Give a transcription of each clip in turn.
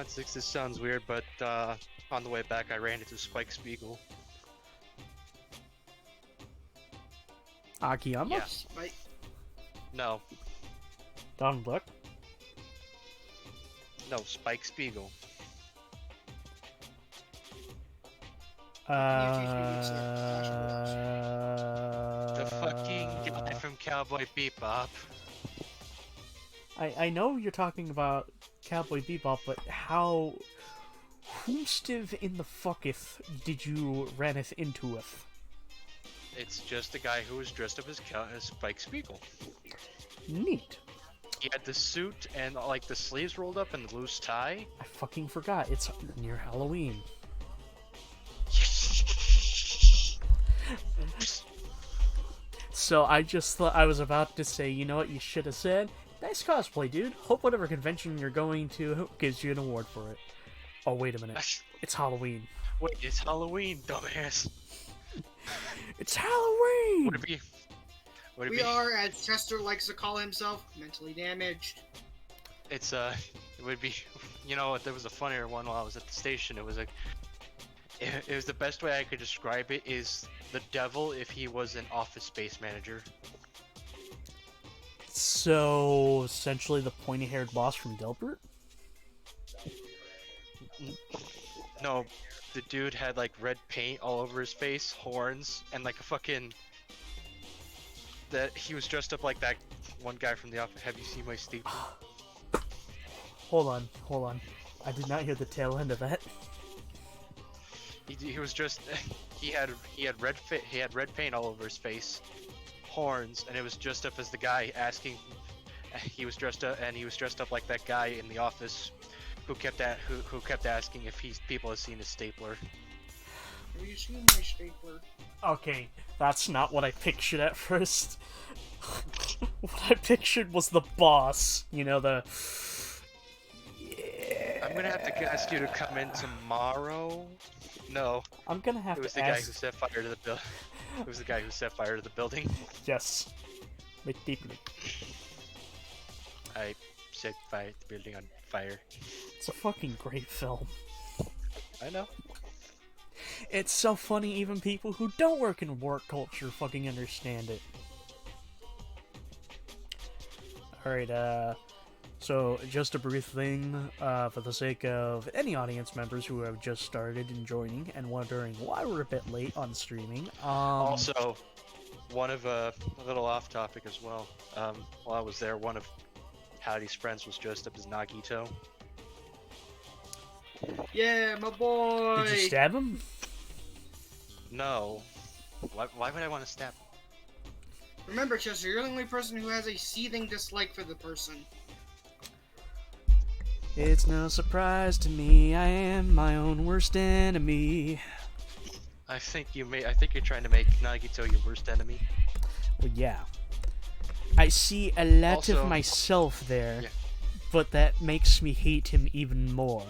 Six, this sounds weird, but on the way back I ran into Spike Spiegel. Akiyama? Yeah. Spike. No, Donald Duck? no, Spike Spiegel. Can you teach me which The fucking guy from Cowboy Bebop. I know you're talking about Cowboy Bebop, but how... Whomstiv in the fucketh did you ranneth into with? It's just a guy who was dressed up as Spike Spiegel. Neat. He had the suit and like the sleeves rolled up and the loose tie. I fucking forgot. It's near Halloween. So I just thought I was about to say, you know what you should have said? Nice cosplay, dude. Hope whatever convention you're going to gives you an award for it. Oh, wait a minute. It's Halloween. Wait, it's Halloween, dumbass. It's Halloween! Would it be? Would it We be? are, as Chester likes to call himself, mentally damaged. It's it would be. You know, there was a funnier one while I was at the station. It was like. It was the best way I could describe it is the devil if he was an Office Space manager. So, essentially the pointy-haired boss from Delbert? No, the dude had like red paint all over his face, horns, and like a fucking. That he was dressed up like that one guy from the Office. Have you seen my staple? Hold on. I did not hear the tail end of that. He was just he had red paint all over his face, horns, and it was dressed up as the guy asking. He was dressed up like that guy in the office, who kept asking if people had seen his stapler. Have you seen my stapler? Okay, that's not what I pictured at first. What I pictured was the boss. You know, the... Yeah... I'm gonna have to ask you to come in tomorrow. No, I'm gonna have it was to the guy ask... who set fire to the building. It was the guy who set fire to the building. Yes. Make deeply. I set the building on fire. It's a fucking great film. I know. It's so funny even people who don't work in work culture fucking understand it. Alright, so just a brief thing, for the sake of any audience members who have just started and joining and wondering why we're a bit late on streaming. Also, one of a little off topic as well. While I was there, one of Howdy's friends was dressed up as Nagito. Yeah, my boy! Did you stab him? No. Why would I want to stab him? Remember, Chester, you're the only person who has a seething dislike for the person. It's no surprise to me, I am my own worst enemy. I think you're trying to make Nagito your worst enemy. Well, yeah. I see a lot Also, of myself there, yeah. but that makes me hate him even more.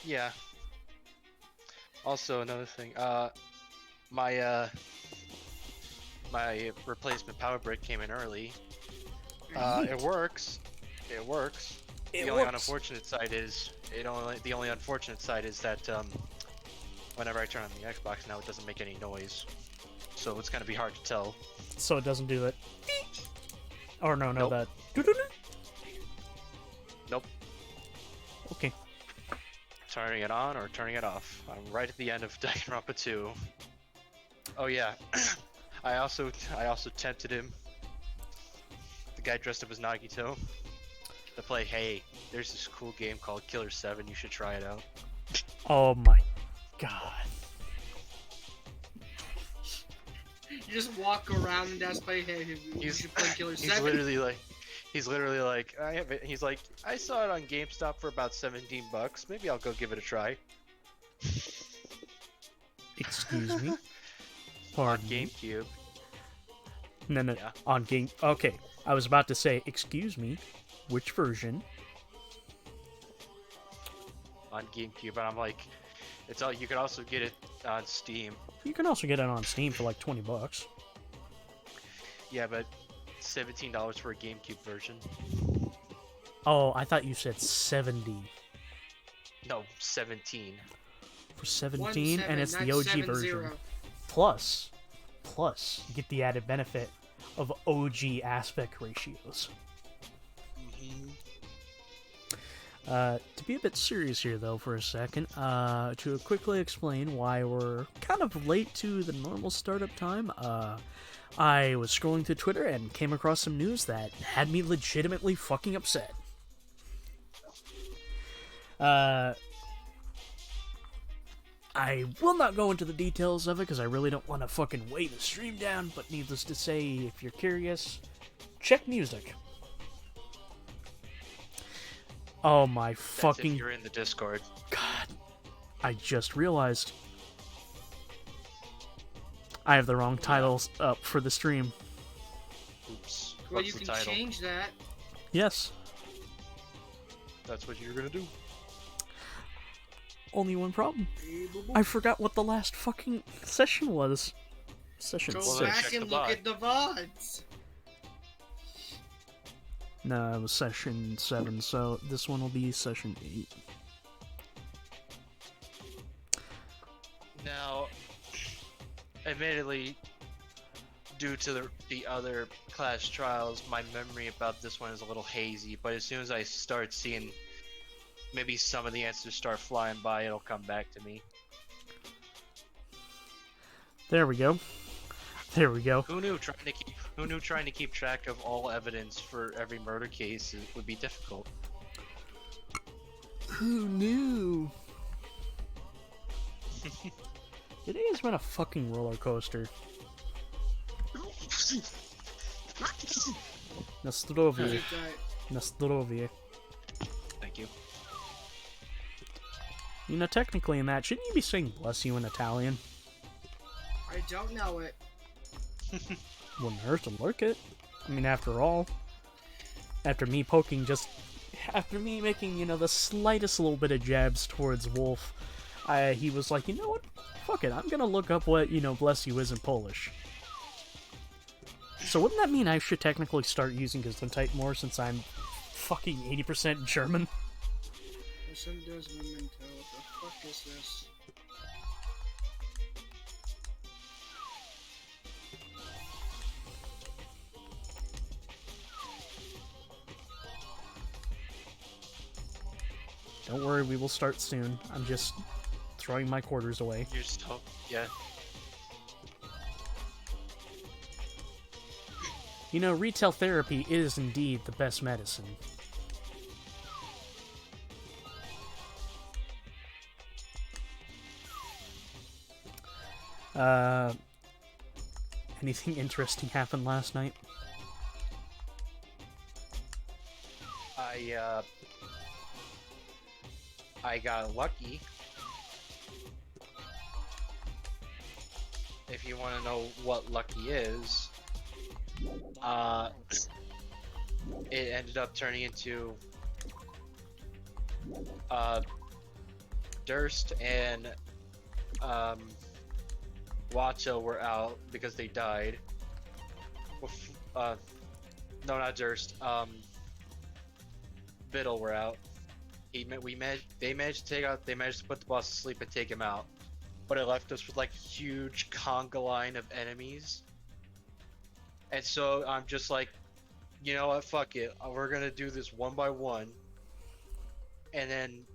Yeah. Also, another thing, my replacement power brick came in early. Neat. It works. It works. The only unfortunate side is that whenever I turn on the Xbox now, it doesn't make any noise, so it's gonna be hard to tell. So it doesn't do that. Or no, Nope. that. Nope. Okay. Turning it on or turning it off. I'm right at the end of Danganronpa 2. Oh yeah. I also tempted him, the guy dressed up as Nagito, to play, hey, there's this cool game called Killer 7, you should try it out. Oh my god. You just walk around and that's play, hey, you should play Killer 7. He's literally like, I have it. He's like, I saw it on GameStop for about $17. Maybe I'll go give it a try. Excuse me? On Pardon me? GameCube. No. Yeah. On game. Okay. I was about to say, excuse me. Which version? On GameCube, and I'm like, it's all. You can also get it on Steam. You can also get it on Steam for like $20. Yeah, but $17 for a GameCube version. Oh, I thought you said 70. No, 17. For 17, and it's the OG 70. version. Plus, you get the added benefit of OG aspect ratios. To be a bit serious here, though, for a second, to quickly explain why we're kind of late to the normal startup time, I was scrolling through Twitter and came across some news that had me legitimately fucking upset. I will not go into the details of it because I really don't want to fucking weigh the stream down, but needless to say, if you're curious, check music. Oh my fucking... If you're in the Discord. God. I just realized I have the wrong titles up for the stream. Oops. Well, What's you the can title? change that. Yes. That's what you're gonna do. Only one problem. I forgot what the last fucking session was. Session Go 6. back check and the look VOD. at the VODs. No, it was session 7, so this one will be session 8. Now, admittedly, due to the other class trials, my memory about this one is a little hazy, but as soon as I start seeing maybe some of the answers start flying by, it'll come back to me. There we go. There we go. Who knew trying to keep track of all evidence for every murder case would be difficult? Who knew? Today has been a fucking roller coaster. Nastrovie. Nastrovie. Thank you. You know, technically in that, shouldn't you be saying bless you in Italian? I don't know it. Wouldn't hurt to look it. I mean, after all, after me making, you know, the slightest little bit of jabs towards Wolf, he was like, you know what? Fuck it, I'm gonna look up what, you know, bless you is in Polish. So wouldn't that mean I should technically start using Gesundheit more since I'm fucking 80% German? Listen, there's Memento. What the fuck is this? Don't worry, we will start soon. I'm just throwing my quarters away. You're still, yeah. You know, retail therapy is indeed the best medicine. Anything interesting happened last night? I got lucky. If you want to know what lucky is, it ended up turning into Durst and Watcho were out because they died. No, not Durst. Biddle were out. They managed to put the boss to sleep and take him out, but it left us with like huge conga line of enemies. And so I'm just like, you know what, fuck it, we're gonna do this one by one. And then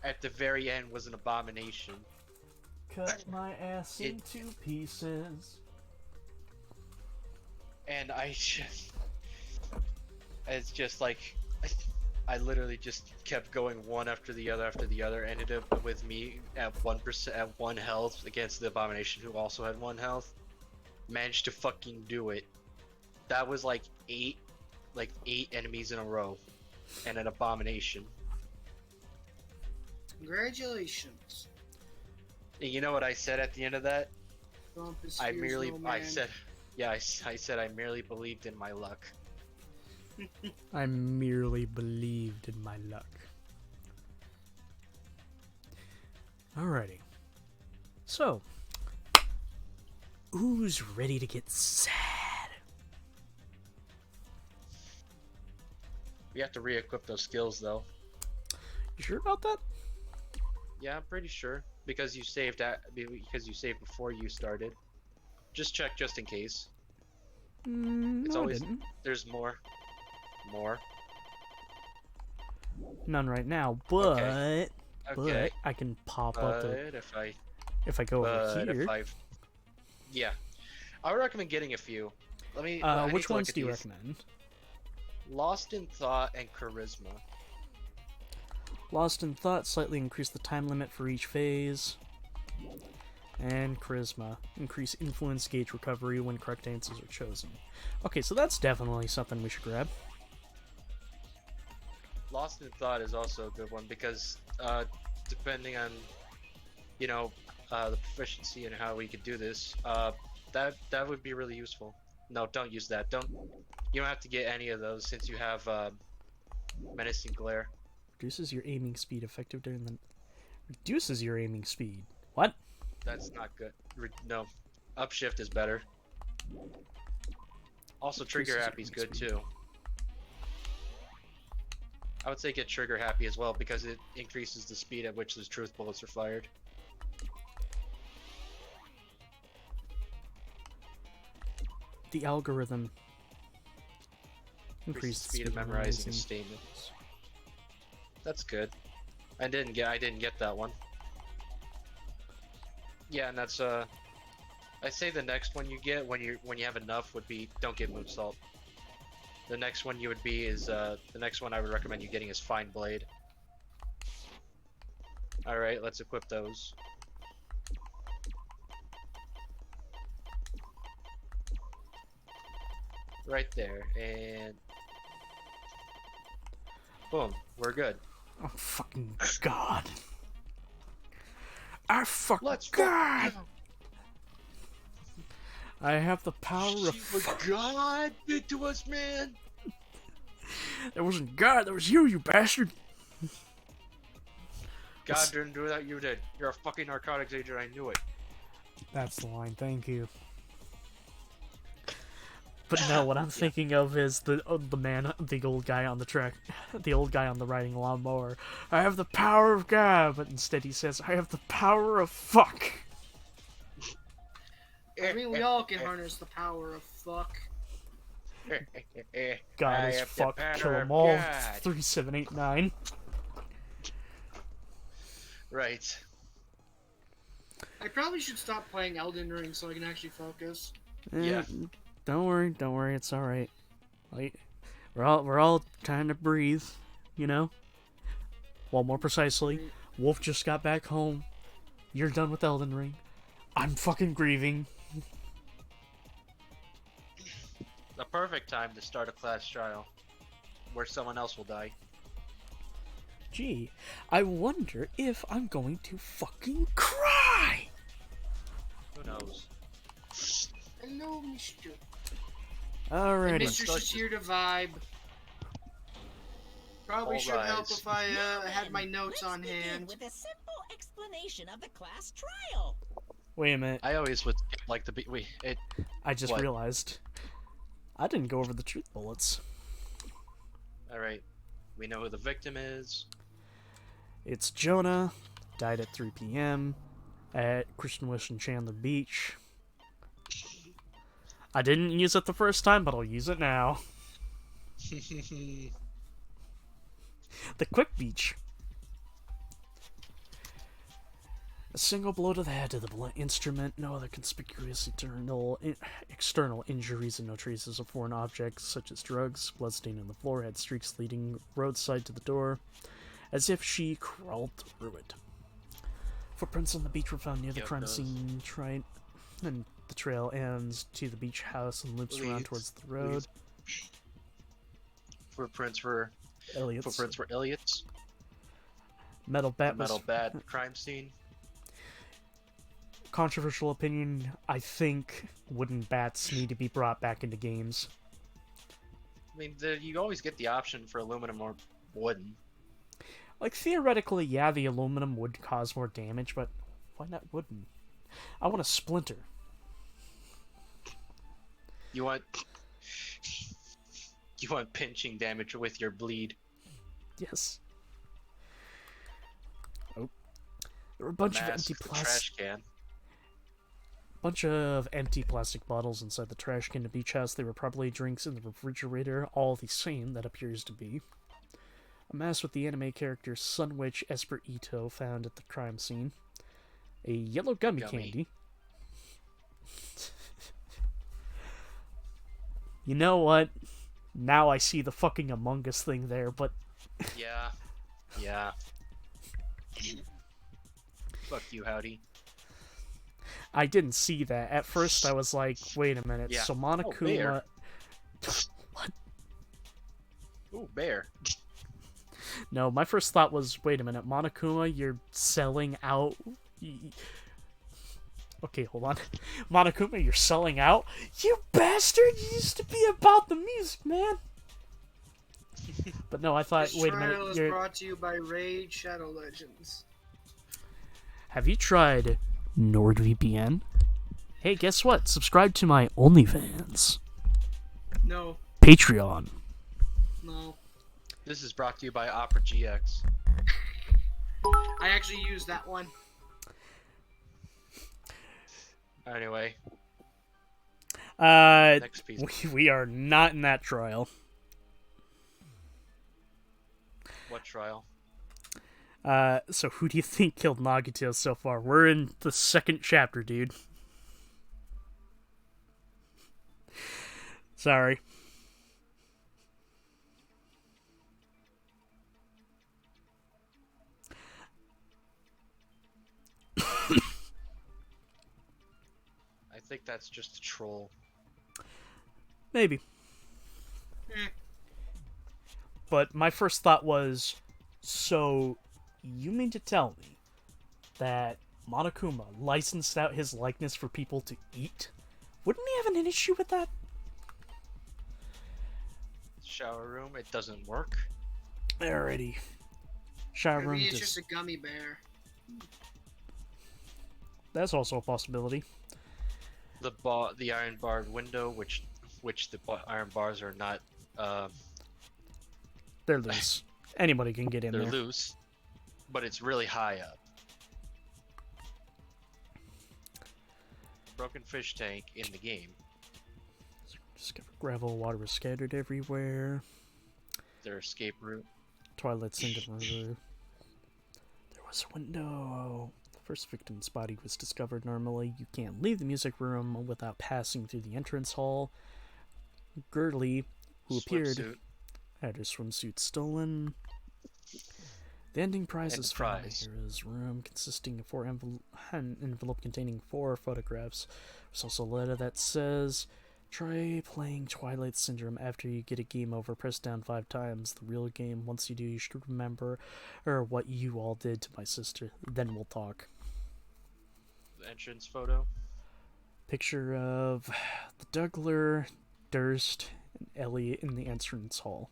at the very end was an abomination. Cut my ass into pieces. And it's just like, I literally just kept going one after the other, ended up with me at 1% at 1 health against the abomination who also had 1 health. Managed to fucking do it. That was like eight enemies in a row and an abomination. Congratulations. And you know what I said at the end of that? I said I merely believed in my luck. I merely believed in my luck. Alrighty. So, who's ready to get sad? We have to re-equip those skills though. You sure about that? Yeah, I'm pretty sure because you saved before you started. Just check just in case. It's No, I always didn't. there's more. None right now, but Okay. I can pop up the But if I go over here. yeah, I would recommend getting a few. I need Which to look ones at do you these. recommend? Lost in Thought and Charisma. Lost in Thought, slightly increase the time limit for each phase. And Charisma, increase influence gauge recovery when correct answers are chosen. Okay, so that's definitely something we should grab. Lost in Thought is also a good one because depending on the proficiency and how we could do this, that would be really useful. No, don't use that. You don't have to get any of those since you have Menacing Glare. Reduces your aiming speed effective during the... Reduces your aiming speed. What? That's not good. No. Upshift is better. Also, Trigger Happy is good too. I would say get Trigger Happy as well because it increases the speed at which the truth bullets are fired. The algorithm increased speed of memorizing a statement. That's good. I didn't get that one. Yeah, and that's I say the next one you get when you have enough would be don't get Moonsault. The next one the next one I would recommend you getting is Fine Blade. Alright, let's equip those. Right there, and boom, we're good. Oh fucking god. I fucking Let's god! I have the power of God did to us, man! That wasn't God, that was you, you bastard! God didn't do that, you did. You're a fucking narcotics agent, I knew it. That's the line, thank you. But no, what I'm thinking of is the old guy on the track, the old guy on the riding lawnmower. I have the power of God, but instead he says, I have the power of fuck. I mean, we all can harness the power of fuck. God is fuck, kill 'em all. 3789. Right. I probably should stop playing Elden Ring so I can actually focus. Yeah. Don't worry, it's alright. Like, we're all trying to breathe, you know? Well, more precisely, Wolf just got back home. You're done with Elden Ring. I'm fucking grieving. The perfect time to start a class trial where someone else will die. Gee, I wonder if I'm going to fucking cry! Who knows? Hello, Mr. Alrighty. Mr. just here to vibe. Probably should help if I had my notes on hand. With a simple explanation of the class trial. Wait a minute. I always would like to be. I just what? realized. I didn't go over the truth bullets. Alright. We know who the victim is. It's Jonah. Died at 3 p.m. at Christian Wish and Chandler Beach. I didn't use it the first time, but I'll use it now. The Quick Beach. A single blow to the head of the blunt instrument, no other conspicuous external injuries, and no traces of foreign objects such as drugs. Bloodstain on the floor had streaks leading roadside to the door, as if she crawled through it. Footprints on the beach were found near the crime scene, and the trail ends to the beach house and loops around towards the road. Footprints were Elliot's. Metal Bat crime scene. Controversial opinion, I think wooden bats need to be brought back into games. I mean, you always get the option for aluminum or wooden. Like, theoretically, yeah, the aluminum would cause more damage, but why not wooden? I want a splinter. You want You want pinching damage with your bleed. Yes. Oh. There were a bunch of empty trash can. bunch of empty plastic bottles inside the trash can to beach house. They were probably drinks in the refrigerator, all the same, that appears to be. A mask with the anime character Sun Witch Esper Ito found at the crime scene. A yellow gummy candy. You know what? Now I see the fucking Among Us thing there, but... Yeah. Yeah. Fuck you, Howdy. I didn't see that. At first I was like, wait a minute, Yeah. so Monokuma... What? Ooh, bear. No, my first thought was, wait a minute, Monokuma, you're selling out... Okay, hold on. Monokuma, you're selling out? You bastard! You used to be about the music, man! But no, I thought, This wait a trial minute, is you're... brought to you by Raid Shadow Legends. Have you tried NordVPN? Hey, guess what? Subscribe to my OnlyFans. No. Patreon. No. This is brought to you by Opera GX. I actually used that one. Anyway. Next piece. We are not in that trial. What trial? So who do you think killed Nagito so far? We're in the second chapter, dude. Sorry. I think that's just a troll. Maybe. But my first thought was, so you mean to tell me that Monokuma licensed out his likeness for people to eat? Wouldn't he have an issue with that? Shower room, it doesn't work. Alrighty. Shower room. Maybe it's just a gummy bear. That's also a possibility. The iron barred window, which the iron bars are not. They're loose. Anybody can get in They're there. loose, but it's really high up. Broken fish tank in the game. Discovered gravel, water was scattered everywhere. Their escape route. Twilight Syndrome River. There was a window. The first victim's body was discovered. Normally, you can't leave the music room without passing through the entrance hall. Gurley, who appeared, Swimsuit. had her swimsuit stolen. The ending prize is found in prize. Hera's room, consisting of an envelope containing 4 photographs. There's also a letter that says, try playing Twilight Syndrome after you get a game over. Press down 5 times. The real game. Once you do, you should remember what you all did to my sister. Then we'll talk. The entrance photo. Picture of the Dougler, Durst, and Elliot in the entrance hall.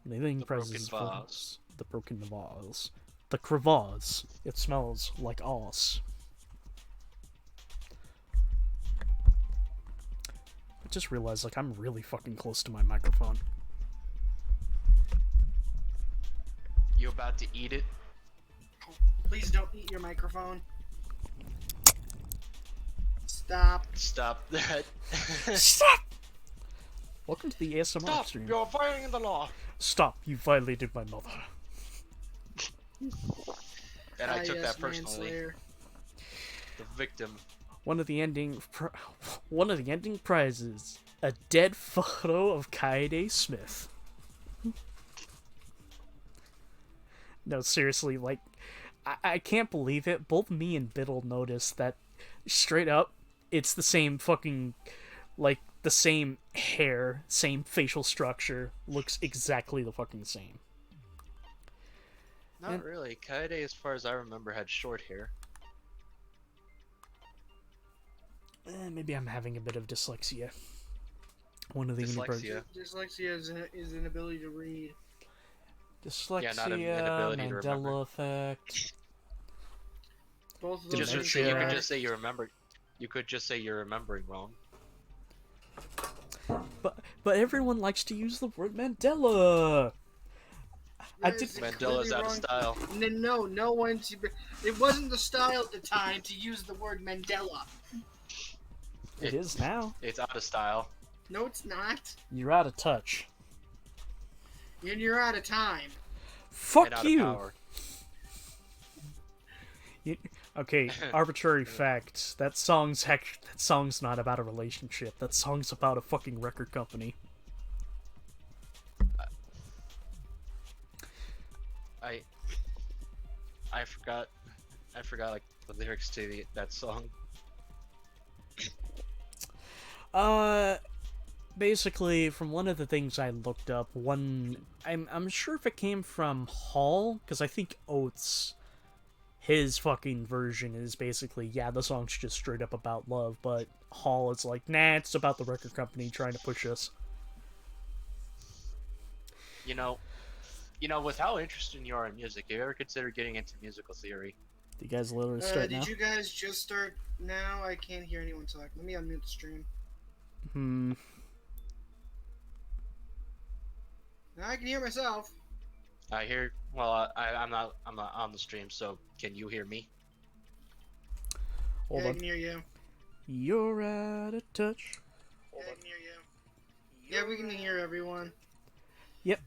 Living prizes broken for vase. the broken vase. The crevasse. It smells like ass. I just realized, like, I'm really fucking close to my microphone. You about to eat it? Please don't eat your microphone. Stop. Stop that. Stop! Welcome to the ASMR Stop! stream. You're violating the law. Stop! You violated my mother. And I Ah, took yes, that personally. manslayer. The victim. One of the ending prizes: a dead photo of Kaede Smith. No, seriously, like, I can't believe it. Both me and Biddle noticed that straight up, it's the same fucking, like, the same hair, same facial structure, looks exactly the fucking same. Not really. Kaede, as far as I remember, had short hair. Maybe I'm having a bit of dyslexia. One of the Dyslexia. Dyslexia is an ability to read. Dyslexia, Yeah, not an inability to remember. Mandela effect. Both of those Just things say, you are could bad. just say you remember. You could just say you're remembering wrong. But everyone likes to use the word Mandela. I did. Mandela's out of style. No one's. It wasn't the style at the time to use the word Mandela. It is now. It's out of style. No, it's not. You're out of touch. And you're out of time. Fuck and out you. Of power. Okay, arbitrary fact. That song's not about a relationship. That song's about a fucking record company. I forgot like the lyrics to that song. Basically, from one of the things I looked up, I'm sure if it came from Hall, because I think Oates, his fucking version is basically, yeah, the song's just straight up about love, but Hall is like, nah, it's about the record company trying to push us. You know, with how interested you are in music, have you ever considered getting into musical theory? You guys literally start now? Did you guys just start now? I can't hear anyone talk. Let me unmute the stream. Now I can hear myself. I hear. Well, I'm not on the stream, so can you hear me? Hold I on. can hear you. You're out of touch. I can hear you. Yeah, we can hear everyone. Yep.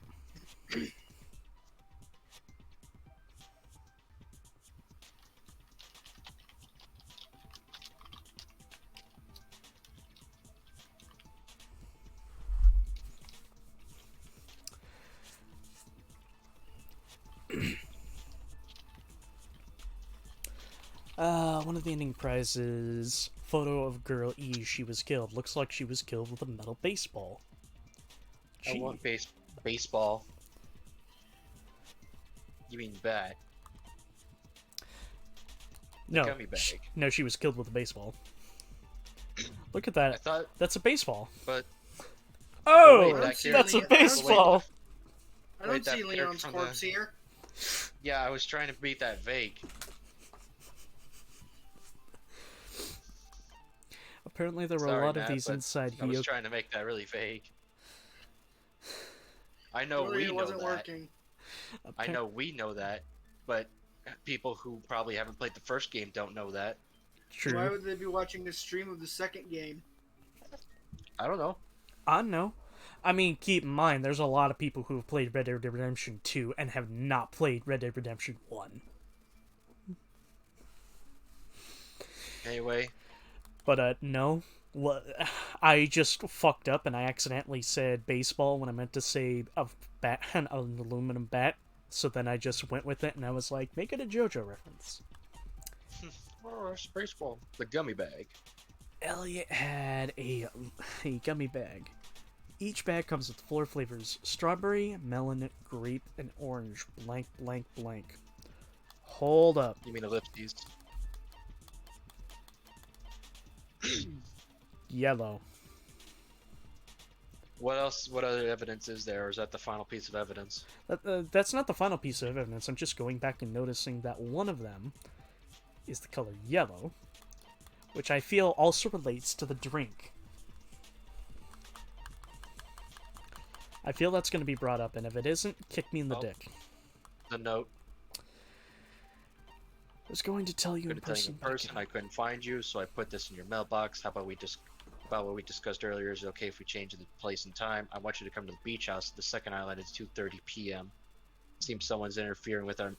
One of the ending prizes, photo of girl E, she was killed. Looks like she was killed with a metal baseball. I want baseball. You mean bat? No, Gummy bag. no, she was killed with a baseball. Look at that. I thought, That's a baseball. but Oh, wait, that's a I don't baseball. I don't Wait, that see character Leon's from corpse here. yeah, I was trying to beat that vague. Apparently there were Sorry, a lot of Matt, these but inside I was Hio. trying to make that really vague. I know Really, we it know wasn't that. working. I know we know that, but people who probably haven't played the first game don't know that. True. Why would they be watching the stream of the second game? I don't know. I know. I mean, keep in mind, there's a lot of people who have played Red Dead Redemption 2 and have not played Red Dead Redemption 1. Anyway, But, no. I just fucked up and I accidentally said baseball when I meant to say an aluminum bat. So then I just went with it and I was like, make it a JoJo reference. oh, it's baseball. The gummy bag. Elliot had a gummy bag. Each bag comes with 4 flavors: strawberry, melon, grape, and orange. Blank, blank, blank. Hold up. You mean ellipses? Yellow. What else? What other evidence is there, or is that the final piece of evidence? That's not the final piece of evidence. I'm just going back and noticing that one of them is the color yellow, which I feel also relates to the drink. I feel that's going to be brought up, and if it isn't, kick me in the dick. The note. I was going to tell you in person. I couldn't find you, so I put this in your mailbox. How about about what we discussed earlier? Is it okay if we change the place and time? I want you to come to the beach house. The second island is 2:30 p.m. Seems someone's interfering with our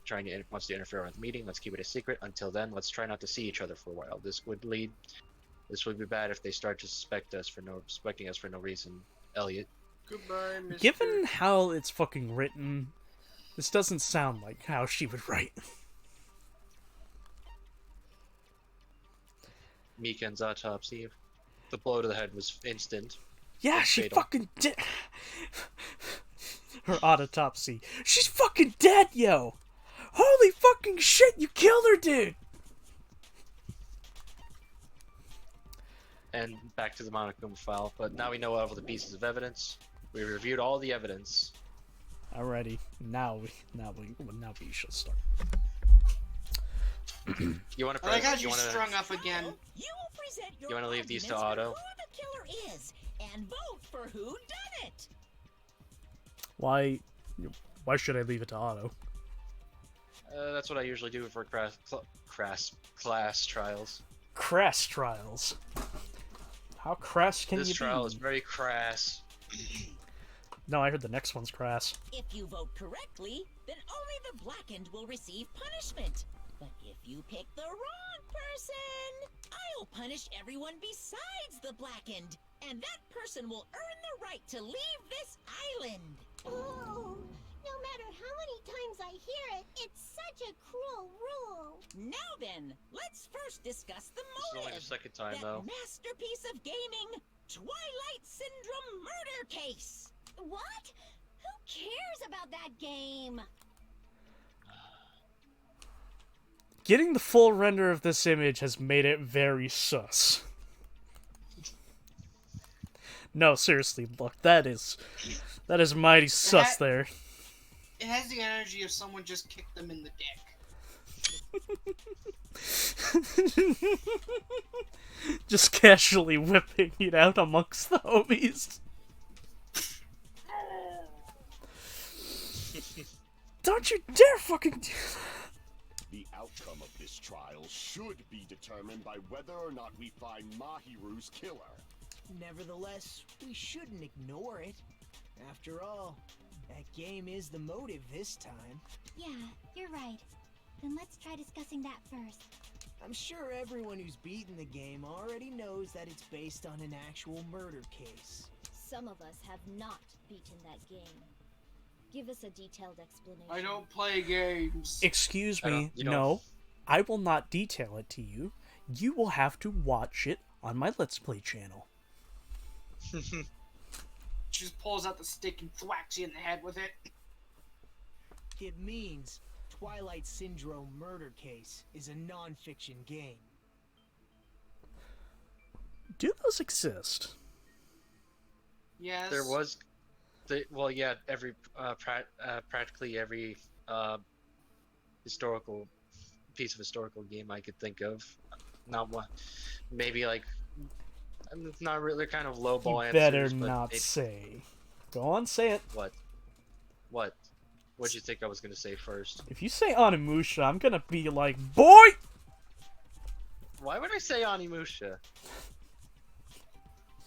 wants to interfere with the meeting. Let's keep it a secret. Until then, let's try not to see each other for a while. This would be bad if they start to suspecting us for no reason. Elliot. Goodbye, Mr. Given how it's fucking written, this doesn't sound like how she would write. Mikan's autopsy. The blow to the head was instant. Yeah, It's she fatal. fucking did. Her autopsy. She's fucking dead, yo! Holy fucking shit, you killed her, dude! And back to the Monochrome file, but now we know all of the pieces of evidence. We reviewed all the evidence. Alrighty, now we should start. You want to I like how press? she's You want to? strung up again. You will present your You wanna leave these to arguments for Otto? who the killer is, and and vote for who done it. Why should I leave it to auto? That's what I usually do for class trials. Crass trials. How crass can This you trial be? is very crass. No, I heard the next one's crass. If you vote correctly, then only the blackened will receive punishment. But if you pick the wrong person, I'll punish everyone besides the blackened, and that person will earn the right to leave this island. Oh, no matter how many times I hear it, it's such a cruel rule. Now then, let's first discuss the This is only motive. the second time, That though. masterpiece of gaming, Twilight Syndrome murder case. What? Who cares about that game? Getting the full render of this image has made it very sus. No, seriously, look, that is mighty sus there. It has the energy of someone just kicked them in the dick. Just casually whipping it out amongst the homies. Don't you dare fucking do that. The outcome of this trial should be determined by whether or not we find Mahiru's killer. Nevertheless, we shouldn't ignore it. After all, that game is the motive this time. Yeah, you're right. Then let's try discussing that first. I'm sure everyone who's beaten the game already knows that it's based on an actual murder case. Some of us have not beaten that game. Give us a detailed explanation. I don't play games. Excuse I me, don't- you don't- no. I will not detail it to you. You will have to watch it on my Let's Play channel. She just pulls out the stick and thwacks you in the head with it. It means Twilight Syndrome Murder Case is a non-fiction game. Do those exist? Yes. There was, well, yeah, practically every historical piece of historical game I could think of. Not one, maybe like, it's not really kind of lowball You answers. better but not maybe- say. Go on, say it. What? What'd you think I was gonna say first? If you say Onimusha, I'm gonna be like, boy! Why would I say Onimusha?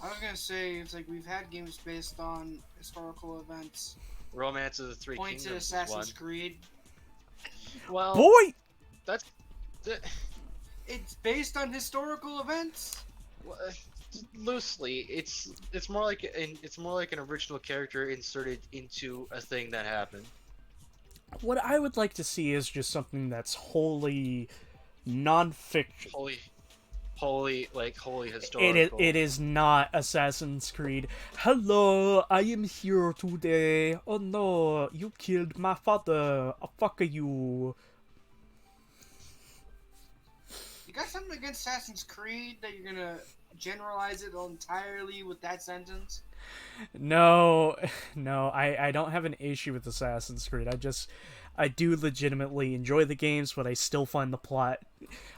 I was gonna say, it's like we've had games based on historical events. Romance of the Three Point to Kingdoms is Assassin's one. Creed. Well, Boy! that's It's based on historical events? well, loosely. It's more like an original character inserted into a thing that happened. What I would like to see is just something that's wholly non-fiction. Wholly historical. It is not Assassin's Creed. Hello, I am here today. Oh no, you killed my father. Oh, fuck you. You got something against Assassin's Creed that you're gonna generalize it entirely with that sentence? No, I don't have an issue with Assassin's Creed. I do legitimately enjoy the games, but I still find the plot,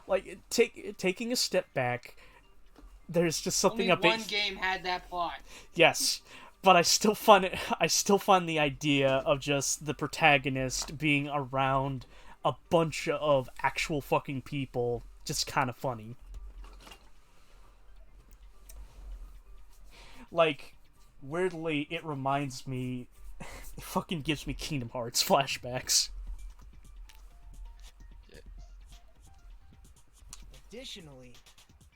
like, taking a step back, there's just something Only about one game had that plot. Yes, but I still find the idea of just the protagonist being around a bunch of actual fucking people just kind of funny. Like, weirdly, it reminds me, it fucking gives me Kingdom Hearts flashbacks. Additionally,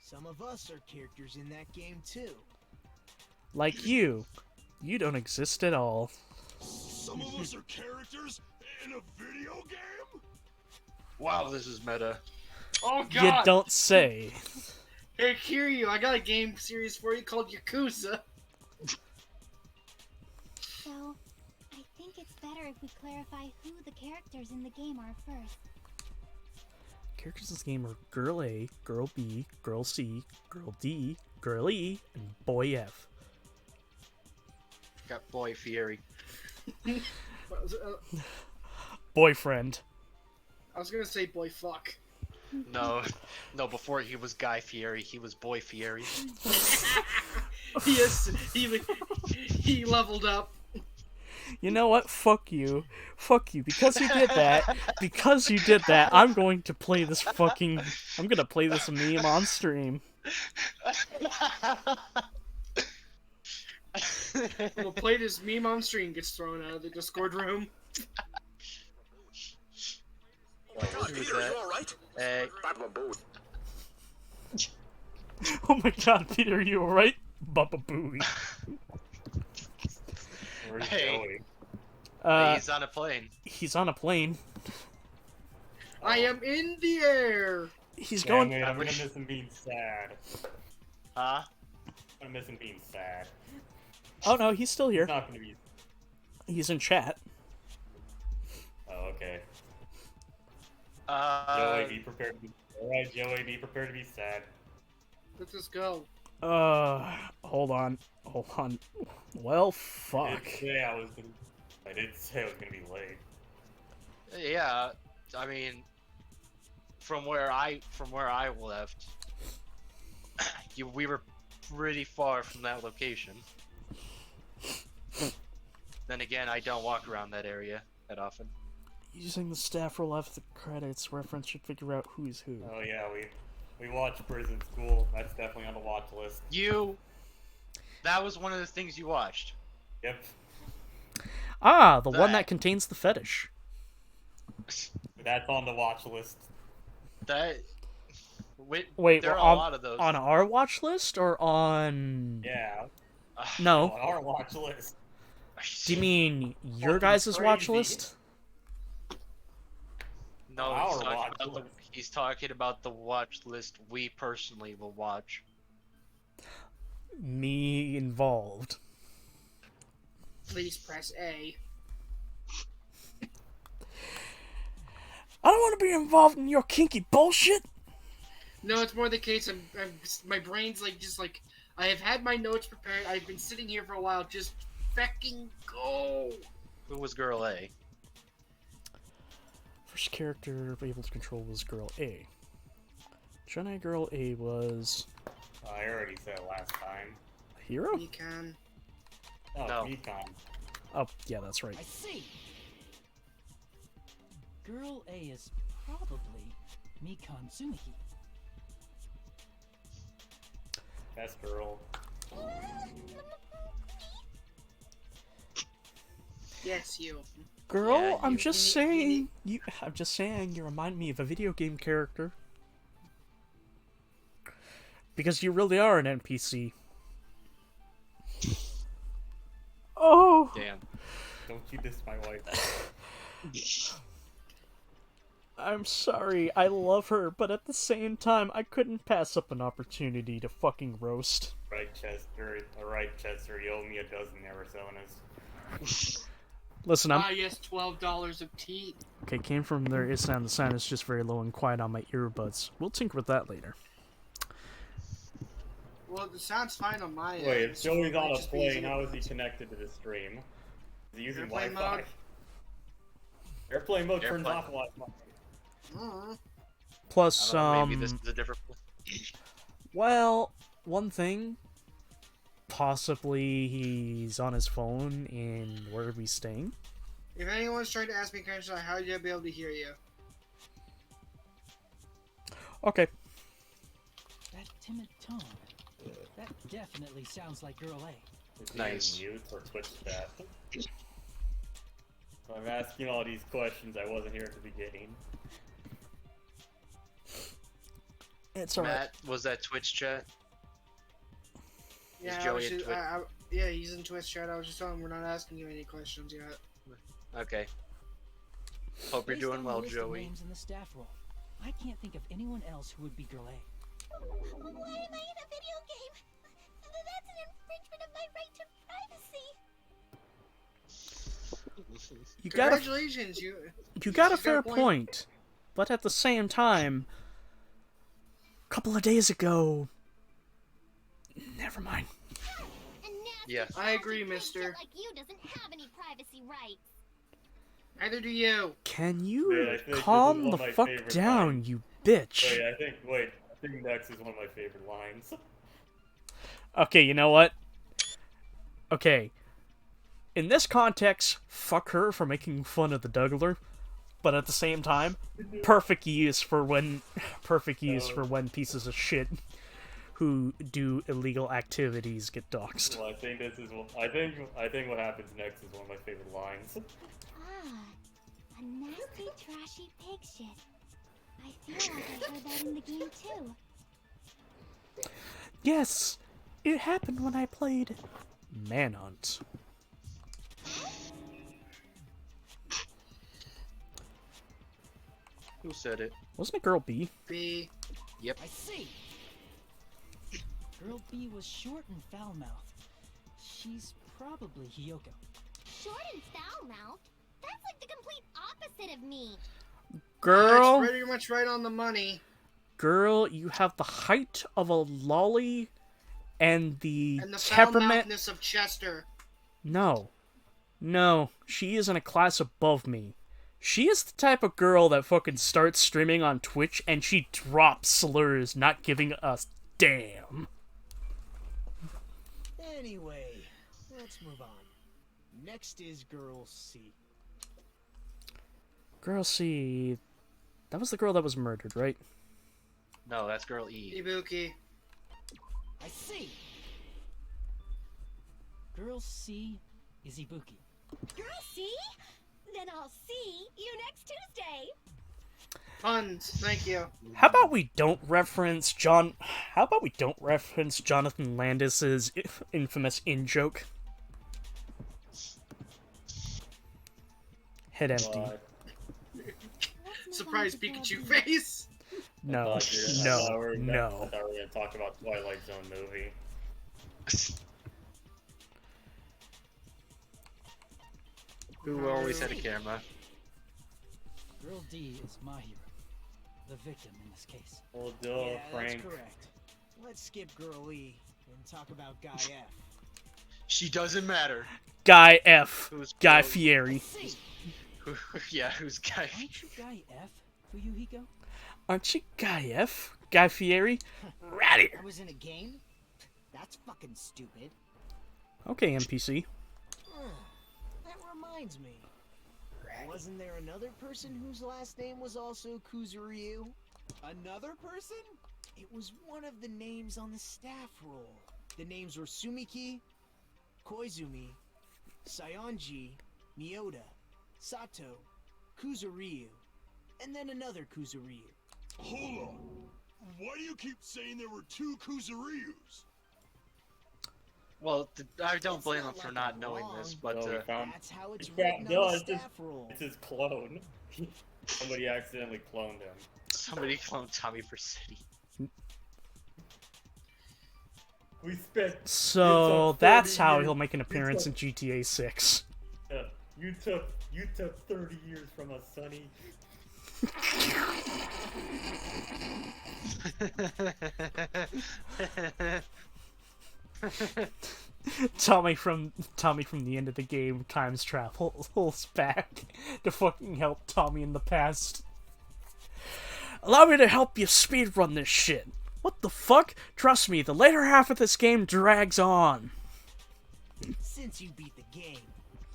some of us are characters in that game too. Like you. You don't exist at all. Some of us are characters in a video game? Wow, this is meta. Oh You god! don't say. Hey, Kiryu, I got a game series for you called Yakuza. So, I think it's better if we clarify who the characters in the game are first. Characters in this game are Girl A, Girl B, Girl C, Girl D, Girl E, and Boy F. Got Boy Fieri. Boyfriend. I was gonna say boy fuck. No, before he was Guy Fieri, he was Boy Fieri. He leveled up. You know what? Fuck you. Fuck you. Because you did that, I'm going to play this I'm gonna play this meme on stream. We'll play this meme on stream. Gets thrown out of the Discord room. Peter, you alright? Oh my god, Peter, you alright? Baba Booey. Where's Hey. Joey? He's on a plane. He's on a plane. I am in the air. He's Yeah, going. I'm gonna miss him being sad. Huh? I'm gonna miss him being sad. Oh no, he's still here. He's not gonna be. He's in chat. Oh, okay. Uh, Joey, be prepared to be. Alright, Joey, be prepared to be sad. Let's just go. Hold on. Well, I fuck. did say I was gonna be late. yeah, I mean, from where I left, we were pretty far from that location. Then again, I don't walk around that area that often. Using the staff roll after the credits, reference should figure out who's who. Oh yeah, we watched Prison School. That's definitely on the watch list. That was one of the things you watched. Yep. Ah, the one that contains the fetish. That's on the watch list. Wait, there are on, a lot of those. on our watch list or on? Yeah. No. On our watch list. Do you mean your Fucking guys' watch crazy. list? No, Our he's talking about the watch list we personally will watch. Me involved. Please press A. I don't want to be involved in your kinky bullshit. No, it's more the case. My brain's like I have had my notes prepared. I've been sitting here for a while. Just fecking go. Who was girl A? First character able to control was Girl A. Jedi Girl A was I already said it last time. a hero? You can. Oh, No. Recon. Oh, yeah, that's right. I see. Girl A is probably Mikan Tsumihi. Best girl. Yes, you. Girl, Yeah, I'm you- just saying. I'm just saying. You remind me of a video game character. Because you really are an NPC. Oh. Damn. Don't you diss my wife. I'm sorry. I love her, but at the same time, I couldn't pass up an opportunity to fucking roast. Right, Chester. Alright, Chester. You owe me a dozen Arizonas. Listen, I'm Yes, $12 of tea. okay. Came from there. Is sound. The sound is just very low and quiet on my earbuds. We'll tinker with that later. Well, it sounds fine on my end. Wait, if so Joey's it might on a just be plane, easier. how is he connected to the stream? Is he using Airplane Wi-Fi? mode? Airplane mode turns Airplane. off Wi-Fi. Mhm. Plus, I don't know, maybe this is a different. well, one thing. Possibly he's on his phone and where are we staying? If anyone's trying to ask me questions, how would I be able to hear you? Okay. That timid tone. That definitely sounds like Girl A. Is he Nice. in mute or Twitch chat? So I'm asking all these questions I wasn't here at the beginning. It's alright. Matt, was that Twitch chat? Yeah, Joey in Twitch? yeah, he's in Twitch chat. I was just telling him we're not asking you any questions yet. Okay. Hope you're Based doing on the well, list of Joey. names in the staff roll, I can't think of anyone else who would be Girl A. Why am I in a video game? That's an infringement of my right to privacy. You got a Congratulations, you You got a She's got fair a point. point, but at the same time, a couple of days ago. Never mind. And nasty Yeah. I agree, sassy mister. bitch like you doesn't have any privacy rights. Neither do you. Can you Wait, I think this is calm one the of my fuck favorite down, lines. you bitch? Wait, I think next is one of my favorite lines. Okay, you know what? Okay. In this context, fuck her for making fun of the Dougler, but at the same time, perfect use for when pieces of shit who do illegal activities get doxxed. Well, I think this is. I think what happens next is one of my favorite lines. Ah, a nasty, trashy pig shit. I feel like I heard that in the game too. Yes, it happened when I played Manhunt. Who said it? Wasn't it Girl B? B. Yep. I see. Girl B was short and foul-mouthed. She's probably Hiyoko. Short and foul-mouthed? That's like the complete opposite of me. Girl, That's pretty much right on the money. girl, you have the height of a lolly and the And the temperament. foul-mouthedness of Chester. No. No, she is in a class above me. She is the type of girl that fucking starts streaming on Twitch and she drops slurs, not giving a damn. Anyway, let's move on. Next is Girl C. Girl C. That was the girl that was murdered, right? No, that's girl E. Ibuki. I see. Girl C is Ibuki. Girl, see? Then I'll see you next Tuesday. Puns. Thank you. How about we don't reference Jonathan Landis's infamous in-joke? Head empty. But Surprise Pikachu face. No, I thought no, we were no. gonna talk about Twilight Zone movie. Who always had a camera? Girl D is my hero. The victim in this case. Well, duh, Yeah, Frank. that's correct. Let's skip Girl E and talk about Guy F. She doesn't matter. Guy F. Who's Guy girl- Fieri. See, Yeah, who's guy? aren't you Guy F, Fuyuhiko? Aren't you Guy F? Guy Fieri? Right here. I was in a game? That's fucking stupid. Okay, NPC. That reminds me. Wasn't there another person whose last name was also Kuzuryu? Another person? It was one of the names on the staff roll. The names were Sumiki, Koizumi, Sayonji, Miyoda, Sato, Kuzuryu, and then another Kuzuryu. Hold on. Why do you keep saying there were two Kuzuryus? Well, I don't It's blame him not for like not I'm knowing wrong. this, but No, we found That's how it's Yeah, written no, on the it's just- staff roll. it's his clone. Somebody accidentally cloned him. somebody cloned Tommy Vercetti. We spent. So took that's 30 how years- he'll make an appearance in took- GTA 6. You took 30 years from us, Sonny. Tommy from the end of the game times travels back to fucking help Tommy in the past. Allow me to help you speedrun this shit. What the fuck? Trust me, the later half of this game drags on. Since you beat the game,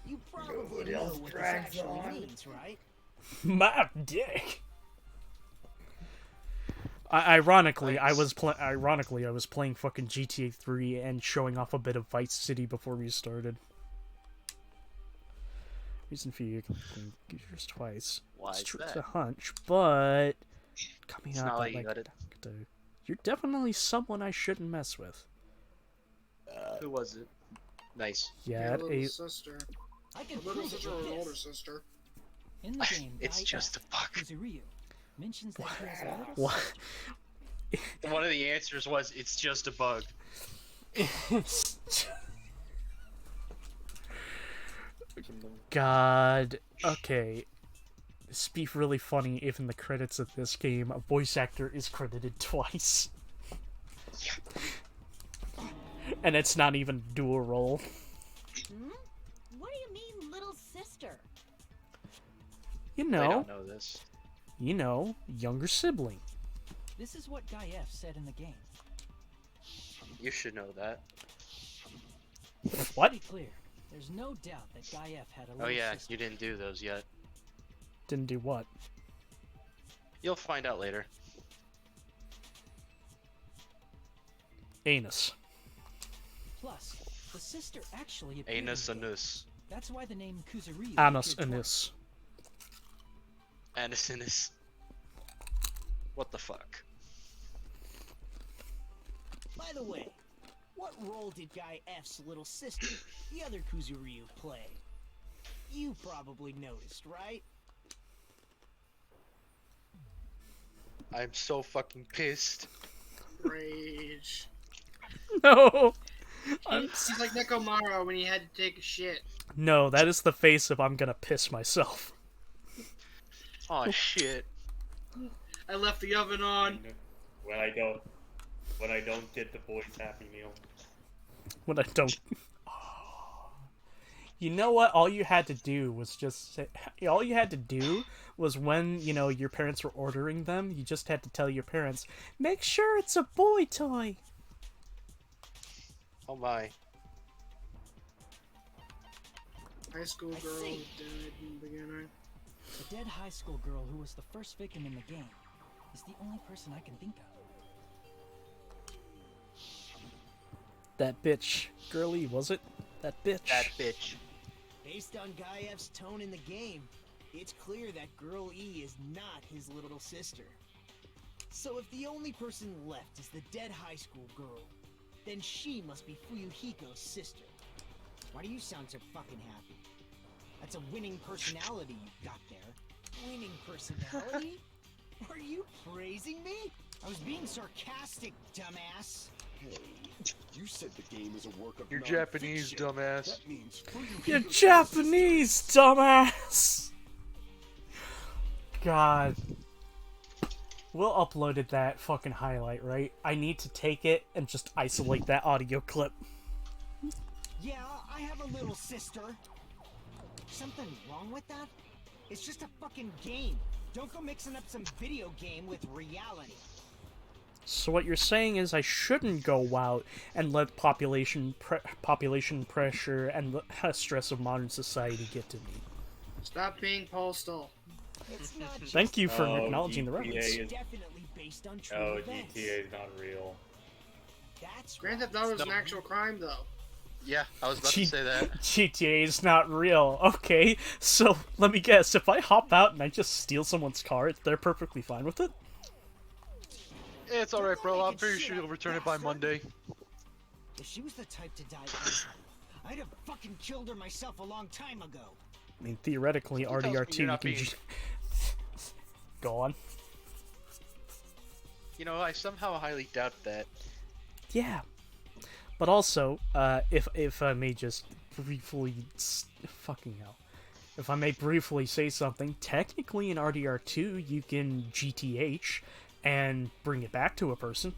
you probably Nobody know else what this drags actually on. means, right? My dick. Ironically, I was playing fucking GTA 3 and showing off a bit of Vice City before we started. Reason for you can use yours twice. Why It's is true, it's that? a hunch, but coming It's out not that, like you got it. you're definitely someone I shouldn't mess with. Who was it? Nice. Yeah, Your little sister. I can A little prove it sister or with an older this. sister. In the game, It's Guy just F, a bug. Kuzuryu mentions that he has a little What? One of the answers was, it's just a bug. God. Okay. This be really funny if in the credits of this game a voice actor is credited twice. And it's not even a dual role. Hmm? What do you mean, little sister? You I know, don't know this. younger sibling. This is what Guy F said in the game. You should know that. What? To be clear, there's no doubt that Guy F had a Oh little yeah, sister. you didn't do those yet. Didn't do what? You'll find out later. Anus. Plus, the sister actually appeared Anus in the game. anus. That's why the name Kuzuryu Anus appeared anus. Anus anus. What the fuck? By the way, what role did Guy F's little sister, the other Kuzuryu, play? You probably noticed, right? I'm so fucking pissed. Rage. No! He's like Nekomaro when he had to take a shit. No, that is the face of I'm gonna piss myself. Oh shit. I left the oven on. When I don't get the boys Happy Meal. When I don't... You know what? All you had to do was just say... All you had to do was when, you know, your parents were ordering them, you just had to tell your parents, make sure it's a boy toy! Oh my. High school I girl see. died in the beginning. The dead high school girl who was the first victim in the game is the only person I can think of. That bitch. Girly, was it? That bitch. That bitch. Based on Guy F's tone in the game, it's clear that Girl E is not his little sister. So if the only person left is the dead high school girl, then she must be Fuyuhiko's sister. Why do you sound so fucking happy? That's a winning personality you've got there. Winning personality? Are you praising me? I was being sarcastic, dumbass. Hey, you said the game is a work of You're non-fiction. Japanese, dumbass. That means You're Fuyuhiko's Japanese, dumbass! God. Will uploaded that fucking highlight, right? I need to take it and just isolate that audio clip. Yeah, I have a little sister. Something wrong with that? It's just a fucking game. Don't go mixing up some video game with reality. So what you're saying is I shouldn't go out and let population pressure and the stress of modern society get to me. Stop being postal. It's not just Thank you for Oh, acknowledging the GTA reference. is- definitely based on true Oh, events. GTA is not real. That's Grand right. Theft Auto is an No. actual crime, though. Yeah, I was about to say that. GTA is not real. Okay, so let me guess. If I hop out and I just steal someone's car, they're perfectly fine with it? It's alright, bro. I'm pretty sure you'll return it by Monday. If she was the type to die easily, I'd have fucking killed her myself a long time ago. I mean, theoretically, tells me RDR2, you're you not can being- just... Go on. You know, I somehow highly doubt that. Yeah. But also, if I may just briefly... Fucking hell. If I may briefly say something, technically in RDR2, you can GTH and bring it back to a person.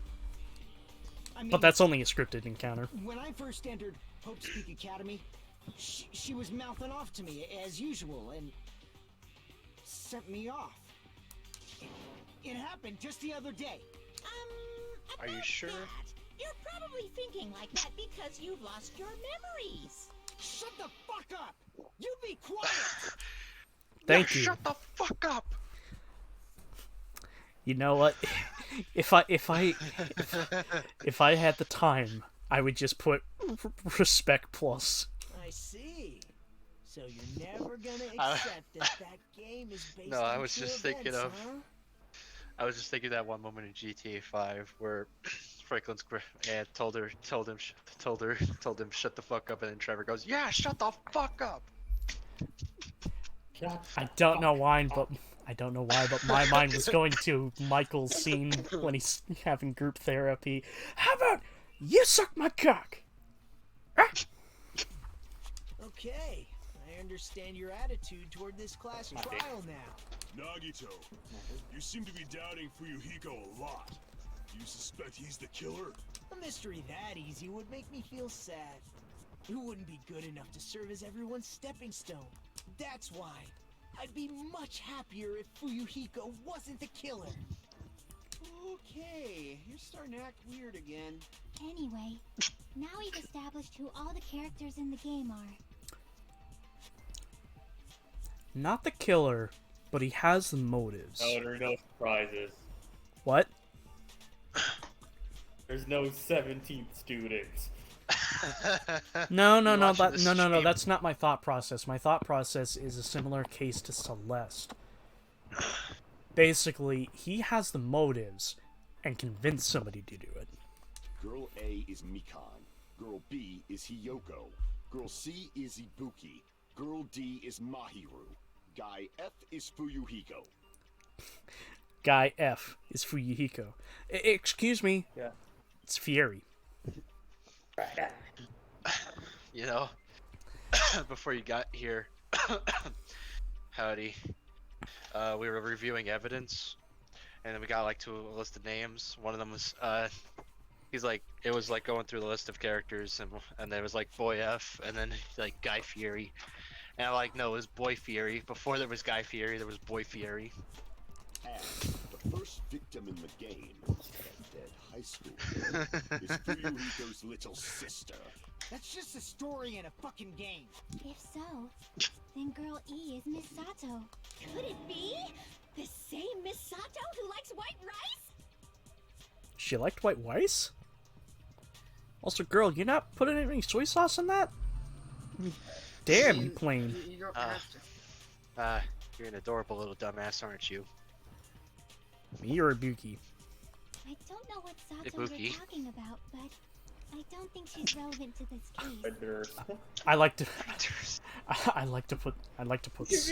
I mean, But that's only a scripted encounter. when I first entered Hope's Peak Academy, she was mouthing off to me as usual and sent me off. It happened just the other day. Are you About sure? that, you're probably thinking like that because you've lost your memories. Shut the fuck up! You be quiet! Thank Yeah, you. Shut the fuck up! You know what? If I had the time, I would just put respect plus. I see. So you're never gonna I- accept that game is based No, on I was true just thinking events, of- huh? I was just thinking that one moment in GTA 5 where Franklin's told him shut the fuck up, and then Trevor goes, "Yeah, shut the fuck up." I don't know why, but my mind was going to Michael's scene when he's having group therapy. How about you suck my cock? Okay, I understand your attitude toward this class trial now. Nagito, you seem to be doubting Fuyuhiko a lot. Do you suspect he's the killer? A mystery that easy would make me feel sad. It wouldn't be good enough to serve as everyone's stepping stone. That's why I'd be much happier if Fuyuhiko wasn't the killer. Okay, you're starting to act weird again. Anyway, now we've established who all the characters in the game are. Not the killer, but he has the motives. No, there's no surprises. What? There's no 17th students. No, You watching this stream? that's not my thought process. My thought process is a similar case to Celeste. Basically, he has the motives and convince somebody to do it. Girl A is Mikan. Girl B is Hiyoko. Girl C is Ibuki. Girl D is Mahiru. Guy F is Fuyuhiko. Guy F is Fuyuhiko. Excuse me. Yeah. It's Fieri. You know, before you got here, howdy, we were reviewing evidence, and then we got like to a list of names. One of them was, he's like, it was like going through the list of characters, and there was like Boy F, and then like Guy Fieri, and I'm like, no, it was Boy Fieri. Before there was Guy Fieri, there was Boy Fieri. And the first victim in the game, that dead high school girl, is Fuyuhiko's little sister. That's just a story in a fucking game. If so, then Girl E is Miss Sato. Could it be the same Miss Sato who likes white rice? She liked white rice? Also, girl, you're not putting any soy sauce in that? Damn, you plain. You don't have to. You're an adorable little dumbass, aren't you? Me or Ibuki? I don't know what Sato Ibuki. you're talking about, but I don't think she's relevant to this case. There's... I like to put. You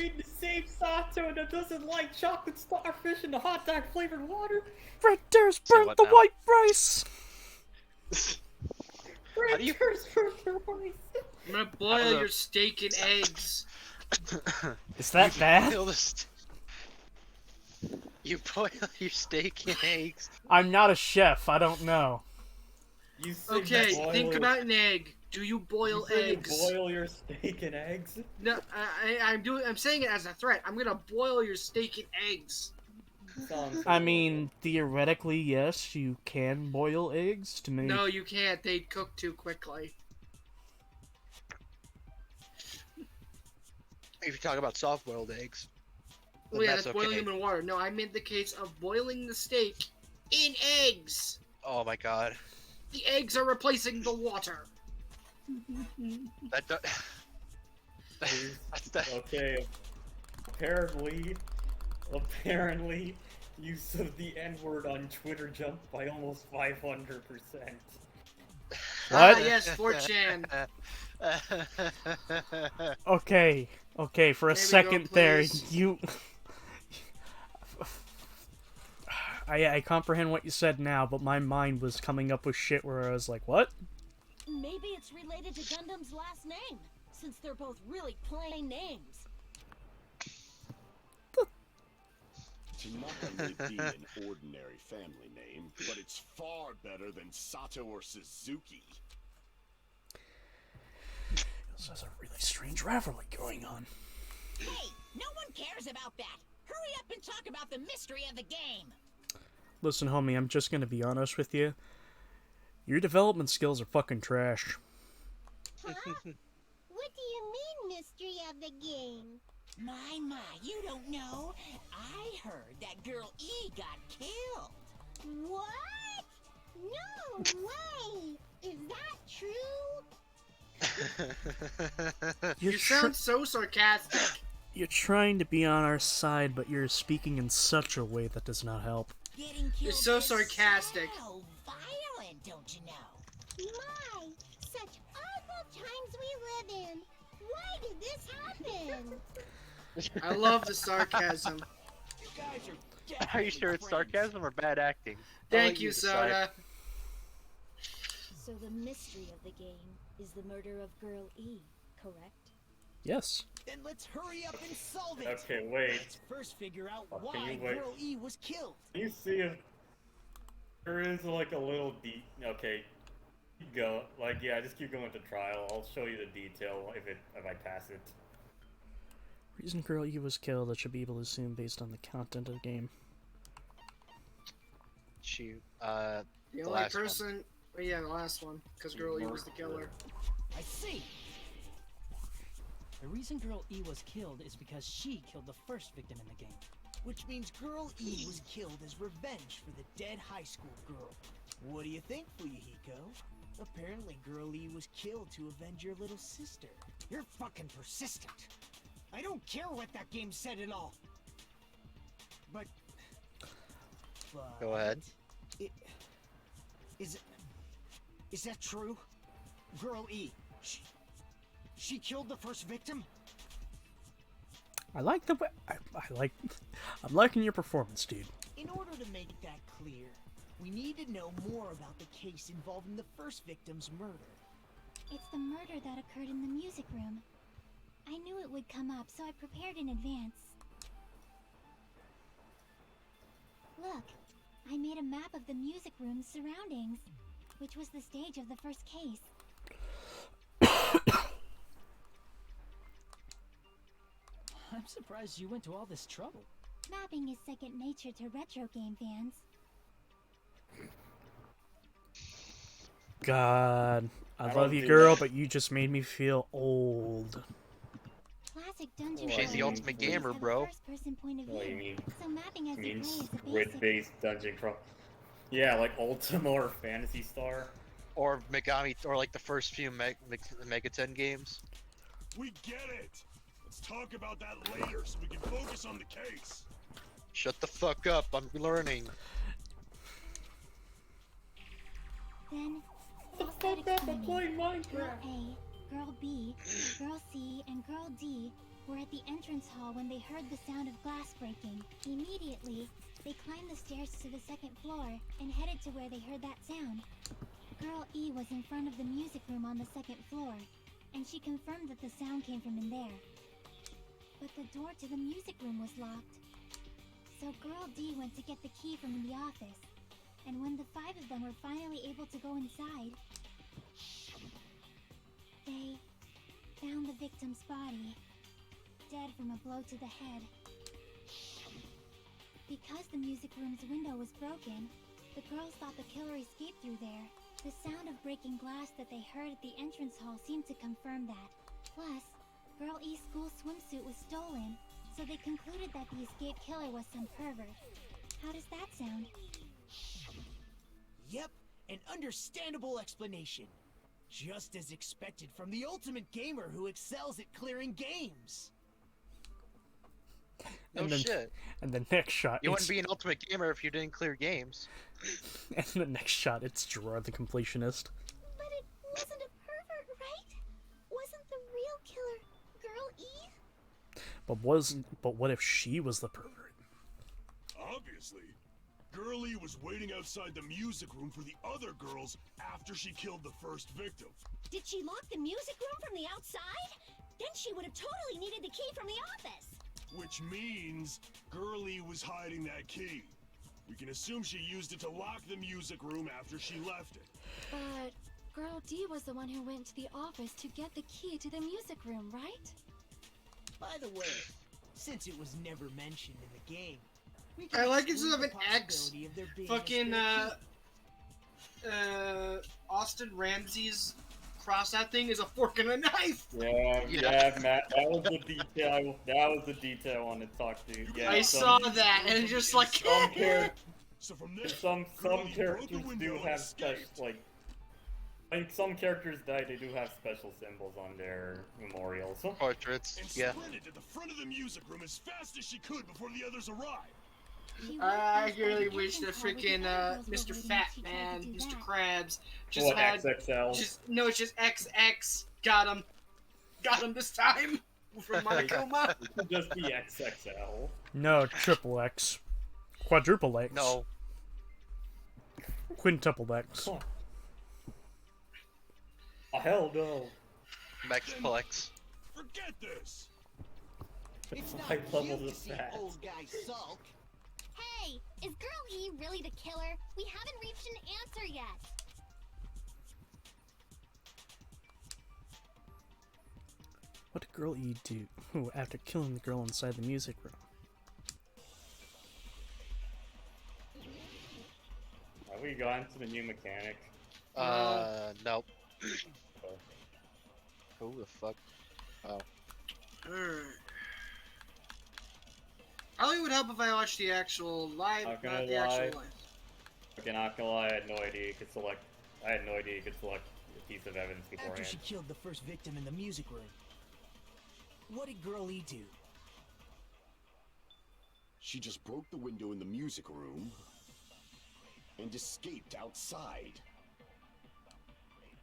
mean the same Sato that doesn't like chocolate starfish and the hot dog flavored water? Red Deer's Say burnt what the now? white rice. Red do you- Deer's burnt the rice. I'm gonna boil your steak and eggs. Is that bad? Boil the you boil your steak and eggs. I'm not a chef. I don't know. You say Okay, boil think your- about an egg. Do you boil you say eggs? boil your steak and eggs? No, I'm saying it as a threat. I'm gonna boil your steak and eggs. Sounds I mean, theoretically, yes, you can boil eggs to make. No, you can't. They cook too quickly. If you talk about soft-boiled eggs, then Well, yeah, that's that's boiling okay. them in water. No, I meant the case of boiling the steak in eggs. Oh my god, The eggs are replacing the water. that. That's that. Okay. Apparently, use of the N-word on Twitter jumped by almost 500%. Ah, What? yes, 4chan. Okay, for a There we go, second there, please. you. I comprehend what you said now, but my mind was coming up with shit where I was like, what? Maybe it's related to Gundam's last name, since they're both really plain names. Tanaka may be an ordinary family name, but it's far better than Sato or Suzuki. This has a really strange rivalry going on. Hey, no one cares about that. Hurry up and talk about the mystery of the game. Listen, homie, I'm just gonna be honest with you. Your development skills are fucking trash. Huh? What do you mean, mystery of the game? My, you don't know. I heard that girl E got killed. What? No way! Is that true? You sound so sarcastic. You're trying to be on our side, but you're speaking in such a way that does not help. Getting killed You're so is sarcastic. So violent, don't you know? My, such awful times we live in. Why did this happen? I love the sarcasm. You guys are Are you sure it's sarcasm or bad acting? I'll Thank let you, decide. Soda. So the mystery of the game is the murder of Girl E, correct? Yes. Then let's hurry up and solve it. Okay, wait. Let's first figure out Okay, why you wait. Girl E was killed. Can you see if there is like a little Okay, keep go. Like, yeah, just keep going to trial. I'll show you the detail if I pass it. Reason Girl E was killed, I should be able to assume based on the content of the game. She, The The only last one. person. Oh, yeah, the last one, because Girl E was the killer. I see. The reason Girl E was killed is because she killed the first victim in the game. Which means Girl E was killed as revenge for the dead high school girl. What do you think, Fuyuhiko? Apparently Girl E was killed to avenge your little sister. You're fucking persistent. I don't care what that game said at all. But... Go ahead. Is that true? Girl E, she killed the first victim? I like the way I'm liking your performance, dude. In order to make that clear, we need to know more about the case involving the first victim's murder. It's the murder that occurred in the music room. I knew it would come up, so I prepared in advance. Look, I made a map of the music room's surroundings, which was the stage of the first case. I'm surprised you went to all this trouble. Mapping is second nature to retro game fans. God, I I love don't you, do girl, that. but you just made me feel old. Classic dungeon. She's the crawler ultimate games gamer, have a bro. first-person point of What do you view, mean? so mapping as you play Means is a basic. grid-based dungeon crawl. Yeah, like Ultima or Phantasy Star. Or Megami, or like the first few Megaten games. We get it. Let's talk about that later so we can focus on the case. Shut the fuck up, I'm learning. Then, I'll start explaining. Girl A, Girl B, Girl C, and Girl D were at the entrance hall when they heard the sound of glass breaking. Immediately, they climbed the stairs to the second floor and headed to where they heard that sound. Girl E was in front of the music room on the second floor, and she confirmed that the sound came from in there. But the door to the music room was locked. So Girl D went to get the key from the office, and when the five of them were finally able to go inside, they found the victim's body, dead from a blow to the head. Because the music room's window was broken, the girls thought the killer escaped through there. The sound of breaking glass that they heard at the entrance hall seemed to confirm that. Plus, Girl E's school swimsuit was stolen, so they concluded that the escaped killer was some pervert. How does that sound? Yep, an understandable explanation. Just as expected from the ultimate gamer who excels at clearing games. No And then- shit. And the next shot, You it's, wouldn't be an ultimate gamer if you didn't clear games. and the next shot, it's Gerard the completionist. But it wasn't a pervert, right? Wasn't the real killer Girl E? But what if she was the pervert? Obviously. Girlie was waiting outside the music room for the other girls after she killed the first victim. Did she lock the music room from the outside? Then she would have totally needed the key from the office. Which means Girlie was hiding that key. We can assume she used it to lock the music room after she left it. But Girl D was the one who went to the office to get the key to the music room, right? By the way, since it was never mentioned in the game, we I can like exclude instead of the an X, possibility of there being a fucking, spare key. Austin Ramsey's cross that thing is a fork and a knife. Yeah, Matt. That was the detail. That was the detail I wanted to talk to. Yeah, I saw that and it's just like some characters. So from there, Some Girlie broke the characters window do and have escaped. like. When some characters die, they do have special symbols on their memorials. Portraits, And yeah. sprinted to the front of the music room as fast as she could before the others arrived. She I went really inside the wish that entrance hall where the freaking other girls were Mr. waiting Fat if she tried to Man, do Mr. that. Krabs, just What, had XXL? no, it's just XX. Got him this time from Monokuma. Just the XXL. No, triple X, quadruple X, No. quintuple X. Huh. Oh, hell no. Maxplex. Forget this. It's not High levels cute to of see fat. old guy sulk. Hey, is Girl E really the killer? We haven't reached an answer yet. What did Girl E do after killing the girl inside the music room? Have we gone to the new mechanic? Nope. Who the fuck? Oh. Alright. Probably would help if I watched the actual live, Not not gonna the lie. actual live. Okay, not gonna lie, I had no idea you could select. I had no idea you could select a piece of evidence After beforehand. she killed the first victim in the music room, what did Girl E do? She just broke the window in the music room and escaped outside.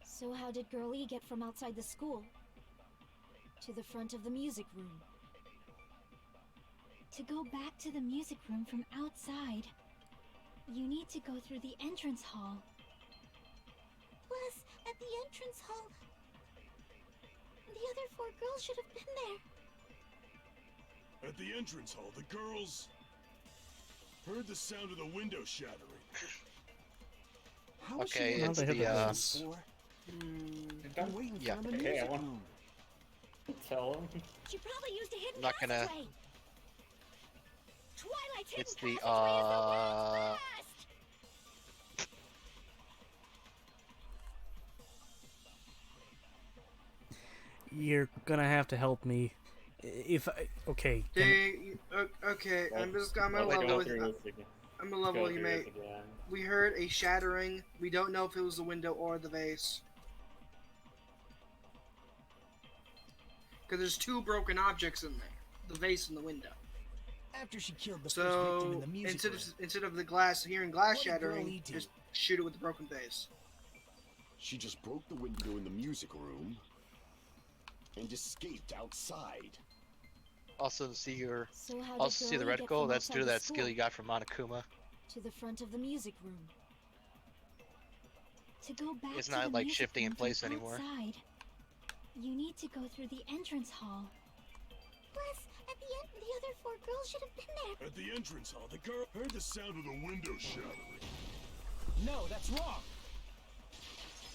So how did Girl E get from outside the school to the front of the music room? To go back to the music room from outside, you need to go through the entrance hall. Plus, at the entrance hall, the other 4 girls should have been there. At the entrance hall, the girls heard the sound of the window shattering. How was Okay, she Well, it's they have the, the before? And wait in yeah, front of the okay, music I want- room. Tell him. She probably used a hidden Not gonna- passageway. Twilight's hidden It's the, passageway is the world's best. You're gonna have to help me. If I... Okay. Okay, I'm gonna Well, level go with through this again. I'm gonna level Go with you, through this mate. again. We heard a shattering. We don't know if it was the window or the vase. Because there's 2 broken objects in there. The vase and the window. After she killed the first victim in So the music room, instead of the glass hearing glass What did Girl shattering, E do? just shoot it with the broken vase. She just broke the window in the music room and escaped outside. Also, see your. So how Also, did see the Girl E get reticle? from That's due to outside the that skill school you got from Monokuma. to the front of the music room. To go back It's to not the like music shifting in room place from anymore. outside, you need to go through the entrance hall. Plus, at the end, the other 4 girls should have been there. At the entrance hall, the girl heard the sound of the window shattering. no, that's wrong.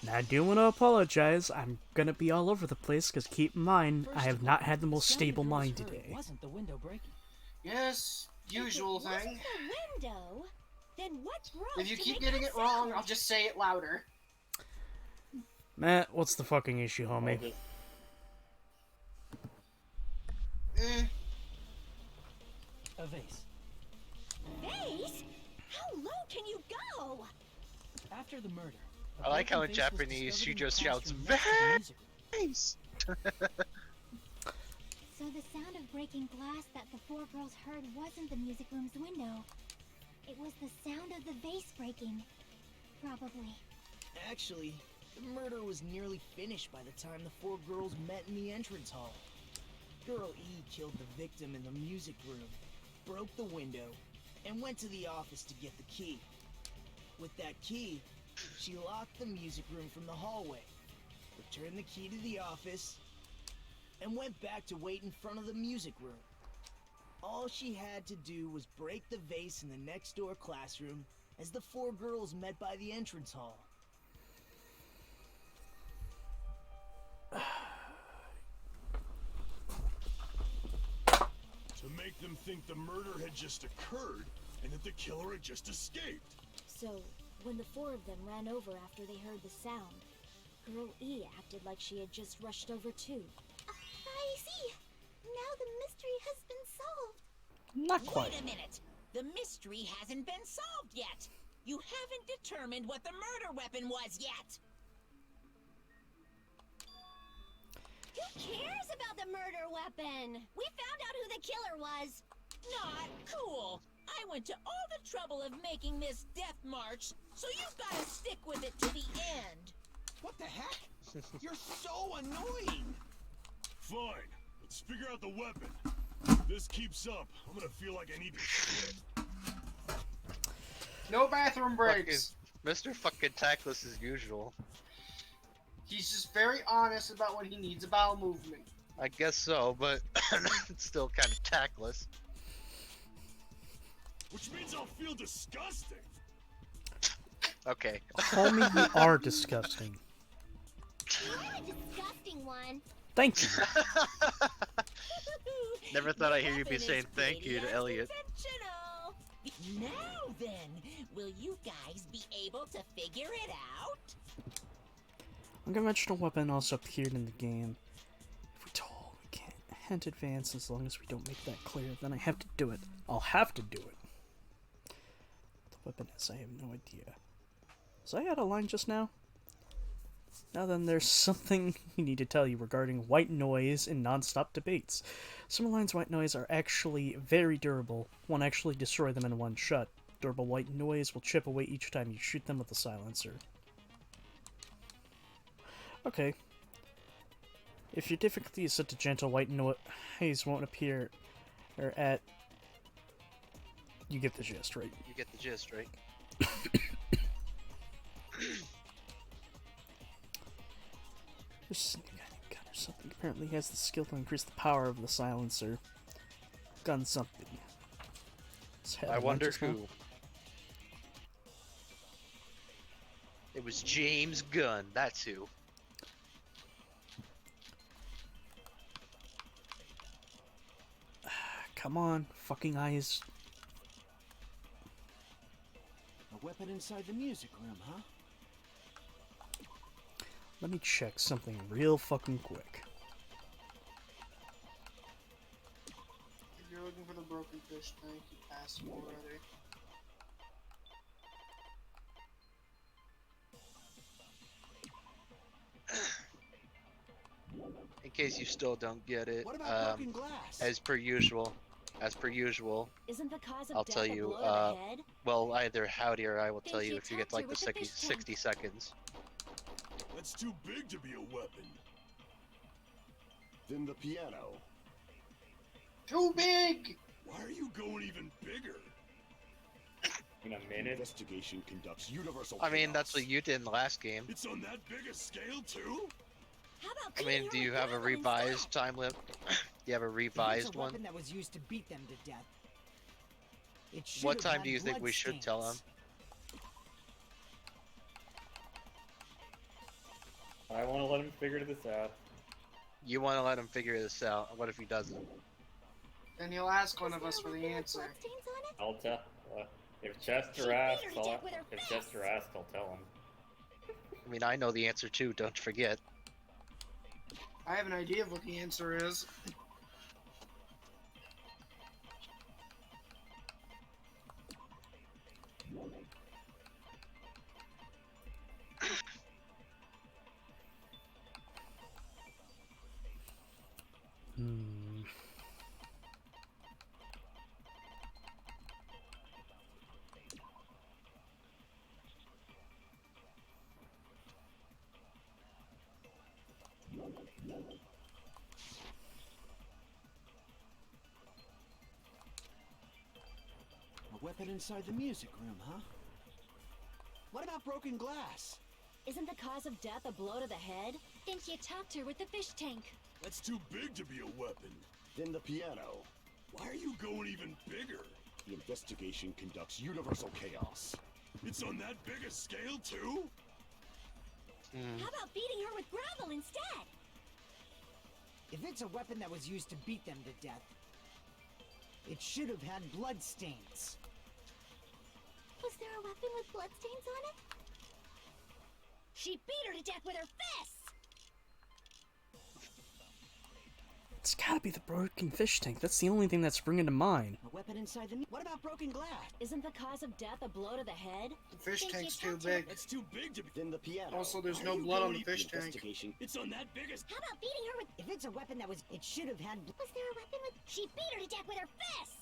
Now, I do want to apologize. I'm gonna be all over the place, because keep in mind, I First have of not all, had the most sound stable the girls mind heard today. Wasn't the window breaking? Yes, usual if it thing. wasn't the window, then what broke If you to keep make getting that it wrong, sound? I'll just say it louder. Matt, what's the fucking issue, I'll homie? just- A vase. Vase? How low can you go? After the murder. a I like how in broken vase was Japanese she discovered in the just shouts, classroom next to the music room. Vase! So the sound of breaking glass that the 4 girls heard wasn't the music room's window. It was the sound of the vase breaking. Probably. Actually, the murder was nearly finished by the time the 4 girls met in the entrance hall. Girl E killed the victim in the music room, broke the window, and went to the office to get the key. With that key, she locked the music room from the hallway, returned the key to the office, and went back to wait in front of the music room. All she had to do was break the vase in the next door classroom as the 4 girls met by the entrance hall. To make them think the murder had just occurred and that the killer had just escaped. So, when the 4 of them ran over after they heard the sound, Girl E acted like she had just rushed over too. I see. Now the mystery has been solved. Not quite. Wait a minute! The mystery hasn't been solved yet! You haven't determined what the murder weapon was yet! Who cares about the murder weapon? We found out who the killer was. Not cool! I went to all the trouble of making this death march, so you've gotta stick with it to the end! What the heck? You're so annoying! Fine, let's figure out the weapon. If this keeps up, I'm gonna feel like I need to shit. No bathroom breaks. Mr. Fucking Tactless as usual. He's just very honest about when he needs a bowel movement. I guess so, but it's still kind of tactless. Which means I'll feel disgusting. Okay. Homie, you are disgusting. You're a disgusting one. Thank you. Never thought I'd hear you be Weapon saying is thank you to pretty Elliot. unconventional. Now then, will you guys be able to figure it out? Unconventional weapon also appeared in the game. If we're told we can't advance as long as we don't make that clear, then I have to do it. I'll have to do it. The weapon is, I have no idea. Was I out of line just now? Now then, there's something we need to tell you regarding white noise in non-stop debates. Some lines white noise are actually very durable. Won't actually destroy them in one shot. Durable white noise will chip away each time you shoot them with a silencer. Okay. If your difficulty is set to gentle, white noise won't appear or at... You get the gist, right? You get the gist, right? There's something. Apparently he has the skill to increase the power of the silencer. Gun something. I wonder who. It was James Gunn, that's who. Come on, fucking eyes. A weapon inside the music room, huh? Let me check something real fucking quick. If you're looking for the broken fish tank, you passed it already. In case you still don't get it, What about broken glass? as per usual, Isn't the cause of I'll death tell a you, blow to the head? well, either Howdy or I will Think tell you you if you get tapped her like the with the 60, fish tank. 60 seconds. That's too big to be a weapon. Then the piano. Too big! Why are you going even bigger? In a minute. Investigation conducts universal I mean, chaos. that's what you did in the last game. It's on that big a scale too? How about I mean, beating do her you with have a gravel revised instead? time limit? Do you have a If it's revised a one? weapon that was used to beat them to death. It should What have time had do you think blood we should tell him? stains. I want to let him figure this out. You want to let him figure this out. What if he doesn't? Then he'll ask one Was of there us a for the weapon with answer. bloodstains on it? I'll tell. If She Chester beat asks, her to death with her fist. I'll tell him. I mean, I know the answer too, don't forget. I have an idea of what the answer is. Hmm. A weapon inside the music room, huh? What about broken glass? Isn't the cause of death a blow to the head? Think you tapped her with the fish tank. That's too big to be a weapon. Then the piano. Why are you going even bigger? The investigation conducts universal chaos. It's on that big a scale too? How about beating her with gravel instead? If it's a weapon that was used to beat them to death, it should have had blood stains. Was there a weapon with bloodstains on it? She beat her to death with her fists! It's gotta be the broken fish tank. That's the only thing that's springing to mind. A weapon inside the... What about broken glass? Isn't the cause of death a blow to the head? The fish Think you tank's too tapped her big. That's too big to be. Then the piano. Also, there's Why no are you blood on going the fish even- tank. Investigation. It's on that big a... How about beating her with... If it's a weapon that was... It should have had... Was there a weapon with... She beat her to death with her fists!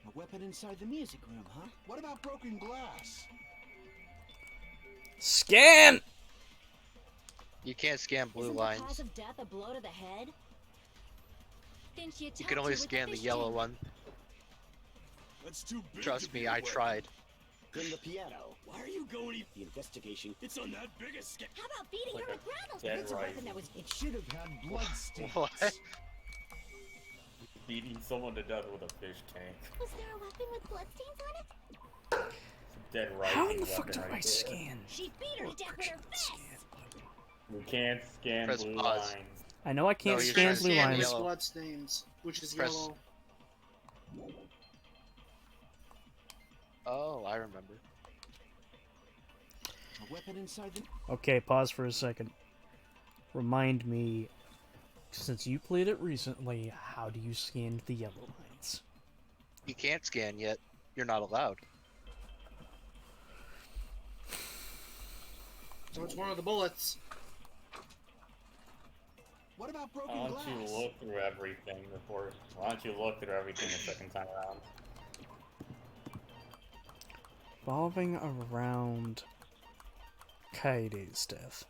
A weapon inside the music room, huh? What about broken glass? Scan! You can't scan blue Isn't lines. the cause of death a blow to the head? Think you You tapped can her only with scan the fish yellow tank. one. That's too big Trust to be me, a I weapon. tried. Then the piano. Why are you going even... The investigation. It's on that big a scale. How about beating Like her a with gravel? dead If it's a right. weapon that was... It should have had blood stains. What? Beating someone to death with a fish tank. Was there a weapon with bloodstains on it? It's a dead right. How in the fuck do I scan? She beat her to death with her fists! We can't scan Press blue pause. lines. I know I can't No, you're scan trying to blue scan lines. yellow. bloodstains, which is Press- yellow. Oh, I remember. A weapon inside the... Okay, pause for a second. Remind me, since you played it recently, how do you scan the yellow lines? You can't scan yet. You're not allowed. So it's one of the bullets. What about broken Why don't glass? you look through everything before? Why don't you look through everything the second time around? Revolving around Kaide's death.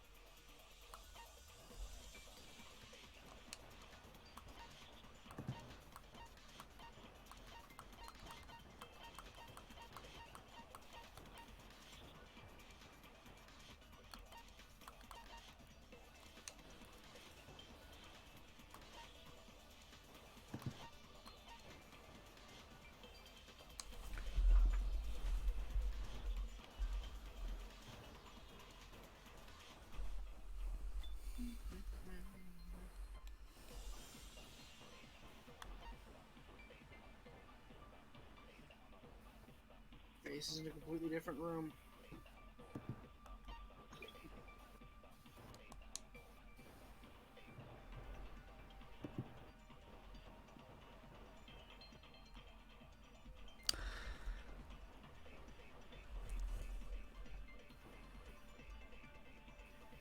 This is in a completely different room.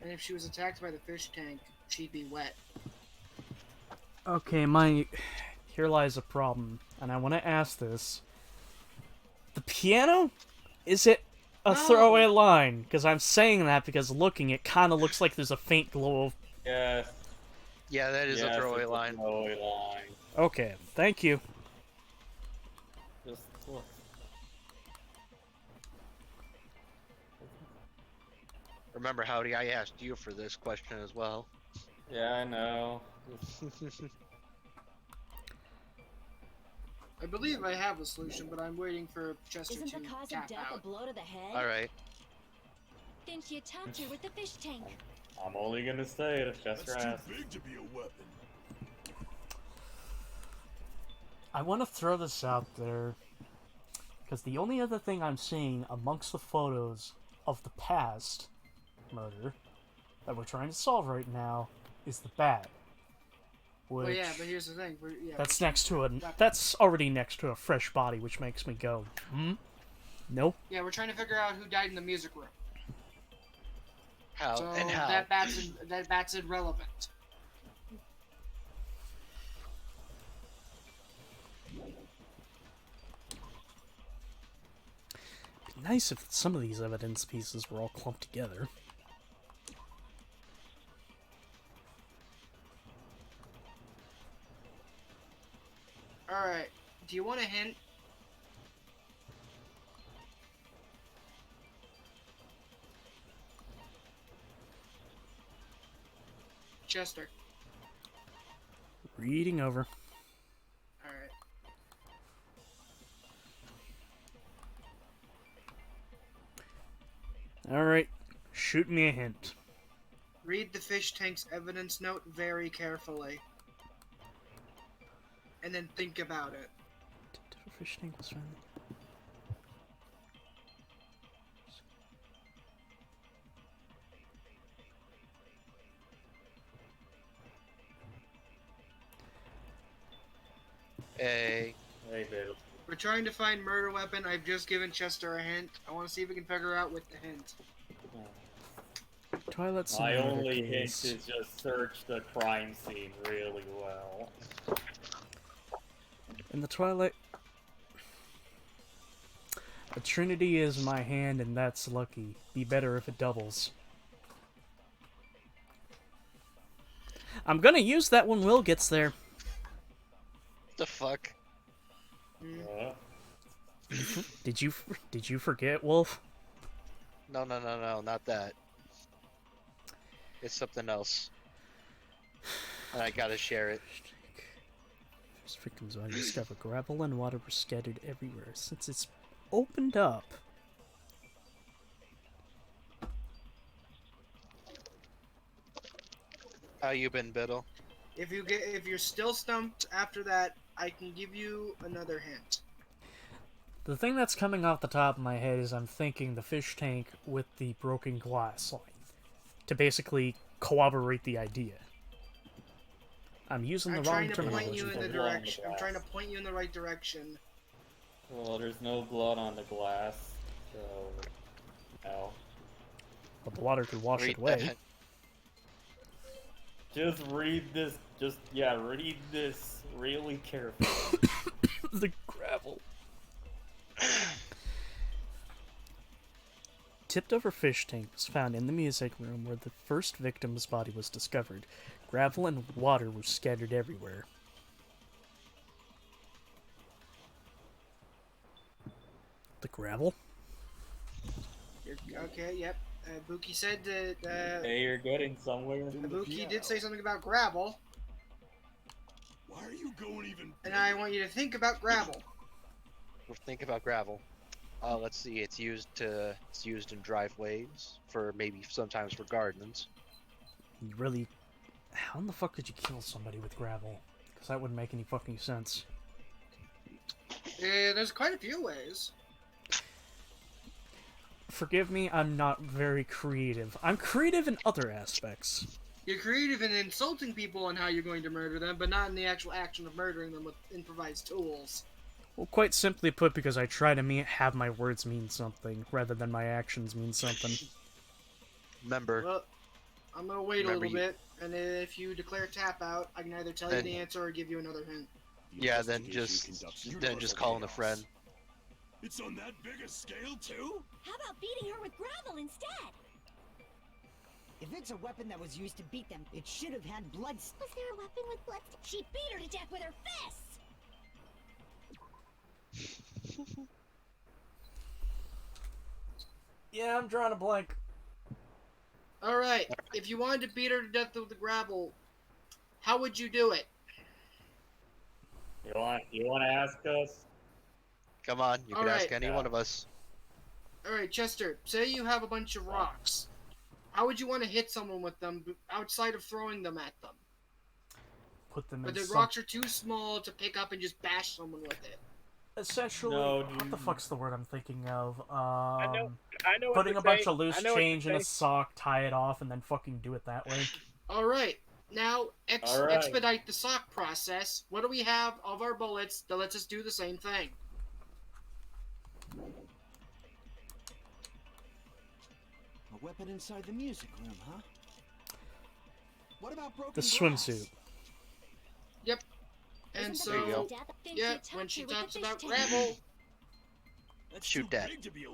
And if she was attacked by the fish tank, she'd be wet. Okay, here lies a problem, and I want to ask this. The piano? Is it a throwaway line? Because I'm saying that because looking, it kind of looks like there's a faint glow of... Yes. Yeah, that is a throwaway line. Throwaway line. Okay, thank you. Just look. Remember, Howdy, I asked you for this question as well. Yeah, I know. I believe I have a solution, but I'm waiting for Chester Isn't to the cause tap of death a out. blow to the head? Alright. Then she attacked her with the fish tank. I'm only gonna say it if Chester asks. big to be a weapon. I want to throw this out there, because the only other thing I'm seeing amongst the photos of the past murder that we're trying to solve right now is the bat. Which, Well, yeah, but here's the thing. that's next to that's already next to a fresh body, which makes me go, nope. Yeah, we're trying to figure out who died in the music room. How? So And how? that bat's irrelevant. It'd be nice if some of these evidence pieces were all clumped together. Alright, do you want a hint? Chester. Reading over. Alright. Alright, shoot me a hint. Read the fish tank's evidence note very carefully. And then think about it. Fish tank was friendly. Hey. Hey, Bill. We're trying to find murder weapon. I've just given Chester a hint. I want to see if we can figure out with the hint. Twilight My Sonata only hint case. is just search the crime scene really well. In the Twilight... The Trinity is my hand, and that's lucky. Be better if it doubles. I'm gonna use that when Will gets there. The fuck? Did you forget, Wolf? No, not that. It's something else. And I gotta share it. First victims I discovered gravel and water were scattered everywhere. Since it's opened up. How you been, Biddle? If you're still stumped after that, I can give you another hint. The thing that's coming off the top of my head is I'm thinking the fish tank with the broken glass line to basically corroborate the idea. I'm using the wrong terminology. I'm trying to point you in the right direction. Well, there's no blood on the glass, so no. But the water could wash it away. Just read this. Read this really carefully. The gravel. Tipped over fish tank was found in the music room where the first victim's body was discovered. Gravel and water were scattered everywhere. The gravel? Okay, yep. Buki said that. Hey, you're getting somewhere. Buki did say something about gravel. Why are you going even? And I want you to think about gravel. Think about gravel. Let's see. It's used in driveways for maybe sometimes for gardens. You really? How in the fuck could you kill somebody with gravel? Because that wouldn't make any fucking sense. There's quite a few ways. Forgive me, I'm not very creative. I'm creative in other aspects. You're creative in insulting people on how you're going to murder them, but not in the actual action of murdering them with improvised tools. Well, quite simply put, because I try to have my words mean something, rather than my actions mean something. Remember. Well, I'm gonna wait a little bit, and if you declare tap out, I can either tell you the answer or give you another hint. Yeah, then just call in a friend. It's on that big a scale too? How about beating her with gravel instead? If it's a weapon that was used to beat them, it should have had blood. Was there a weapon with blood? She beat her to death with her fists! Yeah, I'm drawing a blank. Alright, if you wanted to beat her to death with the gravel, how would you do it? You want to ask us? Come on, you can ask any one of us. Alright, Chester, say you have a bunch of rocks. How would you want to hit someone with them outside of throwing them at them? Put them but in the rocks are too small to pick up and just bash someone with it. Essentially, what the fuck's the word I'm thinking of? I know putting a bunch of loose change in a sock, tie it off, and then fucking do it that way. Alright, now expedite the sock process. What do we have of our bullets that lets us do the same thing? A weapon inside the music room, huh? What about broken the glass? swimsuit. Yep. And so, yeah, when she talks about gravel, let's shoot that.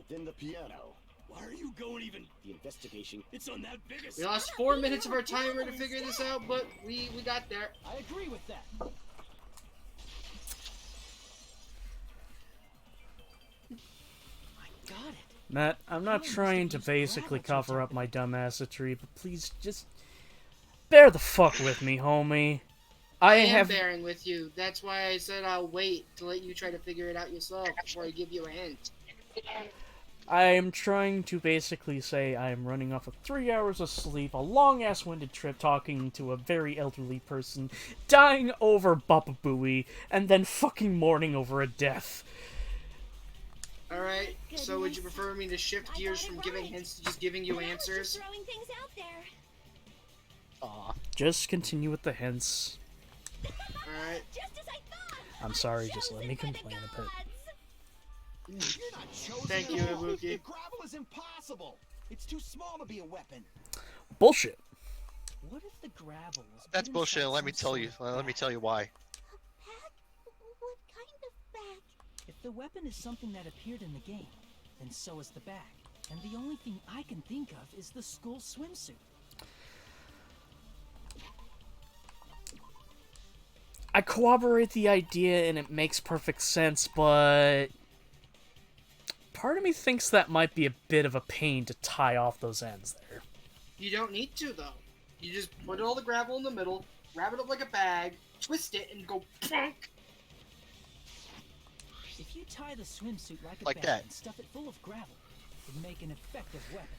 Then the piano. Why are you going even? The investigation. It's on that biggest. We lost 4 minutes of our timer to figure this out, but we got there. I agree with that. I got it. Matt, I'm not trying to basically cover up my dumbassery, but please just bear the fuck with me, homie. I am bearing with you. That's why I said I'll wait to let you try to figure it out yourself before I give you a hint. I am trying to basically say I am running off of 3 hours of sleep, a long-ass winded trip talking to a very elderly person, dying over Baba Booey, and then fucking mourning over a death. Alright, so would you prefer me to shift gears from giving hints to just giving you answers? Throwing things out there. Aw. Just continue with the hints. Alright. Just as I thought. I'm sorry, just let me complain a bit. You're not chosen. Thank you, Ibuki. The gravel is impossible. It's too small to be a weapon. Bullshit. What if the gravel was That's bullshit. Let me tell you why. A bag? What kind of bag? If the weapon is something that appeared in the game, then so is the bag. And the only thing I can think of is the school swimsuit. I corroborate the idea and it makes perfect sense, but part of me thinks that might be a bit of a pain to tie off those ends there. You don't need to, though. You just put all the gravel in the middle, wrap it up like a bag, twist it, and go plunk. If you tie the swimsuit like a Like bag that. and stuff it full of gravel, it'd make an effective weapon.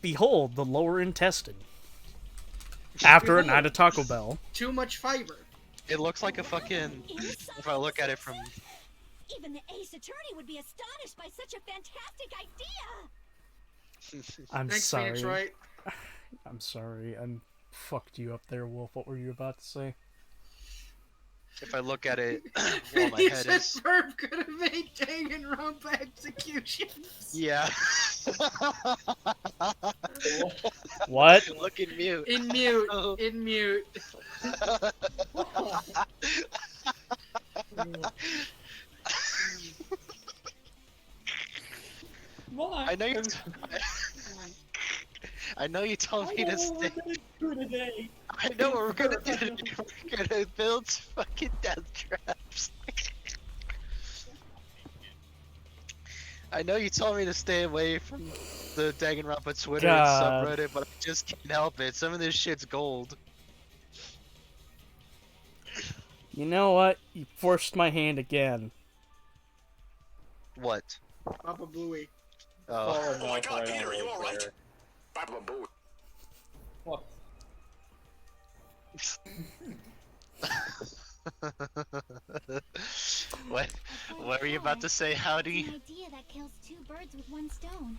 Behold, the lower intestine. After a night of Taco Bell. Too much fiber. It looks like a fucking. If I look at it from. Even the Ace Attorney would be astonished by such a fantastic idea! I'm Thanks, sorry. Phoenix Wright. I'm sorry. I fucked you up there, Wolf. What were you about to say? If I look at it, well, my head is. Verb could have made Danganronpa executions. Yeah. What? Look in mute. In mute. In mute. I know you. I know you told me to stay. I know what we're gonna do today. We're gonna build fucking death traps. I know you told me to stay away from the Danganronpa Twitter God. and subreddit, but I just can't help it. Some of this shit's gold. You know what? You forced my hand again. What? Papa Booey. Oh. Oh my god, Peter, you alright? Baba Boo. What? What were you about to say, Howdy? It's an idea that kills two birds with one stone.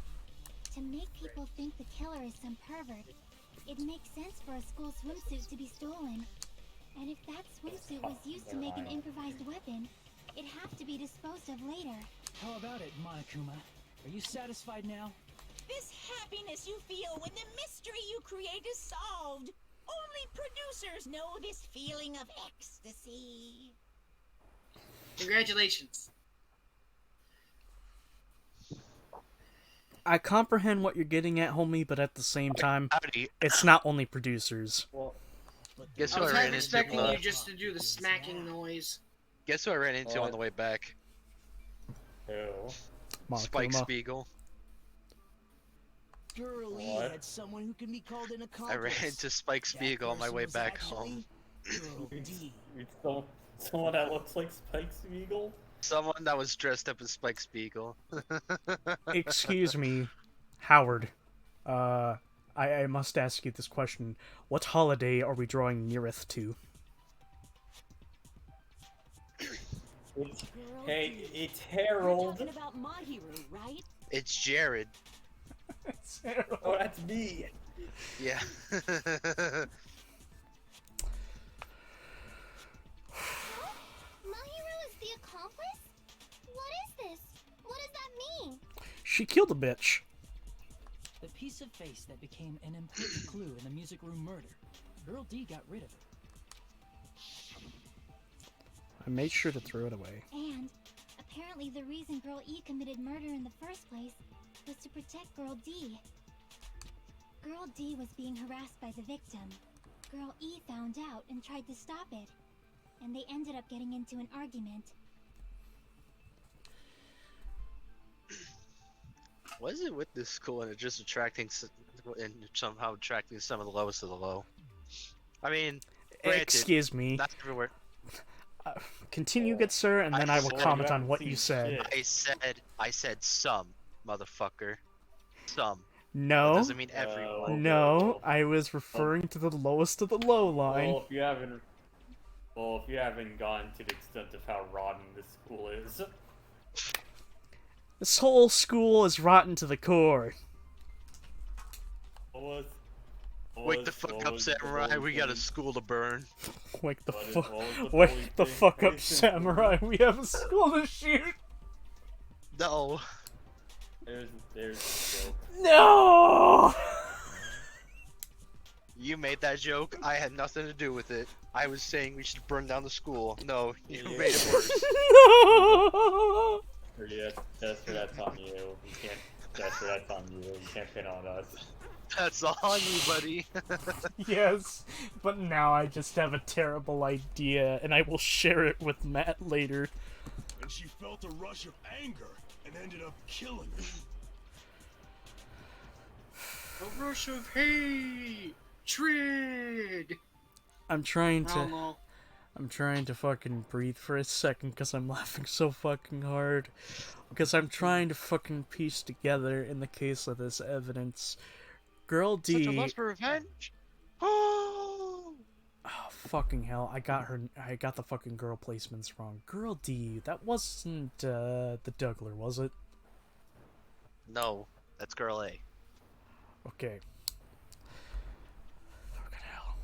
To make people think the killer is some pervert, it makes sense for a school swimsuit to be stolen. And if that swimsuit was used to make an improvised weapon, it'd have to be disposed of later. How about it, Monokuma? Are you satisfied now? This happiness you feel when the mystery you create is solved. Only producers know this feeling of ecstasy. Congratulations. I comprehend what you're getting at, homie, but at the same time, Howdy. it's not only producers. Well, Guess I who I was ran half into? expecting you just to do the smacking noise. Guess who I ran into on the way back? who? Spike Monokuma. Spiegel. Girl E What? had someone who can be called an I accomplice. ran into Spike That Spiegel on my person way was back actually home. Girl D. It's someone that looks like Spike Spiegel? Someone that was dressed up as Spike Spiegel. Excuse me, Howard. I must ask you this question. What holiday are we drawing nearest to? It's, Girl hey, D. it's You're Harold. talking about Mahiru, right? It's Jared. Oh, that's me. Yeah. Mahiru is the accomplice? What is this? What does that mean? She killed a bitch. The piece of face that became an important clue in the music room murder. Girl D got rid of it. I made sure to throw it away. And apparently the reason Girl E committed murder in the first place was to protect Girl D. Girl D was being harassed by the victim. Girl E found out and tried to stop it. And they ended up getting into an argument. What is it with this school and it just attracting and somehow attracting some of the lowest of the low? I mean, granted, Excuse me. not everywhere. Continue, good sir, and then I will swear comment you on what haven't you seen said. shit. I said some, motherfucker. Some. That No, doesn't mean everyone. no, I was referring to the lowest of the low line. Well, if you haven't gone to the extent of how rotten this school is. This whole school is rotten to the core. Wake the fuck up, samurai. We got a school to burn. Wake the What is- fuck, what was the wake bully the thing? fuck up, Bully thing? samurai. We have a school to shoot. No. There's the joke. No. You made that joke. I had nothing to do with it. I was saying we should burn down the school. No, you Yeah. made it worse. No. Yeah, that's where that's on you. You can't. That's where that's on you. You can't pin on us. That's all on you, buddy. Yes, but now I just have a terrible idea, and I will share it with Matt later. And she felt a rush of anger and ended up killing her. A rush of hatred. I'm trying Oh, to. no. I'm trying to fucking breathe for a second because I'm laughing so fucking hard. Because I'm trying to fucking piece together, in the case of this evidence, Girl Such a D. lust for revenge. Oh. Oh, fucking hell. I got the fucking girl placements wrong. Girl D, that wasn't, the Dougler, was it? No, that's girl A. Okay. Fucking hell.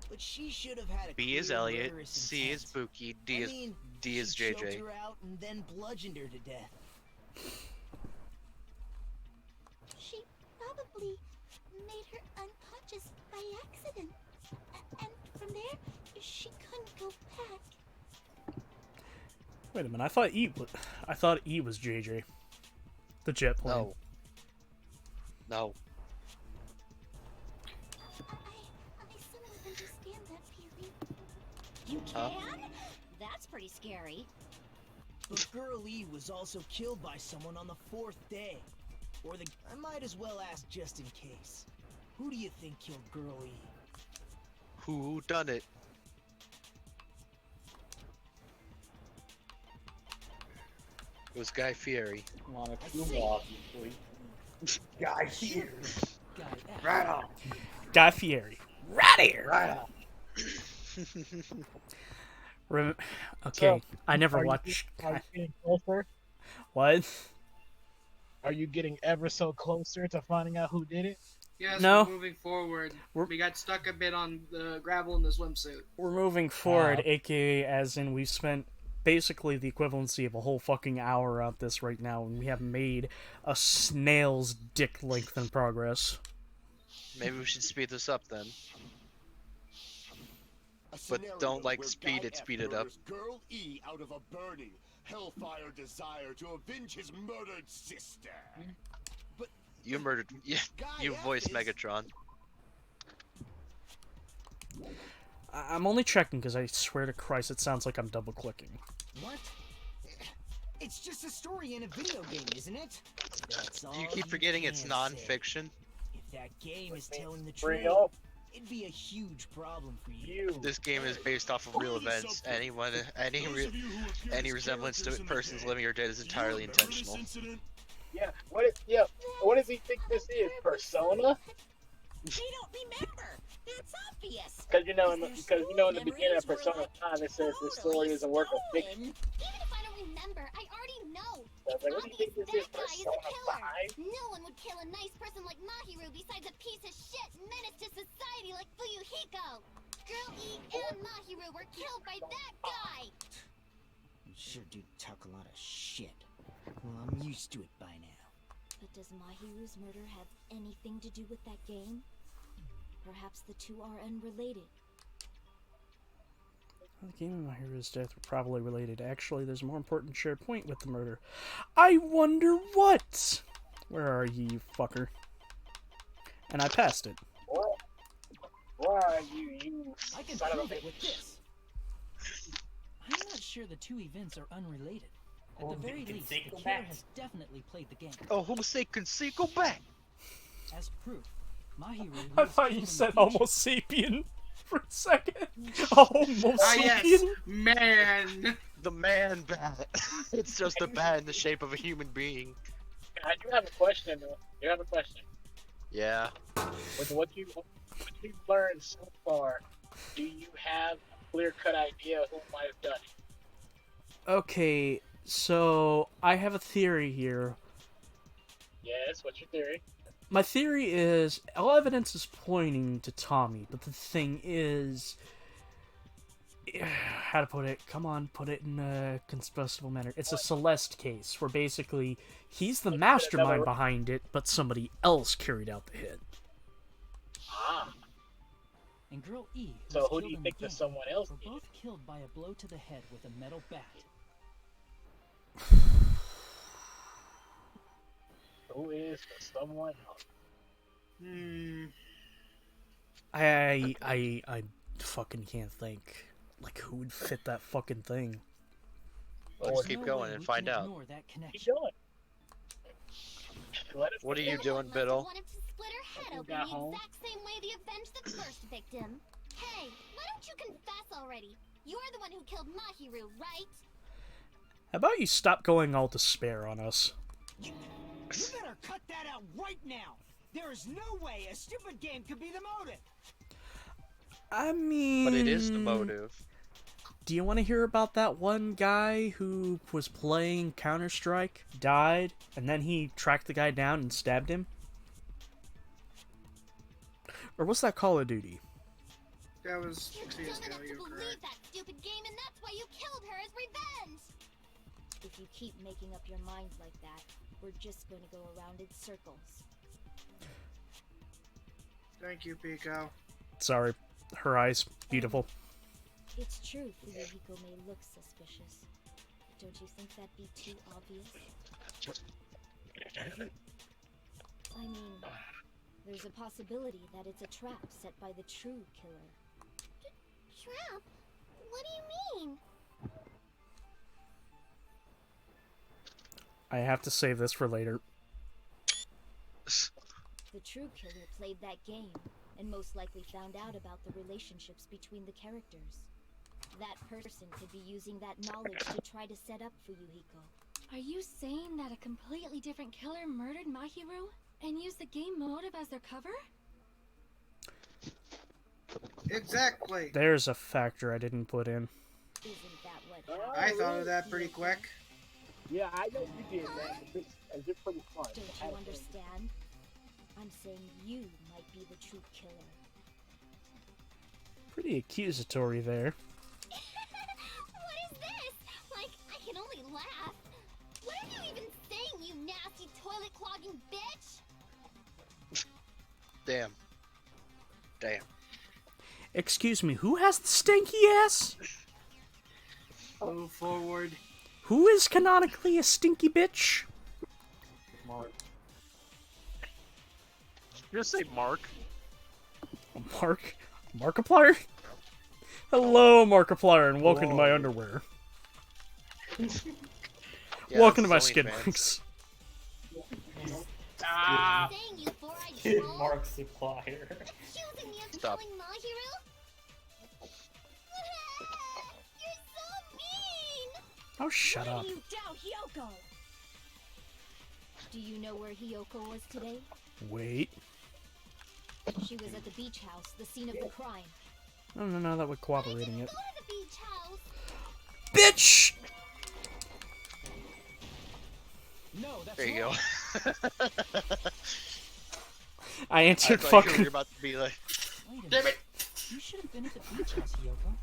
But she should have had a B is clear Elliot, murderous C is intent. Buki, I D mean, is she choked JJ. her out and then bludgeoned her to death. She probably made her unconscious by accident. And from there, she couldn't go back. Wait a minute, I thought E was JJ. The jet plane. No. No. I somewhat understand that feeling. You Huh? can? That's pretty scary. But Girl E was also killed by someone on the 4th day. I might as well ask just in case. Who do you think killed Girl E? Who done it? It was Guy Fieri. On a two obviously. Guy here. Guy F. Right on. Guy Fieri. Right here! Right on. Okay, So, I never are you watched... getting closer? What? Are you getting ever so closer to finding out who did it? Yes, No. we're moving forward. We're- We got stuck a bit on the gravel in the swimsuit. We're moving forward, aka as in we've spent basically the equivalency of a whole fucking hour on this right now, and we have made a snail's dick length in progress. Maybe we should speed this up then. A But scenario don't, like, where speed Guy it, F speed it up. murders Girl E out of a burning, hellfire desire to avenge his murdered sister. You murdered. Yeah, you F voiced is- Megatron. I'm only checking because I swear to Christ it sounds like I'm double clicking. What? It's just a story in a video game, isn't it? That's all You keep forgetting it's can say. non-fiction. If that game is telling the Bring truth, up it'd be a huge problem for you. you. This game is based off of real events. Any resemblance to persons living or dead is entirely intentional. Yeah. What does he think this is? Persona? They don't remember. That's obvious. Because you know in the Their beginning of memories were, Persona like, 5 it says the story totally is a work of stolen. fiction. Even if I don't remember, I already know. So I was like, what do you think this is? That guy is a Persona killer. 5? No one would kill a nice person like Mahiru besides a piece of shit menace to society like Fuyuhiko. Girl E and Mahiru were killed by that guy. You sure do talk a lot of shit. Well, I'm used to it by now. But does Mahiru's murder have anything to do with that game? Perhaps the two are unrelated. The game and Mahiru's death were probably related. Actually, there's a more important shared point with the murder. I wonder what? Where are you fucker? And I passed it. Where are you I can son of a prove it bitch? with this. I'm not sure the two events are unrelated. At the very least, the killer has definitely played the game. Oh, Jose Canseco back! As proof, Mahiru. I was thought killed you in said the Homo sapien for a second. Homo Ah, sapien? yes, man. The man bat. It's just a bat in the shape of a human being. I do have a question though. You have a question. Yeah. With what you've learned so far, do you have a clear-cut idea who might have done it? Okay, so I have a theory here. Yes, what's your theory? My theory is all evidence is pointing to Tommy, but the thing is, how to put it? Come on, put it in a combustible manner. It's a Celeste case where basically he's the mastermind behind it, but somebody else carried out the hit. Ah, And Girl E, so was who do killed you in think the that game, someone else were did? both killed by a blow to the head with a metal bat. Who is the someone else? I fucking can't think. Like, who would fit that fucking thing? Let's There's keep no going way and we find can out. ignore that Keep connection. going. Let us What are know. you doing, Must have Biddle? wanted to split her head You open got the home? exact same way they avenged the first victim. Hey, why don't you confess already? You're the one who killed Mahiru, right? How about you stop going all despair on us? You better cut that out right now. There is no way a stupid game could be the motive. I mean... But it is the motive. Do you want to hear about that one guy who was playing Counter-Strike, died, and then he tracked the guy down and stabbed him? Or was that Call of Duty? That was 6 years ago, Dumb enough you're to believe correct. that stupid game, and that's why you killed her as revenge! If you keep making up your mind like that, we're just going to go around in circles. Thank you, Pico. Sorry. Her eyes. Beautiful. It's true Fuyuhiko may look suspicious. Don't you think that'd be too obvious? I mean, there's a possibility that it's a trap set by the true killer. Trap? What do you mean? I have to save this for later. The true killer played that game, and most likely found out about the relationships between the characters. That person could be using that knowledge to try to set up Fuyuhiko. Are you saying that a completely different killer murdered Mahiru and used the game motive as their cover? Exactly. There's a factor I didn't put in. Isn't that what I thought of that pretty quick. Yeah, I know you did, man. It's pretty fun. Don't you understand? I'm saying you might be the true killer. Pretty accusatory there. What is this? Like, I can only laugh. What are you even saying, you nasty toilet clogging bitch? Damn. Damn. Excuse me, who has the stanky ass? Move forward. Who is canonically a stinky bitch? Mark. You're gonna say Mark? Mark? Markiplier? Hello, Markiplier, and welcome to my underwear. Yeah, welcome to my that's skin OnlyFans. marks. Stop! Saying you for I Kid troll? Mark Supplier. Accusing me of Stop. killing Mahiru? You're so mean! Oh, shut Why up. do you doubt Hyoko? Do you know where Hyoko was today? Wait. She was at the beach house, the scene of the crime. No, that was cooperating it. Go to the beach house! Bitch! No, that's There you go. I I answered thought you fucking... were about to be like, Wait a Damn minute. it! You should have been at the beach house, Hyoko.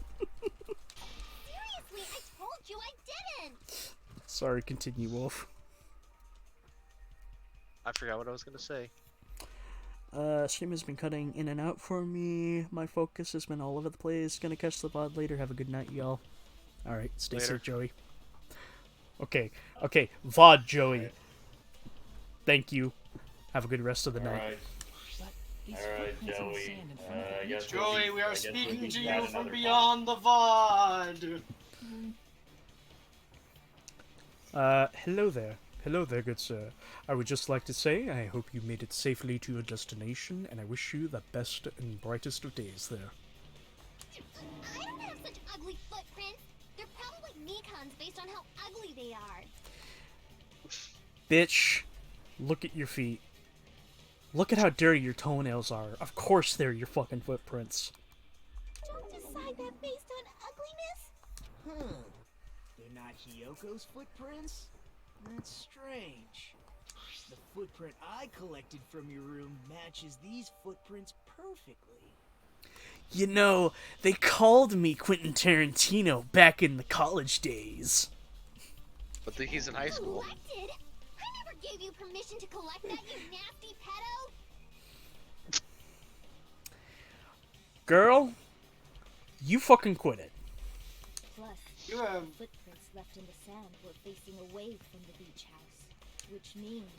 Seriously, I told you I didn't! Sorry, continue, Wolf. I forgot what I was gonna say. Stream has been cutting in and out for me. My focus has been all over the place. Gonna catch the VOD later. Have a good night, y'all. Alright, stay Later. safe, Joey. Okay, VOD, Joey. Thank you. Have a good rest of the night. Alright, But these alright, footprints in the Joey. sand in front of the I beach guess we'll Joey, be- we I are guess we'll speaking be to chatting you from another beyond the VOD. Hello there. Hello there, good sir. I would just like to say I hope you made it safely to your destination, and I wish you the best and brightest of days there. I don't have such ugly footprints. They're probably Nikon's based on how ugly they are. Bitch, look at your feet. Look at how dirty your toenails are. Of course they're your fucking footprints. Don't decide that based on ugliness. Huh. They're not Hyoko's footprints? That's strange. The footprint I collected from your room matches these footprints perfectly. You know, they called me Quentin Tarantino back in the college days. But he's in high school. Collected? I never gave you permission to collect that, you nasty pedo. Girl, you fucking quit it. Plus, You have footprints left in the sand were facing away from the beach house, which means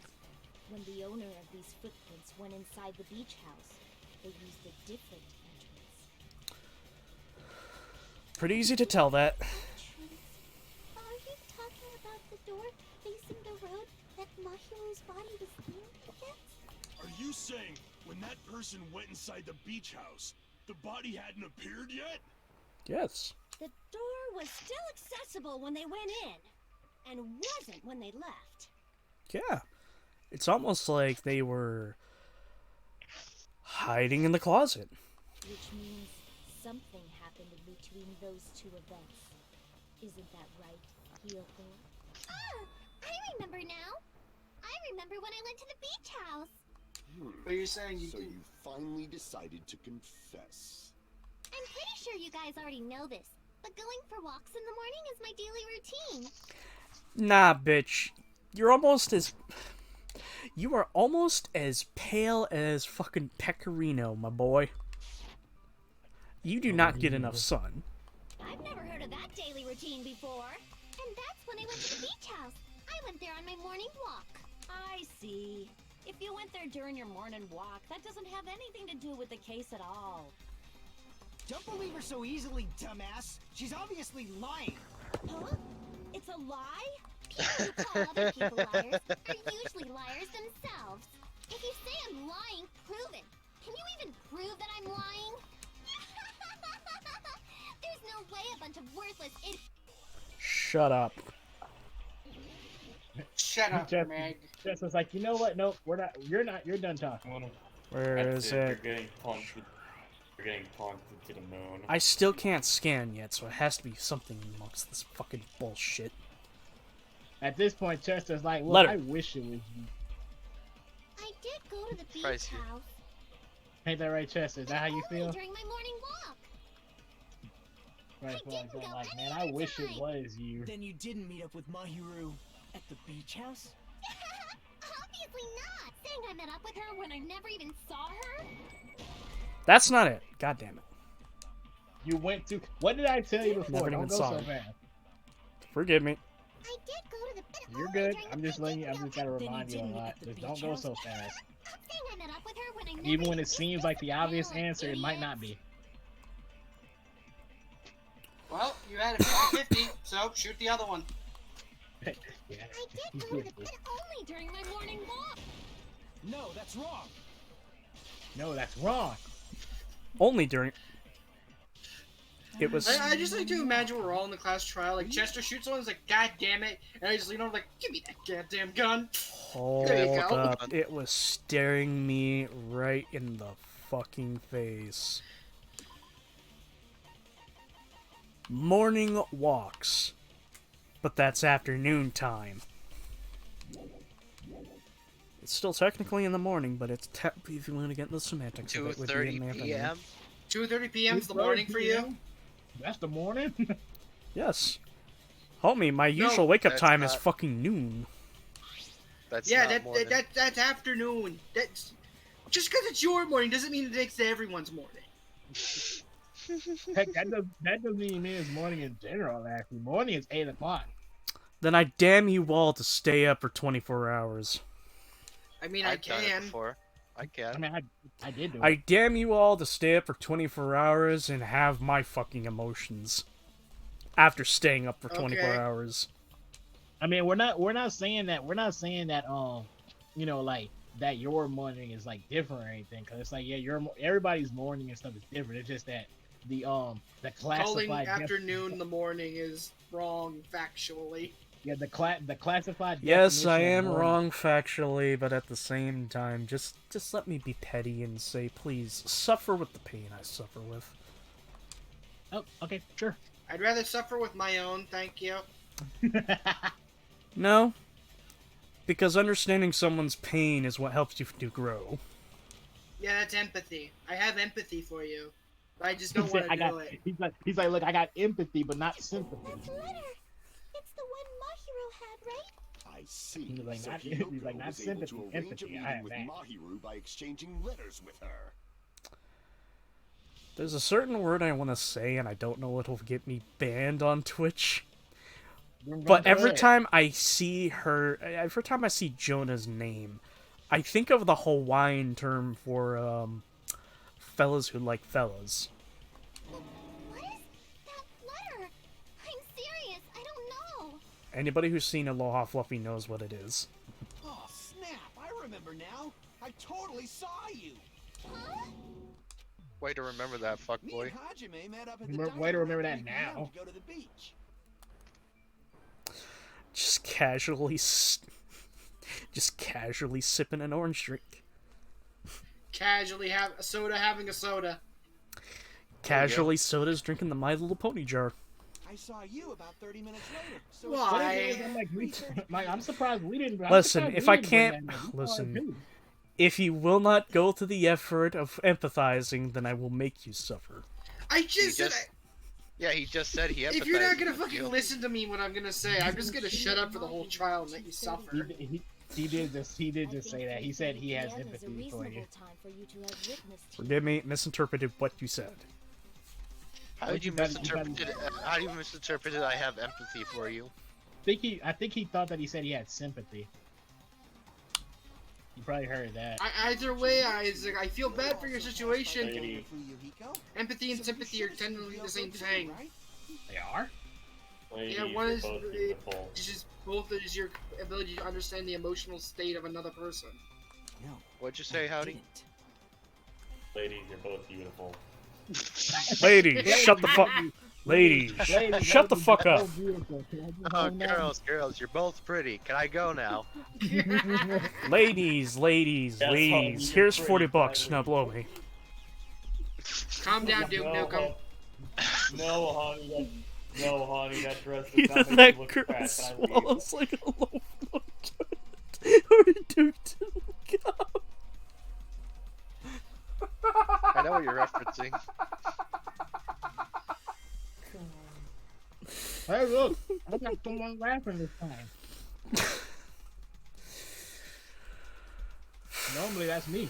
when the owner of these footprints went inside the beach house, they used a different entrance. Pretty easy to tell that. Are you talking about the door facing the road that Mahiru's body was leaned against? Are you saying when that person went inside the beach house, the body hadn't appeared yet? Yes. The door was still accessible when they went in, and wasn't when they left. Yeah. It's almost like they were hiding in the closet. Which means between those two events. Isn't that right, Kyoko? Ah, I remember now. I remember when I went to the beach house. But you're saying you So didn't. you finally decided to confess. I'm pretty sure you guys already know this, but going for walks in the morning is my daily routine. Nah, bitch. You are almost as pale as fucking Pecorino, my boy. You do not get enough sun. I've never heard of that daily routine before. And that's when I went to the beach house. I went there on my morning walk. I see. If you went there during your morning walk, that doesn't have anything to do with the case at all. Don't believe her so easily, dumbass. She's obviously lying. Huh? It's a lie? People who call other people liars are usually liars themselves. If you say I'm lying, prove it. Can you even prove that I'm lying? There's no way a bunch of worthless idiots. Shut up. Shut up, Jeff, Meg. Jess was like, you know what? Nope, we're not. You're not. You're done talking. Where That's is You're it? getting punked. You're getting punked to the moon. I still can't scan yet, so it has to be something amongst this fucking bullshit. At this point, Chester's like, look, Letter. I wish it was you. I did go to the beach Christ. house. Ain't that right, Chester? Is that how you Only feel? during my morning walk. Right, I didn't go like, any man, I other wish it time." was you. Then you didn't meet up with Mahiru at the beach house? Obviously not. Saying I met up with her when I never even saw her? That's not it. God damn it. You went to. What did I tell you before? Never Don't even go saw so her. fast. Forgive me. I did go to the but You're only good. during I'm the just letting you. I'm just gotta Then you remind you a didn't meet lot. at the Just don't beach go house? so fast. I'm saying I met up with her when I never Even when it even seems just like the obvious silent answer, it might not idiots. be. Well, you had a 50-50, so shoot the other one. Yeah. I did go to the but only during my morning walk. No, that's wrong. No, that's wrong. Only during. It was. I just like to imagine we're all in the class trial. Like Chester shoots someone, he's like, "God damn it!" And I just lean over, like, "Give me that goddamn gun." Hold There you go. up. It was staring me right in the fucking face. Morning walks. But that's afternoon time. It's still technically in the morning, but it's if you want to get into the semantics of it, would be in the 2:30 afternoon. p.m. 2:30 p.m.'s the morning for you. That's the morning. Yes. Homie, my usual wake up that's time is not- fucking noon. That's Yeah, not morning. that's afternoon. That's just because it's your morning doesn't mean it makes everyone's morning. Heck, that doesn't even mean it's morning in general. Actually, morning is 8 o'clock. Then I damn you all to stay up for 24 hours. I mean, I've done it can. before. I can. I mean, I did do it. I damn you all to stay up for 24 hours and have my fucking emotions. After staying up for 24 Okay. hours. I mean, we're not saying that you know, like that your morning is like different or anything, because it's like, yeah, everybody's morning and stuff is different. It's just that the Calling classified afternoon the morning is wrong factually. yeah the classified Yes, definition I of am morning- wrong factually, but at the same time, just let me be petty and say, please, suffer with the pain I suffer with. Oh, okay, sure. I'd rather suffer with my own, thank you. No, because understanding someone's pain is what helps you to grow. Yeah, that's empathy. I have empathy for you. But I just don't want to do it. He's like, look, I got empathy, but not sympathy. That letter. It's the one Mahiro had, right? I see. He's like, so not- Hiyoko he's like, not was able to sympathy, arrange empathy, a I meeting have with that. Mahiru by exchanging letters with her. There's a certain word I want to say, and I don't know what'll get me banned on Twitch. But every time I see Jonah's name, I think of the Hawaiian term for fellas who like fellas. What is that letter? I'm serious. I don't know. Anybody who's seen Aloha Fluffy knows what it is. Oh, snap. I remember now. I totally saw you. Huh? Way to remember that, Me fuckboy. and Hajime met up at the Way to diner remember at that 3 p.m. now. to go to the beach. Just casually sipping an orange drink. Casually have a soda having a soda. Casually sodas drinking the My Little Pony jar. I saw you about 30 minutes later. So Why? I'm surprised we didn't. Listen, if I can't... Listen, if you will not go to the effort of empathizing, then I will make you suffer. I just said... Yeah, he just said he empathized. If you're not gonna fucking listen to me when I'm gonna say, I'm just gonna shut up for the whole trial and let you suffer. He did just say that. He said he has empathy for you. Forgive me, misinterpreted what you said. How did you misinterpret it? How do you misinterpret it? I have empathy for you. I think he thought that he said he had sympathy. You probably heard that. Either way, Isaac, I feel bad for your situation. Empathy and sympathy are technically the same thing. They are? Yeah, one is just both is your ability to understand the emotional state of another person. No. What'd you say, Howdy? Ladies, you're both beautiful. Ladies, shut the fuck. Ladies, shut the fuck up. Oh, girls, you're both pretty. Can I go now? Ladies, here's $40. Now blow me. Calm down, Duke Nukem. No, honey, that dress does Either not make that you look girl fat. swallows like a loaf of bread, or Duke Nukem. I know what you're referencing. Hey, look! I got someone laughing this time. Normally, that's me.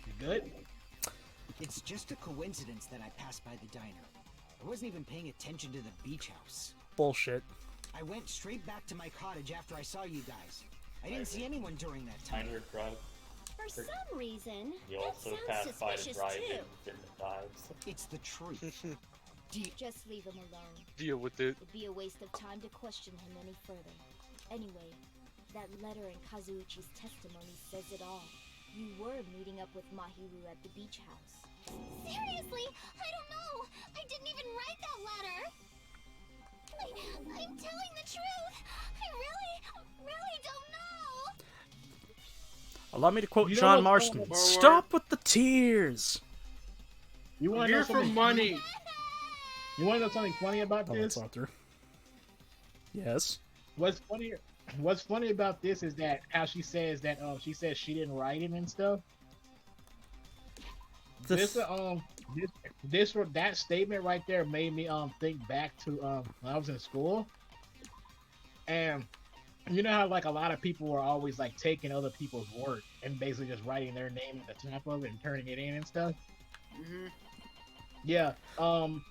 You good? It's just a coincidence that I passed by the diner. I wasn't even paying attention to the beach house. Bullshit. I went straight back to my cottage after I saw you guys. I didn't see anyone during that time. For some reason, You that also sounds passed by the suspicious drive-in too. in the dives. It's the truth. Just leave him alone. Deal with it. It'd be a waste of time to question him any further. Anyway, that letter in Kazuichi's testimony says it all. You were meeting up with Mahiru at the beach house. Seriously? I don't know. I didn't even write that letter. I'm telling the truth. I really don't know. Allow me to quote You know John what's Marston. funny? Stop with the tears. You want I'm to know here for something? money. You want to know something funny about Oh, this? that's Arthur. Yes. What's funny about this is that how she says that she says she didn't write it and stuff. That statement right there made me think back to when I was in school, and you know how like a lot of people were always like taking other people's work and basically just writing their name at the top of it and turning it in and stuff. Mm-hmm. Yeah,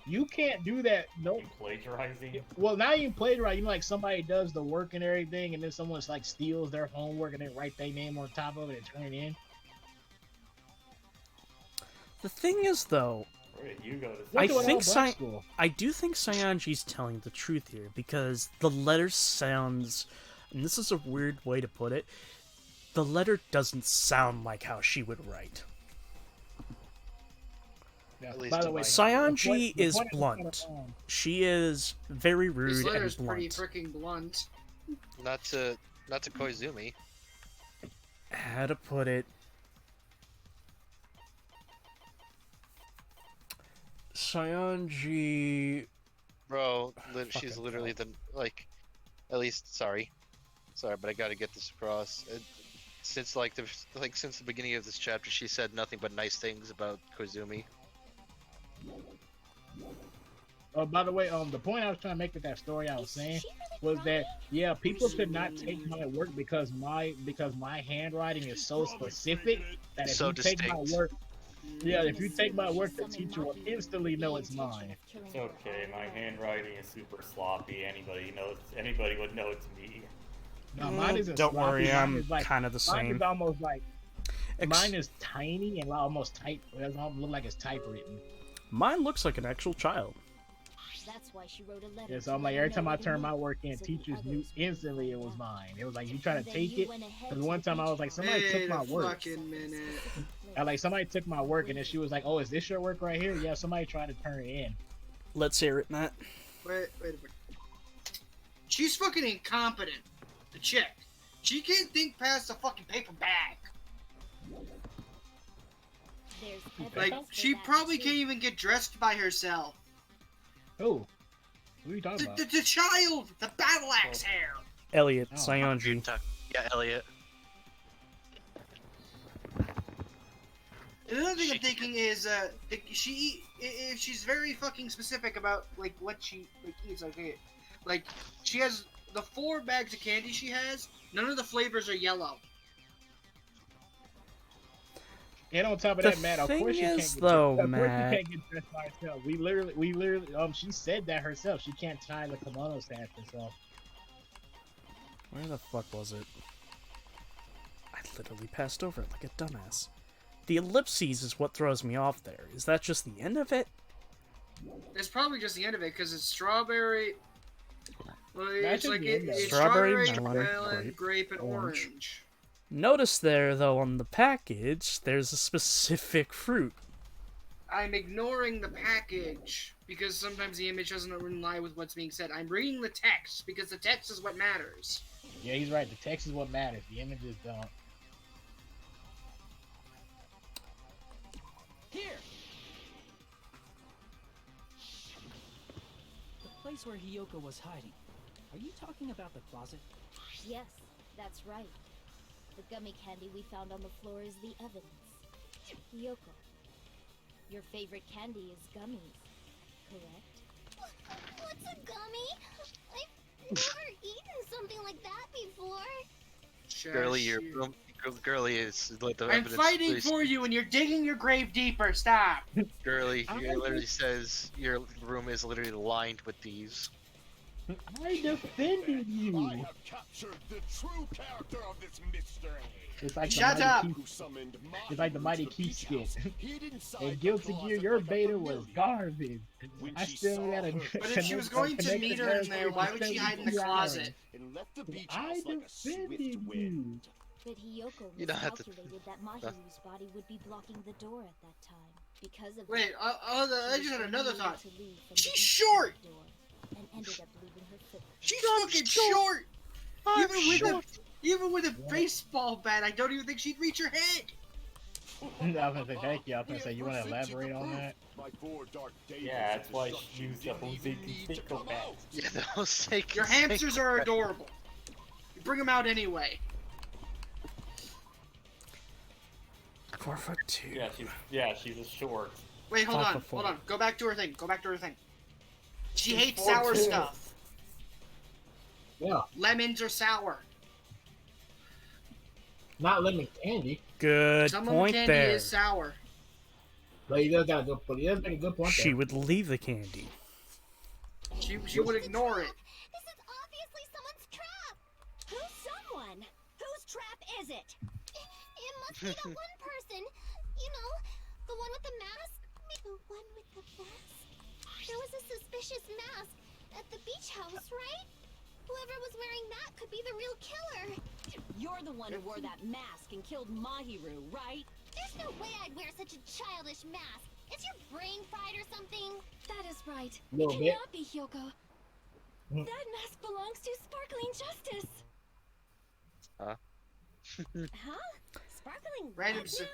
you can't do that. No, Plagiarizing. well, not even plagiarizing. You know, like somebody does the work and everything, and then someone like steals their homework and then write their name on top of it and turn it in. The thing is, though, Where did you go to I school? think school. I do think Sayanji's telling the truth here because the letter sounds, and this is a weird way to put it, the letter doesn't sound like how she would write. Yeah. least By the in way, my- Sayanji the is point blunt. of, She is very This rude letter and is pretty blunt. freaking blunt. Not to Koizumi. How to put it? Sayanji. Bro, she's Fucking literally the at least sorry, but I gotta get this across. Since since the beginning of this chapter, she said nothing but nice things about Koizumi. Oh, by the way, the point I was trying to make with that story I was saying was that yeah, people should not take my work because my handwriting is so specific that if So you take my distinct. work, yeah, if you take my work, the teacher will instantly know it's mine. It's okay. My handwriting is super sloppy. Anybody would know it's me. No, mine isn't Don't sloppy. worry, Mine I'm is like- kind of the Mine same. is almost like mine is tiny and almost type. It doesn't look like it's typewritten. Mine looks like an actual child. That's why she wrote a letter. Yeah, so to I'm like, let every her time know I what it turn my meant, work in, so the teachers knew others would instantly it was want. mine. It was like, you trying to Then take you it? went ahead Because to one the time I was beach like, house. somebody took Wait my a work. fucking minute. I like, somebody took my work, and then she was like, oh, is this your work right here? Yeah, somebody tried to turn it in. Let's hear it, Matt. Wait a minute. She's fucking incompetent. The chick. She can't think past a fucking paper bag. There's Like, evidence for she that, probably too. can't even get dressed by herself. Who? Who are you talking The, about? the child! The battle axe hair! Elliot, Oh. Sionji. Yeah, Elliot. Another thing I'm thinking is, if she's very fucking specific about, like, what she, like, eats, like, she has, the 4 bags of candy she has, none of the flavors are yellow. And on top of The that, Matt, of thing course you can't is, get though, dressed. Of course Matt- you can't get dressed by herself. We literally, she said that herself. She can't tie the kimono staff herself. Where the fuck was it? I literally passed over it like a dumbass. The ellipses is what throws me off there. Is that just the end of it? It's probably just the end of it, because it's strawberry, well, That it's should like, be in there. it's Strawberry, strawberry, melon, melon, grape, and orange. orange. Notice there, though, on the package, there's a specific fruit. I'm ignoring the package, because sometimes the image doesn't lie with what's being said. I'm reading the text, because the text is what matters. Yeah, he's right. The text is what matters. The images don't. Here! The place where Hiyoko was hiding. Are you talking about the closet? Yes, that's right. The gummy candy we found on the floor is the evidence. Hiyoko, your favorite candy is gummies, correct? What's a gummy? I've never eaten something like that before. Girly, Girly is like the I'm evidence fighting really- for you, and you're digging your grave deeper. Stop. Girly, you literally says your room is literally lined with these. I defended you. I have captured the true character of this mystery. It's like Shut the up. Mighty Who Keith, summoned it's like the Mahiru Mighty to the Keith beach skit. house, hid inside In the Guilty Gear, closet your like a beta was familiar. garbage. When I she still saw got a. her- But if she was going to meet her in there, why would she hide in the closet? And left the beach I house like a swift defended you. wind. But Hiyoko You don't have to- miscalculated that Mahiru's body would be blocking the door at that time. Because of Wait, that, I she just was had another only able thought. to leave from She's the short! door and ended up leaving her footprint. She's fucking short. Even with a baseball bat, I don't even think she'd reach her head. I was gonna say thank you. I was gonna say you want to elaborate on that. My 4 dark days Yeah, of that's why destruction she used the didn't Jose even need to Canseco come bat. out. Yeah, the Jose Your Canseco hamsters are bat. adorable. You bring them out anyway. 4'2". She's a short. Wait, hold 5'4". on. Go back to her thing. She She's hates 4'2". sour stuff. Yeah, Lemons are sour. not lemon candy. Good Some point candy there. is sour. But he does got a good. But he does make a good point. She There. would leave the candy. She would ignore it. This is obviously someone's trap. Who's someone? Whose trap is it? It must be the one person. You know, the one with the mask. The one with the mask. There was a suspicious mask at the beach house, right? Whoever was wearing that could be the real killer. You're the one who wore that mask and killed Mahiru, right? There's no way I'd wear such a childish mask. Is your brain fried or something? That is right. Little It bit. cannot be Hyoko. That mask belongs to Sparkling Justice. Huh? Sparkling Random what se- now?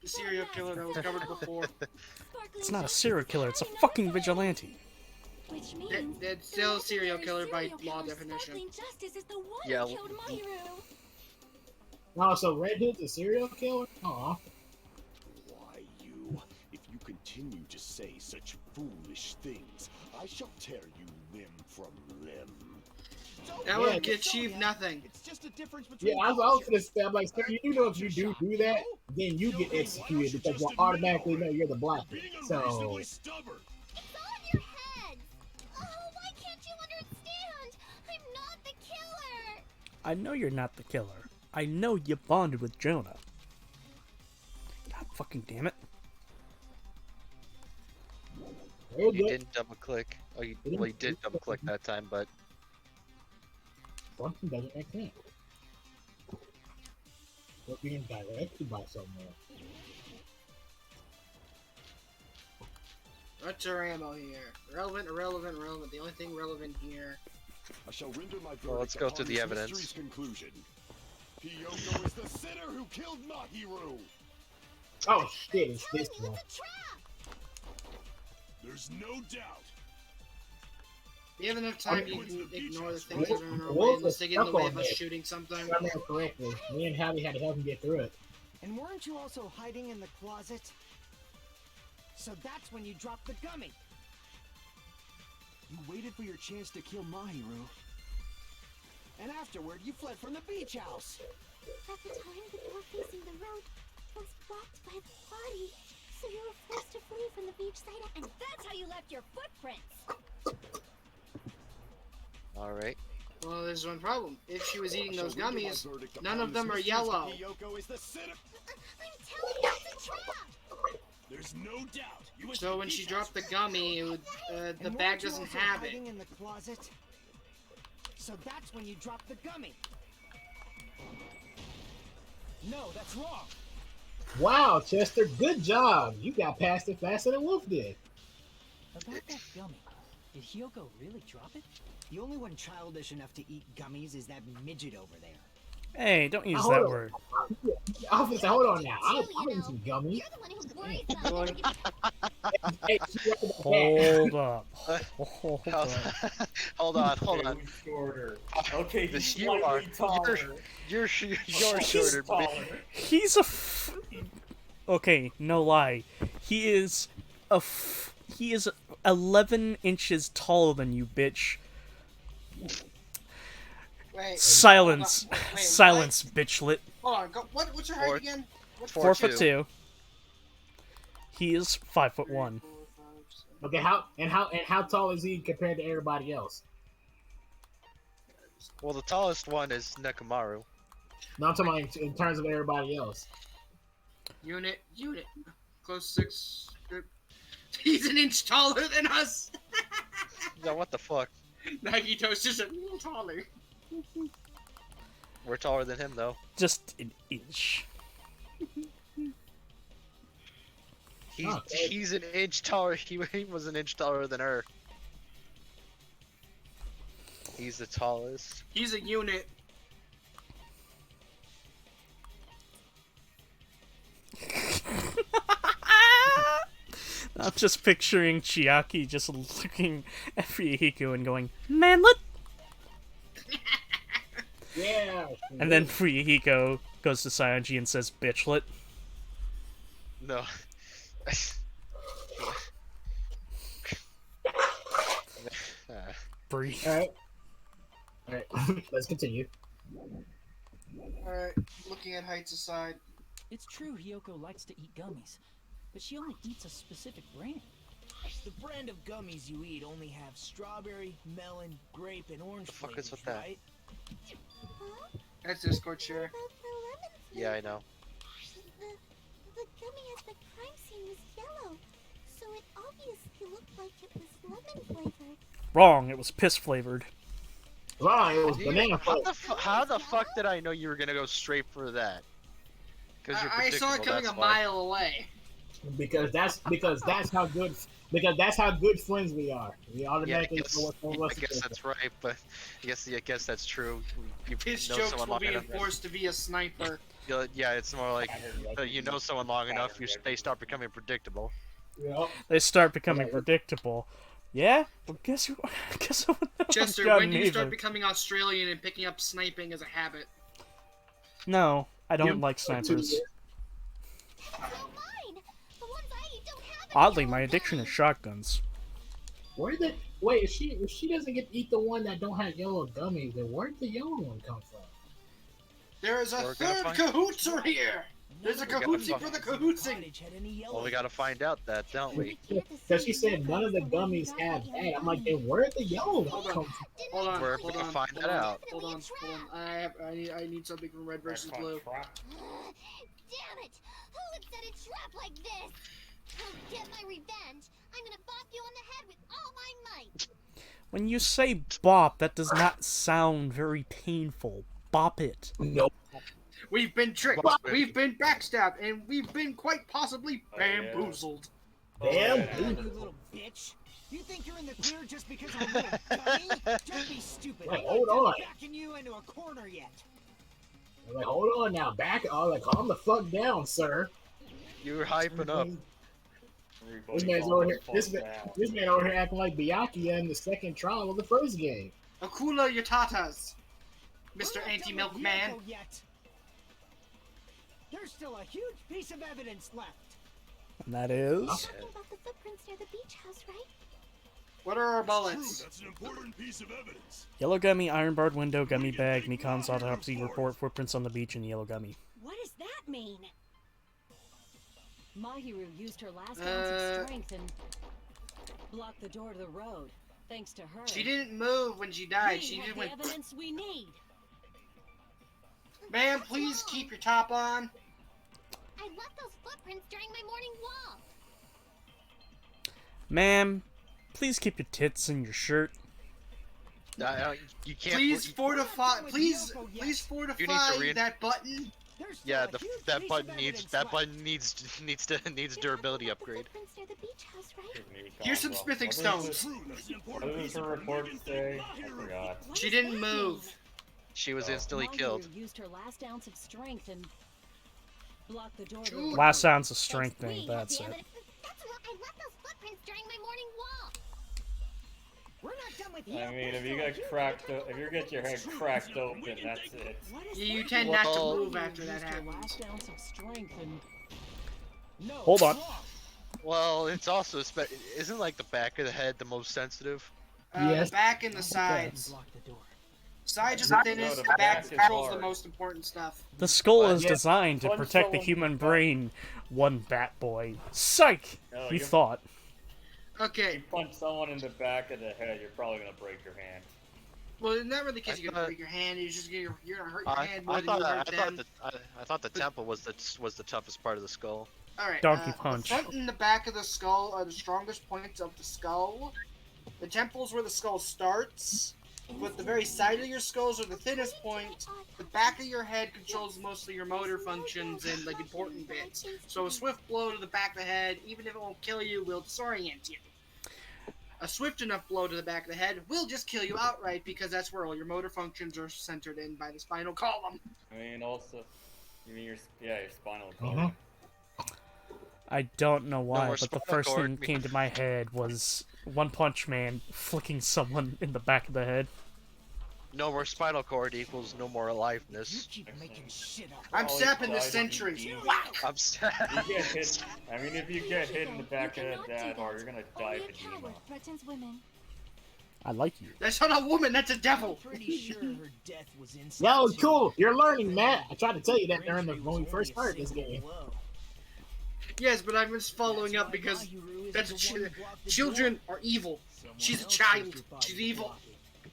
The serial killer that was covered before. Sparkling It's not a Justice serial killer, is it's a carrying fucking evidence. vigilante. Which means That's the still a serial legendary killer by serial law killer definition. Sparkling Justice is the one Yeah, who killed Mahiru. Oh, so Red Hood's a serial killer? Aw. Why you? If you continue to say such foolish things, I shall tear you limb from limb. That Yeah, would but- achieve nothing. It's just a difference between Yeah, I was gonna cultures. say, I'm like, sir, you know if you do that, then you get executed because we'll automatically know you're the black one. Being So, unreasonably stubborn. It's all in your heads. Oh, why can't you understand? I'm not the killer. I know you're not the killer. I know you bonded with Jonah. God fucking damn it. very You good. didn't double click. Oh, well, you did double click that time, but Something doesn't make sense. We're being directed by someone. What's our ammo here? Relevant, irrelevant, relevant. The only thing relevant here. I shall render my Well, let's verdict go upon through the this evidence. mystery's conclusion. Hiyoko is the sinner who killed Mahiru. Oh shit, it's this one. There's no doubt. You have enough time, you can ignore the things Wolf- that are in our way Wolf unless is they get in the stuck way on of us this. shooting sometime. If I remember correctly, me and Hallie had to help him get through it. And weren't you also hiding in the closet? So that's when you dropped the gummy. You waited for your chance to kill Mahiru. And afterward, you fled from the beach house. At the time, the door facing the road was blocked by the body, so you were forced to flee from the beachside. And that's how you left your footprints. Alright. Well, there's one problem. If she was eating those So we give gummies, my verdict none upon of them this are mystery yellow. Hiyoko is the sinner. I'm telling you, it's a trap! There's no doubt. You went to So the when she beach dropped house. the gummy, it would, the And bag weren't you doesn't also have it. hiding in the closet? So that's when you dropped the gummy. No, that's wrong. Wow, Chester, good job. You got past it faster than Wolf did. About that gummy, did Hiyoko really drop it? The only one childish enough to eat gummies is that midget over there. Hey, don't use Hold that on. word. Officer, hold on now. Too, I'm you eating know. some gummies. You're the one who worries about it. Hey, she got the bag. Hold up. Hold up. Hold on, hold Okay, on. who's shorter? Okay, This he's you slightly are. taller. You're He's shorter, taller. He's okay, no lie. He is he is 11 inches taller than you, bitch. Wait. Silence. Hold on. Wait, Silence, bitchlet. Hold on. What's your height 4 again? What's 4'2". He is 5'1". Okay, how tall is he compared to everybody else? Well, the tallest one is Nekomaru. No, I'm talking about in terms of everybody else. Unit. Close 6. He's an inch taller than us. Yeah, what the fuck? Nagito's just a little taller. We're taller than him, though. Just an inch. He's an inch taller. He was an inch taller than her. He's the tallest. He's a unit. I'm just picturing Chiaki just looking at Fuyuhiko and going, manlet! Yeah. And then Fuyuhiko goes to Saionji and says, bitchlet. No. Breathe. Alright. Let's continue. Alright, looking at heights aside. It's true Hiyoko likes to eat gummies, but she only eats a specific brand. The brand of gummies you eat only have strawberry, melon, grape, and orange The fuck flavors, is with that? right? That's Discord share. About the lemon Yeah, I flavor. know. The gummy at the crime scene was yellow, so it obviously looked like it was lemon flavored. Wrong, it was piss flavored. Wrong, it was banana How the fuck did I know you were gonna go straight for that? Because I saw it coming a mile away. Because that's how good friends we are. We automatically know what's I guess that's right, but I guess that's true. You His know jokes someone will long be enough. enforced to be a sniper. Yeah, it's more like you know someone long enough, they start becoming predictable. Yep. They start becoming predictable. Yeah? Well, guess I would know Chester, John when do you start Naver. becoming Australian and picking up sniping as a habit? No, I don't You- like snipers. So mine! The ones I eat don't have any Oddly, yellow my addiction gummy. is shotguns. Where did wait? If she doesn't get to eat the one that don't have yellow gummies, then where'd the yellow one come from? There is a We're gonna third find- cahootser here! There's a We gotta cahootsing find- for the cahootsing! Cottage had any yellow Well, we gotta find out that, don't we? Because she said none of the gummies have that. I'm like, then where'd the yellow one come from? Hold on, We're hold gonna on, find hold that on, out. hold on. I need something from Red versus Blue. Damn it! Who would set a trap like this? To get my revenge, I'm gonna bop you on the head with all my might. When you say bop, that does not sound very painful. Bop it. Nope. We've been tricked, we've been backstabbed, and we've been quite possibly bamboozled. Damn. You little bitch. You think you're in the clear just because I'm a little dummy? Don't be stupid. Wait, I'm hold not on. done backing you into a corner yet. I'm like, hold on now, back. Oh, like, calm the fuck down, sir. You were hyping up. This man's over here. This man over here acting like Byakuya in the second trial of the first game. Akula your tatas, Mr. Anti-Milkman. There's still a huge piece of evidence left. And that is. Talking about the footprints near the beach house, right? What are our bullets? That's an important piece of evidence. Yellow gummy, iron barred window, gummy bag, Mikan's autopsy report, footprints on the beach, and yellow gummy. What does that mean? Mahiru used her last ounce of strength and blocked the door to the road. Thanks to her. She didn't move when she died. She have just the went. evidence we need. Ma'am, please keep your top on. I left those footprints during my morning walk. Ma'am, please keep your tits in your shirt. You can't. Please fortify. Please You need to fortify that button. Yeah, that button needs durability upgrade. Footprints near the beach house, right? Here's some smithing stones. What does her report say? I forgot. She didn't move. She was instantly Mahiru killed. used her last ounce of strength and blocked the door to the road. Last ounce of strength ain't bad, That's sir. right. I left those footprints during my morning walk. We're not done with I mean, if you get your head cracked open, that's it. You tend not to move after that Used her happens. last ounce of strength and No. Hold on. Well, it's also isn't like the back of the head the most sensitive? Yes. The back and the sides. Block the door. Sides are the thinnest. No, The the back back is controls the hard. most important stuff. The skull is Yeah. designed to Punch protect the someone- human brain. One bat boy. Psych! No, You you- thought. Okay. Punch someone in the back of the head, you're probably gonna break your hand. Well, in that really case, you're gonna thought- break your hand. You're gonna hurt your I, hand more I than thought you I hurt them. thought I thought the temple was the toughest part of the skull. All right. Donkey punch. The front and the back of the skull are the strongest points of the skull. The temple's where the skull starts, but the very side of your skulls are the thinnest point. The back of your head controls mostly your motor functions and like important bits. So a swift blow to the back of the head, even if it won't kill you, will disorient you. A swift enough blow to the back of the head will just kill you outright because that's where all your motor functions are centered in by the spinal column. I mean, also, you mean your spinal Uh-huh. column. I don't know why, more but the spinal first thing cord. that came to my head was One Punch Man flicking someone in the back of the head. No more spinal cord equals no more You aliveness. keep making shit up. I'm Probably sapping the died of centuries. disease. Whack! I'm You get hit. I mean, if you get hit in the back of the head that hard, you're gonna die Only of a edema. coward threatens women. I like you. That's not a woman, that's a devil! Pretty sure her death was instant. Yo, too. cool. You're learning, Matt. I tried to tell you that during Injury when we was first only a started this single game. blow. Yes, but I'm just following That's up why because Mahiru isn't that's the ch- one who blocked the children door. are evil. Someone She's a else child. used your body She's to evil. block it.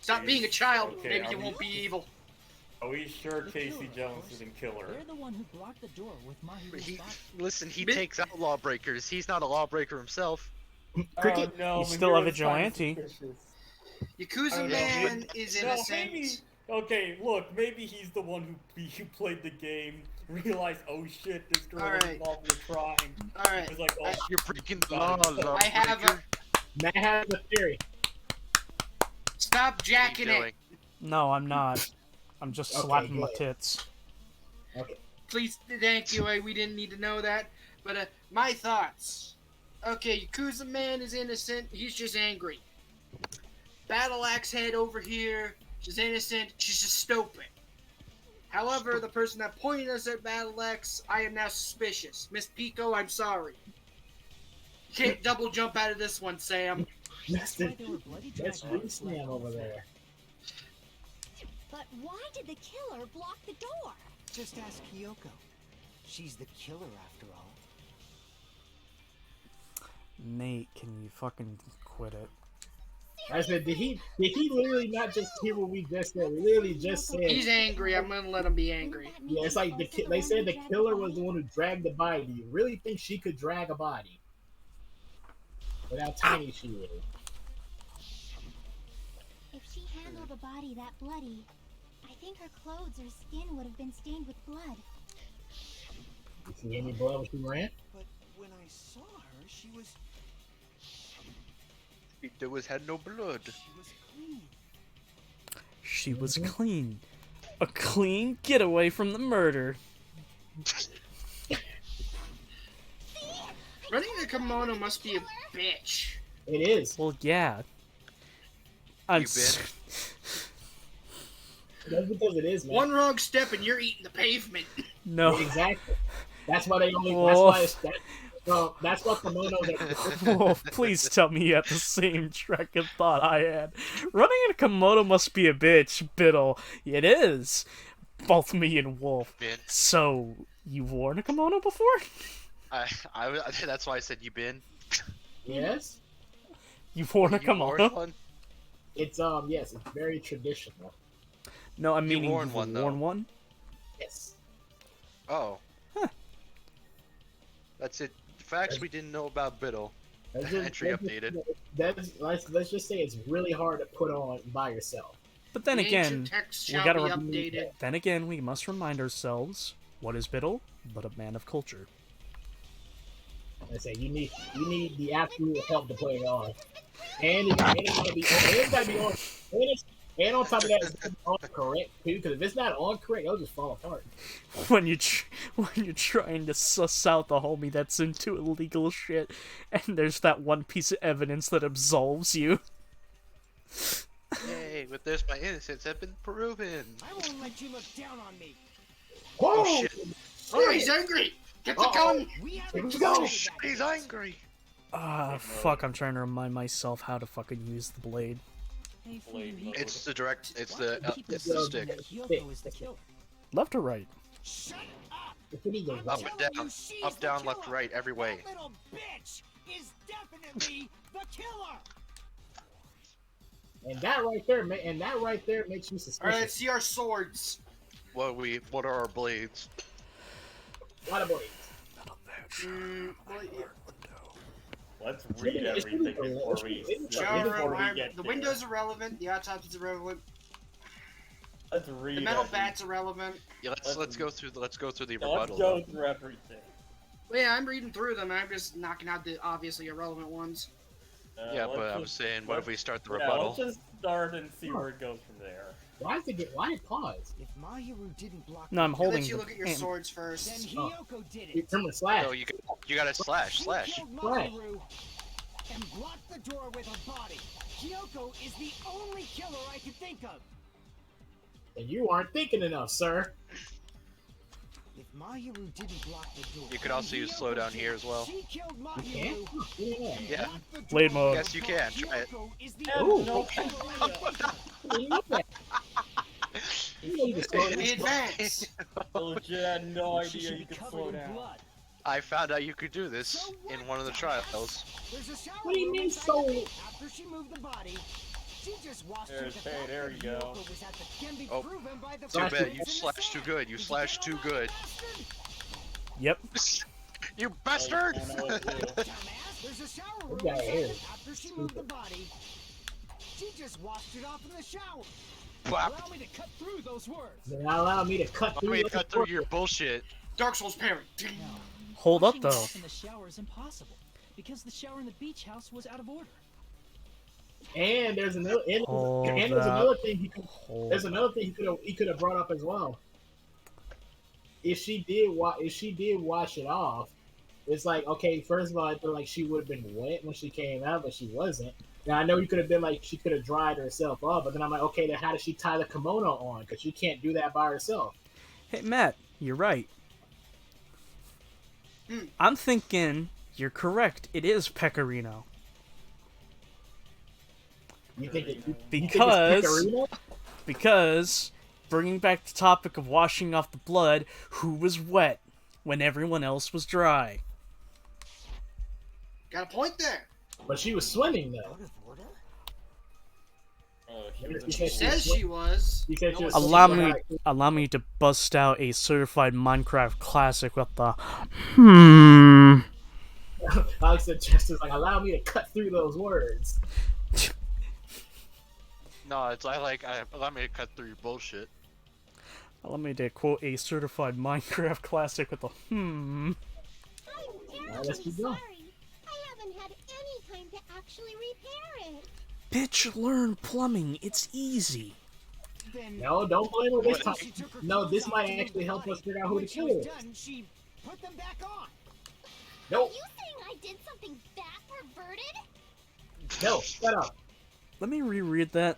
Stop being a child, Okay, maybe are you we- won't be evil. Are we sure The Casey killer, of Jones course. didn't kill her? They're the one who blocked the door with Mahiru's He, body. listen, he Mi- takes out lawbreakers. He's not a lawbreaker himself. Cricket. No, He's still a Mahiru's kinda vigilante. suspicious. Yakuza Oh, no, Man maybe- is no, innocent. maybe. Okay, look, maybe he's the one who played the game, realized, oh shit, this girl was Alright. involved in a crime. Alright, He was like, oh, You're breaking the God. law, I have a. lawbreaker. Matt has a theory. Stop What are you jacking it. doing? No, I'm not. I'm just Okay, slapping my good. tits. Okay. Please, thank you. We didn't need to know that. But my thoughts. Okay, Yakuza Man is innocent. He's just angry. Battle Axe Head over here. She's innocent. She's just stupid. However, the person that pointed us at Battle Axe, I am now suspicious. Miss Pico, I'm sorry. You can't double jump out of this one, Sam. That's That's why there were bloody That's drag marks Reese left Man on the over floor. there. But why did the killer block the door? Just ask Kyoko. She's the killer after all. Nate, can you fucking quit it? I said, did he literally not just hear what we just said? We literally just said. He's angry. I'm gonna let him be angry. Yeah, it's like they said the killer was the one who dragged the body. Do you really think she could drag a body? With how tiny she is. If she handled a body that bloody, I think her clothes or skin would have been stained with blood. You see any blood when she ran? But when I saw her, she was There had no blood. clean. She was clean. A clean getaway from the murder. Running a kimono must be a bitch. It is. Well, yeah. I'm You been? That's because it is, man. One wrong step and you're eating the pavement. No. Exactly. That's why they only. Whoa. That's what kimonos are. Whoa, please tell me you had the same track of thought I had. Running in a kimono must be a bitch, Biddle. It is. Both me and Wolf. Been. So, you've worn a kimono before? That's why I said you been. Yes. You've worn a You kimono? worn one? It's yes, it's very traditional. No, I mean, worn you've one, though. worn one? Yes. Oh. Huh. That's it. Facts we didn't know about Biddle. That's just- Entry that's just- updated. let's just say it's really hard to put on by yourself. But then The again, ancient text we shall gotta be rem- updated. then again, we must remind ourselves, what is Biddle but a man of culture? I say you need the absolute help to put it on, and it's gotta be on. It's gotta be on. And on top of that, it's gotta be on correct too. Because if it's not on correct, it'll just fall apart. When you're trying to suss out the homie that's into illegal shit, and there's that one piece of evidence that absolves you. Yay, with this my innocence have been proven. I won't let you look down on me. Whoa! Oh shit. Oh, he's angry! Get the gun! We have Here a we go. decision about He's this. angry. Fuck, I'm trying to remind myself how to fucking use the blade. Hey, Blade Fuyuhiko, mode. It's the direct. It's why do the. you keep It's the insisting stick. that Hiyoko is the killer? Left or right? Shut up! If it is a I'm right. and telling down. you she's Up, the down, left, killer. right, every way. That little bitch is definitely the killer. And that right there, makes you Alright, suspicious. let's see our swords. What are our blades? What about it? Let's read everything before we get The there. window's irrelevant, the autopsy's irrelevant, Let's read the metal everything. bat's irrelevant. Yeah, let's go through the Let's rebuttal. go through everything. Well, yeah, I'm reading through them, I'm just knocking out the obviously irrelevant ones. Yeah, let's but I just- was saying, what if we start the Yeah, rebuttal? let's just start and see where it goes from there. Why pause? If Mahiru didn't block No, I'm I'll holding let you the look at your hand. swords first. then Oh. Hiyoko did You it. remember slash? No, you gotta slash. She killed Right. Mahiru and blocked the door with her body. Hiyoko is the only killer I can think of. And you aren't thinking enough, sir. If Mahiru didn't block the door, You could also then use Hiyoko slowdown did here it. as well. She killed You can? Mahiru. Yeah. Yeah. Blocked the door Blade with mode. her Yes, you can. Try it. Hiyoko is the Yeah, only no. killer I can think of. You know that. You know you can slow The it down. advance! Legit had no She idea should you be could covered slow in down. blood. I found out you could do this So in what, one of the dumbass? trials. There's a shower What do you room mean, inside so- the gate. After she moved the body, she just washed There's- through the hey, fact there that you go. Hiyoko was at the can be Oh. proven by the Too Too bad footprints you in the slashed too sand. good. You Did slashed get too all that, good. bastard? Yep. You bastard! I know it too. Dumbass, there's a shower room got inside hair. it. After she moved the body, she just washed it off in the shower. Bwap. Allow me to cut through those words. Then allow me to cut Let through. me this cut through work. your bullshit. Dark Souls parent. Hold up, Washing though. off in the shower is impossible because the shower in the beach house was out of order. And there's another. Hold And there's up. another thing he could. Hold There's another thing he could have brought up as well. If she did wash it off, it's like, okay, first of all, I feel like she would have been wet when she came out, but she wasn't. Now I know you could have been like she could have dried herself off, but then I'm like, okay, then how does she tie the kimono on? Because she can't do that by herself. Hey, Matt, you're right. Hmm. I'm thinking you're correct. It is Pecorino. You think it? Because- You think it's Because, bringing back the topic of washing off the blood, who was wet when everyone else was dry? Got a point there. Pecorino? But she was swimming though. Out of order? Oh, She She said says she was. She said she was Allow swimming. me, allow me to bust out a certified Minecraft classic with the Alex said just as like, allow me to cut through those words. No, it's allow me to cut through your bullshit. Allow me to quote a certified Minecraft classic with the I'm Alright, let's terribly keep going. sorry. I haven't had any time to actually repair it. Bitch, learn plumbing. It's easy. then No, don't blame her this What? time. she took her No, clothes this off might to move actually the help body, us figure out and who when the she was killer is. done, she put them back on. Nope. Are you saying I did something that perverted? No, shut up. Let me reread that.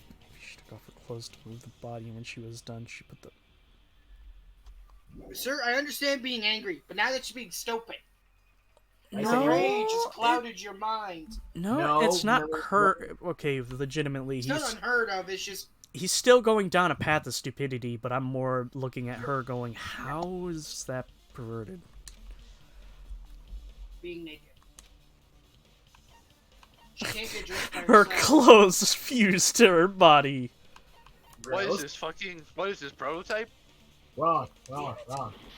Maybe she took off her clothes to move the body, and when she was done, she put the. Sir, I understand being angry, but now that you're being stupid. No, Rage has clouded your mind. No, it's not no, her. Okay, legitimately, It's not unheard of, it's just he's still going down a path of stupidity, but I'm more looking at her going, how is that perverted? being naked. She can't get dressed by Her herself. clothes fused to her body. What is Gross. this fucking? What is this prototype? Wrong.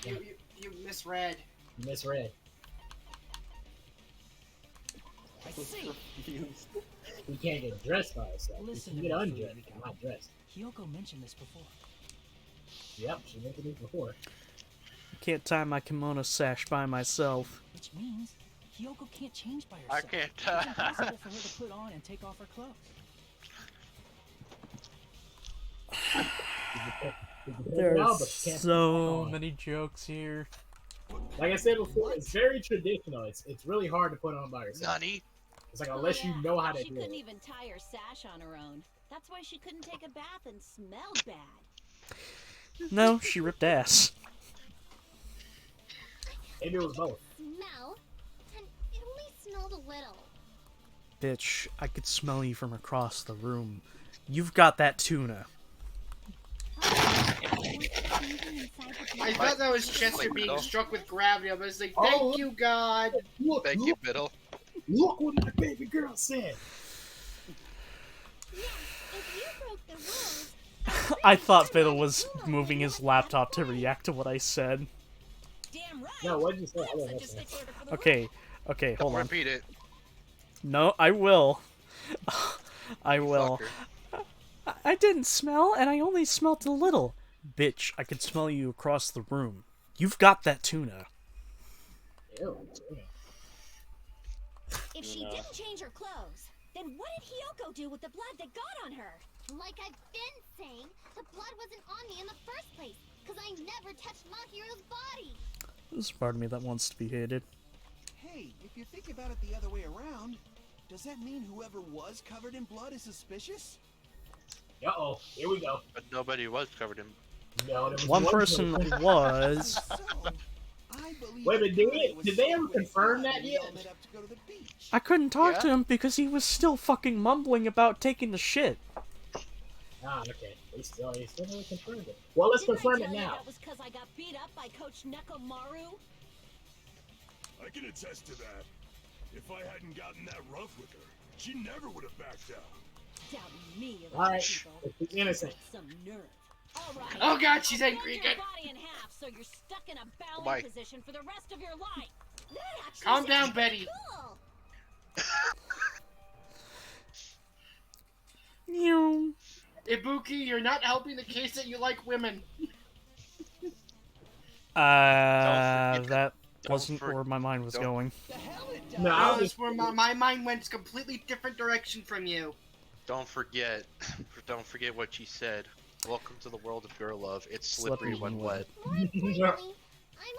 You misread. You misread. I see. We can't get dressed by herself. We Listen can to get me, undressed, Fuyuhiko. but not dressed. Hyoko mentioned this before. Yep, she mentioned it before. I can't tie my kimono sash by myself. Which means Hyoko can't change by I herself. can't. It's impossible for her to put on and take off her clothes. There's so many jokes here. Like I said before, it's very traditional. It's really hard to put on by yourself. Nani? It's like unless you know how to She do couldn't it. even tie her sash on her own. That's why she couldn't take a bath and smelled bad. No, she ripped ass. Maybe it was both. Smell? And it only smelled a little. Bitch, I could smell you from across the room. You've got that tuna. I thought that was Chester being Biddle. struck with gravity. I was like, thank you, God. Look, Thank you, Biddle. Look what my baby girl said. If you broke the rules, I thought Biddle was moving his laptop to react to what I said. Damn right. No, what did you say? I I'm didn't such a listen. stickler for the Okay, Don't hold on. repeat it. No, I will. I will. Fucker. I didn't smell, and I only smelt a little. Bitch, I could smell you across the room. You've got that tuna. Ew. If she didn't change her clothes, then what did Hyoko do with the blood that got on her? like I've been saying, the blood wasn't on me in the first place, because I never touched Mahiro's body. There's a part of me that wants to be hated. Hey, if you think about it the other way around, does that mean whoever was covered in blood is suspicious? Uh-oh, here we go. But nobody was covered in. No, there was One person was. So, I believe Wait a minute, Kanye was did they soaked ever with confirm blood that when they yet? all met up to go to the beach. I couldn't talk Yeah? to him because he was still fucking mumbling about taking the shit. Ah, okay. They still haven't confirmed it. Well, let's Didn't I confirm tell it you now. that was because I got beat up by Coach Nekomaru? I can attest to that. If I hadn't gotten that rough with her, she never would have backed out. Doubting me of All all right, people. it's innocent. Some nerve. All right. Oh God, she's I'll angry bend your again. body in half so you're stuck in a bowing Mike. position for the rest of your life. That actually Calm sounds down, pretty Betty. Cool. You. Ibuki, you're not helping the case that you like women. That Don't wasn't for- where my mind was don't- going. The hell it does. No, I was That's where my mind went a completely different direction from you. Don't forget. Don't forget what she said. Welcome to the world of girl love. It's slippery Slippery when when wet. More importantly, I'm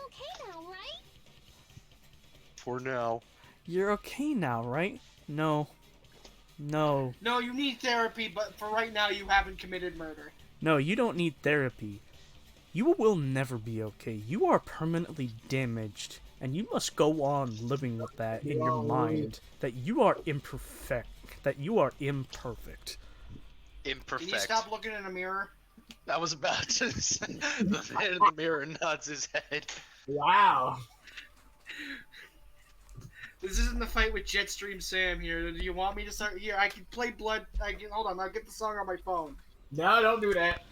okay now, right? For now. You're okay now, right? No. No. No, you need therapy, but for right now, you haven't committed murder. No, you don't need therapy. You will never be okay. You are permanently damaged, and you must go on living with that in your mind. That you are imperfect. That you are imperfect. Imperfect. Can you stop looking in a mirror? I was about to say. The man in the mirror nods his head. Wow. This isn't the fight with Jetstream Sam here. Do you want me to start here? I can play Blood. Hold on. I'll get the song on my phone. No, don't do that.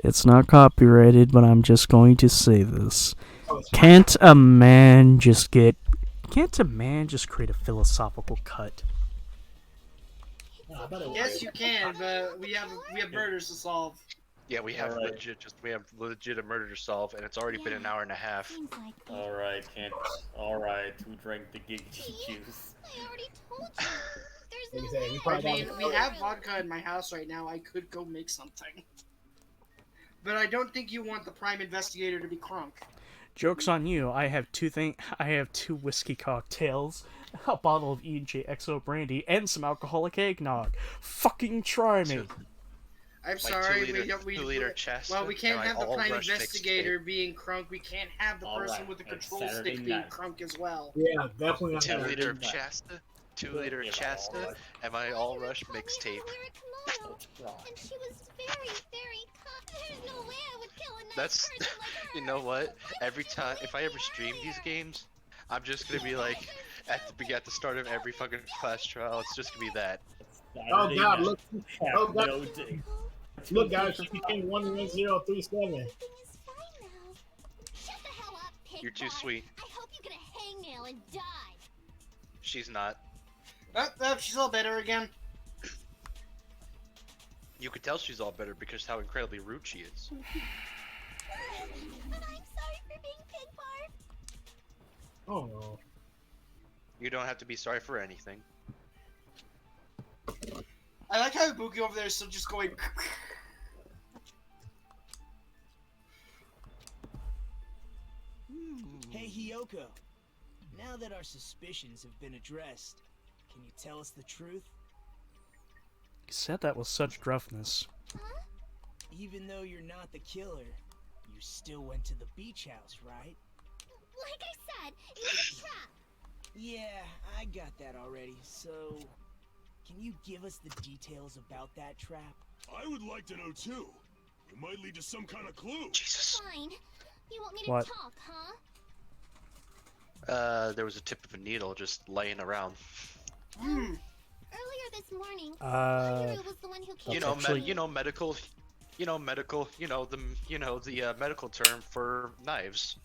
It's not copyrighted, but I'm just going to say this. Oh, it's Can't a man just create a philosophical cut? No, I thought it was. Yes, you can, but we have murders to solve. Yeah, we have Alright. legit a murder to solve, and it's already been an hour and a half. Seems like it. Alright, can't. Alright, who drank the giggity juice? I already told you. There's Like I said, we I probably mean, we have vodka in my house right now. I could go make something. But I don't think you want the prime investigator to be crunk. Joke's on you. I have two whiskey cocktails, a bottle of E&J XO brandy, and some alcoholic eggnog. Fucking try me. I'm Like sorry, 2 liter chest. well, we can't and have the all prime rush investigator being crunk. We can't have the person Alright, with the it's control Saturday stick being night. crunk as well. Yeah, definitely not 2 that. liter of Shasta. 2 liter of Shasta. And my all rush mixtape. And she was very, very kind. There's no way I would kill a nice That's, person like her. you know what? Every time, if I ever stream these games, I'm just gonna be like, at the start of every fucking class trial, it's just gonna be that. Oh God, look! Oh God, No dig. look, guys, she became 11037. Everything is fine now. Shut the hell up, pig You're too bart. sweet. I hope you get a hangnail and die. She's not. She's all better again. You could tell she's all better because how incredibly rude she is. And I'm sorry for being pig bart. Oh no. You don't have to be sorry for anything. I like how Ibuki over there is still just going. Hey, Hiyoko. Now that our suspicions have been addressed, can you tell us the truth? You said that with such gruffness. Even though you're not the killer, you still went to the beach house, right? Like I said, it was a trap. Yeah, I got that already, so... Can you give us the details about that trap? I would like to know too. It might lead to some kind of clue. Jesus. Fine. You want me to What? talk, huh? There was a tip of a needle just laying around. Earlier this morning, Uh, Mahiru was the one who That's came. You know, actually- medical. The medical term for knives.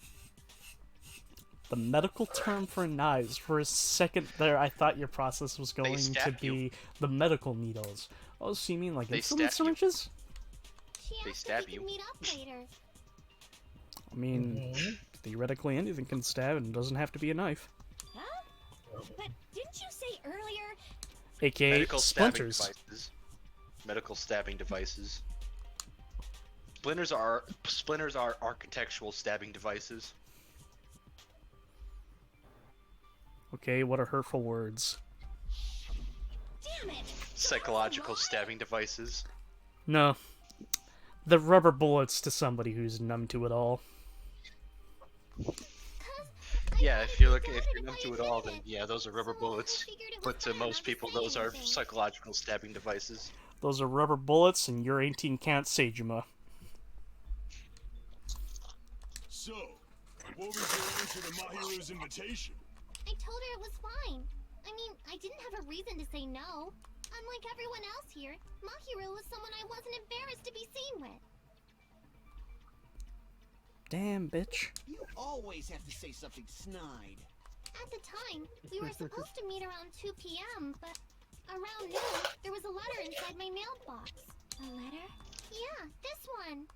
the medical term for knives. For a second there, I thought your process was going to stab be you. the medical needles. Oh, so you mean like They insulin stab you. syringes? She They asked stab if we you. could meet up later. I mean, theoretically anything can stab and it doesn't have to be a knife. Huh? But didn't you say earlier? AKA Medical splinters. stabbing devices. Medical stabbing devices. Splinters are architectural stabbing devices. Okay, what are hurtful words? Damn it! Psychological stabbing devices. No. The rubber bullets to somebody who's numb to it all. Yeah, if you're numb to it all, then yeah, those are rubber bullets. But to most people, those are psychological stabbing devices. Those are rubber bullets and you're 18 count Seijima. So, what was your answer to Mahiru's invitation? I told her it was fine. I mean, I didn't have a reason to say no. Unlike everyone else here, Mahiru was someone I wasn't embarrassed to be seen with. Damn, bitch. You always have to say something snide. At the time, we were supposed to meet around 2 p.m., but around noon, there was a letter inside my mailbox. A letter? Yeah, this one.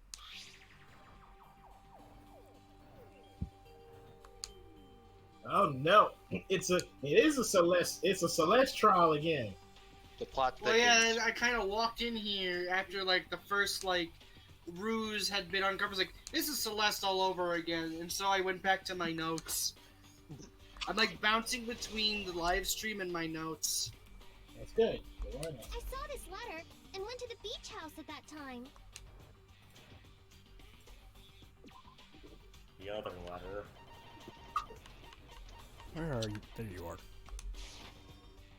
Oh no! It is a Celeste trial again. The plot Well, thickens. yeah, I kind of walked in here after like the first like ruse had been uncovered. I was like, this is Celeste all over again, and so I went back to my notes. I'm like bouncing between the live stream and my notes. That's good. Why not? I saw this letter and went to the beach house at that time. The other letter. Where are you? There you are.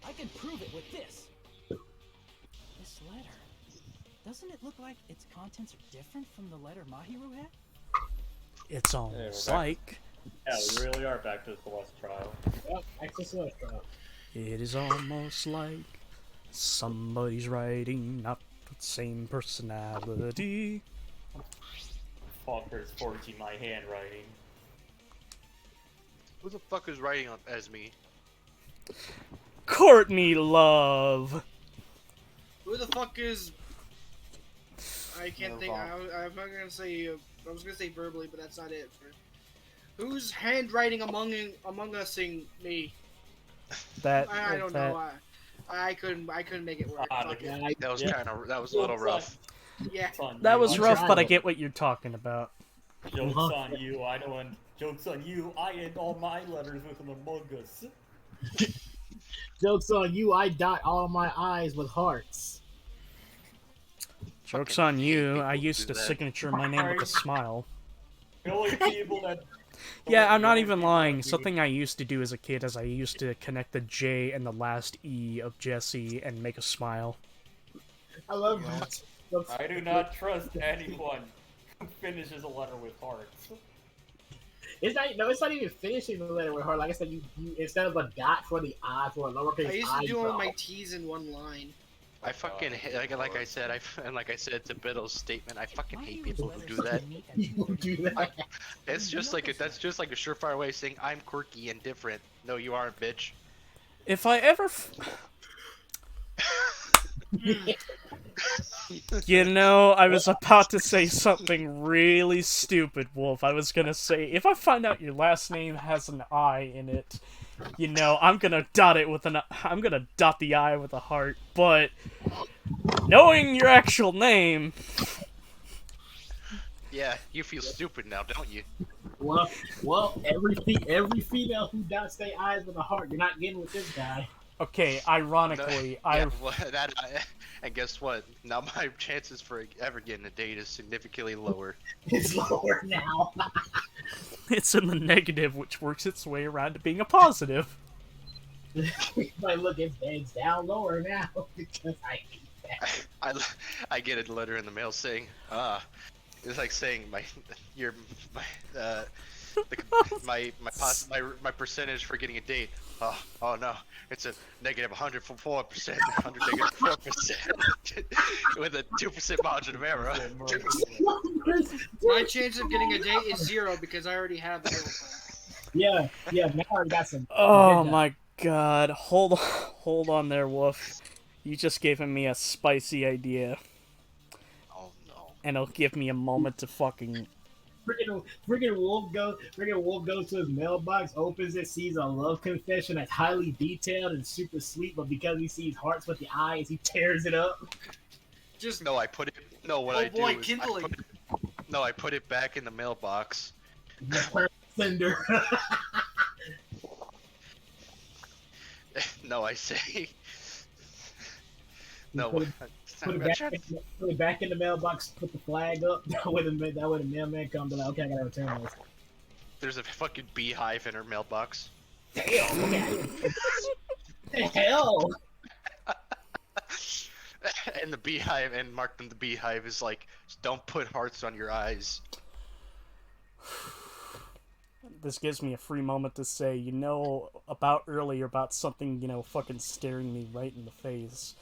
I can prove it with this. This letter. Doesn't it look like its contents are different from the letter Mahiru had? It's we're almost back. like... Yeah, we really are back to the Celeste trial. Yep, back to Celeste trial. It is almost like somebody's writing not the same personality. Fuckers forging my handwriting. Who the fuck is writing on as me? Courtney Love! Who the fuck is? I can't Move think. on. I'm not gonna say. I was gonna say verbally, but that's not it. Who's handwriting among using me? That, I don't that, know. I couldn't make it work. Fuck it. That was Yeah. that was a little rough. Yeah. That was You rough, tried but I it. get what you're talking about. Jokes Uh-huh. on you, I don't want. Jokes on you, I end all my letters with an Among Us. Joke's on you, I dot all my I's with hearts. Joke's Fucking on hate you, people I who used do to that. signature my name with a smile. The only people that. Yeah, I'm the not only even people lying. that do- Something I used to do as a kid is I used to connect the J and the last E of Jesse and make a smile. I love Yeah. that. I do not trust anyone who finishes a letter with hearts. It's not even finishing the letter with heart. Like I said, you instead of a dot for the I for a lowercase I used I, to do you all put my a- T's in one line. I fucking hate, like I said, and like I said to Biddle's statement, I fucking hate people who do that. You do that. It's just like that's just like a surefire way of saying I'm quirky and different. No, you aren't, bitch. If I ever. You know, I was about to say something really stupid, Wolf. I was gonna say, if I find out your last name has an I in it, you know, I'm gonna dot the I with a heart, but knowing your actual name, Yeah, you feel stupid now, don't you? Well, every female who dots their eyes with a heart, you're not getting with this guy. okay, ironically, Yeah, well, and guess what? Now my chances for ever getting a date is significantly lower. It's lower now. it's in the negative, which works its way around to being a positive. But look, it's down lower now because I hate that. I get a letter in the mail saying, it's like saying my my percentage for getting a date. Oh no, it's a negative 104%, negative 4% with a 2% margin of error. My chance of getting a date is 0 because I already have a girlfriend. Yeah, now I already got some. Oh my god, hold on there, Wolf. You just gave me a spicy idea. Oh no. And it'll give me a moment to fucking... Freaking Wolf goes to his mailbox, opens it, sees a love confession that's highly detailed and super sweet, but because he sees hearts with the eyes, he tears it up. Just No, I put it. No, what oh I do boy, is kindling. I put it back in the mailbox. Sender. No, I say. No, Put it back in the mailbox. Put the flag up. That way the mailman comes and like, okay, I gotta return this. there's a fucking beehive in her mailbox. Damn. Okay. The hell. And the beehive, and marked in the beehive is like, don't put hearts on your eyes. This gives me a free moment to say, you know, about earlier, about something, you know, fucking staring me right in the face.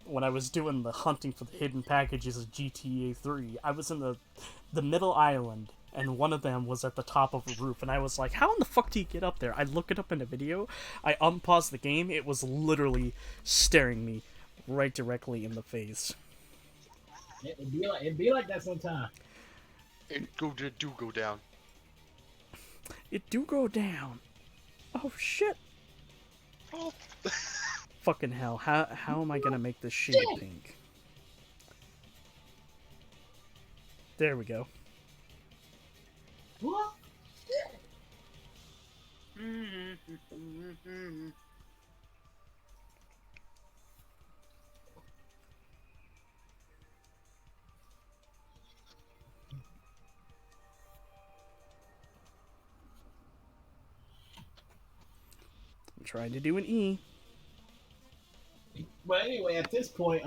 When I was doing the hunting for the hidden packages of GTA 3, I was in the middle island, and one of them was at the top of a roof, and I was like, how in the fuck do you get up there? I look it up in a video, I unpaused the game, it was literally staring me right directly in the face. It'd be like that sometimes. It do go down. It do go down. Oh shit. Oh. Fucking hell, how am I gonna make this shade pink? There we go. What? I'm trying to do an E. But anyway, at this point,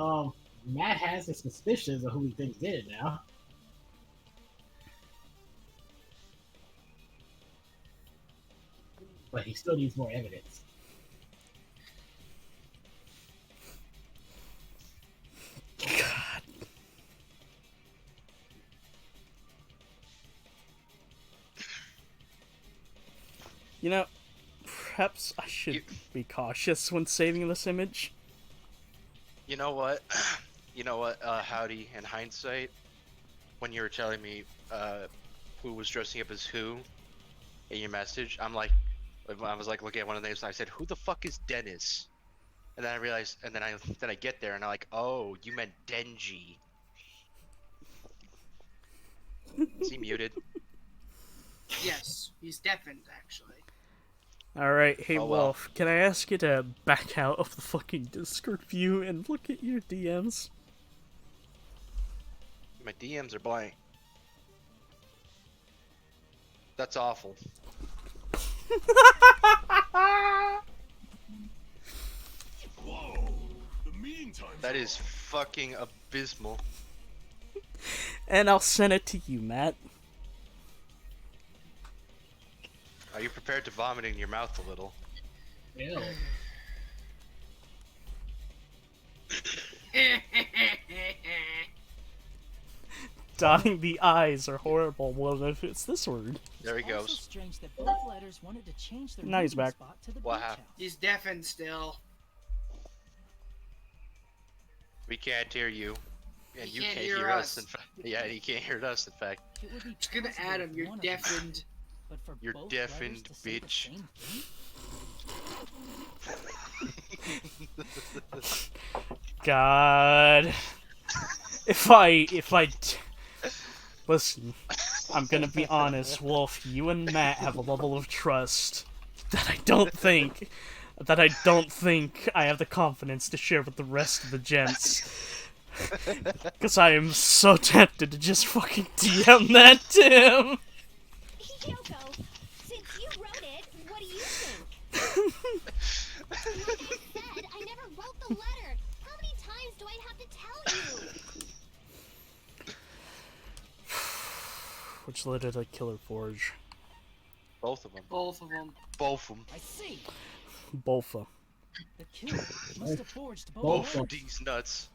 Matt has his suspicions of who he thinks did it now. But he still needs more evidence. God. You know, perhaps I should be cautious when saving this image. You know what? You know what, Howdy, in hindsight, when you were telling me who was dressing up as who in your message, I was like looking at one of the names and I said, who the fuck is Dennis? And then I realized, and then I get there and I'm like, oh, you meant Denji. Is he muted? Yes, he's deafened actually. Alright, hey Oh, well. Wolf, can I ask you to back out of the fucking Discord view and look at your DMs? My DMs are blank. That's awful. Whoa! The meantime. That is fucking abysmal. And I'll send it to you, Matt. Are you prepared to vomit in your mouth a little? Ew. Dotting the I's are horrible. Well, if it's this word. There he It's also goes. strange that both letters wanted to change their Now he's meeting back. spot to the What beach happened? house. He's deafened still. We can't hear you. And He you can't can't hear hear us. us. In fact, yeah, he can't hear us. In fact, It would be Just gonna possible add if him. You're one of them- deafened. but for You're both deafened, letters to say the bitch. same thing? God. Listen, I'm gonna be honest, Wolf, you and Matt have a level of trust that I don't think I have the confidence to share with the rest of the gents. Because I am so tempted to just fucking DM that to him. Hiyoko, since you wrote it, what do you think? Like I said, I never wrote the letter. How many times do I have to tell you? Which letter did I Killer Forge? both of them. Both of them. Both of them. I see. Bofa. The killer must have forged both Both letters. of these nuts.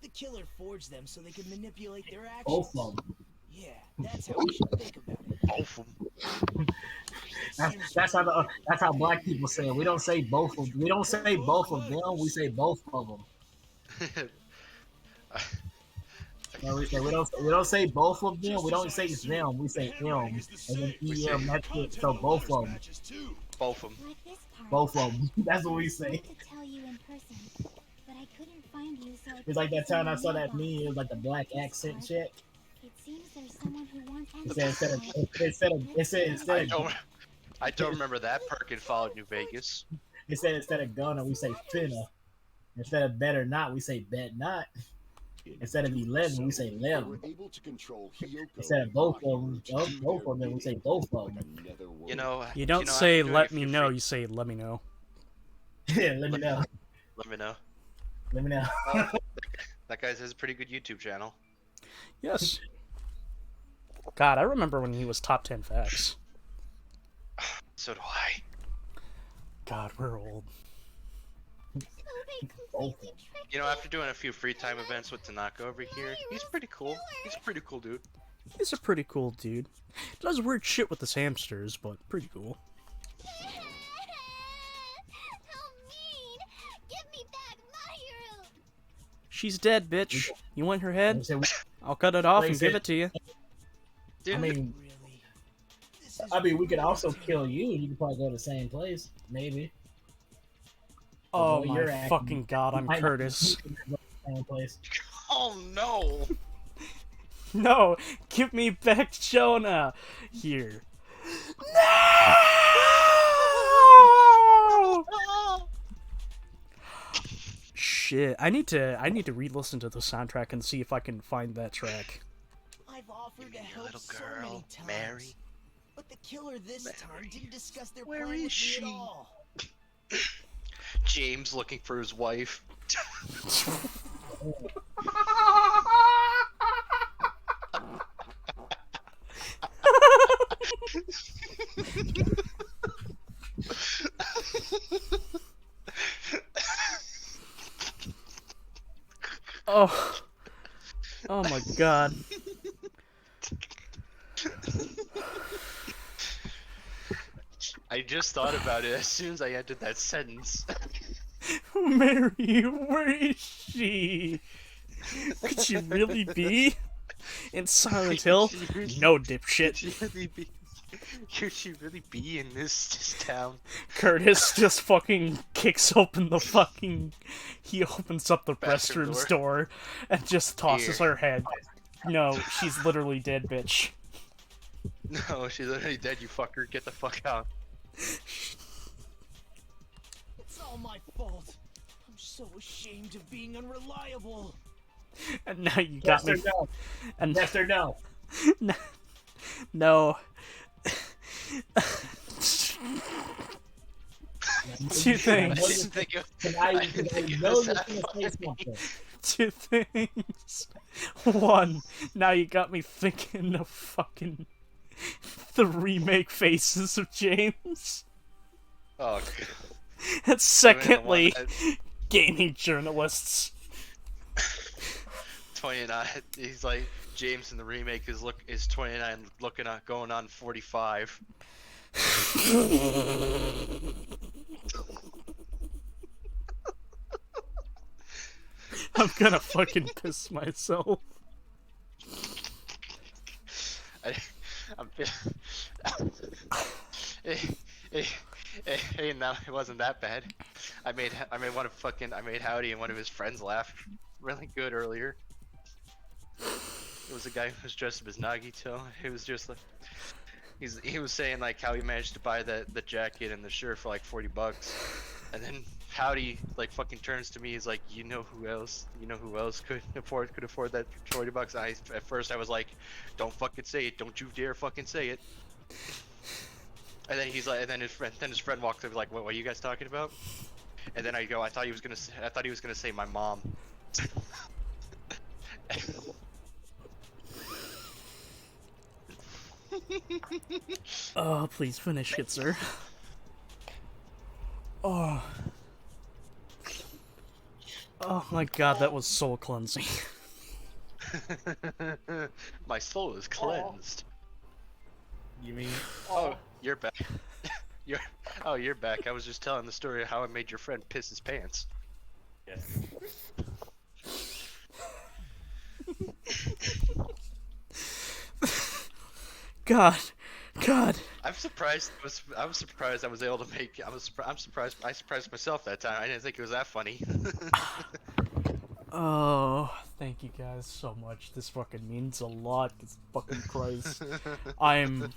The killer forged them so they could manipulate their actions. Both of them. Yeah, that's how we should think about it. Both of them. That's how black people say it. We don't say both of. We don't say both of them. We say both of them. No, we don't say both of them. We don't say them. We say them. And then EM. That's it. So both of them. Both of them. Like this part. Both of them. That's what we I say. wanted to tell you in person, but I couldn't find you, so I It's like put that this in time I your saw that mailbox. meme. It was like the black accent shit. It seems there's someone who wants It said I don't remember that perk in Fallout New Vegas. instead of gonna we say finna. Instead of better not we say bet not. Instead of 11 we say They 11. were able to control Hiyoko Instead of and both of Mahiru them, to do both their of them we bidding. say both of Like them. another world. You know. You don't know, say after doing let a me few know, free- you say let me know. Yeah, let me know. Let me know. Let me know. That guy has a pretty good YouTube channel. Yes. God, I remember when he was top 10 facts. So do I. God, we're old. So they completely tricked You know, me. after doing a few free time events with Tanaka over here, he's pretty cool. He's a pretty cool dude. He's a pretty cool dude. Does weird shit with his hamsters, but pretty cool. How mean! Give me back Mahiru! She's dead, bitch. You want her head? So, I'll cut it off Wait, and say- give it to you. Dude, I mean, Really? This we could also kill you. You could probably go to the same place, maybe. Oh Well, you're my acting- fucking god, I'm Might not be Curtis. Same place. oh no! No! Give me back Jonah! Here. No! Shit, I need to re-listen to the soundtrack and see if I can find that track. I've offered to Your help little so girl, many times. Mary. But the killer this time Mary. didn't discuss their Where plan is with she? me at all. James looking for his wife. Oh. Oh my god. I just thought about it as soon as I ended that sentence. Mary, where is she? Could she really be? In Silent Hill? No, dipshit. Could she really be? Could she really be in this town? Curtis just fucking kicks open the fucking. He opens up the Bathroom restrooms door and just tosses Here. her head. No, she's literally dead, bitch. No, she's literally dead, you fucker. Get the fuck out. It's all my fault. I'm so ashamed of being unreliable. And now you got Yes me. or no? And Yes or no? no. Two things. Can I know you're gonna say something? Two things. One, now you got me thinking of fucking the remake Faces of James. Oh, God. And secondly, gaming journalists. 29. He's like James in the remake is 29, looking at going on 45. I'm gonna fucking piss myself. I'm hey, no, it wasn't that bad. I made Howdy and one of his friends laugh really good earlier. It was a guy who was dressed up as Nagito. It was just like he was saying like how he managed to buy the jacket and the shirt for like $40, and then Howdy like fucking turns to me. He's like, you know who else could afford that for $40? At first I was like, don't fucking say it. Don't you dare fucking say it. And then he's like, and then his friend walked up like, what are you guys talking about? And then I go, I thought he was gonna say my mom. Oh, please finish it, sir. Oh. Oh my god, that was soul cleansing. My soul is cleansed. You mean? Oh, you're back. You're back. I was just telling the story of how I made your friend piss his pants. Yes. God. I'm surprised I was able to make. I'm surprised. I surprised myself that time. I didn't think it was that funny. Oh, thank you guys so much. This fucking means a lot. This fucking Christ. I'm.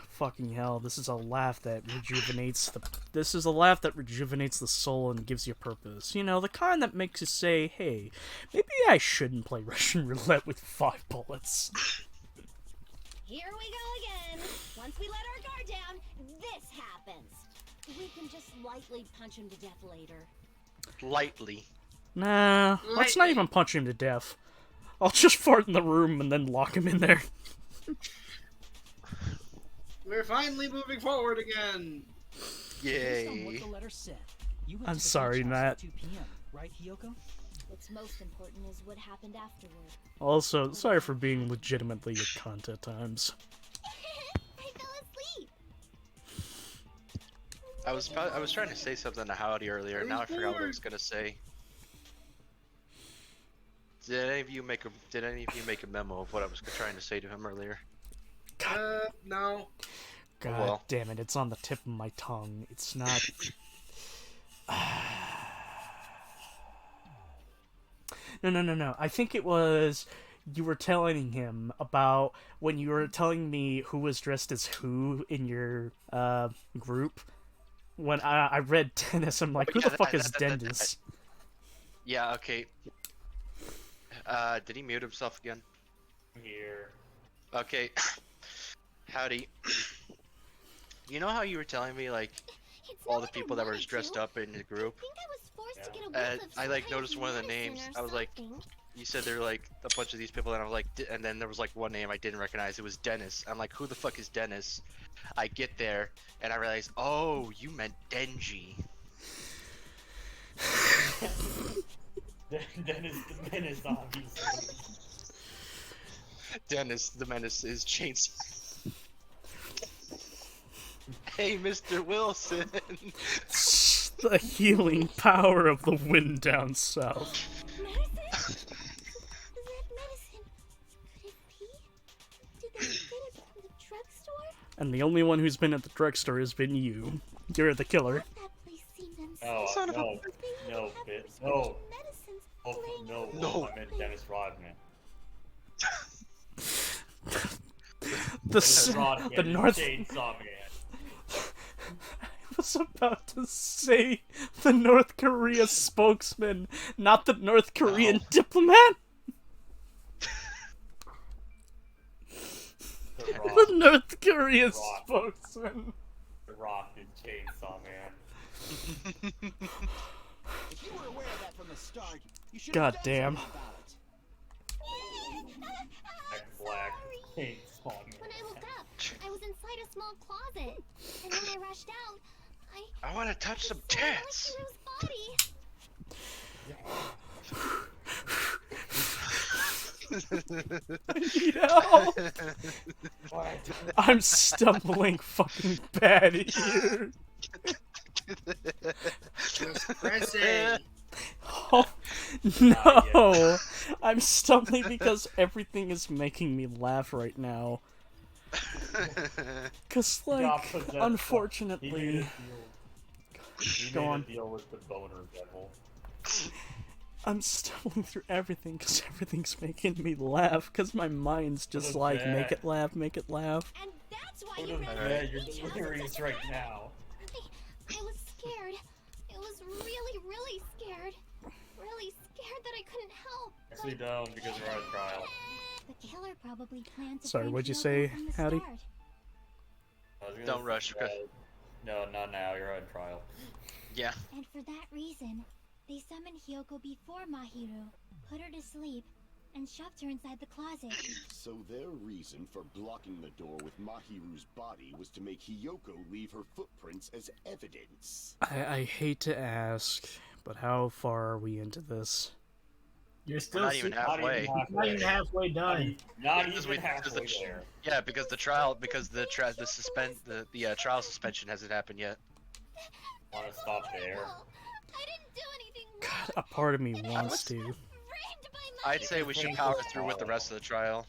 Fucking hell. This is a laugh that rejuvenates the. This is a laugh that rejuvenates the soul and gives you purpose. You know, the kind that makes you say, "Hey, maybe I shouldn't play Russian roulette with 5 bullets." Here we go again. Once we let our guard down, this happens. We can just lightly punch him to death later. Lightly. Nah, let's not even punch him to death. I'll just fart in the room and then lock him in there. We're finally moving forward again. Based on what the letter said, you went I'm to the sorry, beach house Matt. at 2 p.m., right, Hiyoko? What's most important is what happened afterward. Also, sorry for being legitimately a cunt at times. I fell asleep. I was trying to say something to Howdy earlier. Now I forgot what I was gonna say. Did any of you make a memo of what I was trying to say to him earlier? No. God well. damn it, it's on the tip of my tongue. It's not... No. I think it was... You were telling him about when you were telling me who was dressed as who in your group. When I read Dennis, I'm like, who the fuck is Dennis? Yeah, okay. Did he mute himself again? Here. Okay. Howdy. You know how you were telling me, like, all the people that were dressed up in the group? I think I was forced to get a whiff of I, some like, kind of noticed one of the names. medicine or I was like, something. you said there were, like, a bunch of these people, and I was like, and then there was, like, one name I didn't recognize. It was Dennis. I'm like, who the fuck is Dennis? I get there, and I realize, oh, you meant Denji. Dennis the Menace, obviously. Dennis the Menace is Chainsaw. Hey, Mr. Wilson. The healing power of the wind down south. Medicine? That medicine. Could it be? Did they get it from the drugstore? And the only one who's been at the drugstore has been you. You're the killer. That place seemed No, unsafe. no, They no, even have bitch, prescription no. medicines Oh, laying no, all I meant over. Dennis Rodman. The North. Chainsaw Man. I was about to say the North Korea spokesman, not the North Korean diplomat. The North Korea spokesman. The Rock is Chainsaw Man. If you were aware of that from the start, you should God have done damn. something about it. Black Chainsaw Man. When I woke up, I was inside a small closet, and when I rushed out, I want to touch some saw tits. Mahiru's Yo! I'm stumbling fucking bad here. Pressing. Oh, no! I'm stumbling because everything is making me laugh right now. Cause, like, unfortunately... Go on. Deal with the boner devil. I'm stumbling through everything because everything's making me laugh because my mind's just like, make it laugh, make it laugh. And that's why What you is ran that? away. You're delirious right now. I was scared. I was really, really scared. Really scared that I couldn't help. Actually, don't, because we're on trial. The killer probably planned to Sorry, find what'd you Hyoko say, from the Howdy? start. Don't rush, okay. No, not now. You're on trial. Yeah. And for that reason, they summoned Hyoko before Mahiru, put her to sleep, and shoved her inside the closet. So their reason for blocking the door with Mahiru's body was to make Hiyoko leave her footprints as evidence. I hate to ask, but how far are we into this? You're still Not even halfway. Not even halfway done. Not Because even we- halfway because the- there. Yeah, because the trial suspension hasn't happened yet. Want to stop there? I didn't do anything God, a part of me wants to. I'd say we should power through with the rest of the trial.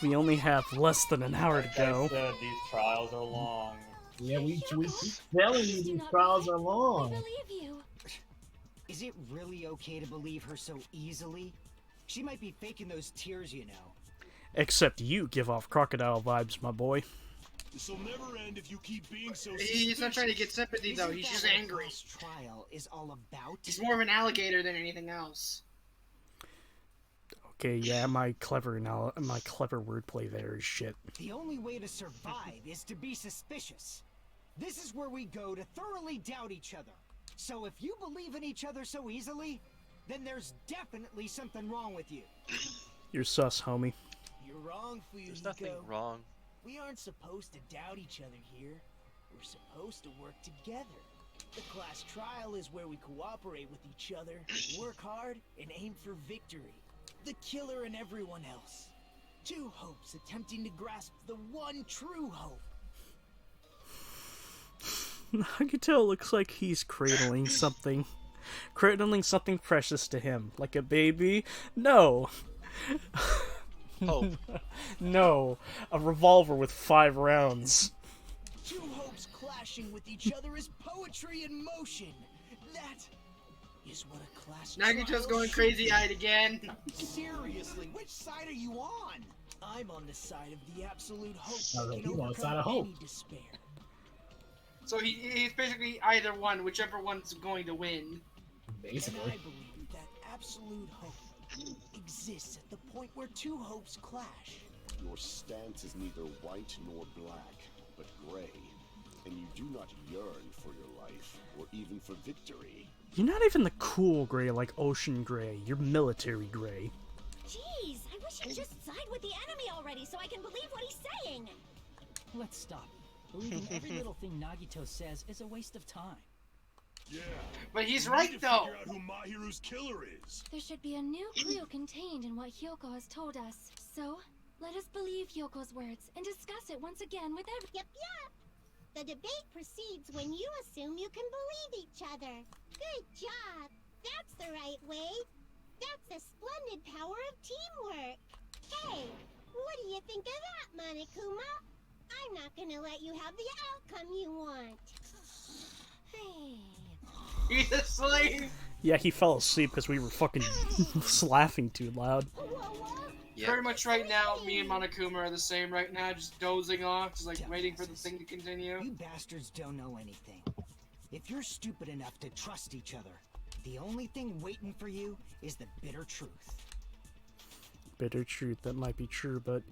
We only have less than an hour to Like I go. said, these trials are long. Yeah, we keep telling you these trials are long. believe you. Is it really okay to believe her so easily? She might be faking those tears, you know. Except you give off crocodile vibes, my boy. This'll never end if you keep being so He's not trying to get sympathy though. He's just angry. This trial is all about. He's more of an alligator than anything else. Okay, yeah, my clever wordplay there is shit. The only way to survive is to be suspicious. This is where we go to thoroughly doubt each other. So if you believe in each other so easily, then there's definitely something wrong with you. You're sus, homie. You're wrong, Fuyuhiko. There's nothing wrong. We aren't supposed to doubt each other here. We're supposed to work together. The class trial is where we cooperate with each other, work hard, and aim for victory. The killer and everyone else. Two hopes attempting to grasp the one true hope. Nagito looks like he's cradling something. Cradling something precious to him. Like a baby? No. Hope. No. A revolver with 5 rounds. Two hopes clashing with each other is poetry in motion. That is what a class Nagito's trial going should crazy-eyed be. again. Seriously, which side are you on? I'm on the side of the absolute hope No, that he's can on the overcome side of hope. any despair. So he's basically either one, whichever one's going to win. And Basically. I believe that absolute hope exists at the point where two hopes clash. Your stance is neither white nor black, but gray. And you do not yearn for your life, or even for victory. You're not even the cool gray like ocean gray. You're military gray. Jeez, I wish he'd just side with the enemy already so I can believe what he's saying. Let's stop. Believing every little thing Nagito says is a waste of time. Yeah. But he's we right, need to though. Figure out who Mahiru's killer is. There should be a new clue contained in what Hyoko has told us. So, let us believe Hyoko's words and discuss it once again with every— Yep. The debate proceeds when you assume you can believe each other. Good job. That's the right way. That's the splendid power of teamwork. Hey, what do you think of that, Monokuma? I'm not gonna let you have the outcome you want. He's asleep. Yeah, he fell asleep because we were fucking laughing too loud. Pretty much right now, me and Monokuma are the same right now, just dozing off, just like waiting for the thing to continue. You bastards don't know anything. If you're stupid enough to trust each other, the only thing waiting for you is the bitter truth. Bitter truth, that might be true, but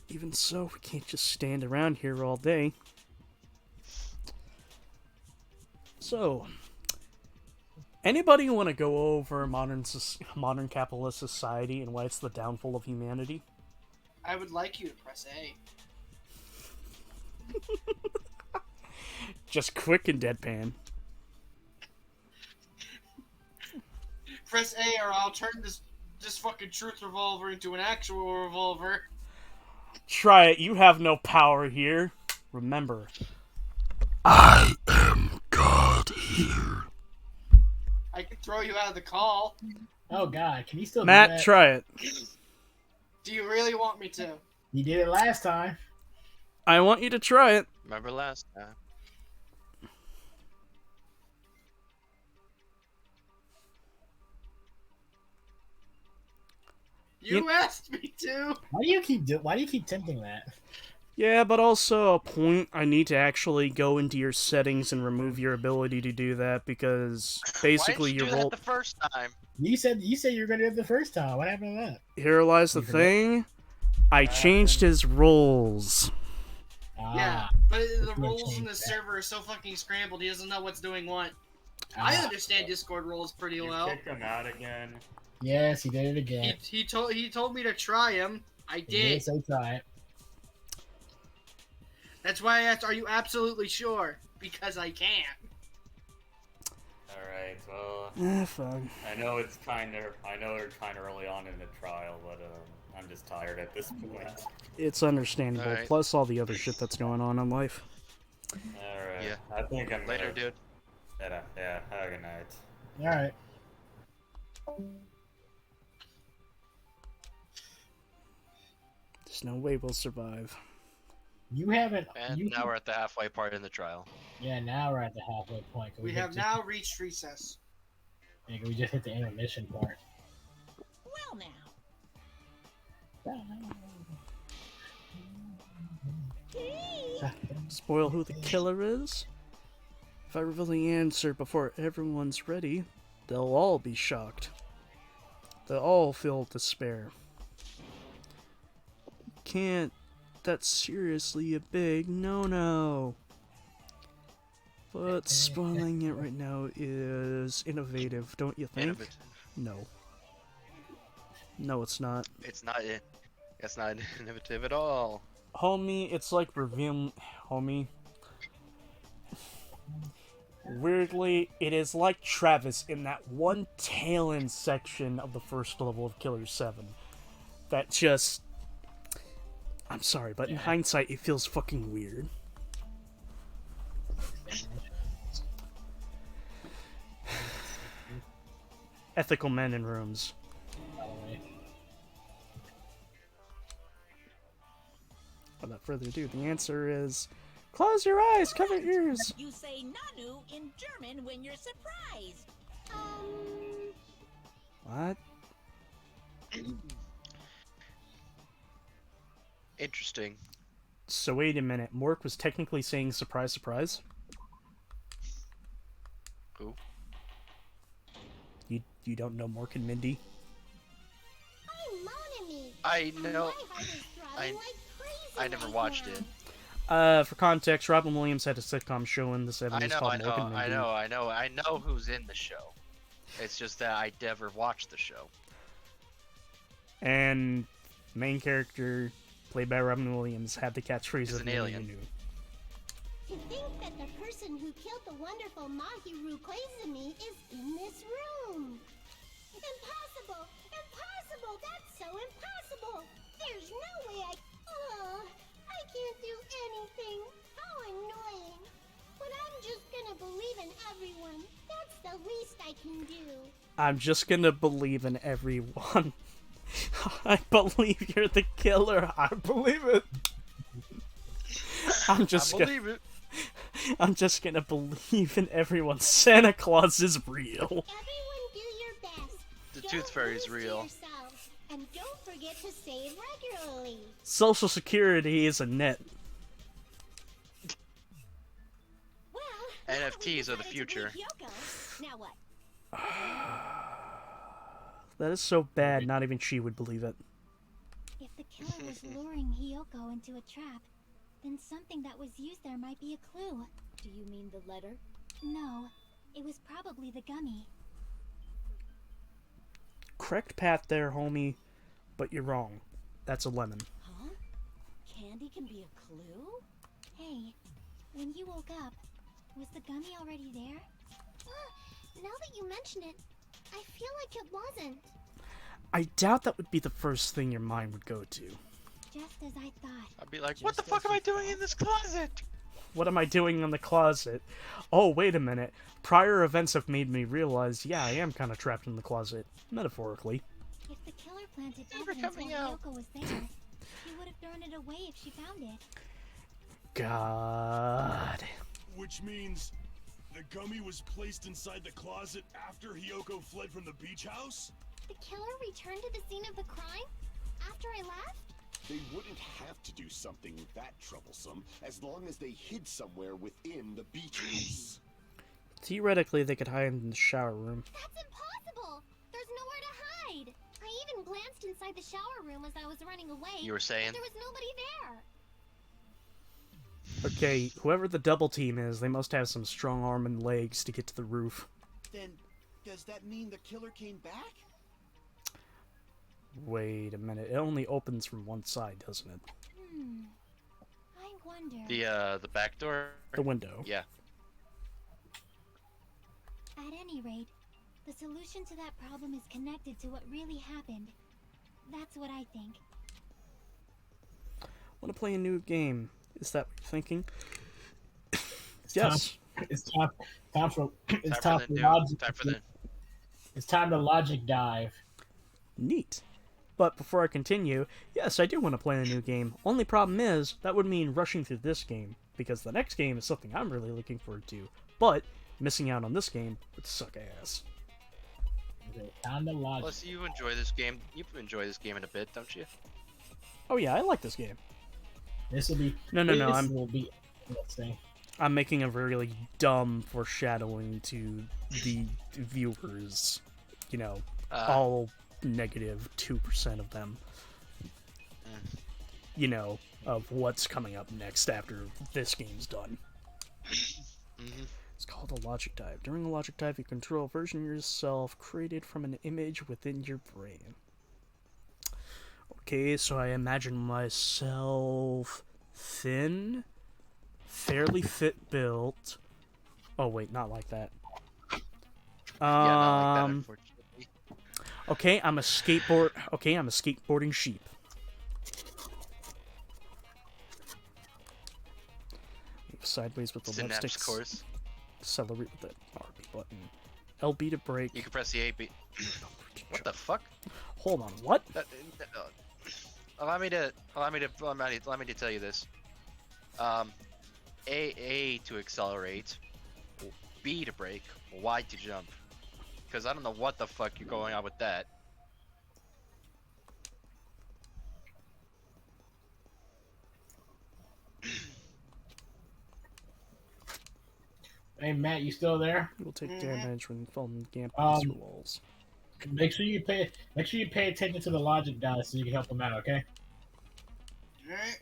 even so, we can't just stand around here all day. So, anybody want to go over modern capitalist society and why it's the downfall of humanity? I would like you to press A. Just quick and deadpan. Press A or I'll turn this fucking truth revolver into an actual revolver. Try it, you have no power here. Remember, I am God here. I can throw you out of the call. Oh God, can you still do Matt, that? try it. Do you really want me to? You did it last time. I want you to try it. Remember last time? You asked me to. Why do you keep tempting that? Yeah, but also a point, I need to actually go into your settings and remove your ability to do that because basically Why didn't you do roll. that the first time? You said you were gonna do it the first time. What happened to that? Here lies the thing. I changed his roles. Yeah, but the roles in the server are so fucking scrambled. He doesn't know what's doing what. I understand Discord roles pretty well. Kick him out again. Yes, he did it again. He told me to try him. I He did. say try it. That's why I asked, are you absolutely sure? Because I can't. Alright, well... Fuck. I know it's kinda early on in the trial, but I'm just tired at this point. It's understandable, Alright. plus all the other shit that's going on in life. Alright. Yeah. I think I'm Later, dude. Yeah, have a good night. Alright. There's no way we'll survive. You haven't. And now we're at the halfway part in the trial. Yeah, now we're at the halfway point. We have now reached recess. Yeah, we just hit the intermission part. Well now. Spoil who the killer is? If I reveal the answer before everyone's ready, they'll all be shocked. They'll all feel despair. Can't. That's seriously a big no-no. But spoiling it right now is innovative, don't you think? Innovative. No. No, it's not. It's not innovative at all. Homie, it's like revealing... Homie. Weirdly, it is like Travis in that one tail-end section of the first level of Killer 7. That just... I'm sorry, but in hindsight, it feels fucking weird. Ethical men in rooms. Without further ado, the answer is... Close your eyes, cover your ears! You say Nanu in German when you're surprised. What? Interesting. So wait a minute, Mork was technically saying surprise, surprise? Who? You don't know Mork and Mindy? I know. I never watched it. For context, Robin Williams had a sitcom show in the 70s called Mork and Mindy. I know who's in the show. It's just that I never watched the show. And main character, played by Robin Williams, had the catchphrase He's of an Mindy alien. You Knew. To think that the person who killed the wonderful Mahiru Koizumi is in this room. Impossible! Impossible! That's so impossible! There's no way I can't do anything. How annoying. But I'm just gonna believe in everyone. That's the least I can do. I'm just gonna believe in everyone. I believe you're the killer. I believe it. I'm just I gonna, believe it. I'm just gonna believe in everyone. Santa Claus is real. Everyone do your best. The Don't Tooth Fairy's lose to real. yourselves, and don't forget to save regularly. Social Security is a net. Well, now that we NFTs are the decided to future. believe Yoko, now what? That is so bad, not even she would believe it. If the killer was luring Hiyoko into a trap, then something that was used there might be a clue. Do you mean the letter? No, it was probably the gummy. Correct path there, homie, but you're wrong. That's a lemon. Huh? Candy can be a clue? Hey, when you woke up, was the gummy already there? Now that you mention it, I feel like it wasn't. I doubt that would be the first thing your mind would go to. Just as I thought. I'd be like, what the fuck am I doing in this closet? What am I doing in the closet? Oh, wait a minute. Prior events have made me realize, yeah, I am kind of trapped in the closet. Metaphorically. If the killer planted Never evidence coming while out. Hiyoko was there, she would have thrown it away if she found it. God. Which means the gummy was placed inside the closet after Hiyoko fled from the beach house? The killer returned to the scene of the crime? After I left? They wouldn't have to do something that troublesome as long as they hid somewhere within the beach house. Theoretically, they could hide in the shower room. That's impossible! There's nowhere to hide! I even glanced inside the shower room as I was running away. You were saying? But there was nobody there! Okay, whoever the double team is, they must have some strong arm and legs to get to the roof. Then, does that mean the killer came back? Wait a minute, it only opens from one side, doesn't it? I wonder. The back door? The window. Yeah. At any rate, the solution to that problem is connected to what really happened. That's what I think. Want to play a new game? Is that what you're thinking? Yes. It's time for it's Time time for for the new- logic. time for the- It's time to logic dive. Neat. But before I continue, yes, I do want to play a new game. Only problem is, that would mean rushing through this game, because the next game is something I'm really looking forward to. But, missing out on this game would suck ass. Okay, time to logic. Plus, you enjoy this game. You enjoy this game in a bit, don't you? Oh yeah, I like this game. This will be No, This will be. Let's see. I'm making a really dumb foreshadowing to the viewers. You know, all negative 2% of them. You know, of what's coming up next after this game's done. It's called a logic dive. During a logic dive, you control a version of yourself created from an image within your brain. Okay, so I imagine myself thin, fairly fit built. Oh wait, not like that. Yeah, not like that, unfortunately. Okay, I'm a skateboarding sheep. Move sideways with the left Synapse stick. course. Accelerate with the RB button. LB to brake. You can press the A B. What the fuck? Hold on, what? Allow me to tell you this. A to accelerate, B to brake, Y to jump. Because I don't know what the fuck you're going on with that. Hey Matt, you still there? You will take damage when falling against walls. Make sure you pay attention to the logic dice so you can help them out. Okay. Alright.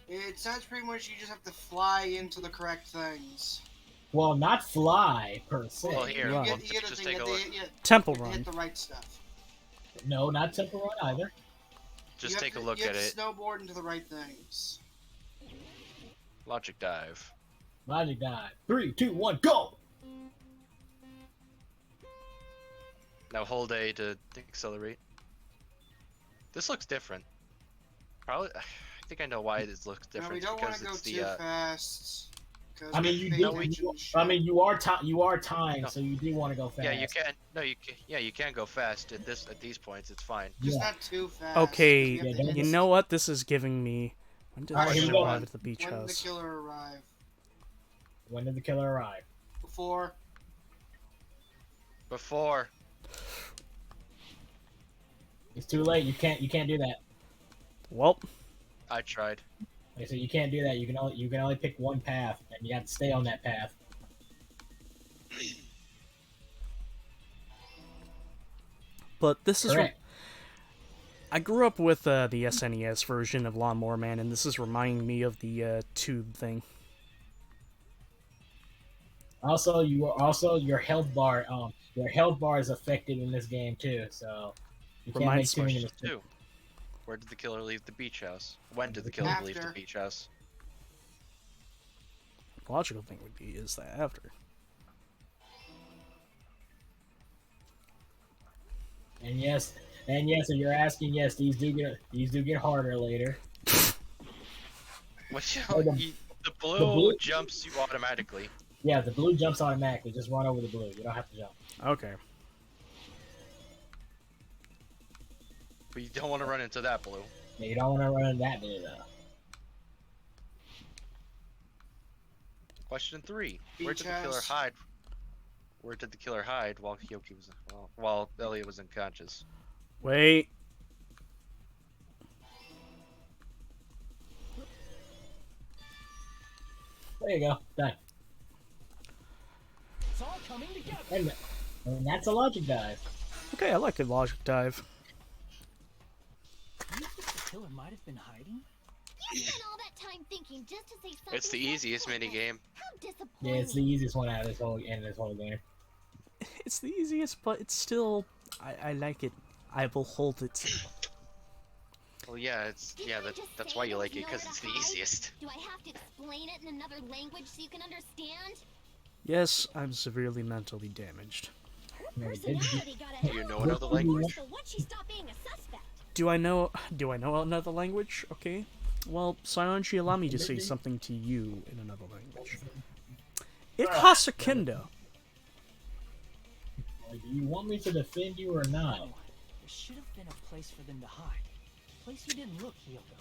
It sounds pretty much you just have to fly into the correct things. Well, not fly per se. Well, here, Right. You get the just thing take a that look. Temple you Run. hit the right stuff. No, not temple run either. Just take a look you at have it. to snowboard into the right things. Logic dive. Logic dive. 3, 2, 1, go! Now hold A to accelerate. This looks different. Probably, I think I know why this looks No, different. we don't want because to go it's too the fast. 'cause I mean, we you face do. engine You are timed, No. so you do want to go fast. yeah, you can. No, you can. Yeah, you can go fast at these points. It's fine. Just Yeah. not too fast. Okay, We have to Yeah, hit you it. know what? This is giving me When did Alright, the here we killer go. arrive at the beach When did the house? killer arrive? When did the killer arrive? Before. Before. It's too late. You can't do that. Well, I tried. Like I said, you can't do that. You can only pick one path, and you have to stay on that path. but this is. Correct. I grew up with the SNES version of Lawnmower Man, and this is reminding me of the tube thing. Also, your health bar is affected in this game too. So you can't make too many mistakes. Two. Where did the killer leave the beach house? When did the killer leave the beach house? The logical thing would be is that after. And yes, if you're asking, yes, these do get harder later. What the blue jumps you automatically. Yeah, the blue jumps automatically. Just run over the blue. You don't have to jump. Okay. But you don't want to run into that blue. Yeah, you don't want to run into that blue though. Question 3. Beach Where did the killer house. hide? Where did the killer hide while while Elliot was unconscious? Wait. There you go. Done. It's all coming together. And that's a logic dive. Okay, I like a logic dive. Do you think the killer might have been hiding? You spent all that time thinking just to say something. It's the easiest mini game. How disappointing. Yeah, it's the easiest one out of this whole game. It's the easiest, but it's still... I like it. I will hold it. Well, yeah, that's why you like it, because it's the easiest. Do I have to explain it in another language so you can understand? Yes, I'm severely mentally damaged. Personality got Do you know another language? So once she stopped being a suspect. Do I know another language? Okay. Well, Sionji, allow me to say something to you in another language. Ikasakendo. Do you want me to defend you or not? No. There should have been a place for them to hide. A place you didn't look, Hyoko.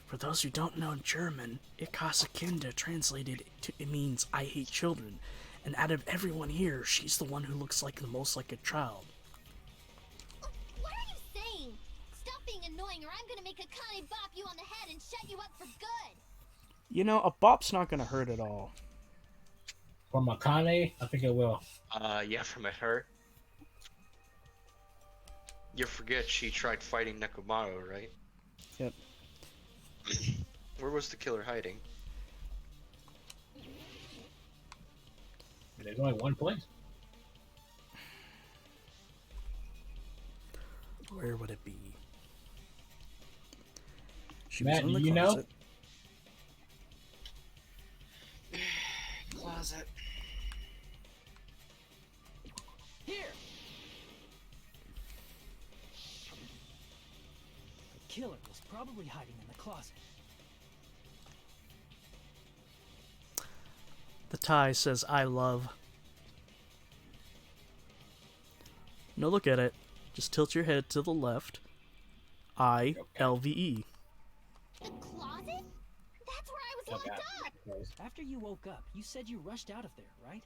For those who don't know German, Ikasakendo translated it means I hate children. And out of everyone here, she's the one who looks like the most like a child. What are you saying? Stop being annoying or I'm gonna make Akane bop you on the head and shut you up for good. You know, a bop's not gonna hurt at all. From Akane, I think it will. Yeah, from her. You forget she tried fighting Nekomaru, right? Yep. Where was the killer hiding? There's only one place. Where would it be? She Matt, was in the do you know? closet. Closet. Here! The killer was probably hiding in the closet. The tie says I love. No, look at it. Just tilt your head to the left. ILVE. The closet? That's where I was locked up. After you woke up, you said you rushed out of there, right?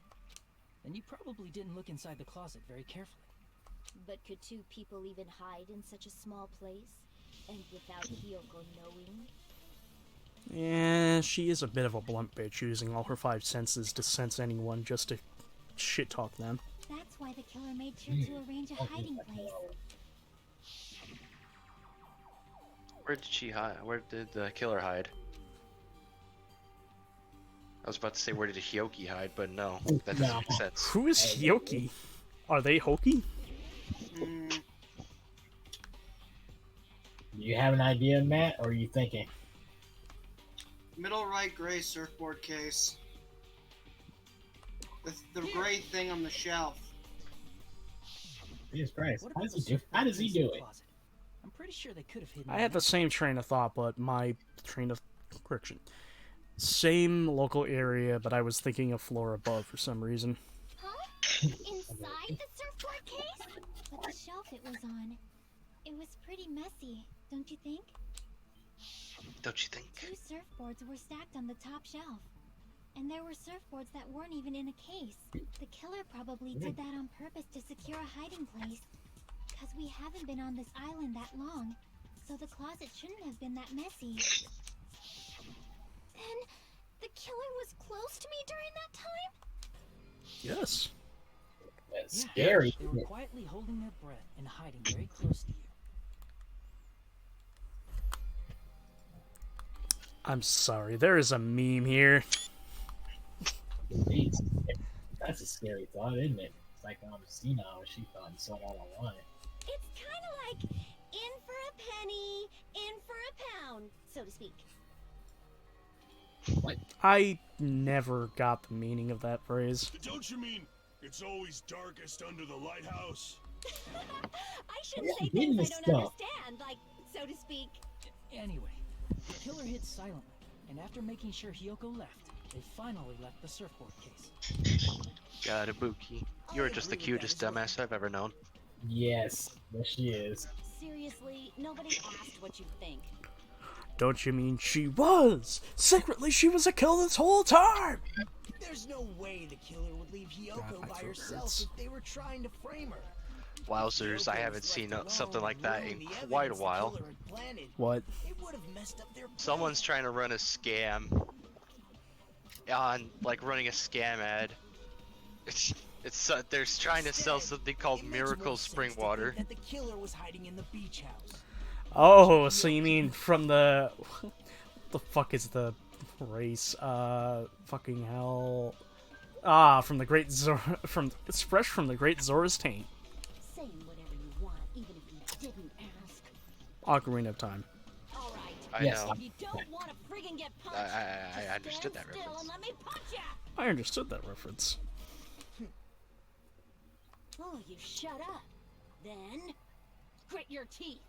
And you probably didn't look inside the closet very carefully. But could two people even hide in such a small place? And without Hyoko knowing? Yeah, she is a bit of a blunt bitch, using all her 5 senses to sense anyone just to shit talk them. That's why the killer made sure to arrange a hiding place. Where did she hide? Where did the killer hide? I was about to say where did Hyoki hide, but no, that doesn't make sense. Who is Hyoki? Are they Hoki? Mm, Do you have an idea, Matt, or are you thinking? middle right gray surfboard case. The gray thing on the shelf. Jesus Christ. What How about does the he do? How does he surfboard do case in the it? closet? I'm pretty sure they could have hidden. I had the same train of thought, but my train of correction. Same local area, but I was thinking a floor above for some reason. Huh? Inside the surfboard case? But the shelf it was on, it was pretty messy, don't you think? Don't you think? 2 surfboards were stacked on the top shelf. And there were surfboards that weren't even in a case. The killer probably did that on purpose to secure a hiding place. Because we haven't been on this island that long, so the closet shouldn't have been that messy. Then, the killer was close to me during that time? Yes. That's Yeah, scary. They were quietly holding their breath and hiding very close to you. I'm sorry, there is a meme here. Jeez. That's a scary thought, isn't it? It's like senile she thought and saw it all online. It's kind of like in for a penny, in for a pound, so to speak. What? I never got the meaning of that phrase. Don't you mean it's always darkest under the lighthouse? I should Yeah, say getting things I this don't stuff. understand, like, so to speak. Anyway, the killer hid silently, and after making sure Hiyoko left, they finally left the surfboard case. God, Ibuki. You are just the cutest dumbass I've ever known. Yes, there she is. Seriously, nobody asked what you think. Don't you mean she was? Secretly, she was a killer this whole time! There's no way the killer would leave Hiyoko God, my by throat herself hurts. if they were trying to frame her. Wowzers, I haven't seen something like that in quite a while. What? It would have messed up their Someone's trying to run a scam. On, like, running a scam ad. They're trying to sell something called Miracle Spring Water. That the killer was hiding in the beach house. Oh, so you mean from the... What the fuck is the race? Fucking hell... Ah, from the Great Zor... It's fresh from the Great Zora's Taint. Saying whatever you want, even if you didn't ask. Ocarina of Time. All right. I Yes, know. If you don't want to friggin' get punched, I just understood stand that still reference. and let me punch ya! I understood that reference. Oh, you shut up. Then, grit your teeth.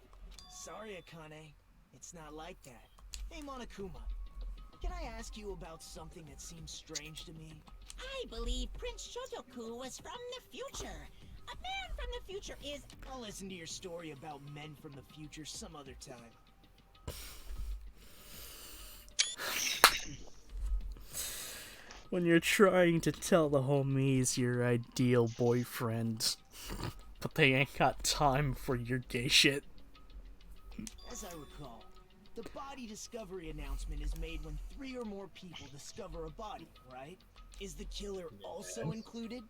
Sorry, Akane. It's not like that. Hey, Monokuma. Can I ask you about something that seems strange to me? I believe Prince Shotoku was from the future. A man from the future is... I'll listen to your story about men from the future some other time. When you're trying to tell the homies your ideal boyfriend, but they ain't got time for your gay shit. As I recall, the body discovery announcement is made when 3 or more people discover a body, right? Is the killer also included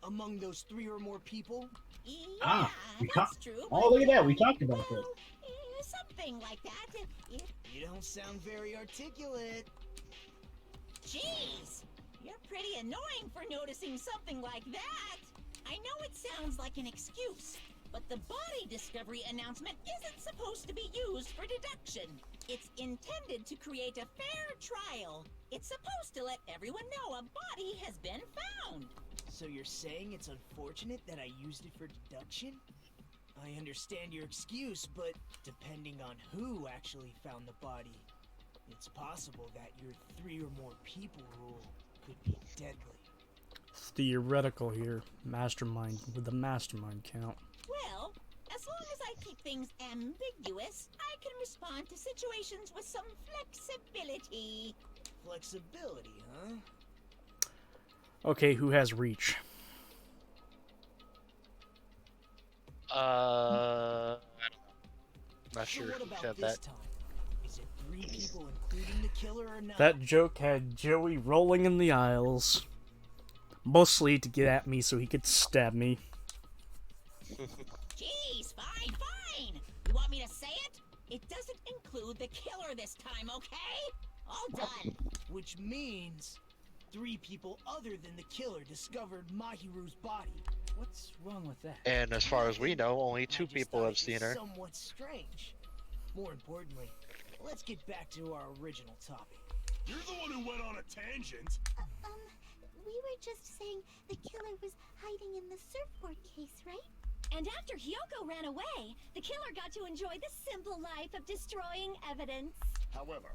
among those 3 or more people? Yeah, that's true. Oh, look at that. We talked about that. Well, something like that. You don't sound very articulate. Jeez, you're pretty annoying for noticing something like that. I know it sounds like an excuse, but the body discovery announcement isn't supposed to be used for deduction. It's intended to create a fair trial. It's supposed to let everyone know a body has been found. So you're saying it's unfortunate that I used it for deduction? I understand your excuse, but depending on who actually found the body, it's possible that your 3 or more people rule could be deadly. It's theoretical here. Mastermind with the mastermind count. Well, as long as I keep things ambiguous, I can respond to situations with some flexibility. Flexibility, huh? Okay, who has reach? I don't know. Not So sure what who about said this that. time? Is it 3 people including the killer or not? That joke had Joey rolling in the aisles. Mostly to get at me so he could stab me. Jeez, fine. You want me to say it? It doesn't include the killer this time, okay? All done. Which means 3 people other than the killer discovered Mahiru's body. What's wrong with that? And as far as we know, only 2 I just people thought have it seen was her. Somewhat strange. More importantly, let's get back to our original topic. You're the one who went on a tangent. We were just saying the killer was hiding in the surfboard case, right? And after Hiyoko ran away, the killer got to enjoy the simple life of destroying evidence. However,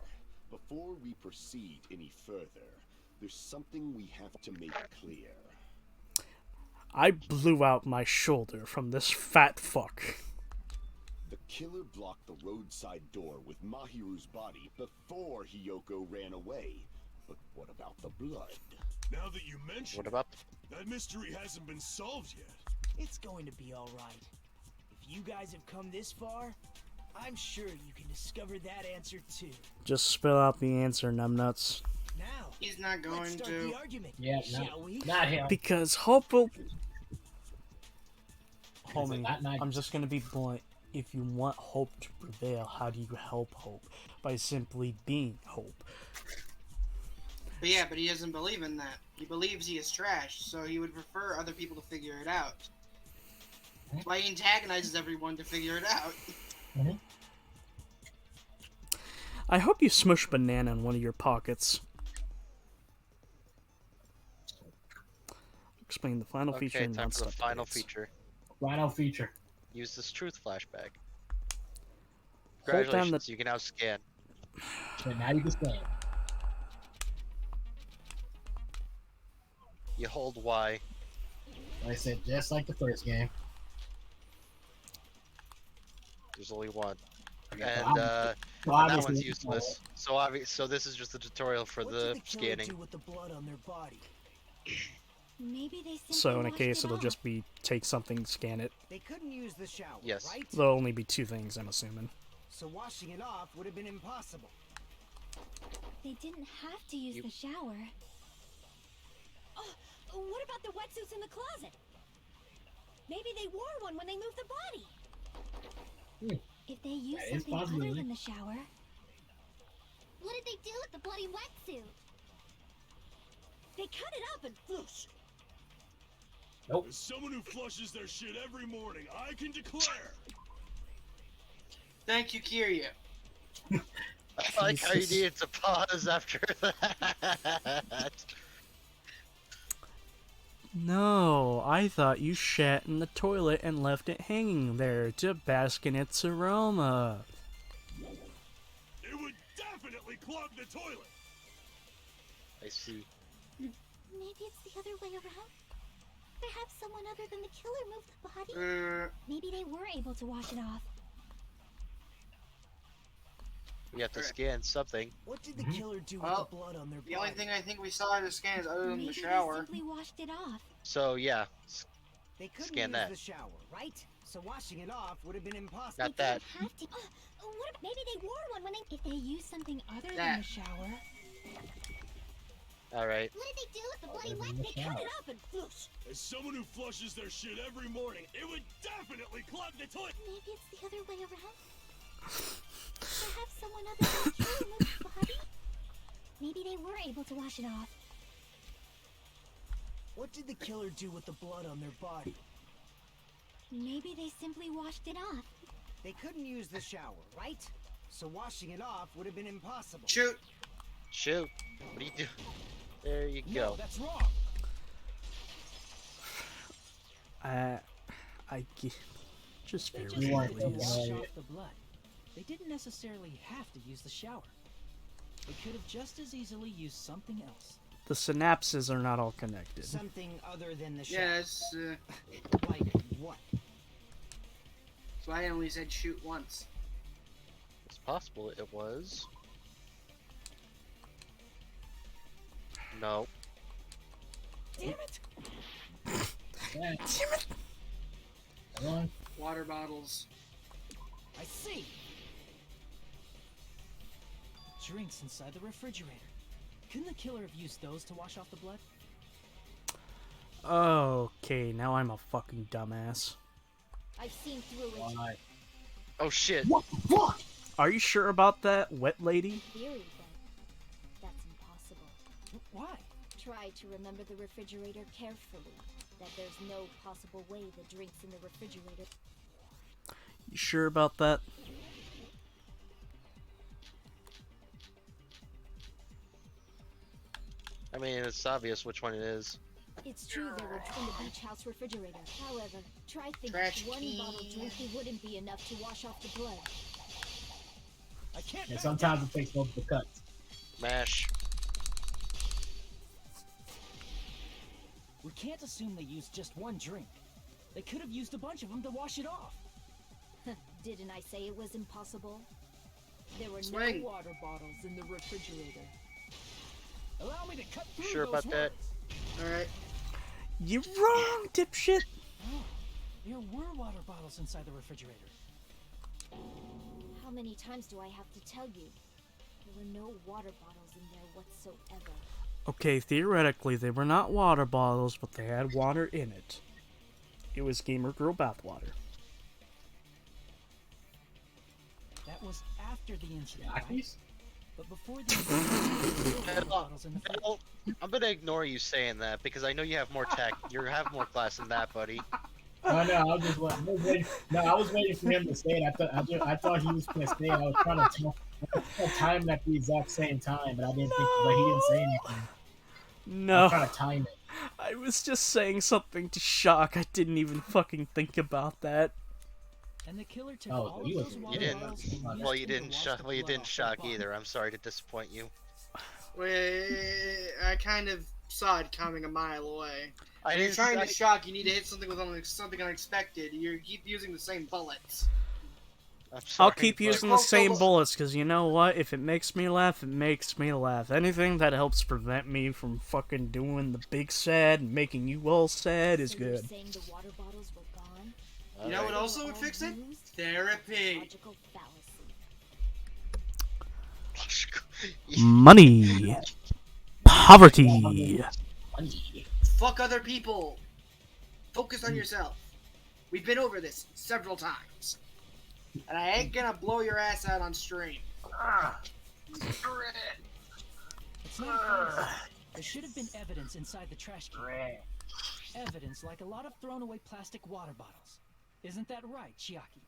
before we proceed any further, there's something we have to make clear. I blew out my shoulder from this fat fuck. The killer blocked the roadside door with Mahiru's body before Hiyoko ran away. But what about the blood? Now that you mention What about that mystery hasn't been solved yet. It's going to be all right. If you guys have come this far, I'm sure you can discover that answer too. Just spill out the answer, numbnuts. Now, He's not going let's start to. the argument, Yeah, shall we? not him. Because Hope will... Because Homie, not my- I'm just gonna be blunt. If you want Hope to prevail, how do you help Hope? By simply being Hope. But yeah, but he doesn't believe in that. He believes he is trash, so he would prefer other people to figure it out. That's why he antagonizes everyone to figure it out. I hope you smush banana in one of your pockets. Explain the final feature Okay, and time for the non-stop final debates. feature. Final feature. Use this truth flashback. Hold down Congratulations, you can now scan. Okay, now you can stand. You hold Y. Like I said, just like the first game. There's only one. So And that obviously- one's useless. So this is just a tutorial for What the did the killer scanning. do with the blood on their body? Maybe they simply So in a washed case, it it'll off. just be take something, scan it. They couldn't use the shower, Yes. right? There'll only be two things, I'm assuming. So washing it off would have been impossible. They didn't have to use the shower. Oh, what about the wetsuits in the closet? Maybe they wore one when they moved the body. If they used That is something other possible. than the shower. What did they do with the bloody wetsuit? They cut it up and whoosh. As someone who flushes their shit every morning, I can declare. Thank you, Kiryu. I like how you Jesus. needed to pause after that. No, I thought you shat in the toilet and left it hanging there to bask in its aroma. It would definitely clog the toilet. I see. Maybe it's the other way around. Perhaps someone other than the killer moved the body. Maybe they were able to wash it off. We have to scan something. What did the killer do with Well, the blood on their The body? only thing I think we saw in the scans other than Maybe the they shower. simply washed it off. So yeah, They couldn't Scan use that. the shower, right? So washing it off would have been impossible. not that. Have to. Maybe they wore one when they. If they used something other than That. the shower. All right. What did they do with the bloody Other than wetsuit? the They cut shower. it up and whoosh. As someone who flushes their shit every morning, it would definitely clog the toilet. Maybe it's the other way around. Perhaps someone other than the killer moved the body. Maybe they were able to wash it off. What did the killer do with the blood on their body? Maybe they simply washed it off. They couldn't use the shower, right? So washing it off would have been impossible. Shoot. Shoot. What do you do? There you No, go. that's wrong. Just They bear just with me, weren't needed to thinking please. wash about off the blood. They didn't necessarily have to use the shower. They could have just as easily used something else. The synapses are not all connected. Something other than the shower. Yes. Like what? So I only said shoot once. It's possible it was. No. Damn it! Yeah. Come on. Water bottles. I see. Drinks inside the refrigerator. Couldn't the killer have used those to wash off the blood? Okay, now I'm a fucking dumbass. I've seen through it. Why? Oh shit. What the fuck? Are you sure about that, wet lady? Theory, but that's impossible. Why? Try to remember the refrigerator carefully. That there's no possible way the drinks in the refrigerator. You sure about that? I mean, it's obvious which one it is. It's true they were in the beach house refrigerator. However, try thinking Trash one can. bottle drinking wouldn't be enough to wash off the blood. I can't. And back sometimes down. it takes multiple cuts. Mash. We can't assume they used just one drink. They could have used a bunch of them to wash it off. Didn't I say it was impossible? There were Swing. no water bottles in the refrigerator. Allow me to cut through Sure those about that? words. Alright. You're wrong, dipshit. Oh, there were water bottles inside the refrigerator. How many times do I have to tell you? There were no water bottles in there whatsoever. Okay, theoretically, they were not water bottles, but they had water in it. It was Gamer Girl bathwater. That was after the incident, right? Yakis? But before the incident, there were water bottles in the fridge. Well, I'm gonna ignore you saying that because I know you have more tech. You have more class than that, buddy. Oh no, I was waiting. No, I was waiting for him to say it. I thought he was gonna say it. I was trying to time it at the exact same time, but I didn't think. But he didn't say anything. I No. was trying to time it. I was just saying something to shock. I didn't even fucking think about that. And the killer took Oh, all of you those didn't- water You didn't. bottles and used Well, you them to didn't wash shock. the Well, you blood didn't off shock their either. I'm sorry to disappoint you. I kind of saw it coming a mile away. I When you're didn't. trying I- to shock, you need to hit something with something unexpected. You keep using the same bullets. I'm I'll sorry, keep but- using the same bullets, because you know what? If it makes me laugh, it makes me laugh. Anything that helps prevent me from fucking doing the big sad and making you all sad is So you're good. saying the water bottles were gone? You know what Alright. also would fix it? Therapy. Logical fallacy. Money. Poverty. Fuck other people. Focus on yourself. We've been over this several times. And I ain't gonna blow your ass out on stream. It's not crazy. There should have been evidence inside the trash can. Evidence like a lot of thrown away plastic water bottles. Isn't that right, Chiaki?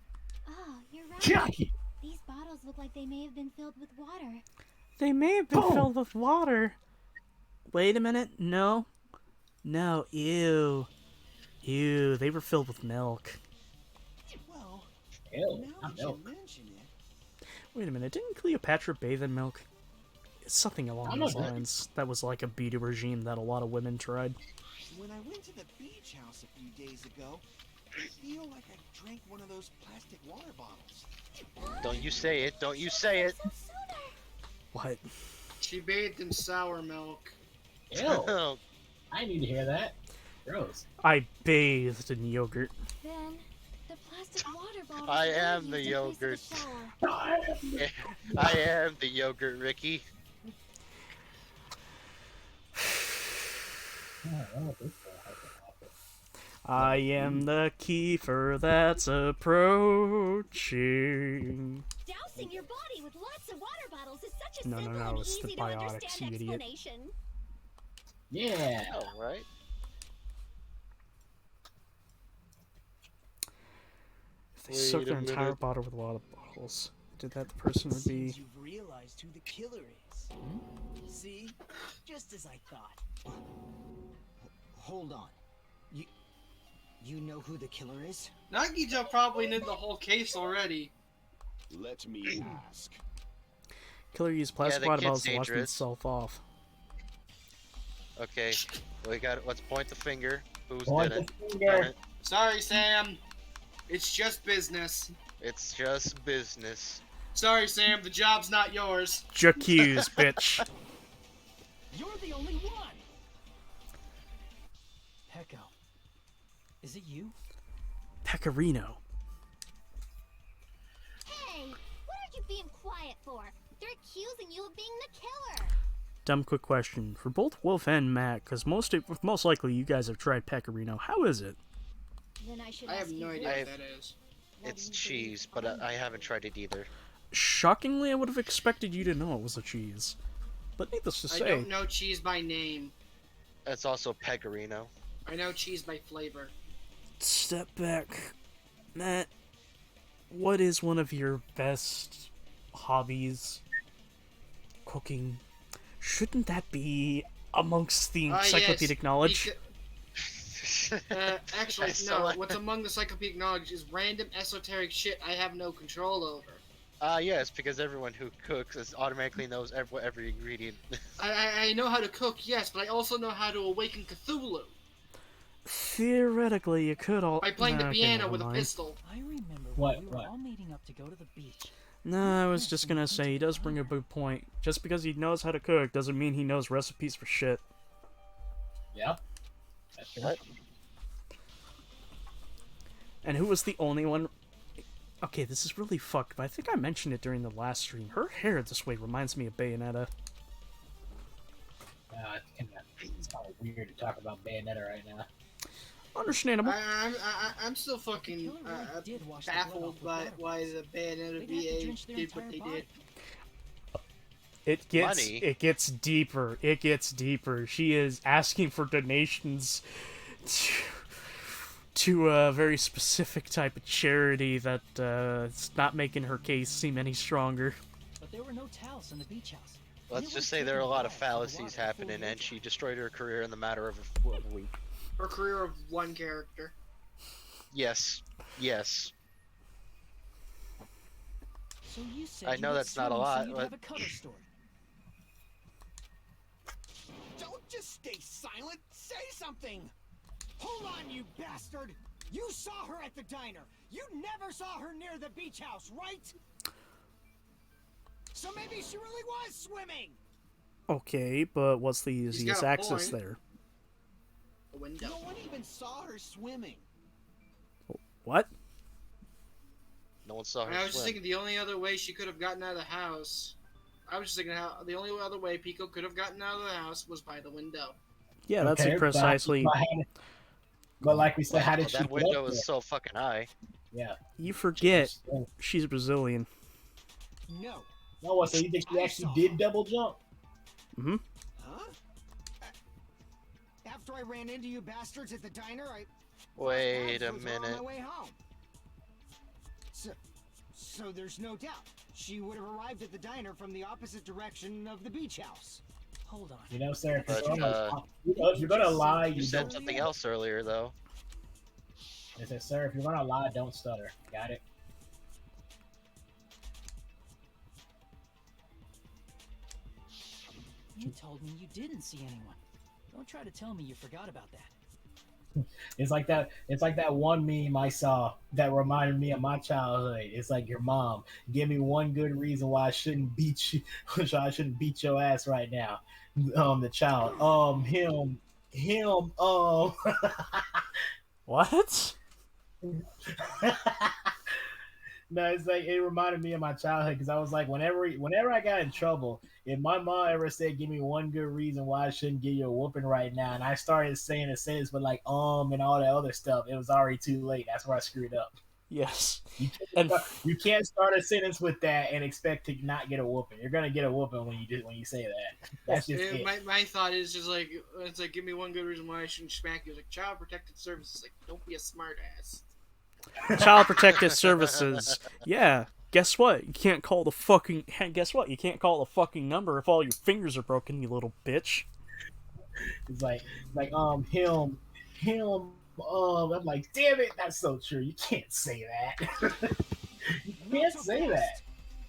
Oh, you're right. Jackie. These bottles look like they may have been filled with water. They may have been filled with water. Wait a minute. No. No. Ew. Ew. They were filled with milk. Well, Ew, now not that you milk. mention it, Wait a minute. Didn't Cleopatra bathe in milk? It's something along I'm those not- lines. That was like a beauty regime that a lot of women tried. when I went to the beach house a few days ago, I feel like I drank one of those plastic water bottles. Don't you say it. Don't you say it. What? She bathed in sour milk. Ew. I need to hear that. Gross. I bathed in yogurt. Then, the plastic water bottles I were am the used in place of yogurt. the shower. I am the yogurt, Ricky. I am the Kiefer that's approaching. Dousing your body with lots of water bottles is such a No, no, simple no, and it's the easy to biotics, understand you idiot. explanation. Yeah. Oh, right. If they Wait soaked a their entire minute. bottle with a lot of bottles, did that the person would be... Seems you've realized who the killer is. See? Just as I thought. Hold on. You know who the killer is? Nagito probably knew the whole case already. Let me ask. Killer used plastic the water kid's bottles to wash dangerous. himself off. Okay. We got. Let's point the finger. Who's Point did the it? finger. Point it. Sorry, Sam. It's just business. It's just business. Sorry, Sam. The job's not yours. J'accuse, bitch. You're the only one! Pecco. Is it you? Pecorino. Hey, what are you being quiet for? They're accusing you of being the killer. Dumb quick question. For both Wolf and Matt, because most likely you guys have tried Pecorino, how is it? Then I should I have ask no you idea this. what that is. What It's do you cheese, believe but I haven't tried it either. Shockingly, I would have expected you to know it was a cheese. But needless to I say, don't know cheese by name. It's also pecorino. I know cheese by flavor. step back. Matt, what is one of your best hobbies? Cooking. Shouldn't that be amongst the encyclopedic Yes, knowledge? Actually, So- no. What's among the encyclopedic knowledge is random esoteric shit I have no control over. Yes, because everyone who cooks automatically knows every ingredient. I know how to cook, yes, but I also know how to awaken Cthulhu. theoretically, you could all... By playing the Nah, okay, piano never with a mind. pistol. I remember What? when we were What? all meeting up to go to the beach. Nah, I was just gonna say, he does bring a good point. Just because he knows how to cook doesn't mean he knows recipes for shit. Yeah. That's true. And who was the only one... Okay, this is really fucked, but I think I mentioned it during the last stream. Her hair this way reminds me of Bayonetta. It's kind of weird to talk about Bayonetta right now. Understandable. I'm still fucking baffled by why the Bayonetta VA did what they did. It gets deeper. It gets deeper. She is asking for donations to a very specific type of charity that it's not making her case seem any stronger. But there were no towels in the beach house. Let's just say there are a lot of fallacies happening, and she destroyed her career in the matter of a week. Her career of one character. Yes. Yes. So you said I know that's not a lot, but... Don't just stay silent. Say something. Hold on, you bastard. You saw her at the diner. You never saw her near the beach house, right? So maybe she really was swimming. Okay, but what's the easiest access there? A window. No one even saw her swimming. What? No one saw her I was just swim. thinking the only other way she could have gotten out of the house. I was just thinking how the only other way Pico could have gotten out of the house was by the window. Yeah, that's it precisely. But like we said, how did she that window is so fucking high. Yeah. You forget she's Brazilian. No. No, so you think she actually did double jump? Mm-hmm. Huh? After I ran into you bastards at the diner, Wait a on minute. my way home. So there's no doubt she would have arrived at the diner from the opposite direction of the beach house. Hold on. You know, sir, But, if you're gonna lie, you said something else earlier, though. I said, sir, if you're gonna lie, don't stutter. Got it? You told me you didn't see anyone. Don't try to tell me you forgot about that. It's like that. It's like that one meme I saw that reminded me of my childhood. It's like your mom. Give me one good reason why I shouldn't beat you. I shouldn't beat your ass right now. The child. Him. What? No, it's like it reminded me of my childhood because I was like, whenever I got in trouble, if my mom ever said, "Give me one good reason why I shouldn't give you a whooping right now," and I started saying a sentence with like and all that other stuff, it was already too late. That's where I screwed up. Yes. You can't start a sentence with that and expect to not get a whooping. You're gonna get a whooping when you say that. That's just it. My thought is just like it's like give me one good reason why I shouldn't smack you. It's like Child Protective Services. Like don't be a smart ass. Child Protective Services. Yeah. Guess what? You can't call the fucking. Guess what? You can't call the fucking number if all your fingers are broken, you little bitch. It's like him. I'm like, damn it, that's so true. You can't say that. You can't say that.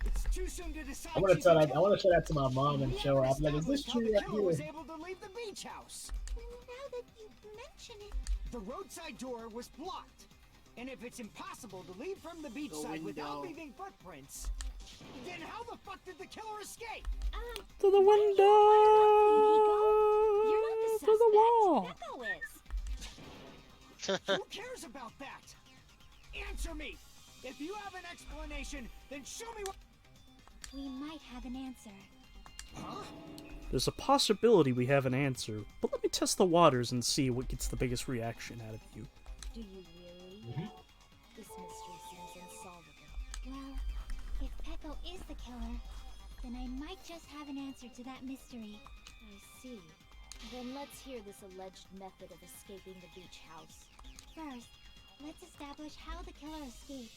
It's too soon to decide. I want to tell that. I want to show that to my mom and show her. I'm like, is this true? The killer was able to leave the beach house. Now that you mention it, the roadside door was blocked. And if it's impossible to leave from the beachside without leaving footprints, then how the fuck did the killer escape? To the window! you're not the To the wall! Echo is. Who cares about that? Answer me! If you have an explanation, then show me what... We might have an answer. Huh? There's a possibility we have an answer, but let me test the waters and see what gets the biggest reaction out of you. Do you really? This mystery seems unsolvable. Well, if Pecco is the killer, then I might just have an answer to that mystery. I see. Then let's hear this alleged method of escaping the beach house. First, let's establish how the killer escaped.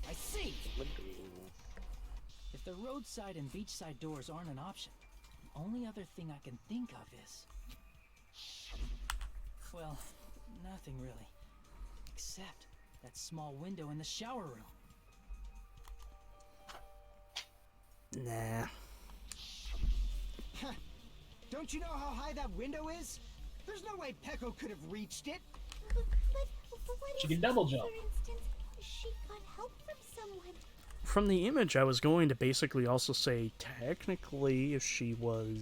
I see. If the roadside and beachside doors aren't an option, the only other thing I can think of is... well, nothing really. Except that small window in the shower room. Nah. Don't you know how high that window is? There's no way Peko could have reached it. But what She if, can double jump. for instance, she got help from someone? From the image, I was going to basically also say, technically, if she went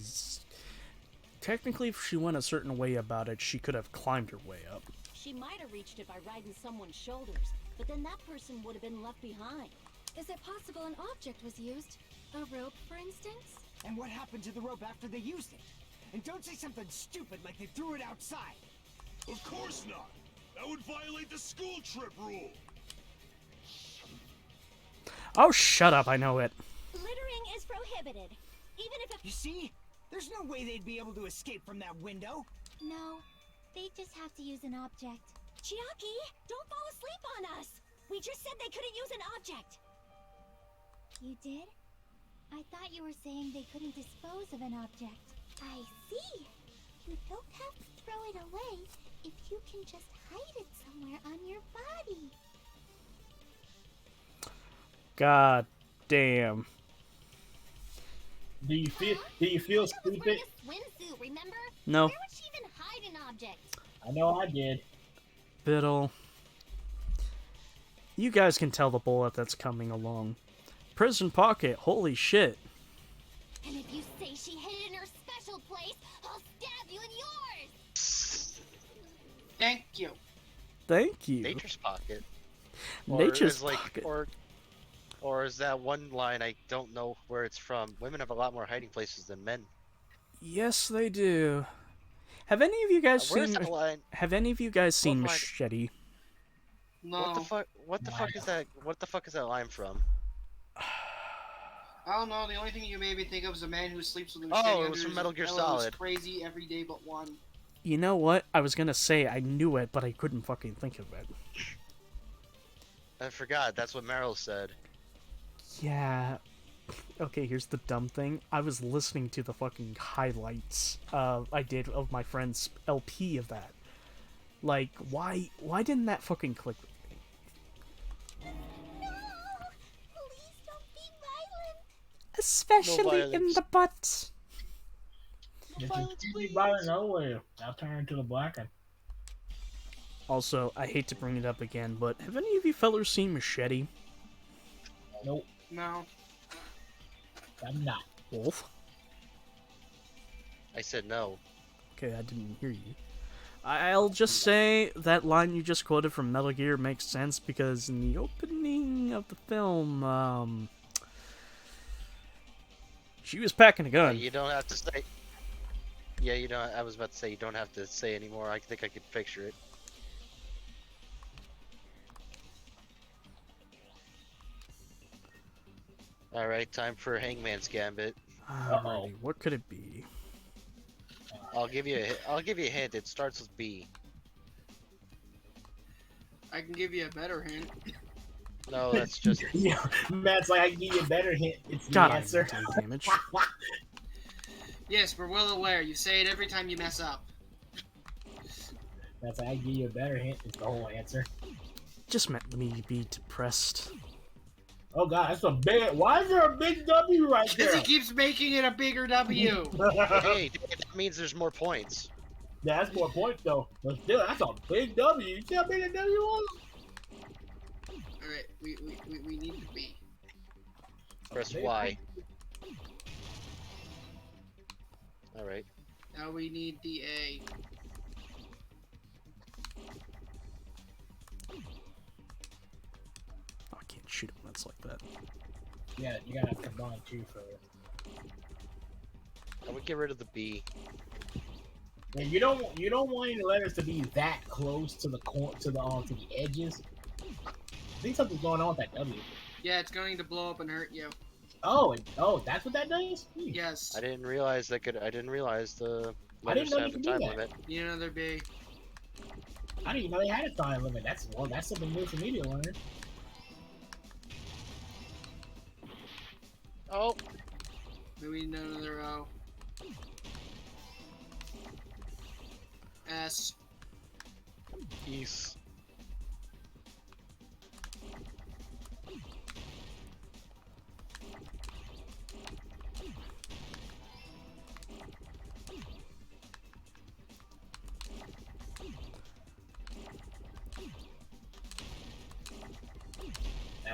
a certain way about it, she could have climbed her way up. She might have reached it by riding someone's shoulders, but then that person would have been left behind. Is it possible an object was used? A rope, for instance? And what happened to the rope after they used it? And don't say something stupid like they threw it outside. Of course not. That would violate the school trip rule. Oh, shut up, I know it. Littering is prohibited. Even if You see? There's no way they'd be able to escape from that window. No, they just have to use an object. Chiaki, don't fall asleep on us! We just said they couldn't use an object! You did? I thought you were saying they couldn't dispose of an object. I see. You don't have to throw it away if you can just hide it somewhere on your body. God damn. Do you feel stupid? Swimsuit, remember? No. Where would she even hide an object? I know I did. Biddle. You guys can tell the bullet that's coming along. Prison pocket, holy shit. And if you say she hid it in her special place, I'll stab you in yours! Thank you. Thank you. Nature's pocket. Nature's is like, pocket. Or is that one line I don't know where it's from? Women have a lot more hiding places than men. Yes, they do. Have any of you guys Where's seen? that line? Have any of you guys seen line? Machete? No. What the fuck? What the fuck is that? What the fuck is that line from? I don't know. The only thing you made me think of is a man who sleeps with a Oh, machete it under was from his Metal Gear pillow who's Solid. Crazy every day but one. You know what? I was gonna say I knew it, but I couldn't fucking think of it. I forgot. That's what Meryl said. Yeah. Okay, here's the dumb thing. I was listening to the fucking highlights I did of my friend's LP of that. Like, why didn't that fucking click with me? No! Please don't be violent! Especially in violence. the butt. It's violent nowhere. I'll turn to the black one. Also, I hate to bring it up again, but have any of you fellers seen Machete? Nope, No. I'm not. Wolf? I said no. Okay, I didn't hear you. I'll just say that line you just quoted from Metal Gear makes sense because in the opening of the film, she was packing a gun. You don't have to say. Yeah, you don't. I was about to say you don't have to say anymore. I think I could picture it. All right, time for Hangman's Gambit. Alrighty, what could it be? I'll give you a hint. It starts with B. I can give you a better hint. No, that's just. Yeah, Matt's like, I can give you a better hint. It's the God, I answer. didn't take damage. Yes, we're well aware. You say it every time you mess up. Matt's like, I can give you a better hint. It's the whole answer. Just meant me to be depressed. Oh god, that's a big. Why is there a big W right Because there? he keeps making it a bigger W. Hey, that means there's more points. Yeah, that's more points though. But still, that's a big W. You see how big a W was? Alright, we need to be. Press Y. All right. Now we need the A. Oh, I can't shoot it when it's like that. Yeah, you gotta combine two for it. I would get rid of the B. Yeah, you don't want any letters to be that close to the to the edges. I think something's going on with that W. Yeah, it's going to blow up and hurt you. Oh, that's what that does? Yes. I didn't realize that could. I didn't realize the I didn't letters know you have a could do time that. limit. Need another B. I didn't even know they had a time limit. That's something new for me to learn. Oh. We need another O. S. Peace.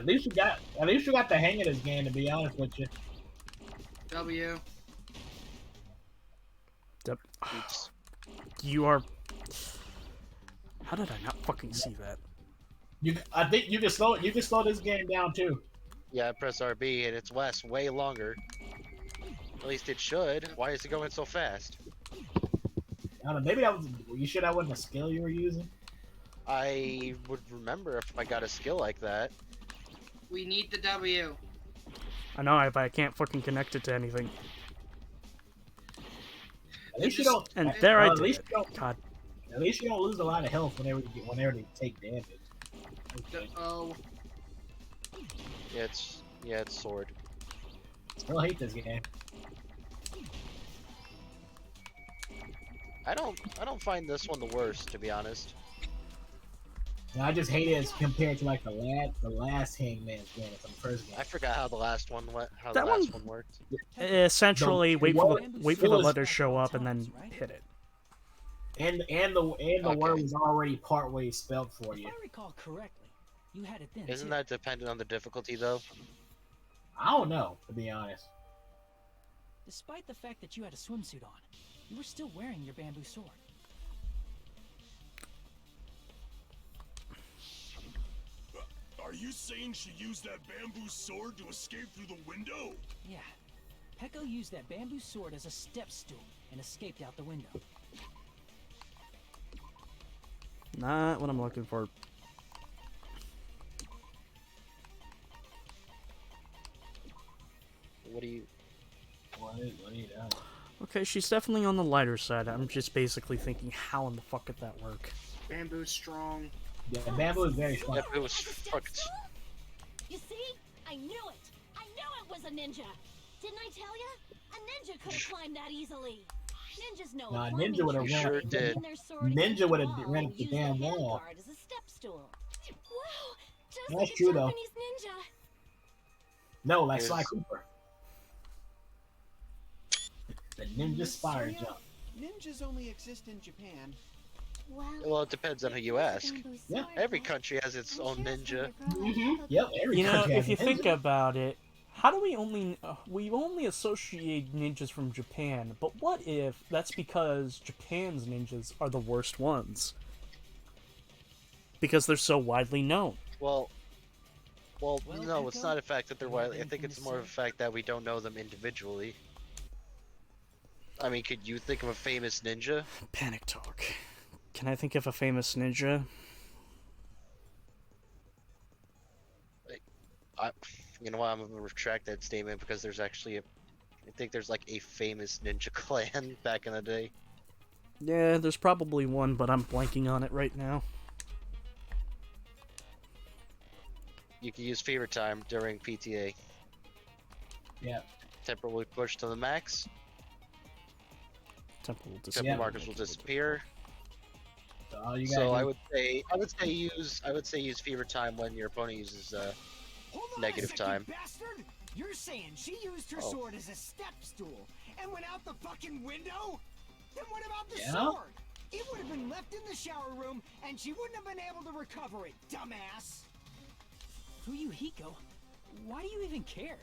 At least you got the hang of this game, to be honest with you. W. Yep. Oops. You are. How did I not fucking see that? I think you can slow this game down too. Yeah, press RB and it's lasts way longer. At least it should. Why is it going so fast? I don't know, maybe you sure that wasn't a skill you were using? I would remember if I got a skill like that. We need the W. I know, but I can't fucking connect it to anything. At least you don't. And there I at did. least It. you don't, God. At least you don't lose a lot of health whenever they take damage. Oh. Yeah, it's sword. Still hate this game. I don't find this one the worst, to be honest. And I just hate it as compared to like the last Hangman's game from the first game. I forgot how the last one went. How That the last one worked. Essentially, wait for the letters show up and then hit it. And the word was already partway spelled for you. If I recall correctly, you had it then. Isn't too. that dependent on the difficulty, though? I don't know, to be honest. Despite the fact that you had a swimsuit on, you were still wearing your bamboo sword. Are you saying she used that bamboo sword to escape through the window? Yeah. Peko used that bamboo sword as a step stool and escaped out the window. Not what I'm looking for. What do you... What are you doing? Okay, she's definitely on the lighter side. I'm just basically thinking, how in the fuck could that work? Bamboo strong. Yeah, bamboo is very strong. It was fucking... You see? I knew it! I knew it was a ninja! Didn't I tell ya? A ninja could have climbed that easily! Ninjas know Nah, climbing ninja would have tricks. sure They did. lean their sword Ninja against the would have wall ran and up the use damn the wall. handguard as a step stool. Wow! Just That's like a true, though. Japanese ninja! No, like Is- Sly Cooper. The ninja spire jump. Ninjas only exist in Japan. Well, it depends on who you ask. Yeah. Every country has its own ninja. Yep, every You know, country has if you a think ninja. about it, how do we only associate ninjas from Japan? But what if that's because Japan's ninjas are the worst ones? Because they're so widely known. Well, Well, no, it's Echo, not a fact that they're you have widely. I think anything it's to more of a say? fact that we don't know them individually. I mean, could you think of a famous ninja? Panic talk. Can I think of a famous ninja? You know what? I'm gonna retract that statement because there's actually I think there's like a famous ninja clan back in the day. Yeah, there's probably one, but I'm blanking on it right now. You can use Fever Time during PTA. Yeah. Temper will push to the max. Temple will Temper disappear. markers will disappear. So all you gotta So do- I would say use Fever Time when your opponent uses Hold on negative a second, time. bastard! You're saying she used her Oh. sword as a step stool and went out the fucking window? Then what about the Yeah? sword? It would have been left in the shower room and she wouldn't have been able to recover it, dumbass! Fuyuhiko, why do you even care?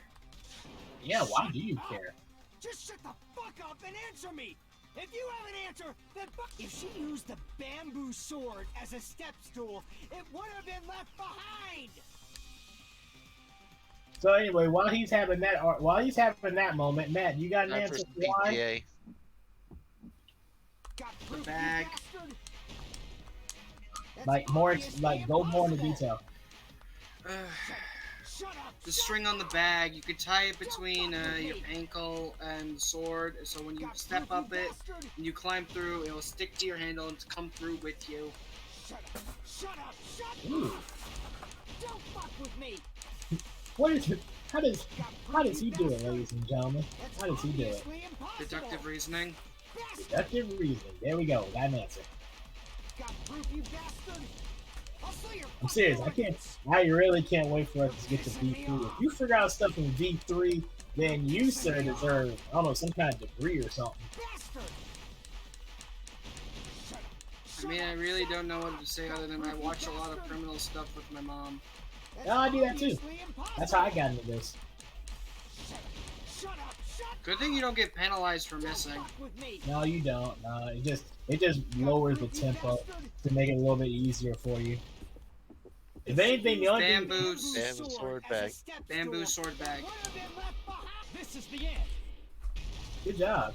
Yeah, why do you care? Just shut the fuck up and answer me! If you have an answer, then fuck. If she used the bamboo sword as a step stool, it would have been left behind! So anyway, while he's having that moment, Matt, you got an time for answer some for why? PTA. Got proof, you bag. bastard? That's Like more, obvious like and go more into impossible. detail. Shut up! The string on the bag, you could tie it between your ankle and the sword, so when you step up it and you climb through, it will stick to your handle and come through with you. Shut up! Shut up! Shut Ooh. up! Don't fuck with me! What is it? How does he do it, ladies and gentlemen? How does he do it? Obviously impossible. Deductive reasoning. Deductive reasoning. There we go. Got an answer. Got proof, you bastard! I'll sell your I'm serious. I really can't wait for us to get to V3. If you figure out stuff in V3, then you, sir, deserve, I don't know, some kind of degree or something. bastard! I mean, I really don't know what to say other than I watch a lot of criminal stuff with my mom. Oh, I do that too. That's how I got into this. Good thing you don't get penalized for missing. No, you don't. No, it just lowers the tempo to make it a little bit easier for you. If anything, the only thing. Bamboo sword bag. Bamboo sword bag. This is the end. Good job,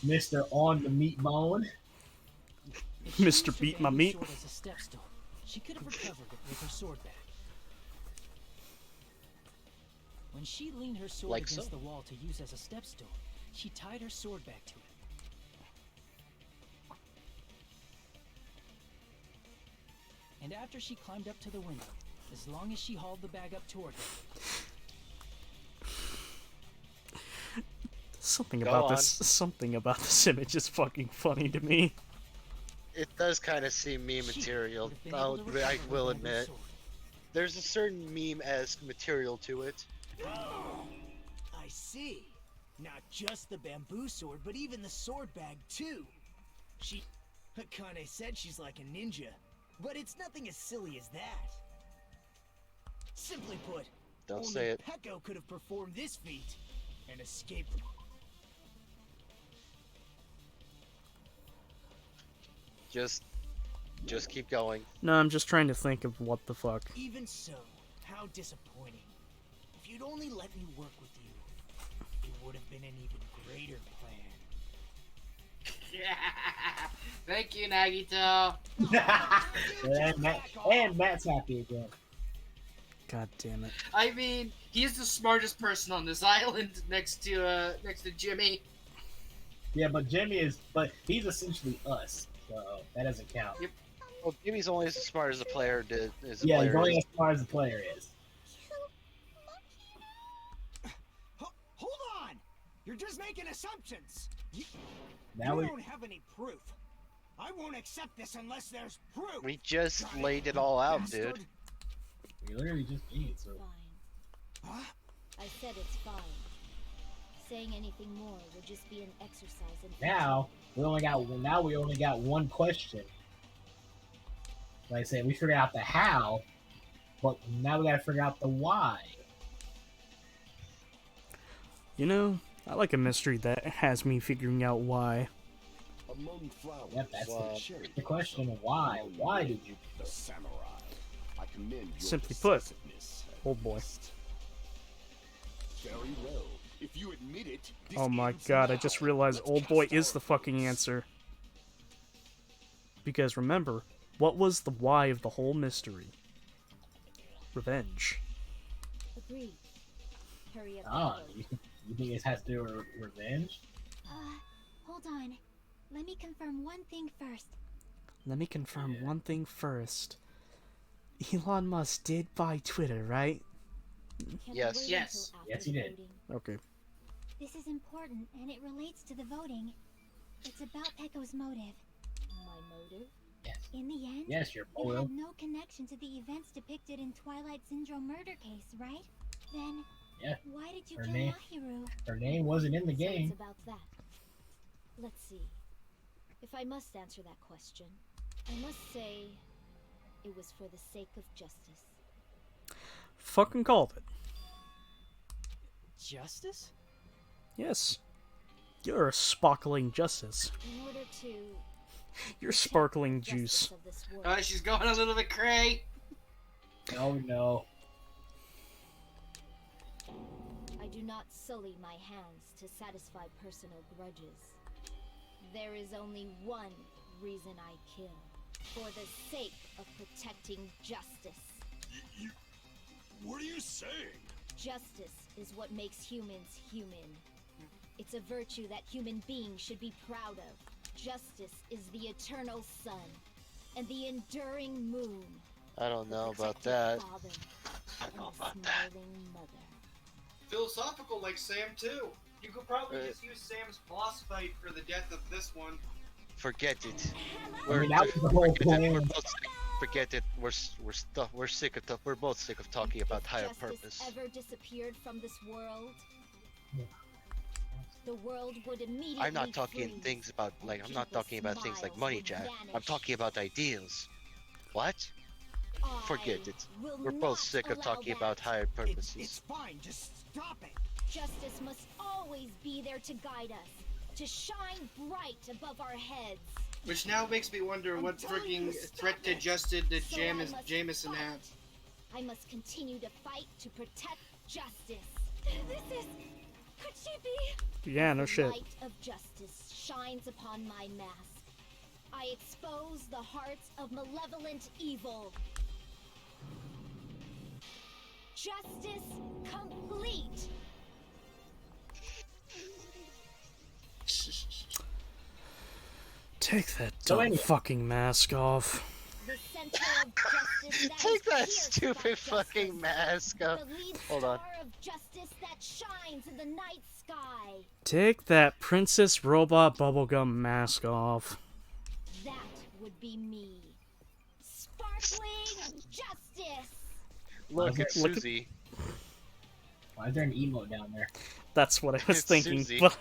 Mr. On the Meat Bone. Mr. Beat My Meat. As a step stool, she could have recovered it with her sword back. When she leaned her sword Like against so. the wall to use as a step stool, she tied her sword back to it. And after she climbed up to the window, as long as she hauled the bag up toward her. Something Go about on. this image is fucking funny to me. It does kind of seem meme material. I will admit. There's a certain meme-esque material to it. I see. Not just the bamboo sword, but even the sword bag too. She kinda said she's like a ninja, but it's nothing as silly as that. Simply put, Don't only say it. Pecco could have performed this feat and escaped. Just keep going. No, I'm just trying to think of what the fuck. Even so, how disappointing. If you'd only let me work with you, it would have been an even greater plan. Thank you, Nagito. and Matt's happy again. God damn it. I mean, he's the smartest person on this island next to Jimmy. Yeah, but he's essentially us, so that doesn't count. Yep. Well, Jimmy's only as smart as the player did. He's only as smart as the player is. Hold on! You're just making assumptions. You Now don't have any proof. I won't accept this unless there's proof. We just laid it all out, dude. We literally just did, so. Fine. I said it's fine. Saying anything more would just be an exercise in Now we only got one question. Like I said, we figured out the how, but now we gotta figure out the why. You know, I like a mystery that has me figuring out why. Among flowers, Yep, that's cherry the question. Why? Why did you? The samurai. I commend your Simply put, decisiveness. oh boy. Very well. If you admit it, this Oh my ends god, I now. just realized Let's old boy cast is our the fucking answer. Because remember, what was the why of the whole mystery? Revenge. Agreed. Hurry up. Ah, and you think it has to do with revenge? Hold on. Let me confirm one thing first. Let me confirm one thing first. Elon Musk did buy Twitter, right? Can't Yes. wait Yes. until after Yes, he the did. voting. Okay. This is important, and it relates to the voting. It's about Pecco's motive. My motive? Yes. In the end, Yes, your you boy. had no connection to the events depicted in Twilight Syndrome murder case, right? Then, Yeah. why did you Her kill name- Mahiru? Her name wasn't in the So game. it's about that. Let's see. If I must answer that question, I must say it was for the sake of justice. Fucking called it. Justice? Yes. You're a sparkling justice. In order to You're sparkling justice juice. of this world. She's going a little bit cray. Oh no. I do not sully my hands to satisfy personal grudges. There is only one reason I kill. For the sake of protecting justice. What are you saying? Justice is what makes humans human. It's a virtue that human beings should be proud of. Justice is the eternal sun and the enduring moon. I don't know the about protective that. father I and don't know the about that. smiling mother. Philosophical like Sam too. You could probably Right. just use Sam's boss fight for the death of this one. Forget it. I mean, that was the whole forget it. We're plan. both sick. Forget it. We're sick of we're both sick of talking about If higher justice purpose. ever disappeared from this world, Yeah. the world would immediately I'm not talking freeze, things about and I'm not people's talking about things like smiles money, would Jack. I'm vanish. talking about ideals. What? Forget it. will We're both not sick of allow talking that. about higher purposes. It's fine, just stop it. Justice must always be there to guide us, to shine bright above our heads. Which now makes me wonder what freaking threat to justice did So I must Jameson fight. have. I must continue to fight to protect justice. This is... Could she be? Yeah, no The shit. light of justice shines upon my mask. I expose the hearts of malevolent evil. Justice complete. Take that So dumb anyway. fucking mask off. The center of justice that Take is that pierced stupid by fucking justice. mask off. The lead Hold on. star of justice that shines in the night sky. Take that Princess Robot Bubblegum mask off. That would be me. Sparkling justice. Look, it's Look at- Susie. Why is there an emote down there? That's what I was It's thinking, Susie. but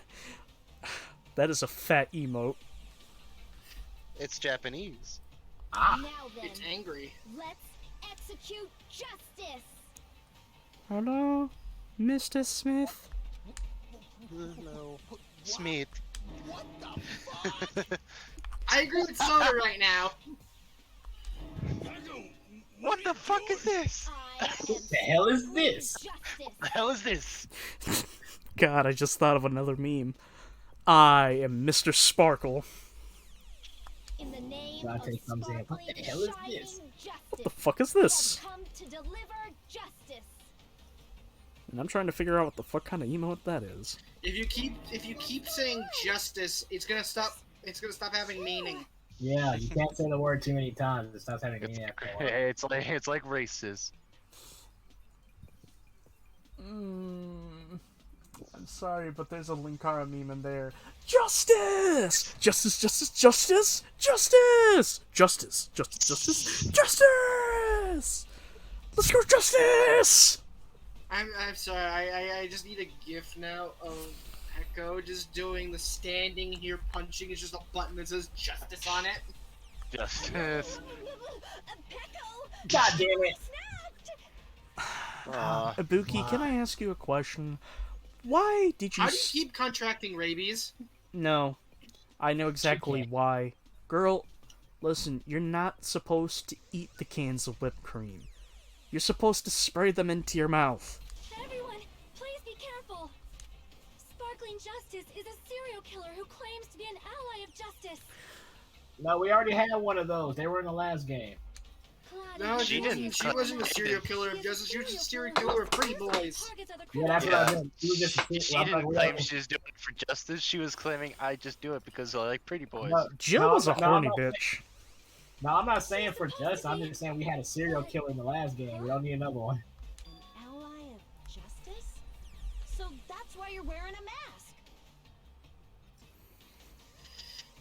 that is a fat emote. It's Japanese. Ah, Now then, It's angry. let's execute justice. Hello, Mr. Smith? No. Smith. What the fuck? I agree with Soda right now. Echo, What the fuck is this? I what the hell is this? justice. The hell is this? God, I just thought of another meme. I am Mr. Sparkle. In the name Dante of comes in. What sparkling, the hell is shining this? justice. The fuck is We this? have come to deliver justice. And I'm trying to figure out what the fuck kind of emote that is. If you keep saying justice, it's gonna stop having meaning. Yeah, you can't say the word too many times. It stops having meaning after a while. It's like racist. I'm sorry, but there's a Linkara meme in there. Justice! Justice, justice, justice! Justice! Justice, justice, justice, justice! Let's go, justice! I'm sorry. I just need a GIF now of Echo just doing the standing here punching. It's just a button that says justice on it. Justice. Pecco! God damn it! Snapped! Ibuki, can I ask you a question? Why did you How do you keep contracting rabies? No. I know exactly why. Girl, listen, you're not supposed to eat the cans of whipped cream. You're supposed to spray them into your mouth. Everyone, please be careful. Sparkling Justice is a serial killer who claims to be an ally of justice. No, we already had one of those. They were in the last game. No, she didn't. She wasn't a serial killer of justice. She was a serial killer of pretty boys. Yeah, that's what I was doing. He was just a She didn't claim she was doing it for justice. She was claiming I just do it because I like pretty boys. No, Jill no, was a no, horny no. bitch. No, I'm not saying for justice. I'm just saying we had a serial killer in the last game. We don't need another one. An ally of justice? So that's why you're wearing a mask.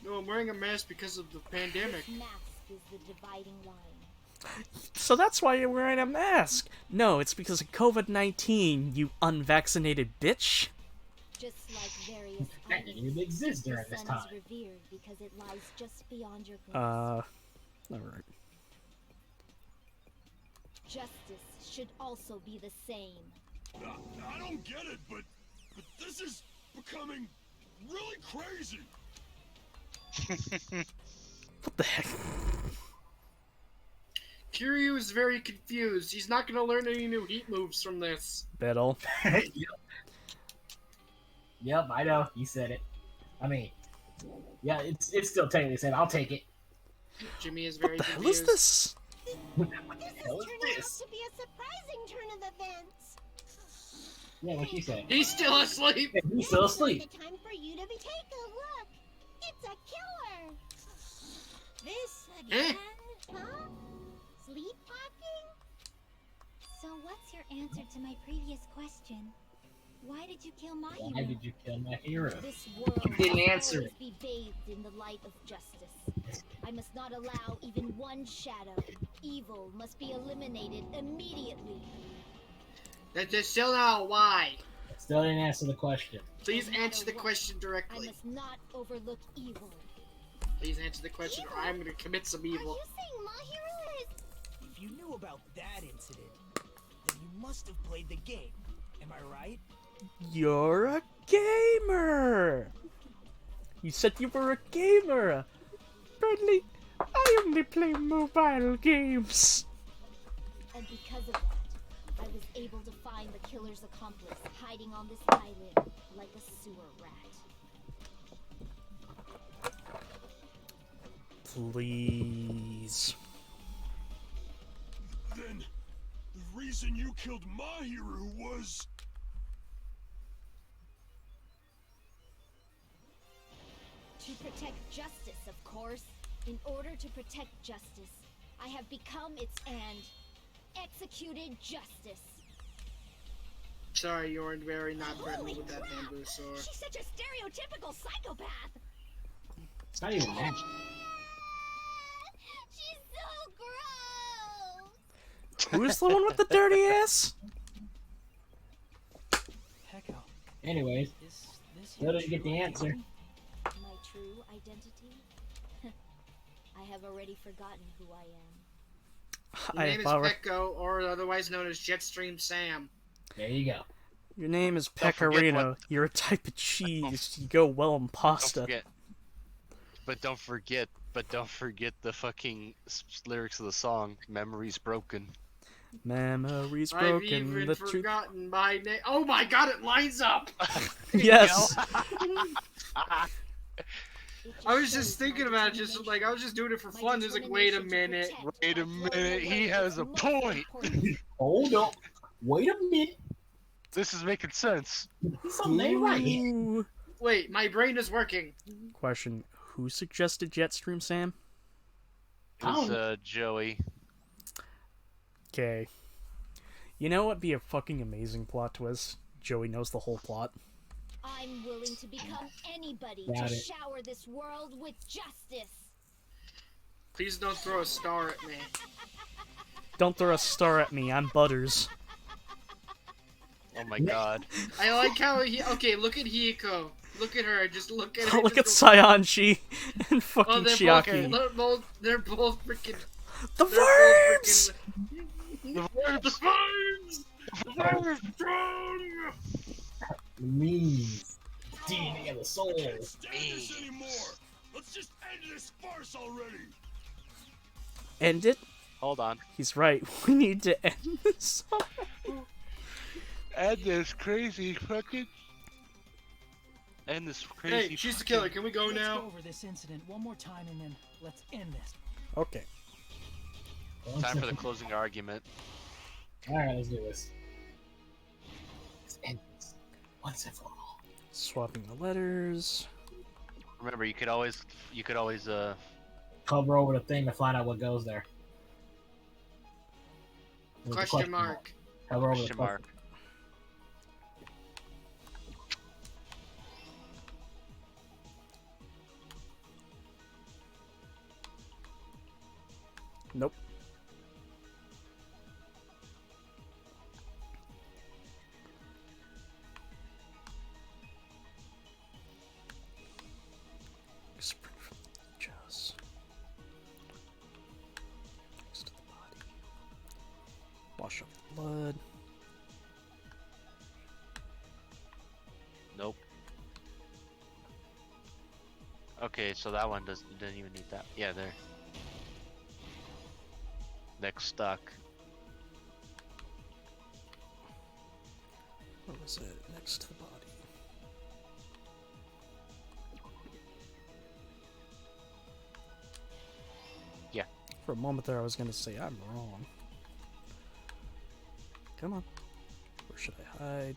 No, I'm wearing a mask because of the pandemic. This mask is the dividing line. So that's why you're wearing a mask. No, it's because of COVID-19, you unvaccinated bitch. Just like various That didn't even exist during the this sun time. is revered because it lies just beyond your grasp. Alright. Justice should also be the same. I don't get it, but this is becoming really crazy. What the heck? Kiryu is very confused. He's not gonna learn any new heat moves from this. Battle. Yep, I know. You said it. I mean, yeah, it's still technically said. I'll take it. Jimmy is very What the hell confused. is this? What the This hell is is turning this? out to be a surprising turn of events. Yeah, what she said. He's still asleep. Yeah, he's still asleep. The time for you to be take a look. It's a killer. This again? Huh? Sleepwalking? So what's your answer to my previous question? Why did you kill my Why hero? did you kill my hero? This world You didn't must answer always it. be bathed in the light of justice. I must not allow even one shadow. Evil must be eliminated immediately. That's still not why. Still didn't answer the question. Please No matter answer the what, question I directly. must not overlook evil. Please answer the question, or I'm gonna commit some Are evil. you saying my hero is... If you knew about that incident, then you must have played the game. Am I right? You're a gamer! You said you were a gamer! Bradley, I only play mobile games! And because of that, I was able to find the killer's accomplice hiding on this island like a sewer rat. Please. Then, the reason you killed Mahiru was... To protect justice, of course. In order to protect justice, I have become its end. Executed justice. Sorry, you're very not friendly Holy with that crap! bamboo sword. She's such a stereotypical psychopath. It's not even magic. She's so gross. Who's the one with the dirty ass? Pecco, Anyways, is this still your didn't get the true answer. identity? My true identity? I have already forgotten who I am. Your name is Pecco, or otherwise known as Jetstream Sam. There you go. Your name is Don't forget Pecorino. what- You're a type of cheese. You go well in Don't pasta. forget. But don't forget the fucking lyrics of the song. Memories broken. Memories I've broken. even The truth. forgotten my name. Oh my god, it lines up! Yes. I was just thinking about it, just like, I was just doing it for fun. It's like, wait a minute. Wait a minute, he has a point. Hold up. Wait a minute. This is making sense. Something ain't right. Ooh. Wait, my brain is working. Question: who suggested Jetstream Sam? It was Joey. Okay. You know what'd be a fucking amazing plot twist? Joey knows the whole plot. I'm willing to become anybody Got to it. shower this world with justice. Please don't throw a star at me. Don't throw a star at me. I'm Butters. Oh my god. I like how he. Okay, look at Hiko. Look at her. Just look at her. Look at just go- Sayanji and Oh, fucking they're Chiaki. both. They're both freaking. The they're both verbs! freaking- The verbs! The verbs! Strong! Means DNA of the soul. Can't stand this anymore. Let's just end this farce already. End it? Hold on. He's right. We need to end this. End this crazy fucking. End this crazy. Hey, she's the killer. Can we go Let's now? go over this incident one more time and then let's end this. Okay. Time for the closing argument. Alright, let's do this. Let's end this. Once and for all. Swapping the letters. Remember, you could always Cover over the thing to find out what goes there. With the Question mark. Cover over the question mark. Nope. Sprint from the chest. Next to the body. Wash off the blood. Nope. Okay, so that one didn't even need that. Yeah, there. Next stuck. What was it? Next to the body. Yeah. For a moment there, I was gonna say I'm wrong. Come on. Where should I hide?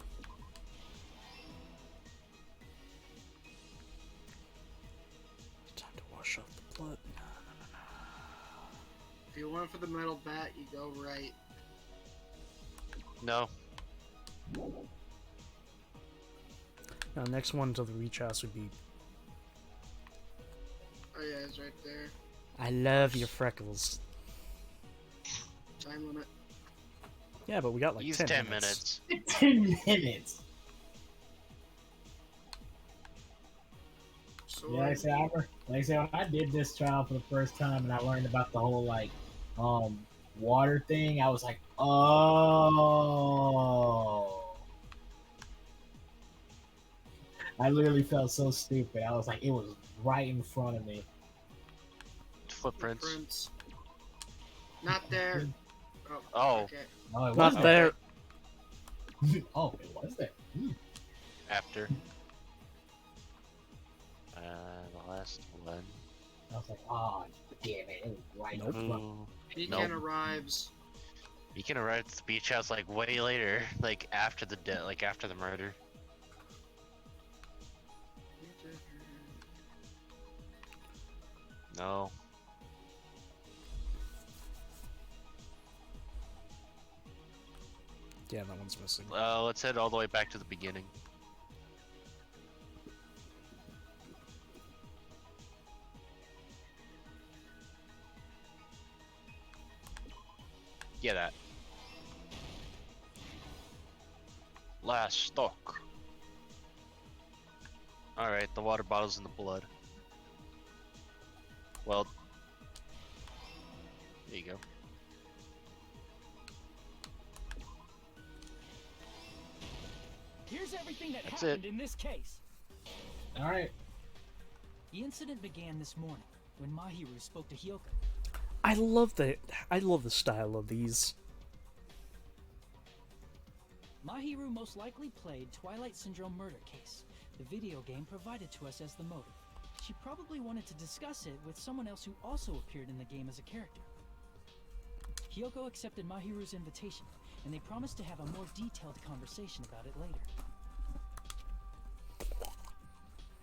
Time to wash off the blood. If you went for the metal bat, you go right. No. Now, next one to the reach house would be. Oh yeah, it's right there. I love your freckles. Time limit. Yeah, but we got like Use 10 minutes. 10 minutes. So Yeah, like I said, when I did this trial for the first time and I learned about the whole water thing, I was like, oh. I literally felt so stupid. I was like, it was right in front of me. Footprints. Not there. Oh. Okay. No, it Not wasn't. there. Oh, it was there. After. The last one. I was like, oh, damn it. It was right in front. Ooh. Beacon arrives. Beacon arrived at the beach house like way later, like after the after the murder. No. Yeah, that one's missing. Let's head all the way back to the beginning. Yeah, that. Last stock. Alright, the water bottle's in the blood. Well, there you go. Here's everything that That's happened it. in this case. All right. The incident began this morning when Mahiru spoke to Hyoko. I love the style of these. Mahiru most likely played Twilight Syndrome murder case, the video game provided to us as the motive. She probably wanted to discuss it with someone else who also appeared in the game as a character. Hyoko accepted Mahiru's invitation, and they promised to have a more detailed conversation about it later.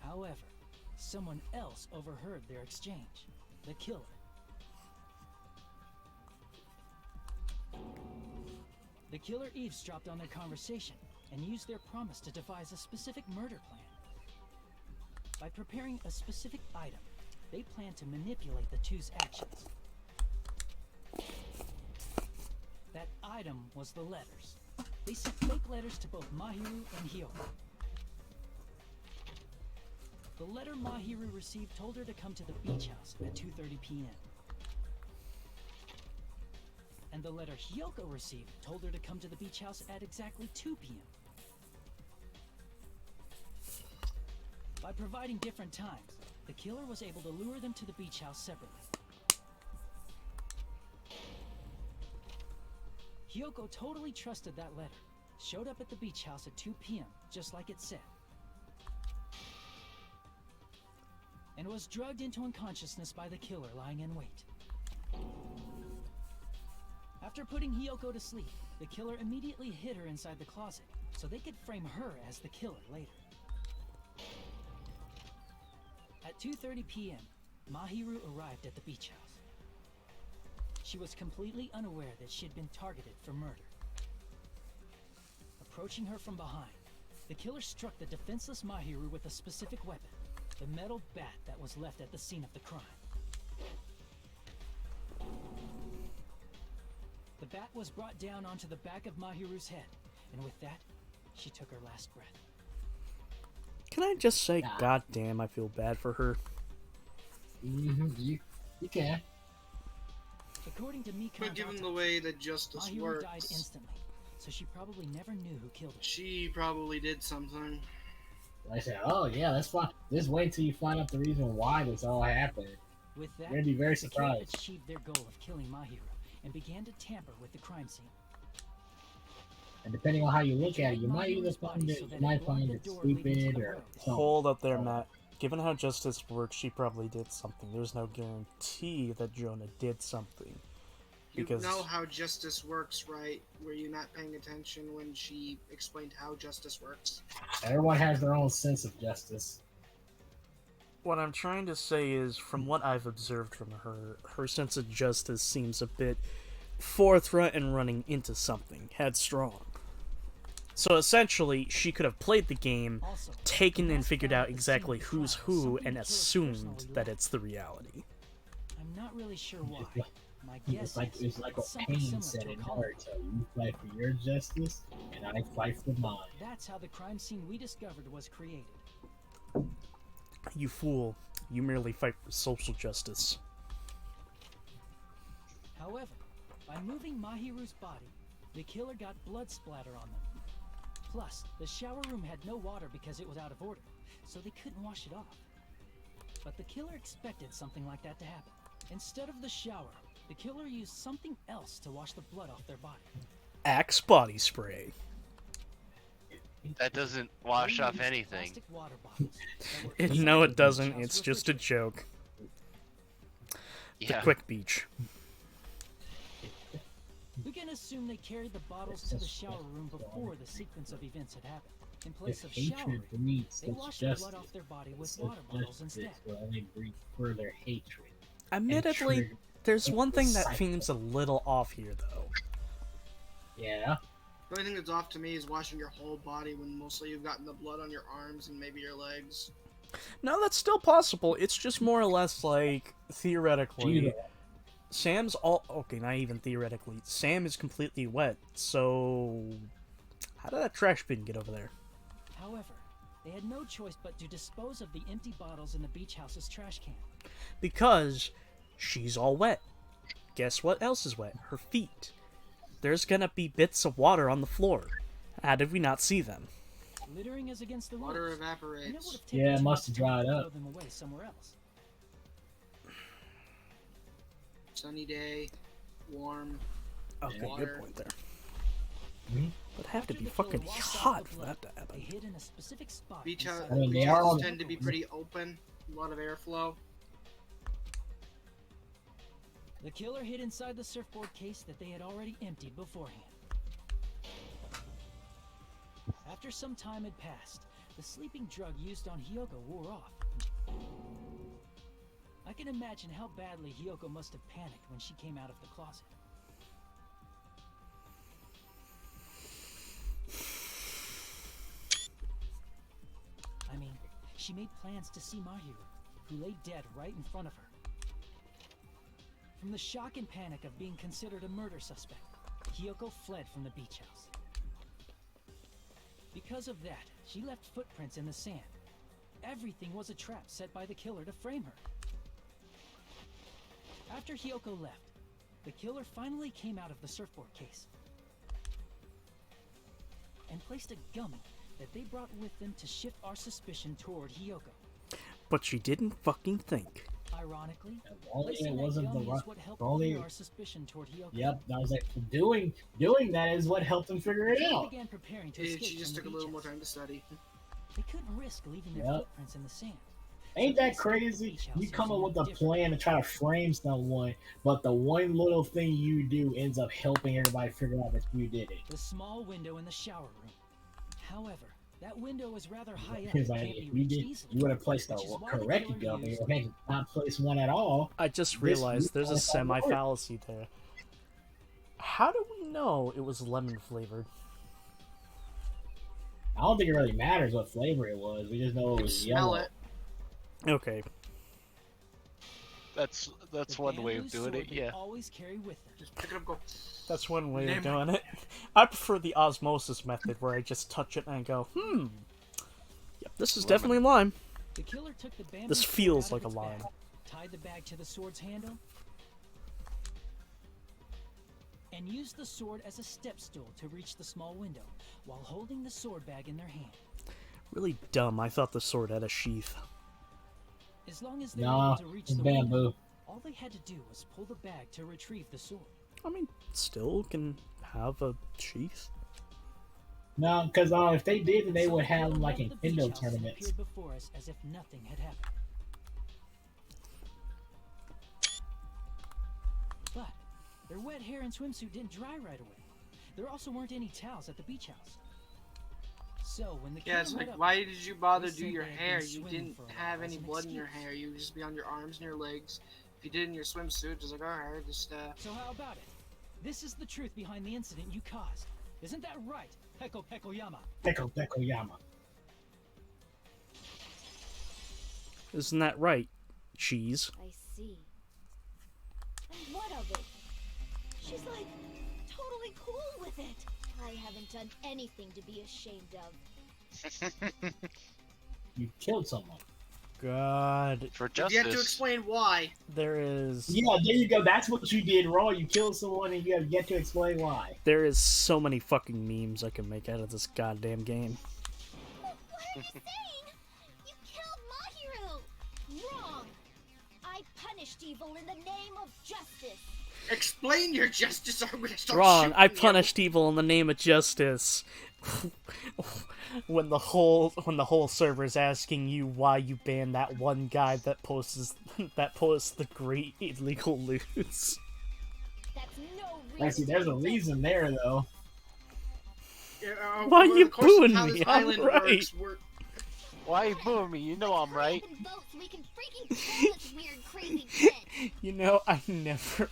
However, someone else overheard their exchange. The killer. The killer eavesdropped on their conversation and used their promise to devise a specific murder plan. By preparing a specific item, they planned to manipulate the two's actions. That item was the letters. They sent fake letters to both Mahiru and Hyoko. The letter Mahiru received told her to come to the beach house at 2:30 p.m. And the letter Hyoko received told her to come to the beach house at exactly 2 p.m. By providing different times, the killer was able to lure them to the beach house separately. Hyoko totally trusted that letter, showed up at the beach house at 2 p.m., just like it said, and was drugged into unconsciousness by the killer lying in wait. After putting Hyoko to sleep, the killer immediately hid her inside the closet, so they could frame her as the killer later. At 2:30 p.m., Mahiru arrived at the beach house. She was completely unaware that she had been targeted for murder. Approaching her from behind, the killer struck the defenseless Mahiru with a specific weapon, the metal bat that was left at the scene of the crime. The bat was brought down onto the back of Mahiru's head, and with that, she took her last breath. Can I just say, goddamn, I feel bad for her. You can. According to Mika, But given the way that justice Mahiru works, died instantly, so she probably never knew who killed her. She probably did something. I said, oh yeah, that's fine. Just wait till you find out the reason why this all happened. With that, You're gonna be very the killer surprised. achieved their goal of killing Mahiru and began to tamper with the crime scene. And depending on how you look at it, you might either find it, stupid or something. Hold up there, Matt. Given how justice works, she probably did something. There's no guarantee that Jonah did something. You Because know how justice works, right? Were you not paying attention when she explained how justice works? Everyone has their own sense of justice. what I'm trying to say is, from what I've observed from her, her sense of justice seems a bit forthright and running into something, headstrong. So essentially, she could have played the game, taken and figured out exactly who's who, and assumed that it's the reality. I'm not really sure why. My It's guess like is what something Pain similar said to a in call. Naruto. You fight for your justice, and I fight for mine. That's how the crime scene we discovered was created. You fool. You merely fight for social justice. However, By moving Mahiru's body, the killer got blood splatter on them. Plus, the shower room had no water because it was out of order, so they couldn't wash it off. But the killer expected something like that to happen. Instead of the shower, the killer used something else to wash the blood off their body. Axe body spray. That doesn't wash off anything. No, it doesn't. It's just a joke. The Yeah. quick beach. We can assume they carried the bottles to the shower room before the sequence of events had happened. In place If of showering, hatred breeds they washed the blood off their body with water bottles instead. will only breed further hatred. Admittedly, trigger there's one thing that cycle. seems a little off here, though. Yeah. The only thing that's off to me is washing your whole body when mostly you've gotten the blood on your arms and maybe your legs. No, that's still possible. It's just more or less like, theoretically, Gee. Sam's all... Okay, not even theoretically. Sam is completely wet, so... How did that trash bin get over there? However, they had no choice but to dispose of the empty bottles in the beach house's trash can. Because she's all wet. Guess what else is wet? Her feet. There's gonna be bits of water on the floor. How did we not see them? Littering is against the rules. Water and it evaporates. would have taken Yeah, it too must much have time dried to up. throw them away somewhere else. Sunny day, warm. Okay, Water. good point there. Mhm. But have to After be the killer fucking washed off hot the for blood, that to They happen. hid in a specific spot. Beach, inside hou- I mean, beach they are houses on- tend to be pretty open, a lot of airflow. The killer hid inside the surfboard case that they had already emptied beforehand. After some time had passed, the sleeping drug used on Hyoko wore off. I can imagine how badly Hyoko must have panicked when she came out of the closet. I mean, she made plans to see Mahiru, who lay dead right in front of her. From the shock and panic of being considered a murder suspect, Hyoko fled from the beach house. Because of that, she left footprints in the sand. Everything was a trap set by the killer to frame her. After Hyoko left, the killer finally came out of the surfboard case and placed a gummy that they brought with them to shift our suspicion toward Hyoko. But she didn't fucking think. Ironically, Only placing it that wasn't the gummy right. is what helped Only. clear our suspicion toward Hyoko. Yep, I was like, doing that is what helped them figure it They out. began preparing to Yeah, escape she just from took the a little beach more house. time to study. They couldn't risk leaving their Yep. footprints in the sand. Ain't that crazy? You come up with a plan to try to frame someone, but the one little thing you do ends up helping everybody figure out that you did it. The small window in the shower room. However, that window is rather high up He's and like, can't be if reached you easily. would have placed the which is why the correct killer gummy, used- or maybe not place one at all. I just This realized there's a was all work. semi-fallacy there. How do we know it was lemon flavored? I don't think it really matters what flavor it was. We just know it was Smell yellow. it. Okay. That's The one way of bamboo doing sword it. they Yeah. always carry with them. Just pick it up, go. That's one way Name of it. doing it. I prefer the osmosis method where I just touch it and I go, Yep, this is definitely lime. The killer took the bamboo This sword feels out like a of its lime. bag, tied the bag to the sword's handle, and used the sword as a step stool to reach the small window while holding the sword bag in their hand. Really dumb. I thought the sword had a sheath. As long as they were Nah, able to reach it's the bamboo. window, all they had to do was pull the bag to retrieve the sword. I mean, still can have a sheath. No, because if they did, then they So would the have killer like left the beach Nintendo house and tournaments. appeared before us as if nothing had happened. But their wet hair and swimsuit didn't dry right away. There also weren't any towels at the beach house. So when the killer Yeah, it's met like, up, why did you bother they do said your they had hair? been You swimming didn't for a have while any as an blood in your excuse. hair. You would just be on your arms and your legs. If you did in your swimsuit, just like, alright, just, So how about it? This is the truth behind the incident you caused. Isn't that right, Peko Pekoyama? Peko Yama. Isn't that right? Cheese. I see. And what of it? She's like totally cool with it. I haven't done anything to be ashamed of. You killed someone. god. For You have to justice. explain why. There is Yeah, there you go. That's what you did wrong. You killed someone and you have yet to explain why. there is so many fucking memes I can make out of this goddamn game. What are you saying? You killed Mahiru! Wrong! I punished evil in the name of justice. Explain your justice or I'm gonna start Wrong. shooting I you. punished evil in the name of justice. when the whole server is asking you why you banned that one guy that posts the great illegal loot. That's no reason. I see. There's a reason there though. Yeah, Why over you the course of booing how me? this I'm island right. works, Why you booing me? You know I'm right. Vote so we can freaking kill this weird, crazy kid. You know, I never.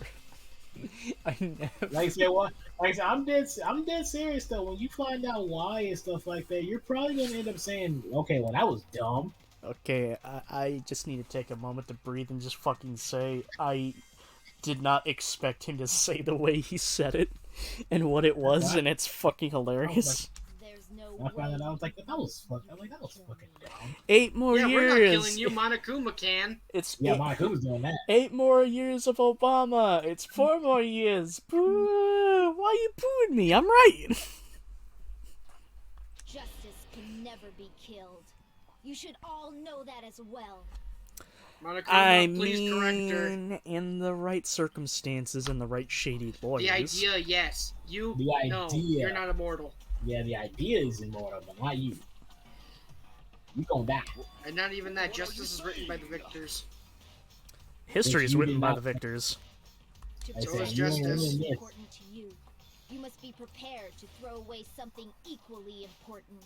Like I said, what? Like I said, I'm dead serious though. When you find out why and stuff like that, you're probably gonna end up saying, "Okay, well that was dumb." Okay, I just need to take a moment to breathe and just fucking say I did not expect him to say the way he said it and what it was, and it's fucking hilarious. There's no I found it. I was like, that was fucking dumb. 8 more Yeah, years. we're not killing you. Monokuma can. It's Yeah, Monaco was doing that. 8 more years of Obama. It's 4 more years. Boo! Why you booing me? I'm right. Justice can never be killed. You should all know that as well. Monokuma, I please correct her. mean, in the right circumstances and the right shady lawyers. The idea, yes. You, The no, idea. you're not immortal. Yeah, the idea is immortal, but not you. You gonna die. And not even that. Justice is written by the victors. History is If you written did by not- the victors. To I So said, is you ain't justice. winning this. important to you. You must be prepared to throw away something equally important.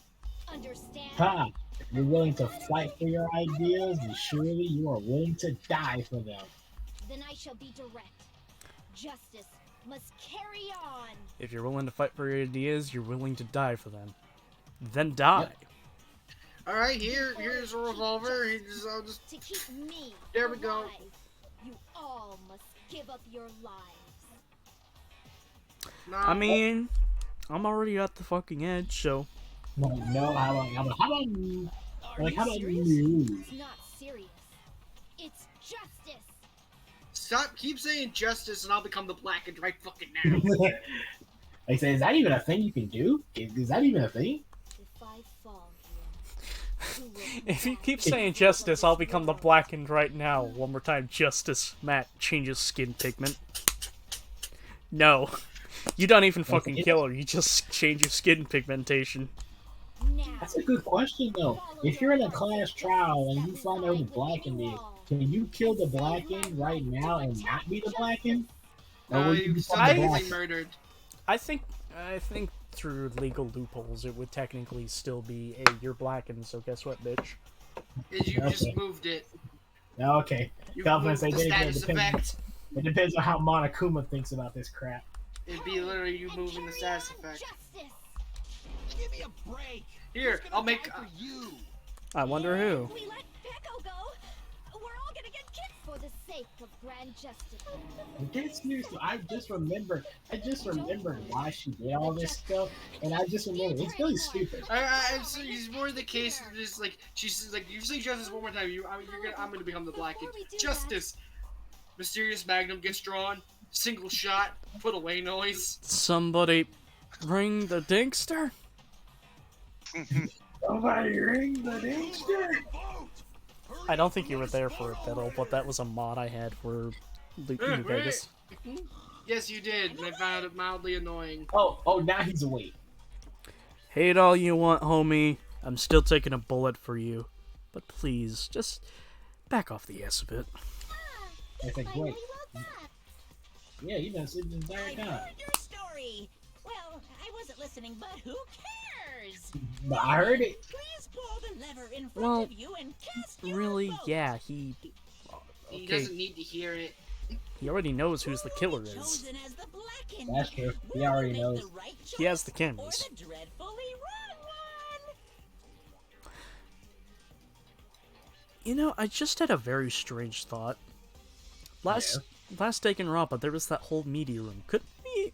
Understand? Ha! If you're willing to fight for your ideas, then surely you are willing to die for them. Then I shall be direct. Justice must carry on. If you're willing to fight for your ideas, you're willing to die for them. Then die. All right, here's a revolver. I'll just To keep me There we go. alive, you all must give up your lives. no. I mean, I'm already at the fucking edge, so. No, how about you? Like, how about serious? you? It's not serious. It's justice. Stop. Keep saying justice, and I'll become the black and right fucking now. Like I say, is that even a thing you can do? Is that even a thing? If I fall here, who will If you provide keep the saying evil justice, I'll this become the world? blackened right now. One more time, justice. Matt changes skin pigment. No. You don't even fucking kill her, you just change your skin pigmentation. Now, That's a good question, though. If you're in a class trial and you find out the blackened is, can you kill the blackened right now and not be the blackened? Or No, will you become still the technically blackened? murdered. I think through legal loopholes it would technically still be, hey, you're blackened, so guess what, bitch? Is you just Okay. moved it. Okay. You I was gonna moved say, the then again, status it depends- effect. It depends on how Monokuma thinks about this crap. It'd be literally you and moving the carry status on effect. justice. Give me a break. Here, Who's gonna I'll make. die for you. I wonder who. If we let Peko go, we're all gonna get kicked for the sake of grand justice. That's seriously, I just remembered why she did all this stuff, and I just remembered it's really stupid. It's more the case of just like she's like, you say justice one more time, I'm gonna become the black. Before we do Justice. Mysterious Magnum gets drawn. Single shot. Put away noise. Somebody ring the Dinkster? Somebody ring the dingster. I don't think you were there for it, Fiddle, but that was a mod I had for New Vegas. Yes, you did. And I found it mildly annoying. Oh, now he's awake. Hate all you want, homie. I'm still taking a bullet for you. But please, just back off the ass a bit. I think, Finally wait. woke up. Yeah, you've been sleeping the entire I time. heard your story. Well, I wasn't listening, but who cares? But I heard it. Please pull the lever in front Well, of you and cast your really, vote. yeah, he... He Okay, doesn't need to hear it. he already knows who's the killer is. Chosen as the blackened. That's true. He Will already make knows. the right He has choice the cameras. Or the dreadfully wrong one. You know, I just had a very strange thought. Last Danganronpa, there was that whole media room. Couldn't we...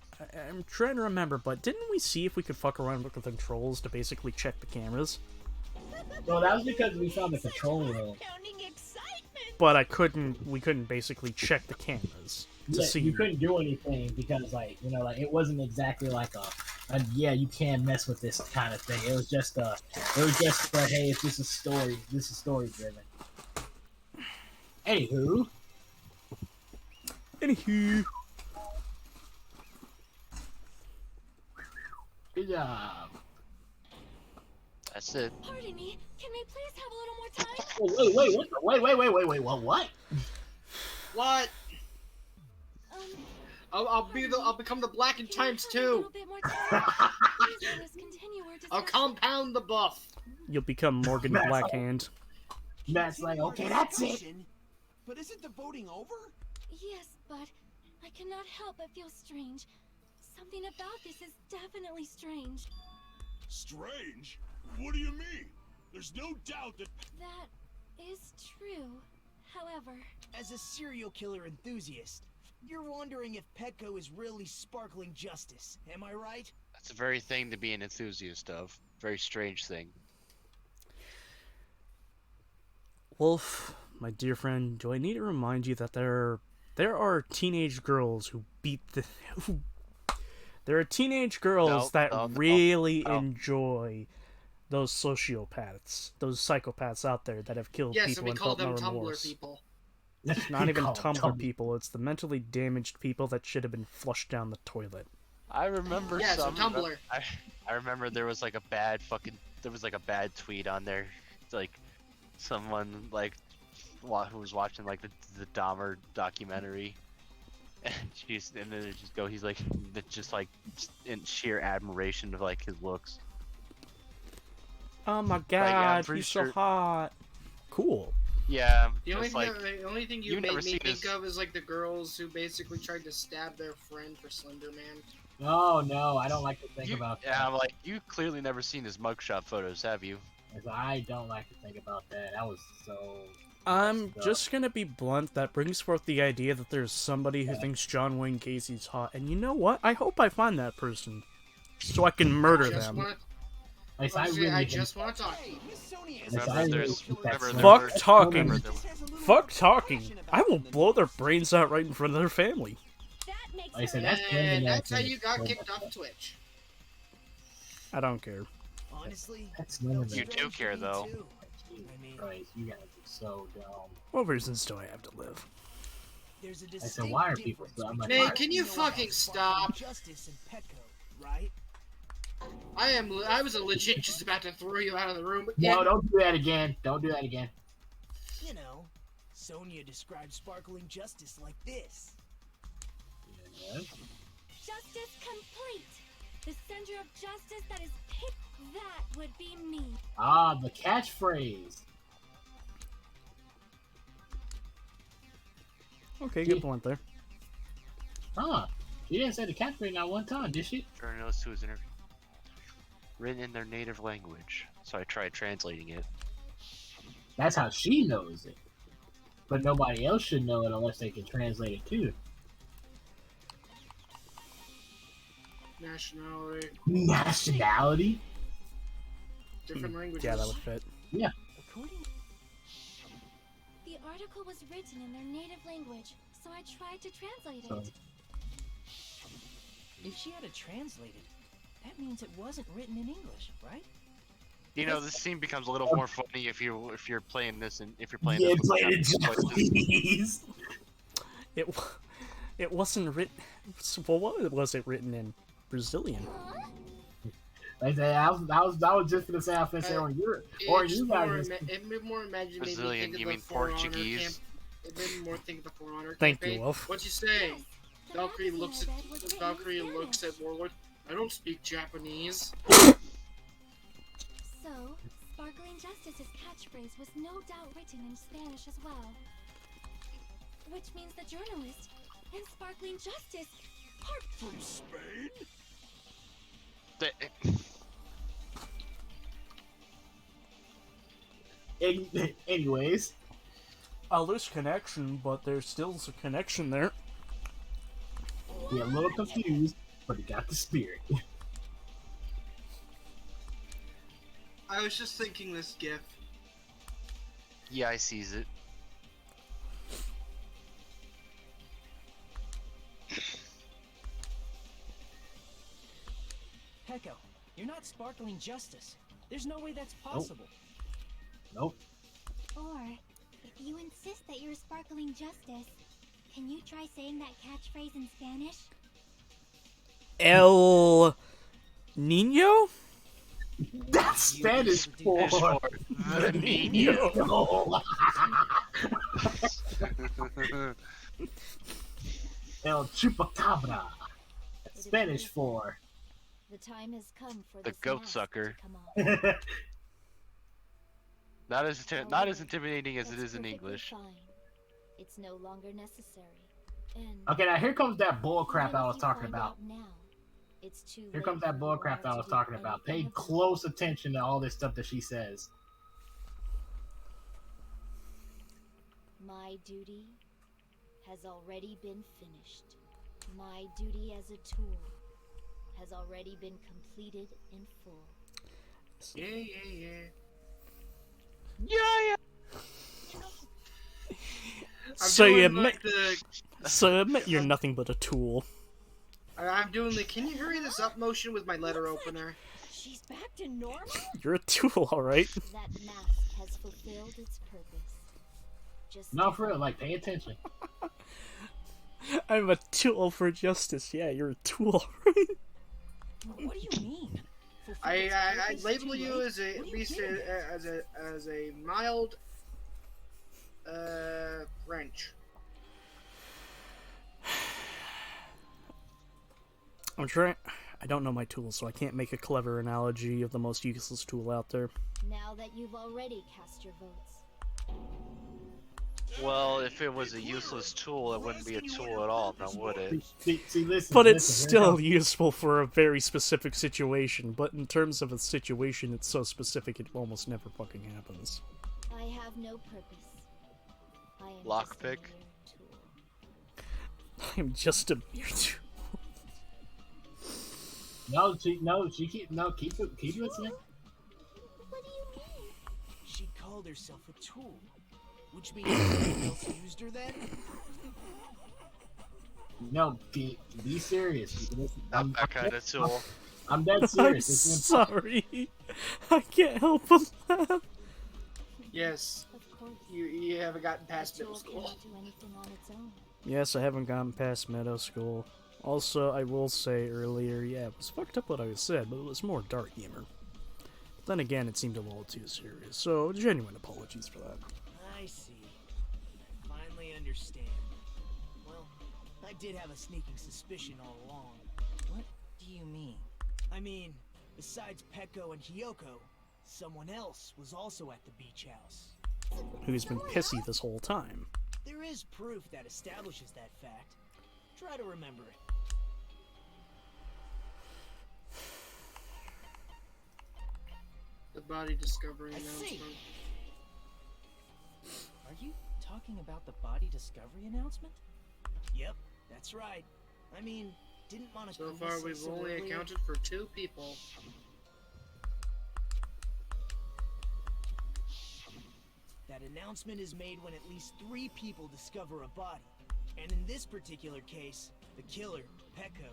I'm trying to remember, but didn't we see if we could fuck around with the controls to basically check the cameras? Well, that was because we found the control room. Counting but we couldn't basically check the cameras to Yeah, see. you couldn't do anything because, like, it wasn't exactly like a yeah, you can't mess with this kind of thing. It was just hey, if this is story driven. Anywho. Good job. That's it. Pardon me, can we please have a little more time? What? What? I'll become the Blackened times 2. I'll compound the buff. You'll become Morgan Blackhand. Matt's like, okay, that's it. But isn't the voting over? Yes, but I cannot help but feel strange. Something about this is definitely strange. Strange? What do you mean? There's no doubt that... That is true. However... As a serial killer enthusiast, you're wondering if Petco is really sparkling justice, am I right? That's a very thing to be an enthusiast of. Very strange thing. Wolf, my dear friend, do I need to remind you that there are teenage girls who there are teenage girls that really enjoy those sociopaths, those psychopaths out there that have killed people and felt no remorse. People. It's not even Tumblr people, it's the mentally damaged people that should have been flushed down the toilet. I remember Tumblr. I remember there was like a bad tweet on there. It's like someone like who was watching like the Dahmer documentary, and then it just he's like just like in sheer admiration of like his looks. Oh my god, he's so hot. Cool. Yeah. The only thing you made me think of is like the girls who basically tried to stab their friend for Slender Man. Oh no, I don't like to think about that. Yeah, I'm like, you clearly never seen his mugshot photos, have you? I don't like to think about that. That was so... I'm just gonna be blunt. That brings forth the idea that there's somebody who thinks John Wayne Gacy's hot, and you know what? I hope I find that person, so I can murder them. I just want to talk. Fuck talking. Fuck talking. I will blow their brains out right in front of their family. I said that's how you got kicked off Twitch. I don't care. Honestly, you do care though. Right, you guys are so dumb. What reasons do I have to live? I said, why are people so? I'm like, man, can you fucking stop? Justice and Petco, right? I was legit just about to throw you out of the room. No, don't do that again. Don't do that again. You know, Sonia described sparkling justice like this. Yes. Justice complete. The center of justice that is picked, that would be me. Ah, the catchphrase. Okay, good point there. Huh. She didn't say the catchphrase not one time, did she? Journalist who was interviewed. Written in their native language. So I tried translating it. That's how she knows it. But nobody else should know it unless they can translate it too. Nationality? Different languages. Yeah, that would fit. Yeah. The article was written in their native language, so I tried to translate it. If she had it translated, that means it wasn't written in English, right? You know, this scene becomes a little more funny if you're playing this and if you're playing Yeah, this play it Japanese. It wasn't written. Well, what was it written in? Brazilian. Like I was just gonna say I was gonna say on your or you guys. It made more imagine. Brazilian? You mean Portuguese? It made me more think of the For Honor Thank campaign. you, Wolf. What you saying? Valkyrie looks at Warlord. I don't speak Japanese. So, Sparkling Justice's catchphrase was no doubt written in Spanish as well. Which means the journalist and Sparkling Justice are from Spain? Anyways. A loose connection, but there's still a connection there. Be a little confused, but he got the spirit. I was just thinking this gif. Yeah, I sees it. Pecco, you're not sparkling justice. There's no way that's possible. Nope. Or, if you insist that you're sparkling justice, can you try saying that catchphrase in Spanish? El Nino? That's Spanish for the Nino. El Chupacabra. That's Spanish for The time has come for The this goat mask sucker. to come off. Not as intimidating as it is in Perfectly English. fine. It's no longer necessary. And Okay, now here comes that bull crap even I if was you talking find about. out now, it's too Here late comes for that you bull crap that all I was to do talking about. Pay anything about close attention to all this stuff that she says. it. My duty has already been finished. My duty as a tool has already been completed in full. Yeah. Yeah. So you doing, admit, like, the- so admit you're nothing but a tool. I'm doing the can you hurry this up motion with my letter opener. She's back to normal? You're a tool, alright? That mask has fulfilled its purpose. Just No, for real, like, pay attention. I'm a tool for justice. Yeah, you're a tool, right? What do you mean? I label you as a, at least as a mild wrench. I'm trying. I don't know my tools, so I can't make a clever analogy of the most useless tool out there. now that you've already cast your votes. Well, if it was a useless tool, it wouldn't be a tool at all, now would it? See, listen. But it's listen, still useful for a very specific situation. But in terms of a situation, it's so specific it almost never fucking happens. I have no purpose. I am Lockpick. just a mere tool. I'm just a mere tool. Keep listening. What do you mean? She called herself a tool, which means someone else used her then? No, be serious. Not that kind of tool. I'm dead I'm serious. This is sorry. I can't help but laugh. Yes. Of course. You haven't gotten A past middle tool school. cannot do anything on its own. Yes, I haven't gotten past middle school. Also, I will say earlier, yeah, it was fucked up what I said, but it was more dark humor. But then again, it seemed a little too serious, so genuine apologies for that. I see. I finally understand. Well, I did have a sneaking suspicion all along. What do you mean? I mean, besides Pecco and Hiyoko, someone else was also at the beach house. Who's been pissy this whole time. There is proof that establishes that fact. Try to remember it. The body discovery I see. announcement. Are you talking about the body discovery announcement? Yep, that's right. I mean, didn't Monokuma So far, say we've so only earlier? accounted for 2 people. That announcement is made when at least 3 people discover a body. And in this particular case, the killer, Pecco,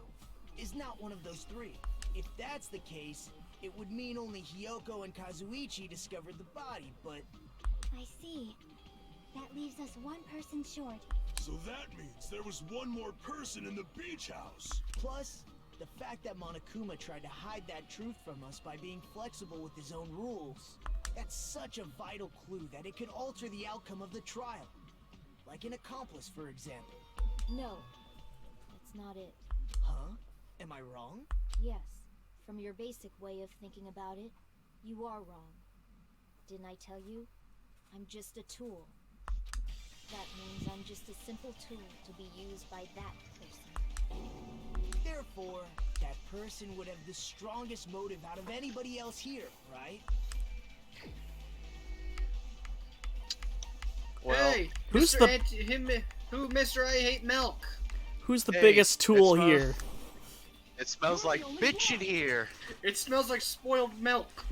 is not one of those 3. If that's the case, it would mean only Hiyoko and Kazuichi discovered the body, but... I see. That leaves us one person short. So that means there was one more person in the beach house. Plus, the fact that Monokuma tried to hide that truth from us by being flexible with his own rules. That's such a vital clue that it could alter the outcome of the trial. Like an accomplice, for example. No, that's not it. Huh? Am I wrong? Yes, from your basic way of thinking about it, you are wrong. Didn't I tell you? I'm just a tool. That means I'm just a simple tool to be used by that person. Therefore, that person would have the strongest motive out of anybody else here, right? Well, Hey, who's Mr. the- Mr. I Hate Milk? Who's the Hey, biggest tool it's, here? It smells like bitch in here. It smells like spoiled milk.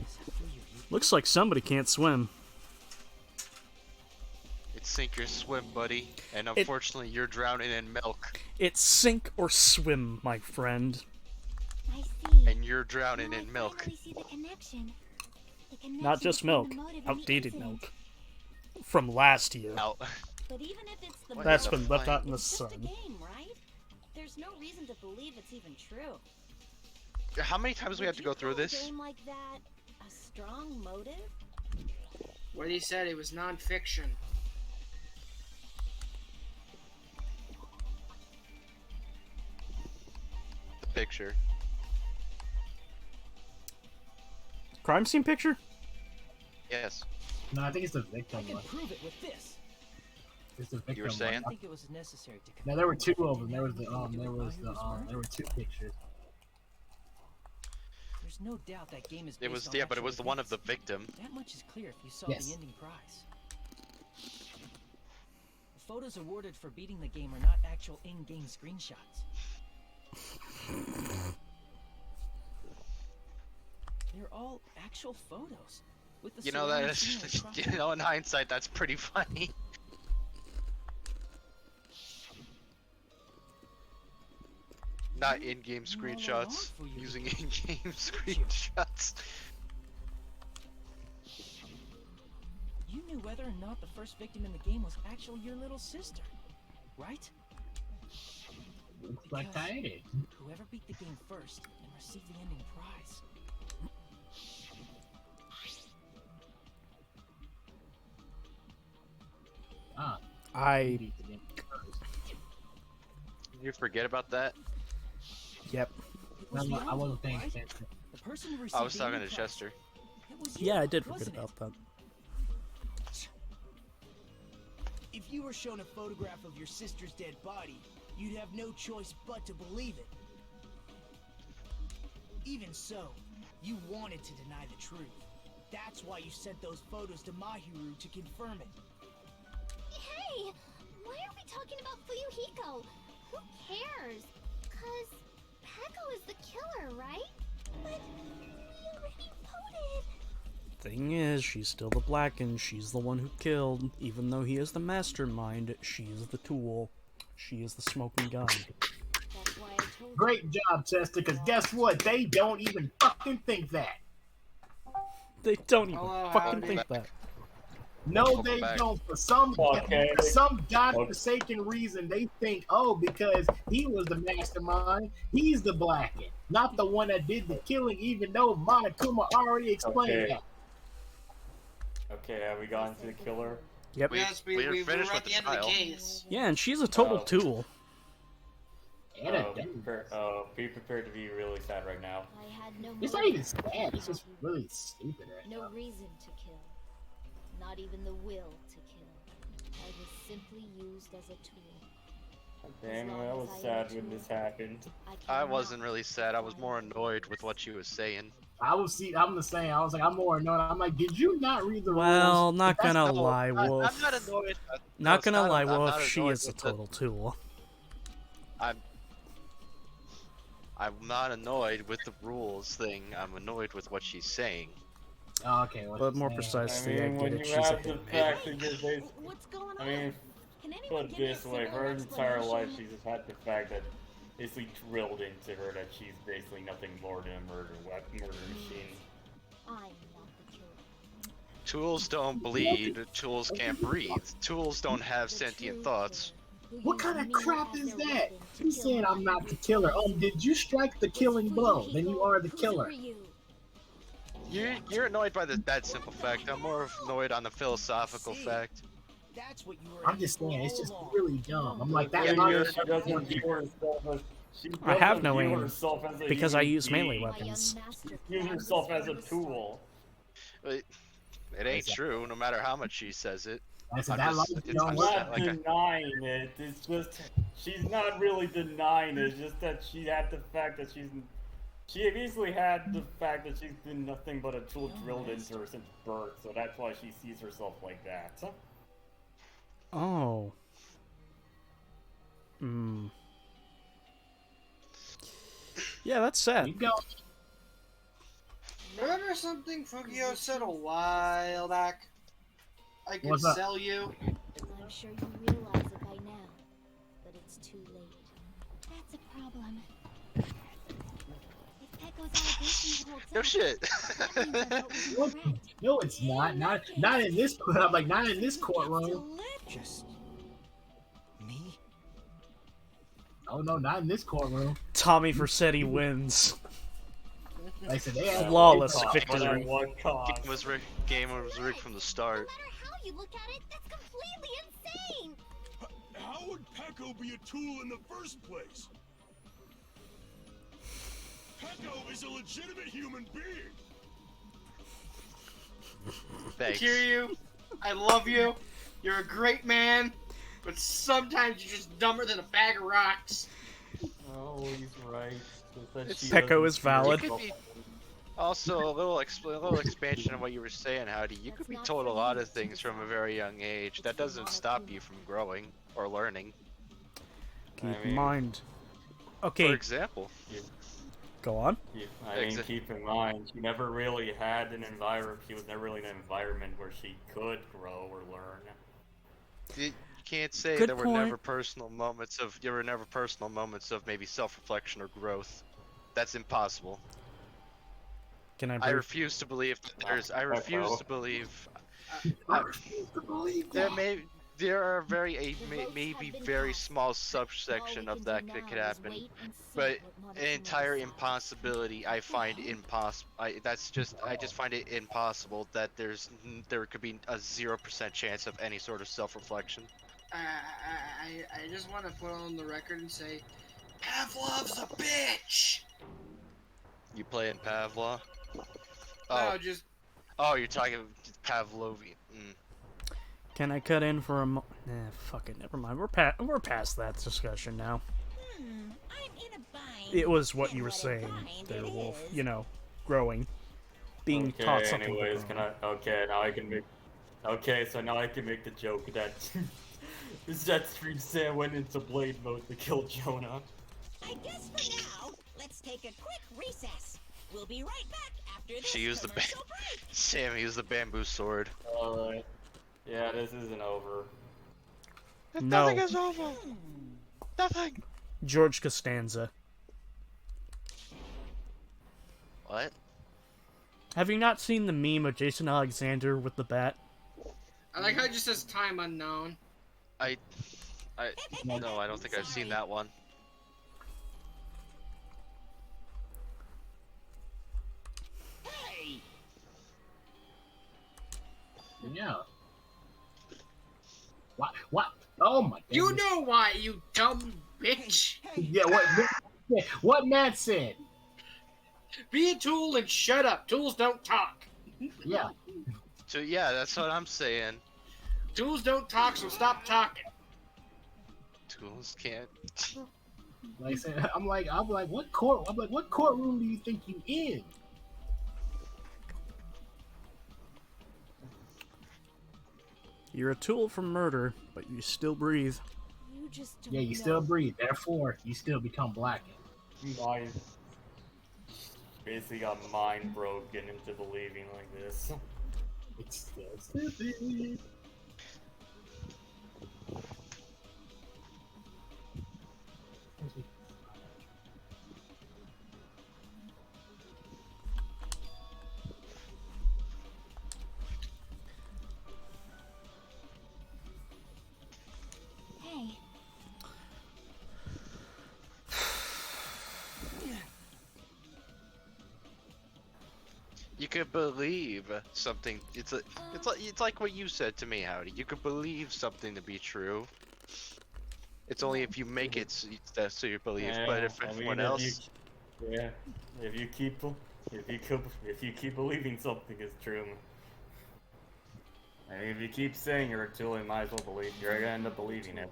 Looks like somebody can't swim. It's sink or swim, buddy. And unfortunately, you're drowning in milk. It's sink or swim, my friend. I see. And you're drowning Now I in milk. finally see the connection. The connection Not just between milk, the motive and the outdated incident. milk. From last year. Out. But even if it's the That's motive, been left out in the it's just a sun. game, right? There's no reason to believe it's even true. How many times do we have to go through Would you this? call a game like that a strong motive? What he said, it was non-fiction. The picture. Crime scene picture? Yes. No, I think it's the victim I can one. prove it with this. It's the victim were saying? I one. think it was necessary to. No, there were two of them. There was there were two pictures. There's no doubt that game is. It was based on but it was actual the one of the events. victim. That much is clear if you saw Yes. the ending prize. The photos awarded for beating the game are not actual in-game screenshots. They're all actual photos. With the You know that surrounding scenery is, cropped you out. know, in hindsight, that's pretty funny. Not in-game screenshots, using in-game screenshots. You knew whether or not the first victim in the game was actually your little sister, right? Looks like I did. Whoever beat the game first and received the ending prize. Ah, I. You forget about that? Yep. no, I wasn't paying attention. The person who I received was the talking ending to prize, Chester. it was you, Yeah, I did forget wasn't it? about that. If you were shown a photograph of your sister's dead body, you'd have no choice but to believe it. Even so, you wanted to deny the truth. That's why you sent those photos to Mahiru to confirm it. Hey, why are we talking about Fuyuhiko? Who cares? Cause Peko is the killer, right? But we already voted. Thing is, she's still the Blackened. She's the one who killed. Even though he is the mastermind, she's the tool. She is the smoking gun. That's why I told you. Great job, Chester, because guess what? They don't even fucking think that. They don't even Hello, fucking howdy. think that. No, Welcome they back. don't. For some godforsaken reason, they think, oh, because he was the mastermind, he's the Blackened, not the one that did the killing, even though Monokuma already explained Okay. that. Okay, have we gone to the killer? Yep. Yes, we we were were finished at with the the end of the trial. case. Yeah, and she's a total Oh. tool. And a dumb. Be prepared to be really sad right now. I had no It's not motive even to sad. It's kill. just really stupid right No now. reason to kill. Not even the will to kill. I was simply used as a tool. Dang, long I as was I sad am when true. this happened. I cannot wasn't really sad. I was more violate annoyed the with what she was saying. I'm the same. I was like, I'm more annoyed. I'm like, did you not read the Well, rules? not That's gonna the- lie, I'm Wolf. not annoyed. Not gonna lie, I'm Wolf. not She annoyed is a with the- total tool. I'm not annoyed with the rules thing. I'm annoyed with what she's saying. Oh, okay. what But you more saying? precisely, I mean, get when it. you She's a have the hitman. fact that you're basically, What's going I on? mean, Can put anyone it give me a this way, simple her entire life explanation? she's just had the fact that basically drilled into her that she's basically nothing more than a murder machine. I'm not the killer. Tools don't bleed. Tools can't breathe. Tools don't have sentient thoughts. What kind of crap is that? He said I'm not the killer. Did you strike the killing blow? Then you are the killer. You're annoyed by that simple fact. I'm more annoyed on the philosophical fact. That's what you were. I'm just saying, it's just really dumb. I'm like, that Yeah, line you're- is She doesn't view herself as I have doesn't no view aim herself as a because I human use melee being. weapons. She views herself as a tool. It ain't true, no matter how much she says it. I said, I'm that just- line it's- don't I'm work. just- Not denying it. It's just she's not really denying it. It's just that she had the fact that she basically had the fact that she's been nothing but a tool drilled into her since birth. So that's why she sees herself like that. Oh. Hmm. Yeah, that's sad. You go. Remember something Fugio said a while back? I could What's that? sell you. I'm sure you realize it by now, but it's too late. That's a problem. If Peko's No shit. What? No, it's not. Not in this. I'm like, not in this courtroom. Just me? Oh no, not in this courtroom. Tommy Vercetti wins. Like I said, they had Flawless But victory. at what cost? Game was rigged from the start. No matter how you look at it, that's completely insane. How would Pecco be a tool in the first place? Pecco is a legitimate human being. Thanks. Kiryu, I love you. You're a great man, but sometimes you're just dumber than a bag of rocks. Oh, he's right. Pecco is valid. You could be also a little expansion of what you were saying, Howdy. You could be told a lot of things from a very young age. That doesn't stop you from growing or learning. Keep in mind. Okay. For example. Go on. Keep in mind, she never really had an environment. She was never really in an environment where she could grow or learn. You can't say Good there were point. never personal moments of maybe self-reflection or growth. That's impossible. Can I refuse to believe that there's. I refuse to believe. There are maybe very small subsection of that could happen, but an entire impossibility I find impossible. I just find it impossible that there could be a 0% chance of any sort of self-reflection. I just want to put on the record and say, Pavlov's a bitch. You play in Pavlov? No, just. Oh, you're talking Pavlovian. Can I cut in for a fuck it, never mind. We're past that discussion now. I'm in a bind. It was what you were saying there, Wolf. You know, growing. Being taught something. Anyways, now I can make... Okay, so now I can make the joke that... that Street Sam went into Blade mode to kill Jonah. I guess for now, let's take a quick recess. We'll be right back after this. She used Sam used the bamboo sword. Alright. Yeah, this isn't over. No. Nothing is over. Nothing. George Costanza. What? Have you not seen the meme of Jason Alexander with the bat? I like how it just says time unknown. No, I don't think I've seen that one. Hey! Yeah. What? Oh my god. You know why, you dumb bitch. Yeah, what Matt said. Be a tool and shut up. Tools don't talk. Yeah. So yeah, that's what I'm saying. Tools don't talk, so stop talking. Tools can't. Like I said, I'm like, what courtroom do you think you in? You're a tool for murder, but you still breathe. You just don't Yeah, you still breathe. Therefore, you still become blackened. I basically got mind broken into believing like this. It's still stupid. Hey, You could believe something. It's like what you said to me, Howdy. You could believe something to be true. It's only if you make it so you believe. Yeah, But if everyone else, if you keep believing something is true, and if you keep saying you're a tool, you might as well believe. You're gonna end up believing it.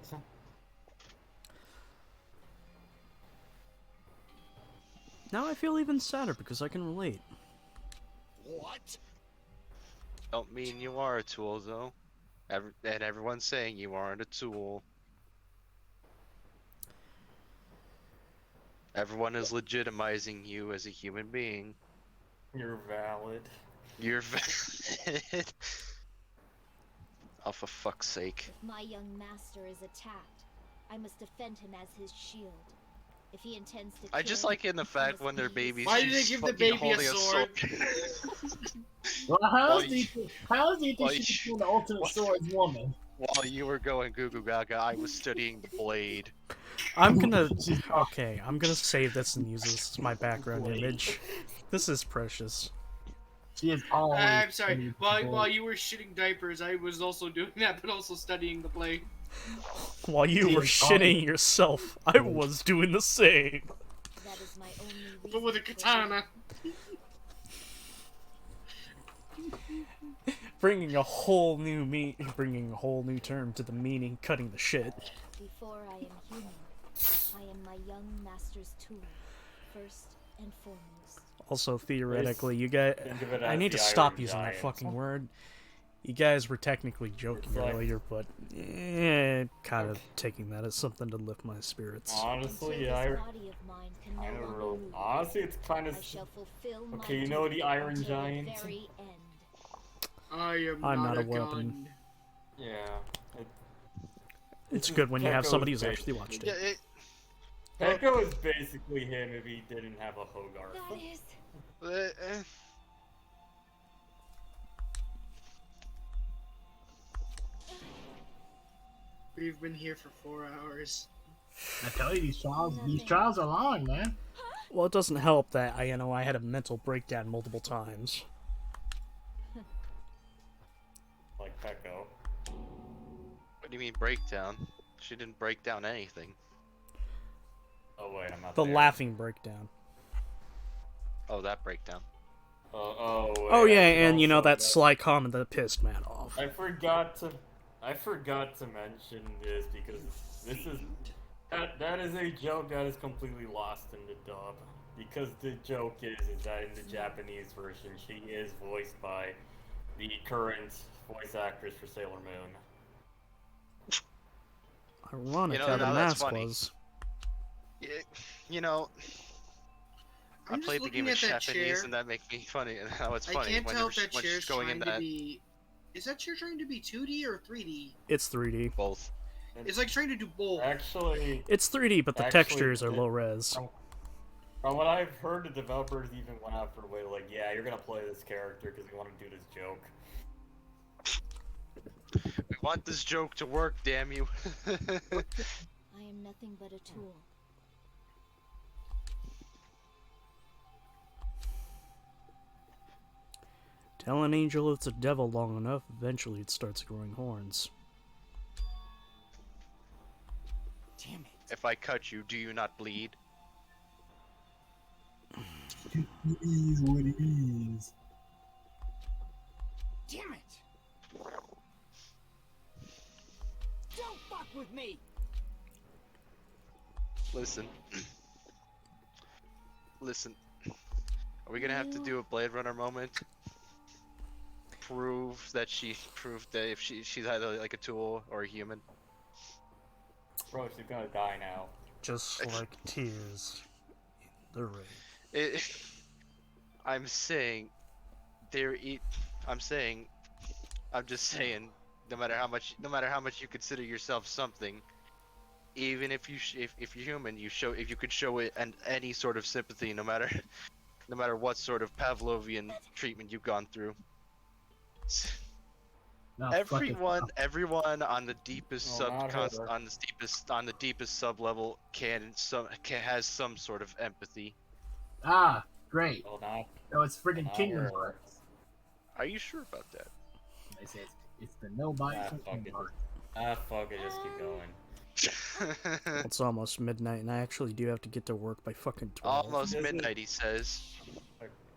Now I feel even sadder because I can relate. What? don't mean you are a tool, though. And everyone's saying you aren't a tool. Everyone is legitimizing you as a human being. You're valid. You're valid. Oh, for fuck's sake. If my young master is attacked, I must defend him as his shield. If he intends to I just kill like in the fact when they're babies. Why did they she's give the fucking baby a holding sword? Well, how While else do you think while she you- became the ultimate swords woman? While you were going goo goo gaga, I was studying the blade. I'm gonna save this and use this as my background Wait. image. This is precious. She is always. I'm sorry. While you were shitting diapers, I was also doing that, but also studying the blade. While you were shitting yourself, I was doing the same. That is my only reason. But with a katana. Bringing a whole new term to the meaning, cutting the shit. Before I am human, I am my young master's tool, first and foremost. Also, theoretically, you guys, Think of it I as need to the stop Iron using that Giant. fucking word. You guys were technically joking It's like- earlier, but kind of taking that as something to lift my spirits. Honestly, Until I this body of mine can no don't longer know. move, Honestly, it's kind I of shall fulfill my okay. You know duty the Iron until the Giant? very end. I am I'm not a gun. weapon. Yeah. It's good when you have Pecco's somebody who's actually basically- watched it. Pecco is basically him if he didn't have a Hogarth. That is. We've been here for 4 hours. I tell you, these trials are long, man. Well, it doesn't help that I had a mental breakdown multiple times. Like Pecco. What do you mean breakdown? She didn't break down anything. Oh wait, I'm not The there. laughing breakdown. Oh, that breakdown. Oh, wait, Oh yeah, I should and you know also that sly comment that pissed Matt off. I forgot to mention this because this is that is a joke that is completely lost in the dub. Because the joke is that in the Japanese version she is voiced by the current voice actress for Sailor Moon. Ironic You know, how the now that's mask funny. was. You know, I I'm just played the looking game in at that Japanese, chair. and that makes me funny. And how it's I funny can't when tell if that when she's chair's going in trying to that be. Is that chair trying to be 2D or 3D? It's 3D. both. It's like trying to do both. Actually, It's 3D, but the Actually, textures are low res. From what I've heard, the developers even went out for a way like, yeah, you're gonna play this character because we want to do this joke. We want this joke to work, damn you. I am nothing but a tool. Tell an angel it's a devil long enough, eventually it starts growing horns. Damn it. If I cut you, do you not bleed? It is what it is. Damn it! Don't fuck with me! Listen. Listen. Are we gonna have to do a Blade Runner moment? Prove that if she's either like a tool or a human. Bro, she's gonna die now. Just like tears in the rain. I'm saying, I'm just saying, no matter how much you consider yourself something, even if if you're human, if you could show it and any sort of sympathy, no matter what sort of Pavlovian treatment you've gone through. No, Everyone on the deepest No, not her. on the deepest sub level has some sort of empathy. Ah, great. Well, not. No, it's friggin' Not Kingdom her. Hearts. Are you sure about that? They say it's the nobody from fuck Kingdom it. Hearts. Fuck it, just keep going. It's almost midnight, and I actually do have to get to work by fucking 12. Almost This is- midnight, he says.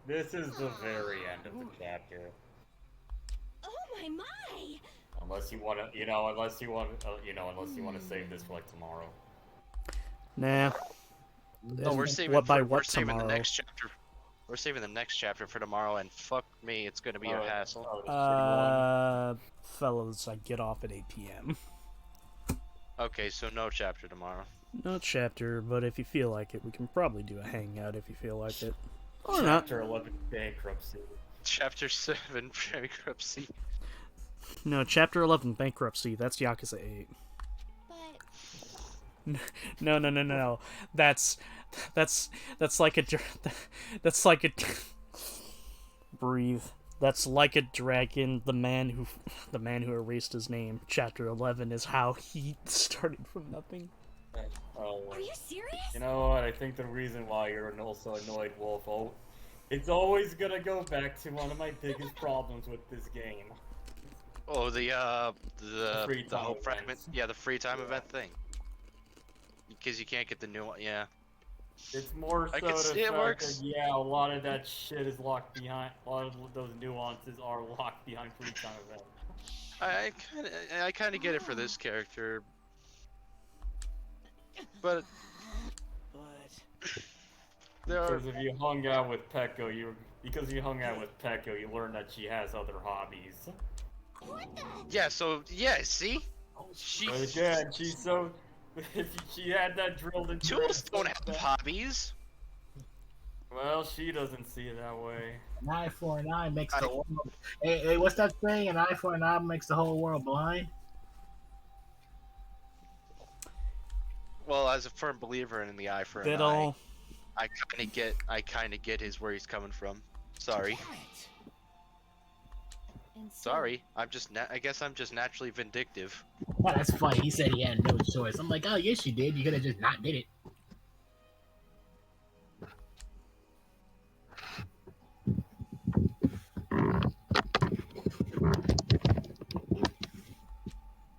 This is the very end of the chapter. Oh my! Unless you wanna, unless you wanna save this for like tomorrow. Nah. No, we're saving. We're saving the next chapter. We're saving the next chapter for tomorrow, and fuck me, it's gonna be a hassle. Fellas, I get off at 8 p.m. Okay, so no chapter tomorrow. No chapter, but if you feel like it, we can probably do a hangout if you feel like it. Or not. Chapter 11, bankruptcy. Chapter 7, bankruptcy. No, Chapter 11, Bankruptcy. That's Yakuza 8. But No, no, no, no, no. That's like a that's like a breathe. That's like a dragon. The man who erased his name. Chapter 11 is how he started from nothing. Oh, Are you serious? you know what? I think the reason why you're also annoyed, Wolf, it's always gonna go back to one of my biggest problems with this game. Oh, the free time whole events. fragment. Yeah, the free time event thing. Because you can't get the new one. Yeah. It's more so I can the see it fact works. that, yeah, a lot of that shit is locked behind. A lot of those nuances are locked behind free time events. I kind of get it for this character, but there are. Because if you hung out with Pecco, you learned that she has other hobbies. Yeah. So yeah. See. But again, she's so. She had that drilled into her. Tools don't have hobbies. Well, she doesn't see it that way. An eye for an eye makes the world. Hey, what's that saying? An eye for an eye makes the whole world blind. Well, as a firm believer in the eye for an eye, I kind of get where he's coming from. Sorry. Sorry, I guess I'm just naturally vindictive. Oh, that's funny. He said he had no choice. I'm like, oh, yes, you did. You could have just not did it.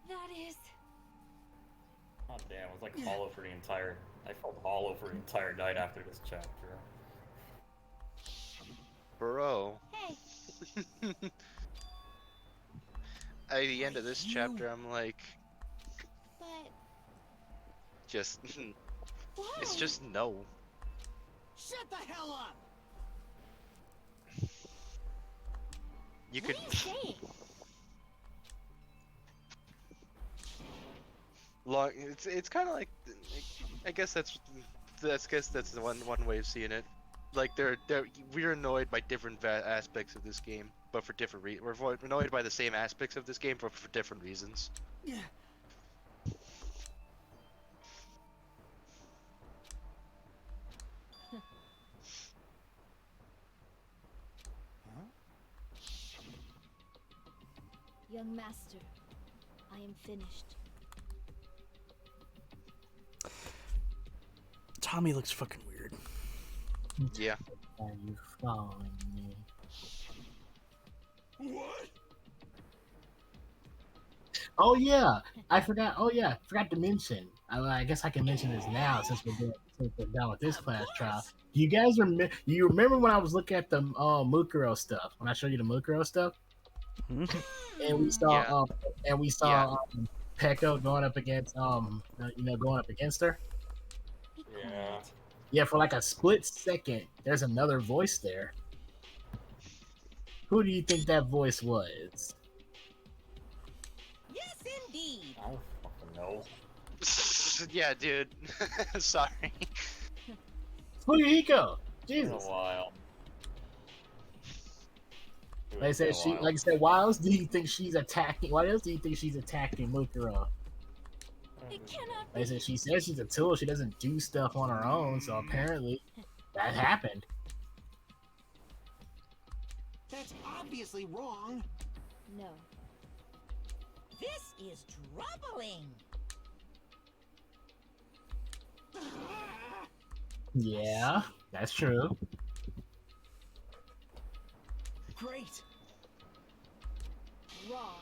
That is. Oh damn, it was like hollow for the entire. I felt hollow for the entire night after this chapter. Bro. Hey. At the end of this chapter, I'm like, But. just. Why? It's just no. Shut the hell up! You could. What are you saying? Long. It's kind of like. I guess that's the one way of seeing it. Like we're annoyed by different aspects of this game, but for different reasons. We're annoyed by the same aspects of this game, but for different reasons. Yeah. Young master, I am finished. Tommy looks fucking weird. Yeah. Are you following me? What? Oh yeah, I forgot. Oh yeah, forgot to mention. I guess I can mention this now since we're done with this class trial. Do you guys remember? You remember when I was looking at the Mukuro stuff? When I showed you the Mukuro stuff, and we saw Pecco going up against going up against her. Yeah. Yeah, for like a split second, there's another voice there. Who do you think that voice was? Yes, indeed. I don't fucking know. Yeah, dude. Sorry. Fuyuhiko. Jesus. It's been a while. Like I said, why else do you think she's attacking? Why else do you think she's attacking Mukuro? It cannot Like I said, she says she's a tool. She doesn't do stuff on her own. So apparently, that happened. That's obviously wrong. No. This is troubling. Yeah, that's true. Great. Wrong.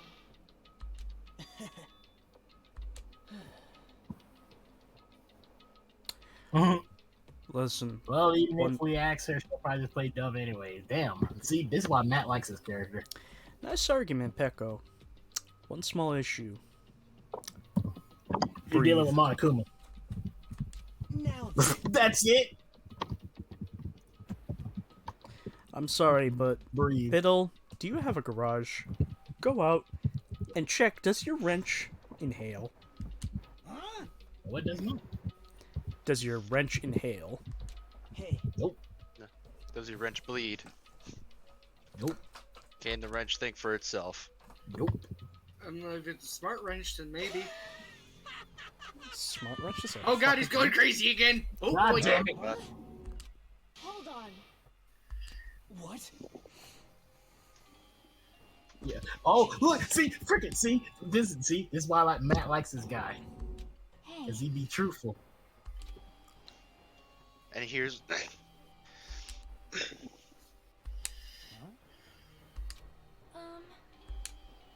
Listen. Well, even if we ask her, she'll probably just play Dove anyway. Damn. See, this is why Matt likes this character. Nice argument, Pecco. One small issue. You're dealing with Monokuma. Now that's it. I'm sorry, but Breathe. Fiddle, do you have a garage? Go out and check. Does your wrench inhale? Huh? What does not? Does your wrench inhale? Hey. Nope. Does your wrench bleed? Nope. Can the wrench think for itself? Nope. I don't know if it's a smart wrench, then maybe. Smart Rush is a Oh god, he's fucking- going crazy again! Oh God boy! damn it. Hold on. What? Yeah. Oh, look, see, frickin', see, this is why like Matt likes this guy, Hey, cause he be truthful. And here's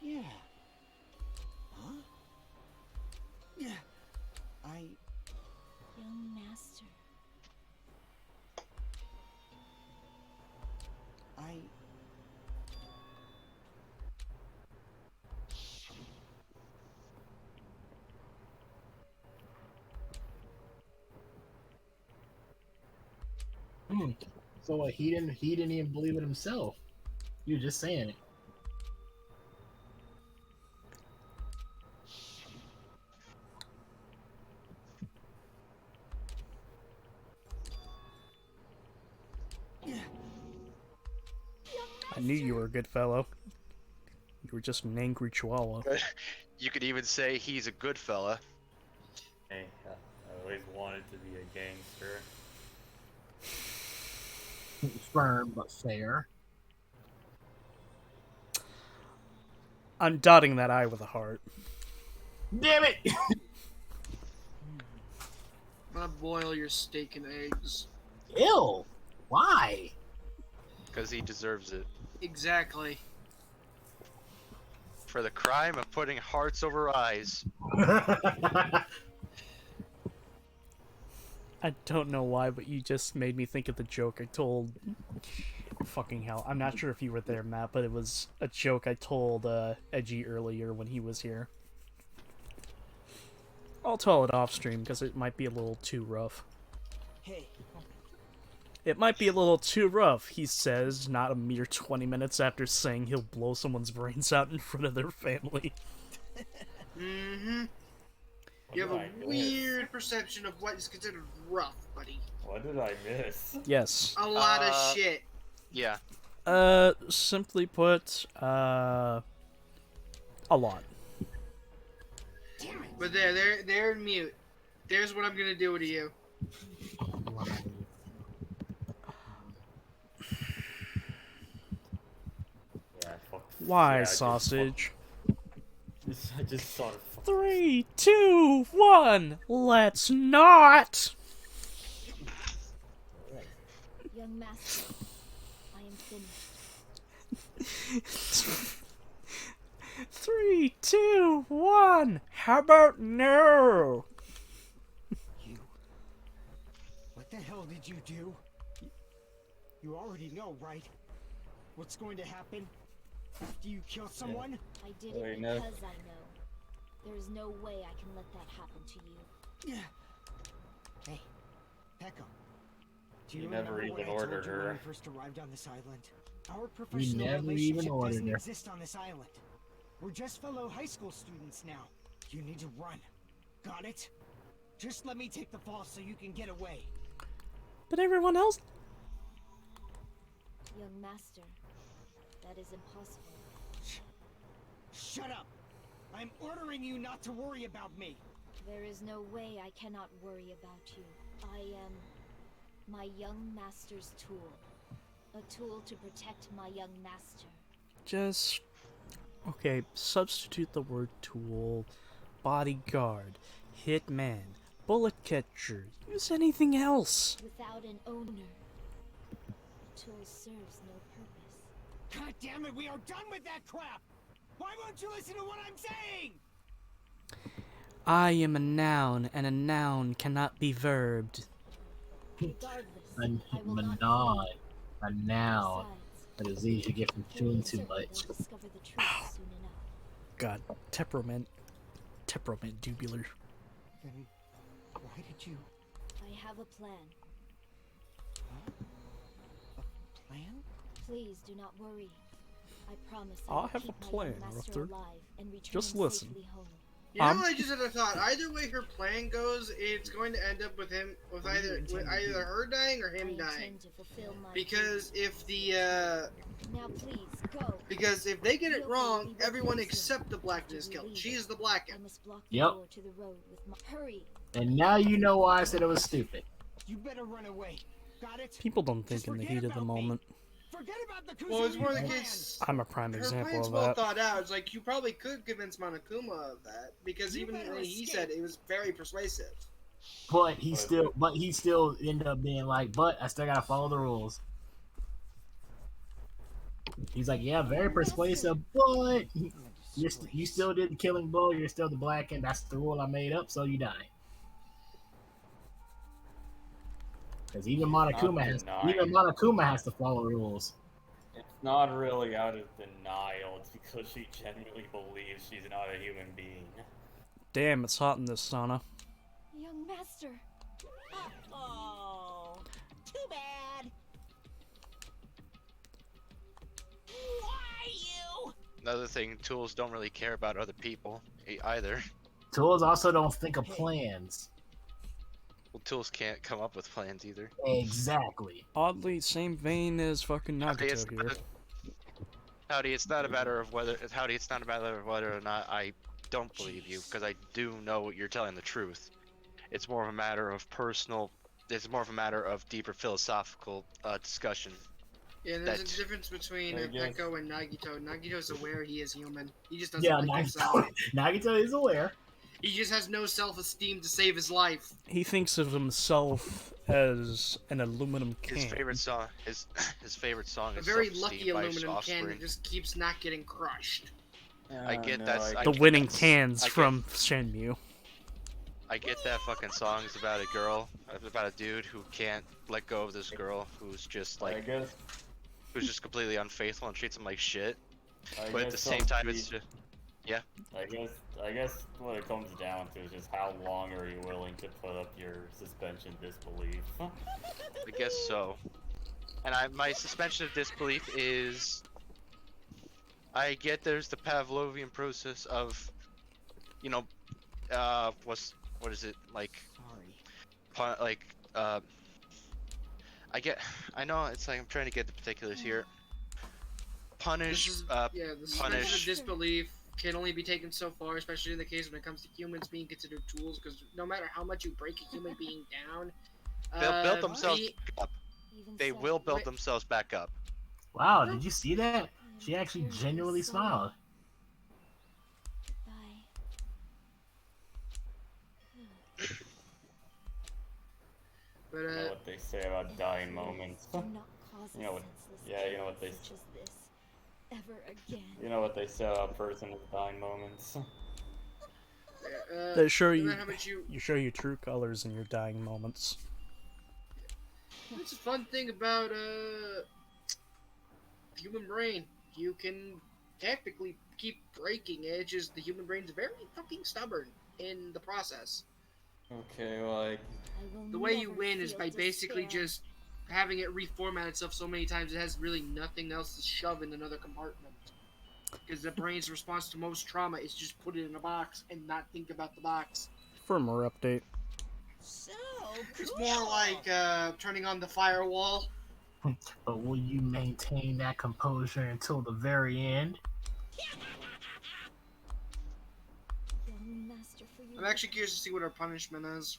Yeah. Huh? Yeah. Young master. So what? He didn't even believe it himself. You were just saying it. I knew you were a good fellow. You were just an angry chihuahua. you could even say he's a good fella. Hey, I always wanted to be a gangster. Firm but fair. I'm dotting that I with a heart. Damn it! I'm gonna boil your steak and eggs. Ew! Why? Because he deserves it. Exactly. For the crime of putting hearts over eyes. I don't know why, but you just made me think of the joke I told. Fucking hell. I'm not sure if you were there, Matt, but it was a joke I told Edgy earlier when he was here. I'll tell it off stream because it might be a little too rough. Hey. It might be a little too rough, he says, not a mere 20 minutes after saying he'll blow someone's brains out in front of their family. Mm-hmm. You have a weird perception of what is considered rough, buddy. What did I miss? Yes. A lot of shit. Yeah. Simply put, a lot. But they're in mute. There's what I'm gonna do to you. Why, sausage? I just saw it. 3, 2, 1, let's not! Young master, I am finished. 3, 2, 1, how about no? What the hell did you do? You already know, right? What's going to happen after you kill someone? I did it because I know. There is no way I can let that happen to you. Hey, Pekko. Do You you never remember even what I told ordered you when her. we first arrived on this island? Our professional never even relationship ordered doesn't her. exist on this island. We're just fellow high school students now. You need to run. Got it? Just let me take the fall so you can get away. But everyone else... Young master, that is impossible. Shut up! I'm ordering you not to worry about me. There is no way I cannot worry about you. I am my young master's tool. A tool to protect my young master. Just... Okay, substitute the word tool, bodyguard, hitman, bullet catcher, use anything else. Without an owner, the tool serves no purpose. God damn it, we are done with that crap! Why won't you listen to what I'm saying? I am a noun, and a noun cannot be verbed. A noun. A disease you get from chewing too much. God, temperament tubular. Then why did you... I have a plan. A plan? Please do not worry. I promise I'll will have a keep my plan, young master Arthur. alive and return Just him listen. safely home. You know, I just had a thought. Either way her plan goes, it's going to end up with either her dying or him dying. Because if because if they get it wrong, everyone except the Blackened is killed. She is the Blackened. Yep. And now you know why I said it was stupid. You better run away. Got it? People don't think in the heat of the moment. Forget about the Well, it's more the case. I'm a prime Her example plan's of well that. thought out. It's like you probably could convince Monokuma of that because even when he said it was very persuasive. But he still ended up being like, but I still gotta follow the rules. He's like, yeah, very persuasive, but you still did the killing blow. You're still the black, and that's the rule I made up, so you die. Because even Monokuma has to follow rules. It's not really out of denial. It's because she genuinely believes she's not a human being. Damn, it's hot in this sauna. Young master. Oh, too bad. Why you? Another thing, tools don't really care about other people either. Tools also don't think of plans. Well, tools can't come up with plans either. Exactly. Oddly, same vein as fucking Nagato here. Howdy, it's not a matter of whether or not I don't believe you, because I do know you're telling the truth. It's more of a matter of deeper philosophical discussion. Yeah, there's a difference between Peko and Nagito. Nagito's aware he is human. He just doesn't like himself. Nagito is aware. He just has no self-esteem to save his life. He thinks of himself as an aluminum can. His favorite song is a very lucky aluminum can that just keeps not getting crushed. I get that. The winning cans from Shenmue. I get that fucking song is about a girl, about a dude who can't let go of this girl who's just like, who's just completely unfaithful and treats him like shit. But at the same time, it's just, yeah. I guess what it comes down to is just how long are you willing to put up your suspension disbelief? I guess so. And my suspension of disbelief is, I get there's the Pavlovian process of, you know, what is it like? I know it's like I'm trying to get the particulars here. The suspension of disbelief can only be taken so far, especially in the case when it comes to humans being considered tools, because no matter how much you break a human being down, they'll build themselves up. They will build themselves back up. Wow, did you see that? She actually genuinely smiled. But, you know what they say about dying moments. You know what? Yeah, you know what they. You know what they say about a person with dying moments. They show you show your true colors in your dying moments. That's a fun thing about the human brain. You can technically keep breaking it. It's just the human brain's very fucking stubborn in the process. Okay, like the way you win is by basically just having it reformat itself so many times it has really nothing else to shove in another compartment. Because the brain's response to most trauma is just put it in a box and not think about the box. Firmware update. So It's more like turning on the firewall. But will you maintain that composure until the very end? I'm actually curious to see what our punishment is.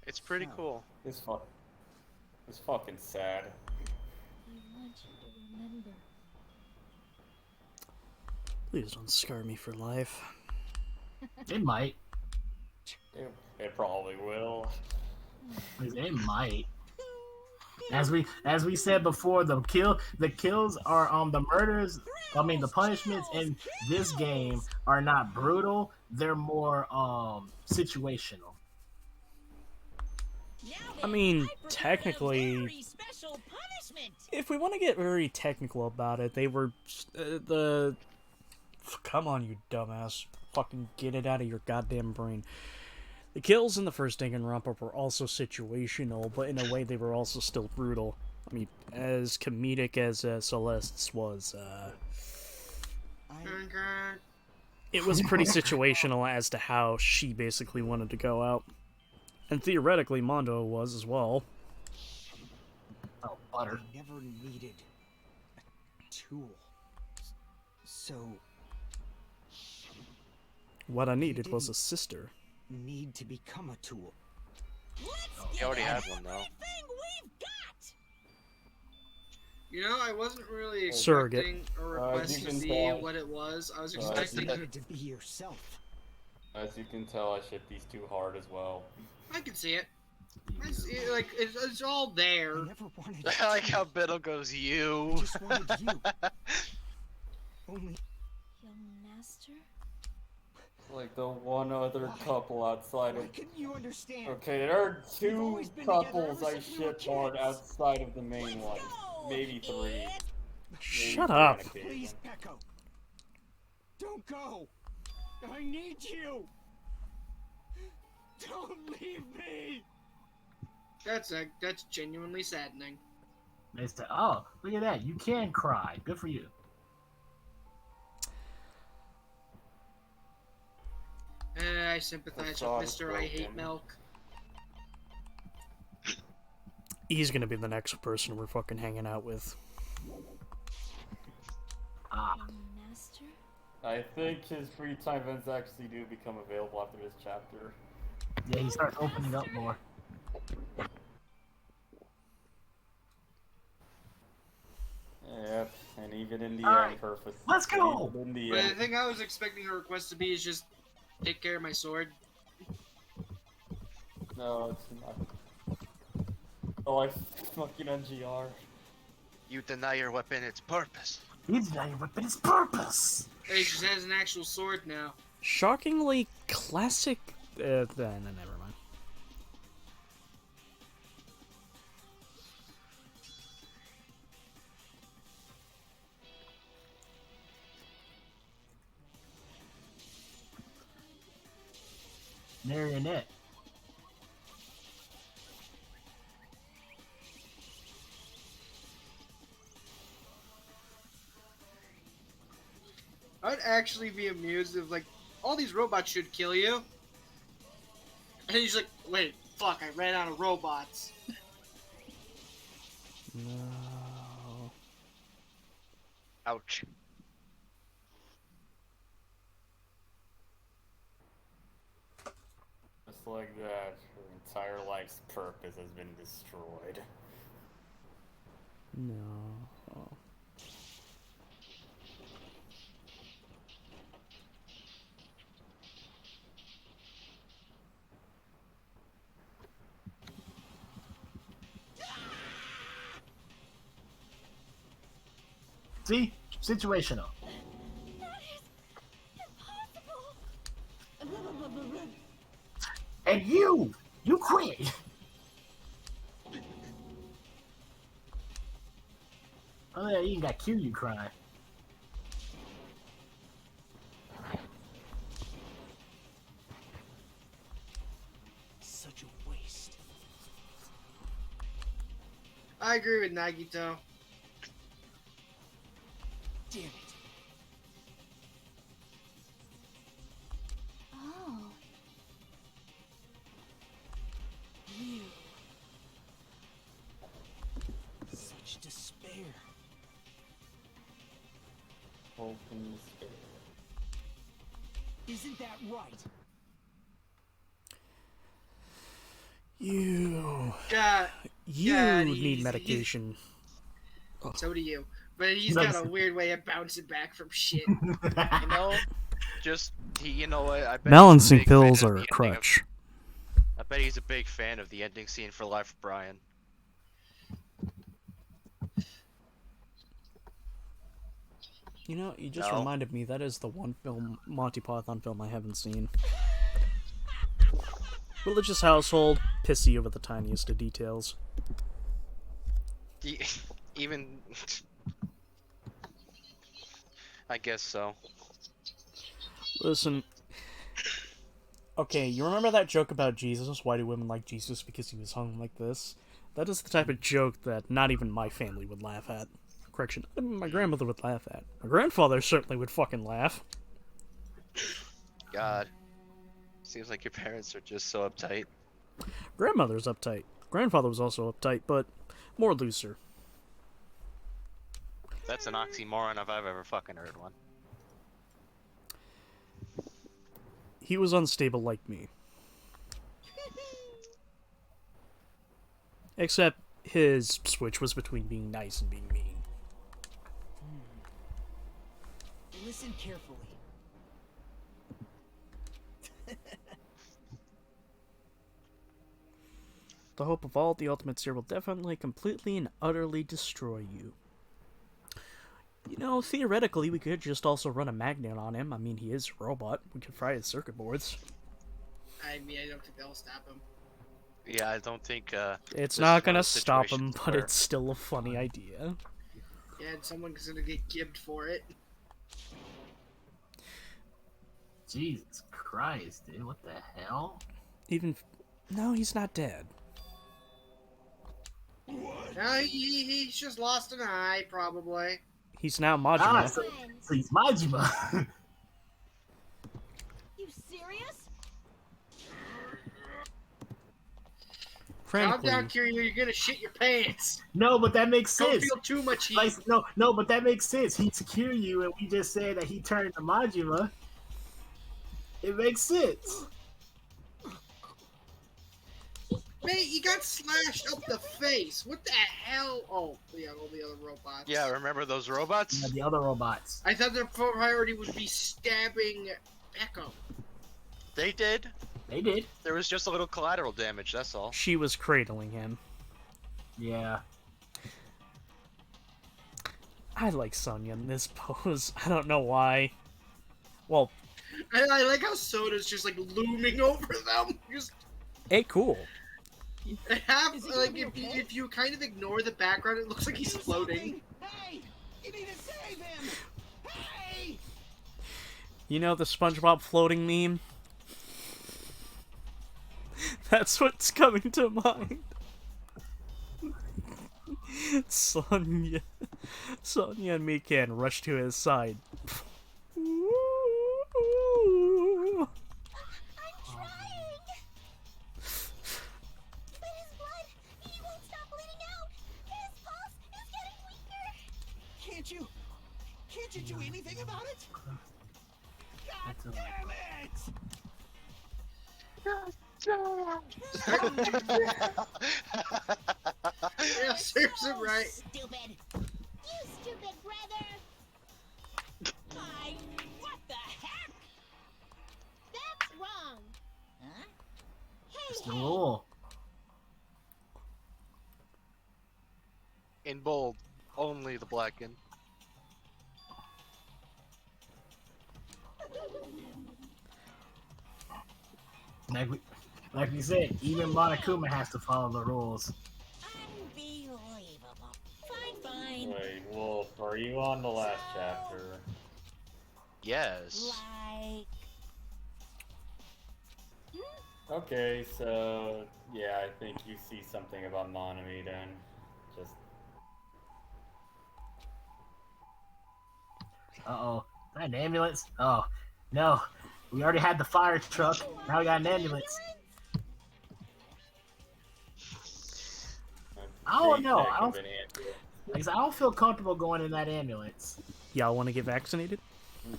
It's pretty cool. It's fucking sad. I want you to remember. Please don't scar me for life. It might. It probably will. It might. As we said before, the kills are the murders. I mean, the punishments in this game are not brutal. They're more situational. I mean, technically, if we want to get very technical about it, they were come on, you dumbass. Fucking get it out of your goddamn brain. The kills in the first Danganronpa were also situational, but in a way they were also still brutal. I mean, as comedic as Celeste's was, it was pretty situational as to how she basically wanted to go out. And theoretically, Mondo was as well. Oh, butter. I never needed a tool. So What I needed was a sister. need to become a tool. He already had one though. You know, I wasn't really Surrogate. expecting a request you to can be tell. what it was. I was You expecting. You needed to be yourself. As you can tell, I shipped these two hard as well. I can see it. I see it, like it's all there. I never wanted. I like how Biddle goes, you. I just wanted you. Only. Young master? Like the one other couple outside Why of. couldn't you understand? Okay, there are We've two always been together couples ever I since we were shipped hard kids. outside of the main one. Maybe three. Shut up. Please, Pecco. Don't go. I need you. Don't leave me. That's genuinely saddening. Mister, oh, look at that. You can cry. Good for you. I sympathize with Mr. I Hate Milk. He's gonna be the next person we're fucking hanging out with. Ah. Young master? I think his free time events actually do become available after this chapter. Yeah, he starts opening up more. Yep, and even in the Alright, end, purpose. let's go! Even in the But the end. thing I was expecting her request to be is just take care of my sword. No, it's not. Oh, I fucking NGR. You deny your weapon its purpose. You deny your weapon its purpose. Hey, she has an actual sword now. Shockingly classic. Never mind. Marionette. I'd actually be amused if, like, all these robots should kill you. And he's like, wait, fuck, I ran out of robots. No. Ouch. Just like that, her entire life's purpose has been destroyed. No. See? Situational. And you quit. Oh yeah, you even got cue you crying. Such a waste. I agree with Nagito. Damn it. Oh. You. Such despair. Hope and despair. Isn't that right? You God, need he's- medication. So do you. But he's got a weird way of bouncing back from shit. You know, just you know what? I bet Balancing he's a big fan pills of are the a ending crutch. I bet he's a big fan of the ending scene for Life of Brian. You know, you just No. reminded me that is the one film, Monty Python film I haven't seen. Religious household, pissy over the tiniest of details. Even I guess so. Listen. Okay, you remember that joke about Jesus? Why do women like Jesus? Because he was hung like this? That is the type of joke that not even my family would laugh at. Correction, not even my grandmother would laugh at. My grandfather certainly would fucking laugh. God. Seems like your parents are just so uptight. Grandmother's uptight. Grandfather was also uptight, but more looser. That's an oxymoron if I've ever fucking heard one. He was unstable like me. Except his switch was between being nice and being mean. Listen carefully. The hope of all the ultimate seer will definitely, completely, and utterly destroy you. You know, theoretically, we could just also run a magnet on him. I mean, he is a robot. We could fry his circuit boards. I mean, I don't think that'll stop him. Yeah, I don't think, It's this not is one gonna of those stop him, situations but where- it's still a funny idea. Yeah, and someone's gonna get gibbed for it. Jesus Christ, dude, what the hell? No, he's not dead. No, he's just lost an eye, probably. He's now Majima. So he's Majima. You serious? Calm Frankly, down, Kiryu, you're gonna shit your pants. No, but that makes Don't sense. feel too much heat. Like, no, but that makes sense. He's Kiryu, and we just said that he turned to Majima. It makes sense. Mate, you got slashed up the face. What the hell? Oh, yeah, all the other robots. Yeah, remember those robots? Yeah, the other robots. I thought their priority would be stabbing Echo. They did. They did. There was just a little collateral damage, that's all. she was cradling him. Yeah. I like Sonya in this pose. I don't know why. Well, I like how Soda's just like looming over them. Just hey, cool. have like if you kind of ignore the background, it looks like he's floating. Hey! You need to save him! Hey! You know the SpongeBob floating meme? That's what's coming to mind. Sonya and Mikan rush to his side. Can't you do anything about it? God damn Yeah, serves it right. Stupid. You stupid brother! What the heck? That's wrong! Huh? It's the rule. In bold, only the blackened. Like we said, even Monokuma has to follow the rules. Unbelievable. Fine. Wait, Wolf, are you on the last chapter? Yes. Like... Okay, so yeah, I think you see something about Monami then. Just Uh-oh. Is that an ambulance? Oh, no. We already had the fire truck. Now we got an ambulance. I don't know. I don't feel comfortable going in that ambulance. Y'all want to get vaccinated?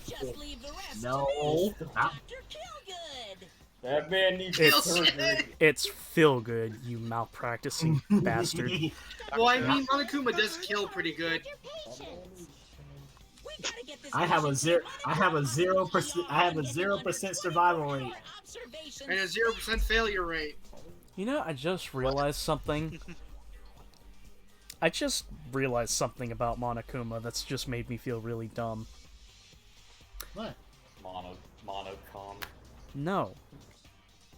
Just leave the rest No. to I- Dr. Killgood. that man needs surgery. It's feel good, you malpracticing bastard. Well, I mean, Monokuma does kill pretty good. I have a 0% survival rate. And a 0% failure rate. You know, I just realized something. I just realized something about Monokuma that's just made me feel really dumb. What? Monocom. No.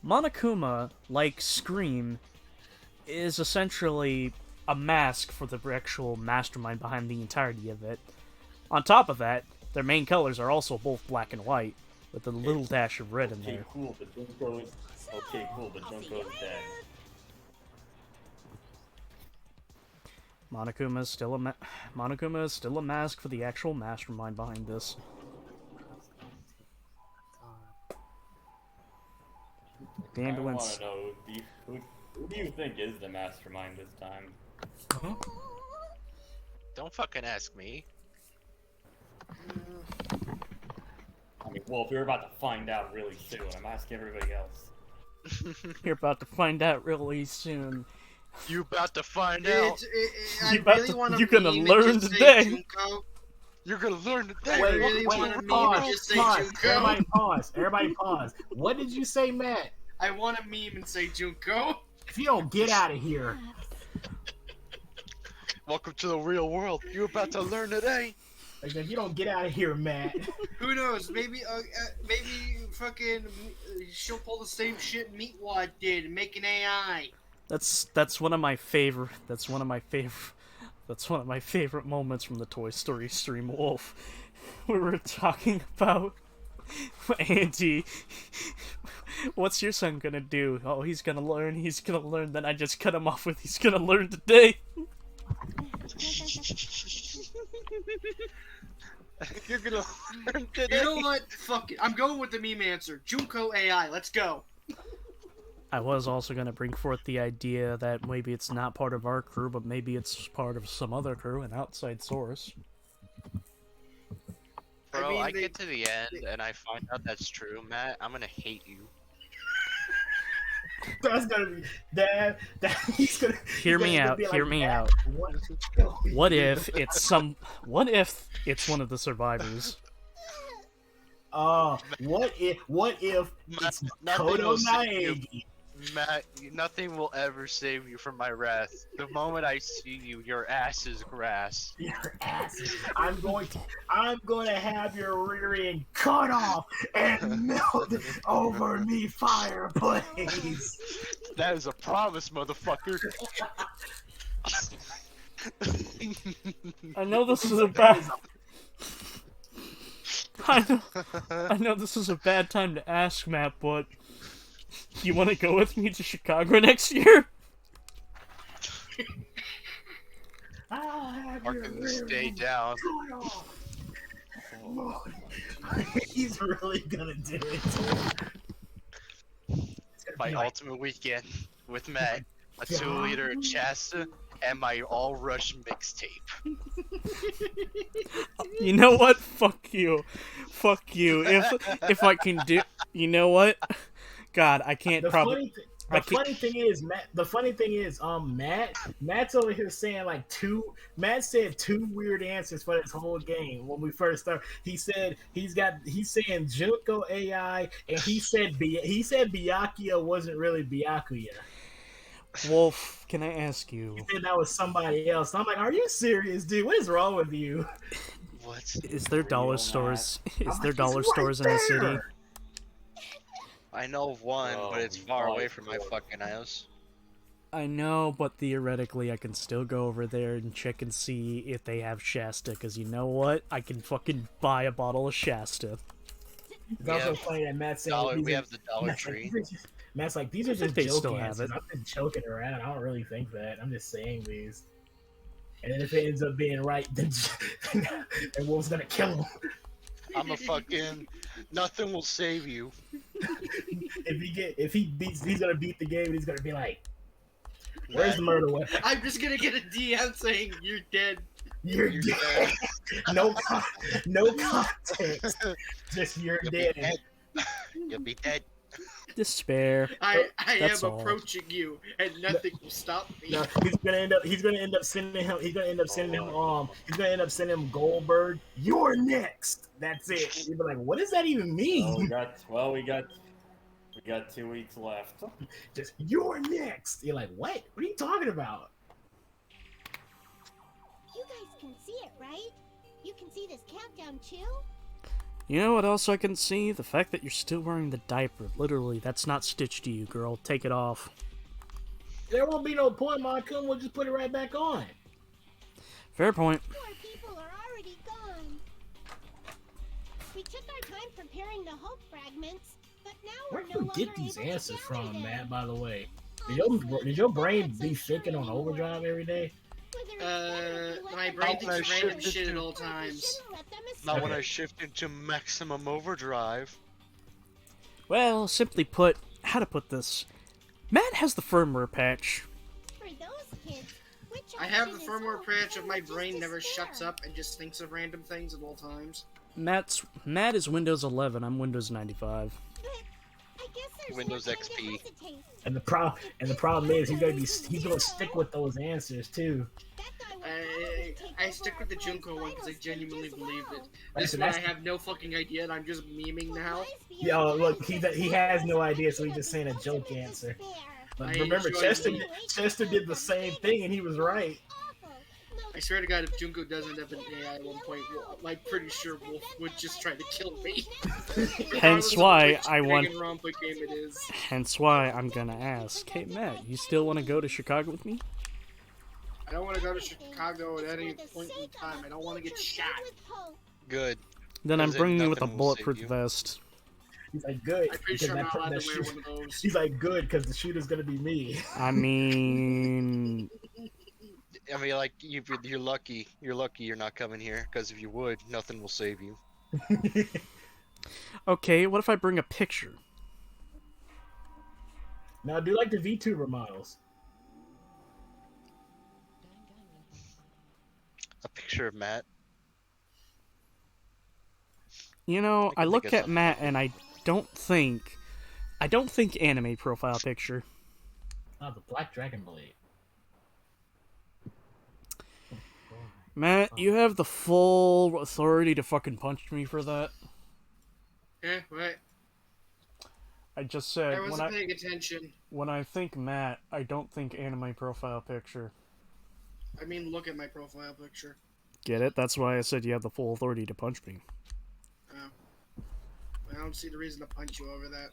Monokuma, like Scream, is essentially a mask for the actual mastermind behind the entirety of it. On top of that, their main colors are also both black and white, with a little dash of red in Okay, there. cool, but Junko's dead. Monokuma is still a mask for the actual mastermind behind this. The ambulance. I want to know, who do you think is the mastermind this time? Don't fucking ask me. I mean, well, if you're about to find out really soon, I'm asking everybody else. You're about to find out really soon. You about to find out. You're gonna learn today. Junko. You're gonna learn today. I really want to meme and just say Junko. Everybody pause. Everybody pause. What did you say, Matt? I want to meme and say Junko. If you don't get out of here. Welcome to the real world. You're about to learn today. Like, if you don't get out of here, Matt. Who knows? Maybe fucking she'll pull the same shit Meatwad did and make an AI. That's one of my favorite. That's one of my favorite moments from the Toy Story stream, Wolf. We were talking about Andy. What's your son gonna do? Oh, he's gonna learn. He's gonna learn. Then I just cut him off with, he's gonna learn today. You're gonna learn today. You know what? Fuck it. I'm going with the meme answer. Junko AI. Let's go. I was also going to bring forth the idea that maybe it's not part of our crew, but maybe it's part of some other crew, an outside source. Bro, I get to the end and I find out that's true, Matt. I'm gonna hate you. That's gonna be that. He's gonna hear me out. Hear me out. What if it's What if it's one of the survivors? What if it's Kodo Naegi? Matt, nothing will ever save you from my wrath. The moment I see you, your ass is grass. Your ass. I'm going to have your rear end cut off and melt over me fireplace. That is a promise, motherfucker. I know this is a bad. I know this is a bad time to ask, Matt, but you want to go with me to Chicago next year? Marking this day down. He's really gonna do it. My ultimate weekend with Matt, a 2-liter of Shasta, and my all-rush mixtape. You know what? Fuck you. Fuck you. If I can do... You know what? God, I can't probably... The funny thing is, Matt's over here saying like Matt said 2 weird answers for this whole game when we first started. He said he's saying Junko AI, and he said Byakuya wasn't really Byakuya. Wolf, can I ask you? He said that was somebody else. I'm like, are you serious, dude? What is wrong with you? What? Is there dollar stores? Is there dollar stores in the city? I know of one, but it's far away from my fucking house. I know, but theoretically I can still go over there and check and see if they have Shasta, because you know what? I can fucking buy a bottle of Shasta. It's also funny that Matt's saying we have the Dollar Tree. Matt's like, these are just they joke still have answers. it. I've been joking around. I don't really think that. I'm just saying these. And then if it ends up being right, then Wolf's gonna kill him. I'm a fucking... Nothing will save you. If he beats, he's gonna beat the game and he's gonna be like, where's the murder weapon? I'm just gonna get a DM saying you're dead. You're dead. no context. Just you're dead. You'll be dead. Despair. I That's am all. approaching you, and nothing will stop me. No, he's gonna end up sending him Goldberg. You're next. That's it. You'd be like, what does that even mean? We got 2 weeks left. Just you're next. You're like, what? What are you talking about? You guys can see it, right? You can see this countdown too? You know what else I can see? The fact that you're still wearing the diaper. Literally, that's not stitched to you, girl. Take it off. There won't be no point, Marcum. We'll just put it right back on. Fair point. More people are already gone. We took our time preparing the hope fragments, but now Where we're do no you longer get these able answers to from, gather them. Matt, by the way? Did your brain be thinking on overdrive every day? My brain thinks random shit at all times. Not when I shift into maximum overdrive. Well, simply put, how to put this? Matt has the firmware patch. For those kids, which I have the option is firmware hope patch of or my just brain never despair? shuts up and just thinks of random things at all times. Matt is Windows 11. I'm Windows 95. I guess there's Windows no time to XP. hesitate. And the problem is he's gonna stick with those answers too. I stick with the Junko one because I genuinely believed it. Like I This said, one I that's- have no fucking idea and I'm just memeing now. Yo, look, he has no idea, so he's just saying a joke answer. But remember, Chester did the same thing, and he was right. I swear to God, if Junko doesn't have an AI at one point, I'm pretty sure Wolf would just try to kill me. Hence why I want. Danganronpa game it is. Hence why I'm gonna ask. Hey Matt, you still want to go to Chicago with me? I don't want to go to Chicago at any point in time. I don't want to get shot. Good. Then I'm Because bringing you with a nothing will save bulletproof you. vest. He's like, good. I'm pretty because sure I'm that not allowed that to wear shoot- one of those. He's like, good, because the shooter's gonna be me. I mean, I mean, like you're lucky. You're lucky you're not coming here. Because if you would, nothing will save you. okay. What if I bring a picture? Now, do like the VTuber models. A picture of Matt. You know, I think look of at something. Matt and I don't think anime profile picture. Oh, the Black Dragon Blade. Matt, you have the full authority to fucking punch me for that. Eh, what? I just said I wasn't paying attention. when I think Matt, I don't think anime profile picture. I mean, look at my profile picture. Get it? That's why I said you have the full authority to punch me. Oh. I don't see the reason to punch you over that.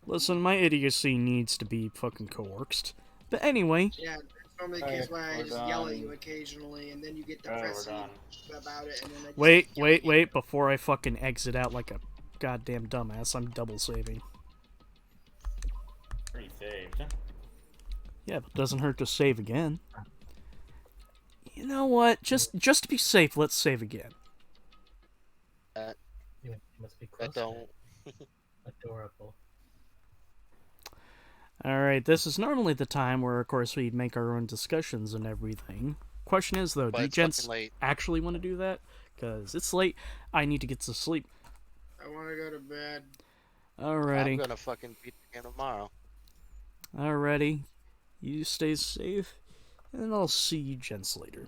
Listen, my idiocy needs to be fucking coerced. But anyway, Yeah, it's normally the case why I just yell at you occasionally, and then you get depressed about it, and then I just wait, yell wait, at you. wait, before I fucking exit out like a goddamn dumbass, I'm double saving. Pre-saved. Yeah, but it doesn't hurt to save again. You know what? Just to be safe, let's save again. You must be I close. don't. Adorable. Alright, this is normally the time where, of course, we make our own discussions and everything. Question is, though, But do you it's gents fucking late. actually want to do that? Because it's late. I need to get to sleep. I want to go to bed. Alrighty. I'm gonna fucking beat the game tomorrow. Alrighty. You stay safe, and I'll see you gents later.